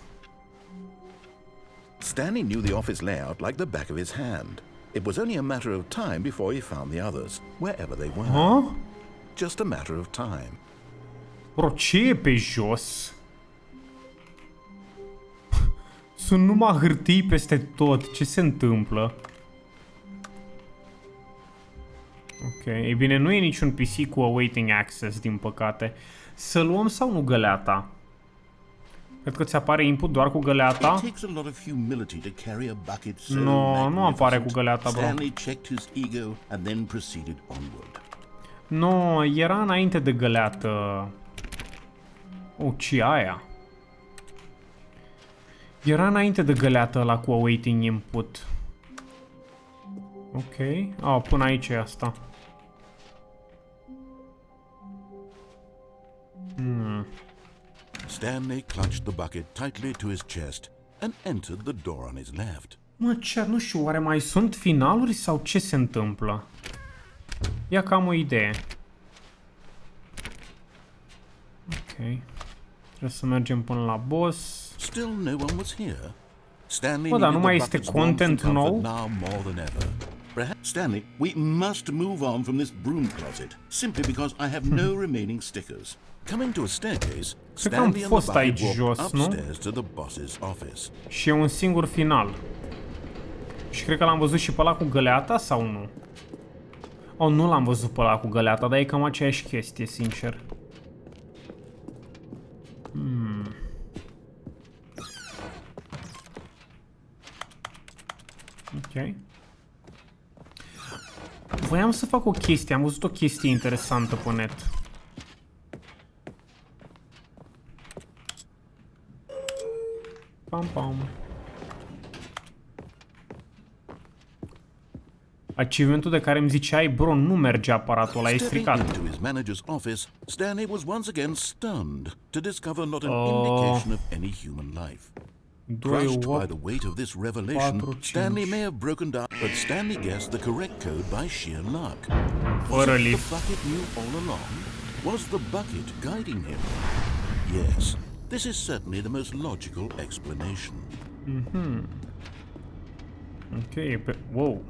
B: Stanley knew the office layout like the back of his hand. It was only a matter of time before he found the others, wherever they were.
A: Huh?
B: Just a matter of time.
A: Bro, ce e pe jos? Sunt numai hârtii peste tot. Ce se întâmplă? Ok, e bine, nu e niciun PC cu awaiting access, din păcate. Să luăm sau nu găleata? Cred că ți apare input doar cu găleata. No, nu apare cu găleata, bro. No, era înainte de găleată. Ce aia? Era înainte de găleată ăla cu awaiting input. Ok. Până aici e asta.
B: Stanley clutched the bucket tightly to his chest and entered the door on his left.
A: Mă, ce, nu știu, oare mai sunt finaluri sau ce se întâmplă? Ia că am o idee. Ok. Trebuie să mergem până la boss.
B: Still no one was here. Stanley
A: Bă, dar nu mai este content nou?
B: Stanley, we must move on from this broom closet simply because I have no remaining stickers. Coming to a staircase, Stanley and the bucket walked upstairs to the boss's office.
A: Și e un singur final. Și cred că l-am văzut și pe ăla cu găleata sau nu? Nu l-am văzut pe ăla cu găleata, dar e cam aceeași chestie, sincer. Ok. Voiam să fac o chestie, am văzut o chestie interesantă pe net. Pam, pam. Achievementul de care îmi ziceai, bro, nu merge aparatul ăla, e stricat.
B: Into his manager's office, Stanley was once again stunned to discover not an indication of any human life. Crushed by the weight of this revelation, Stanley may have broken down, but Stanley guessed the correct code by sheer luck. Was it the bucket knew all along? Was the bucket guiding him? Yes, this is certainly the most logical explanation.
A: Ok, wow.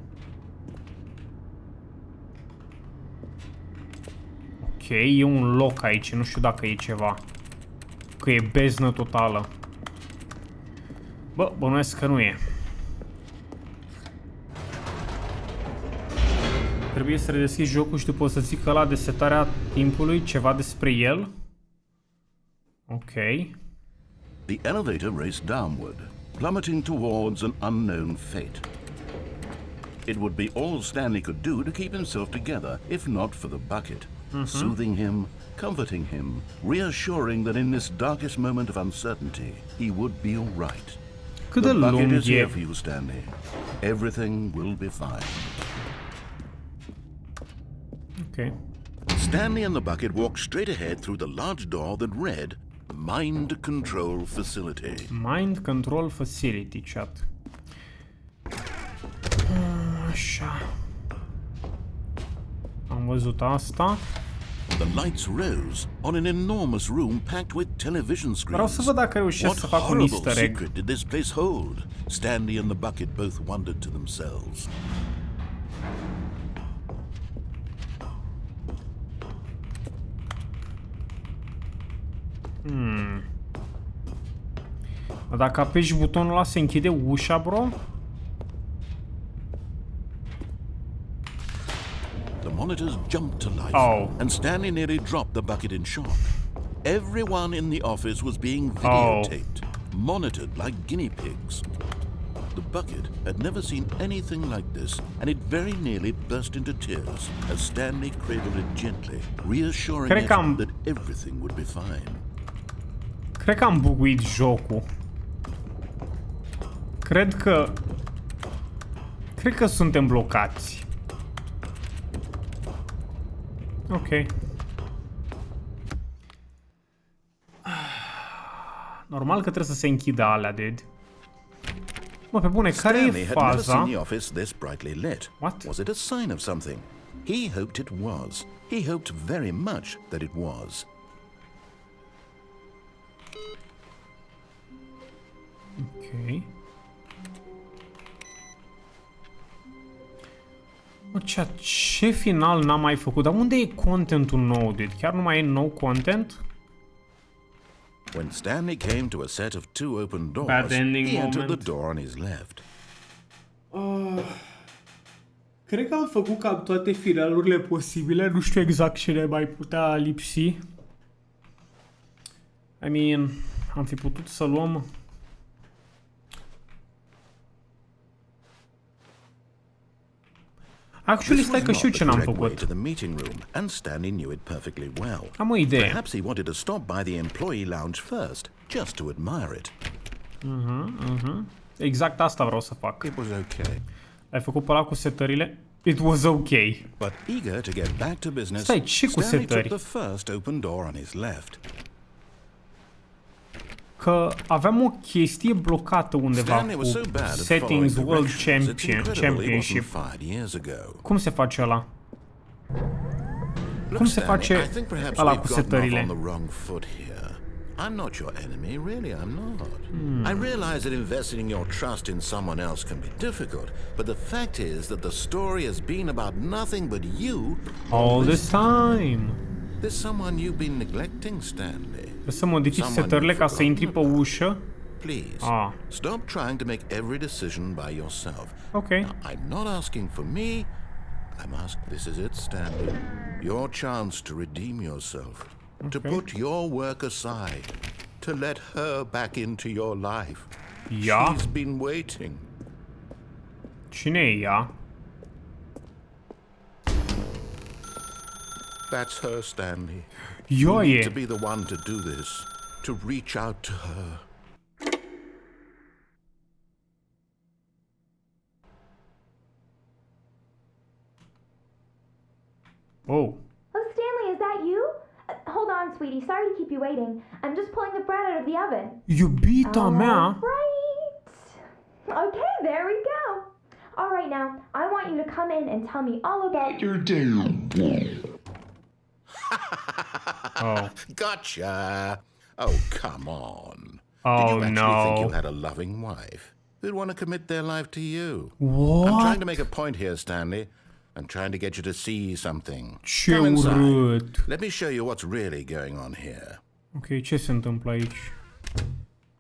A: Ok, e un loc aici, nu știu dacă e ceva. Că e beznă totală. Bă, bănuiesc că nu e. Trebuie să redeschizi jocul și după o să zic ăla de setarea timpului ceva despre el. Ok.
B: The elevator raced downward, plummeting towards an unknown fate. It would be all Stanley could do to keep himself together, if not for the bucket. Soothing him, comforting him, reassuring that in this darkest moment of uncertainty, he would be all right. The bucket is here for you, Stanley. Everything will be fine.
A: Okay.
B: Stanley and the bucket walked straight ahead through the large door that read, Mind Control Facility.
A: Mind Control Facility, chat. Așa. Am văzut asta.
B: The lights rose on an enormous room packed with television screens.
A: Vreau să văd dacă reușesc să fac un easter egg.
B: What horrible secret did this place hold? Stanley and the bucket both wondered to themselves.
A: Dacă apeși butonul ăla se închide ușa, bro?
B: The monitors jumped to life, and Stanley nearly dropped the bucket in shock. Everyone in the office was being videotaped, monitored like guinea pigs. The bucket had never seen anything like this, and it very nearly burst into tears as Stanley cradled it gently, reassuring it that everything would be fine.
A: Cred că am buguit jocul. Cred că suntem blocați. Ok. Normal că trebuie să se închidă alea, dude. Mă, pe bune, care e faza?
B: What? Was it a sign of something? He hoped it was. He hoped very much that it was.
A: Ok. Mă, ce final n-am mai făcut? Dar unde e contentul nou, dude? Chiar nu mai e nou content?
B: When Stanley came to a set of two open doors, he entered the door on his left.
A: Cred că am făcut cam toate finalurile posibile. Nu știu exact ce ne mai putea lipsi. I mean, Am fi putut să luăm... Actually, stai că știu ce n-am făcut. Am o idee.
B: Perhaps he wanted to stop by the employee lounge first, just to admire it.
A: Exact asta vreau să fac.
B: It was okay.
A: Ai făcut pe ăla cu setările? It was okay.
B: But eager to get back to business,
A: Stai, ce cu
B: Stanley took
A: setări?
B: the first open door on his left.
A: Că aveam o chestie blocată undeva
B: Stanley was
A: cu
B: so bad at
A: Settings
B: following
A: World
B: directions, it's incredible he
A: Championship.
B: wasn't 5 years ago.
A: Cum se face ăla?
B: Look,
A: Cum se
B: Stanley,
A: face
B: I think perhaps
A: ăla
B: we've
A: cu
B: gotten off
A: setările?
B: on the wrong foot here. I'm not your enemy, really, I'm not. I realize that investing your trust in someone else can be difficult, but the fact is that the story has been about nothing but you
A: All this time.
B: There's someone you've been neglecting, Stanley.
A: Să modifici setările ca să intri pe ușă?
B: Please, stop trying to make every decision by yourself.
A: Okay.
B: Now, I'm not asking for me. I'm asking, this is it, Stanley. Your chance to redeem yourself. To put your work aside. To let her back into your life.
A: Ea?
B: She's been waiting.
A: Cine e ea?
B: That's her, Stanley.
A: Ea
B: You need to
A: e.
B: be the one to do this. To reach out to her.
A: Oh.
H: Oh, Stanley, is that you? Hold on, sweetie. Sorry to keep you waiting. I'm just pulling the bread out of the oven.
A: Iubita mea.
H: Right. Okay, there we go. All right, now, I want you to come in and tell me all about your day.
A: Oh.
B: Gotcha. Oh, come on.
A: Oh,
B: Did you actually think
A: no.
B: you had a loving wife who'd want to commit their life to you?
A: What?
B: I'm trying to make a point here, Stanley. I'm trying to get you to see something.
A: Ce
B: Come inside.
A: urât.
B: Let me show you what's really going on here.
A: Ok, ce se întâmplă aici?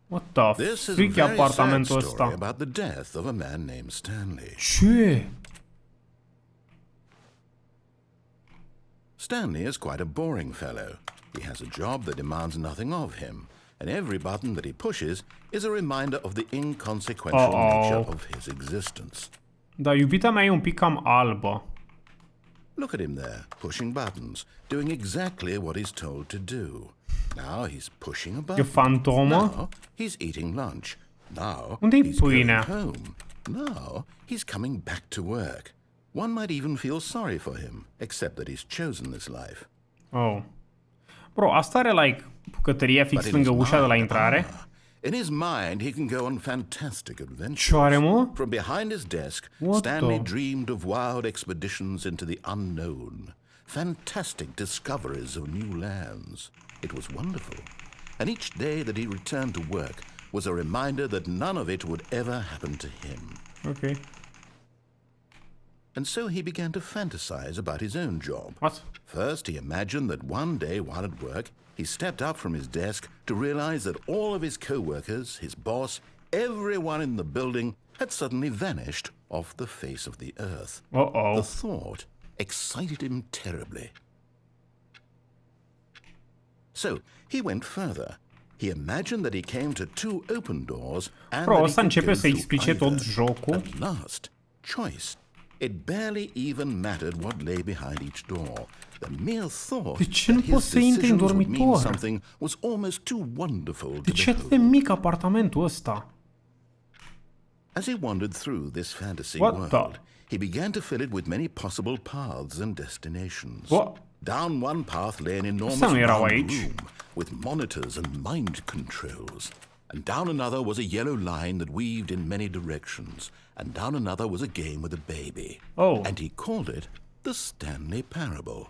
A: What the
B: This is a
A: frick e
B: very sad
A: apartamentul
B: story
A: ăsta?
B: about the death of a man named Stanley.
A: Ce?
B: Stanley is quite a boring fellow. He has a job that demands nothing of him, and every button that he pushes is a reminder of the inconsequential nature of his existence.
A: Dar iubita mea e un pic cam albă.
B: Look at him there, pushing buttons, doing exactly what he's told to do. Now he's pushing a
A: E
B: button.
A: fantomă?
B: Now he's eating lunch. Now
A: Unde-i
B: he's going
A: pâinea?
B: home. Now he's coming back to work. One might even feel sorry for him, except that he's chosen this life.
A: Oh. Bro, asta are like bucătăria fix
B: But
A: lângă ușa de la intrare?
B: In his mind, he can go on fantastic adventures.
A: Ce are, mă?
B: From behind his desk,
A: What
B: Stanley
A: the?
B: dreamed of wild expeditions into the unknown, fantastic discoveries of new lands. It was wonderful. And each day that he returned to work was a reminder that none of it would ever happen to him.
A: Ok.
B: And so he began to fantasize about his own job.
A: What?
B: First, he imagined that one day while at work, he stepped up from his desk to realize that all of his co-workers, his boss, everyone in the building had suddenly vanished off the face of the earth.
A: Uh-oh.
B: The thought excited him terribly. So, he went further. He imagined that he came to two open doors and
A: Bro,
B: that he
A: ăsta
B: could
A: începe
B: go
A: să
B: through
A: explice tot
B: either.
A: jocul.
B: At last, choice. It barely even mattered what lay behind each door. The mere thought
A: De ce nu
B: that
A: poți
B: his
A: să intri în
B: decisions would mean
A: dormitor?
B: something was almost too wonderful
A: De
B: to
A: ce atât de
B: behold.
A: mic apartamentul ăsta?
B: As he wandered through this fantasy
A: What
B: world,
A: the?
B: he began to fill it with many possible paths and destinations.
A: What?
B: Down one path lay an enormous
A: Asta nu erau
B: round
A: aici.
B: room with monitors and mind controls. And down another was a yellow line that weaved in many directions. And down another was a game with a baby.
A: Oh.
B: And he called it the Stanley Parable.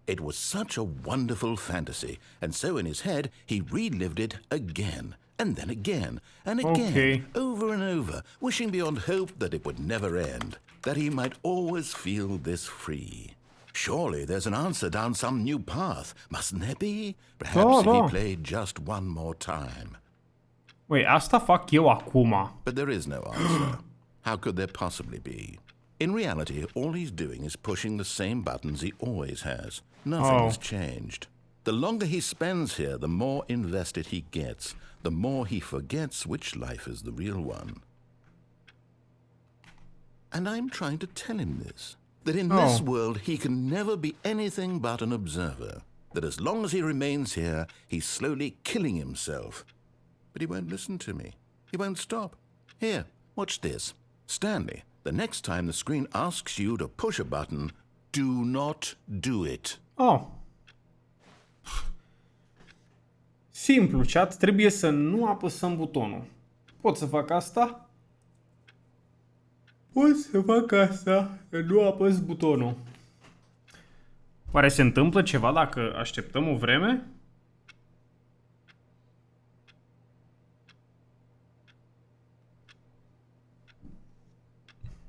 B: It was such a wonderful fantasy, and so in his head he relived it again, and then again, and again,
A: Okay.
B: over and over, wishing beyond hope that it would never end, that he might always feel this free. Surely there's an answer down some new path, mustn't there be? Perhaps if he played just one more time.
A: Ui, asta fac eu acum.
B: But there is no answer. How could there possibly be? In reality, all he's doing is pushing the same buttons he always has. Nothing has changed. The longer he spends here, the more invested he gets, the more he forgets which life is the real one. And I'm trying to tell him this, that in this world he can never be anything but an observer, that as long as he remains here, he's slowly killing himself. But he won't listen to me. He won't stop. Here, watch this. Stanley, the next time the screen asks you to push a button, do not do it.
A: Simplu, chat, trebuie să nu apăsăm butonul. Pot să fac asta? Pot să fac asta, să nu apăs butonul. Oare se întâmplă ceva dacă așteptăm o vreme?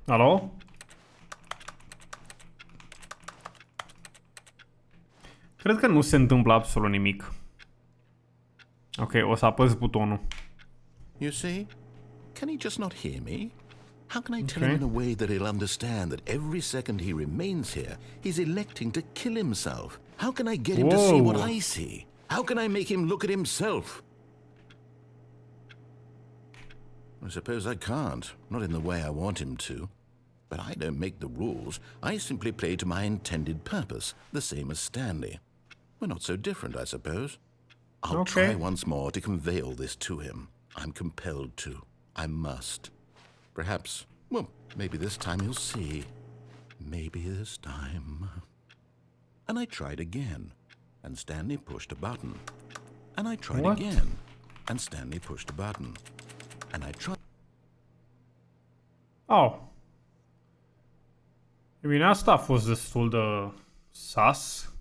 A: Alo? Cred că nu se întâmplă absolut nimic. Ok, o să apăs butonul.
B: You see? Can he just not hear me? How can I tell him in a way that he'll understand that every second he remains here, he's electing to kill himself? How can I get him to see what I see? How can I make him look at himself? I suppose I can't, not in the way I want him to. But I don't make the rules. I simply play to my intended purpose, the same as Stanley. We're not so different, I suppose. I'll try once more to convey all this to him. I'm compelled to. I must. Perhaps, well, maybe this time he'll see. Maybe this time. And I tried again, and Stanley pushed a button. And I tried again, and Stanley pushed a button. And I tried...
A: E bine, asta a fost destul de sas.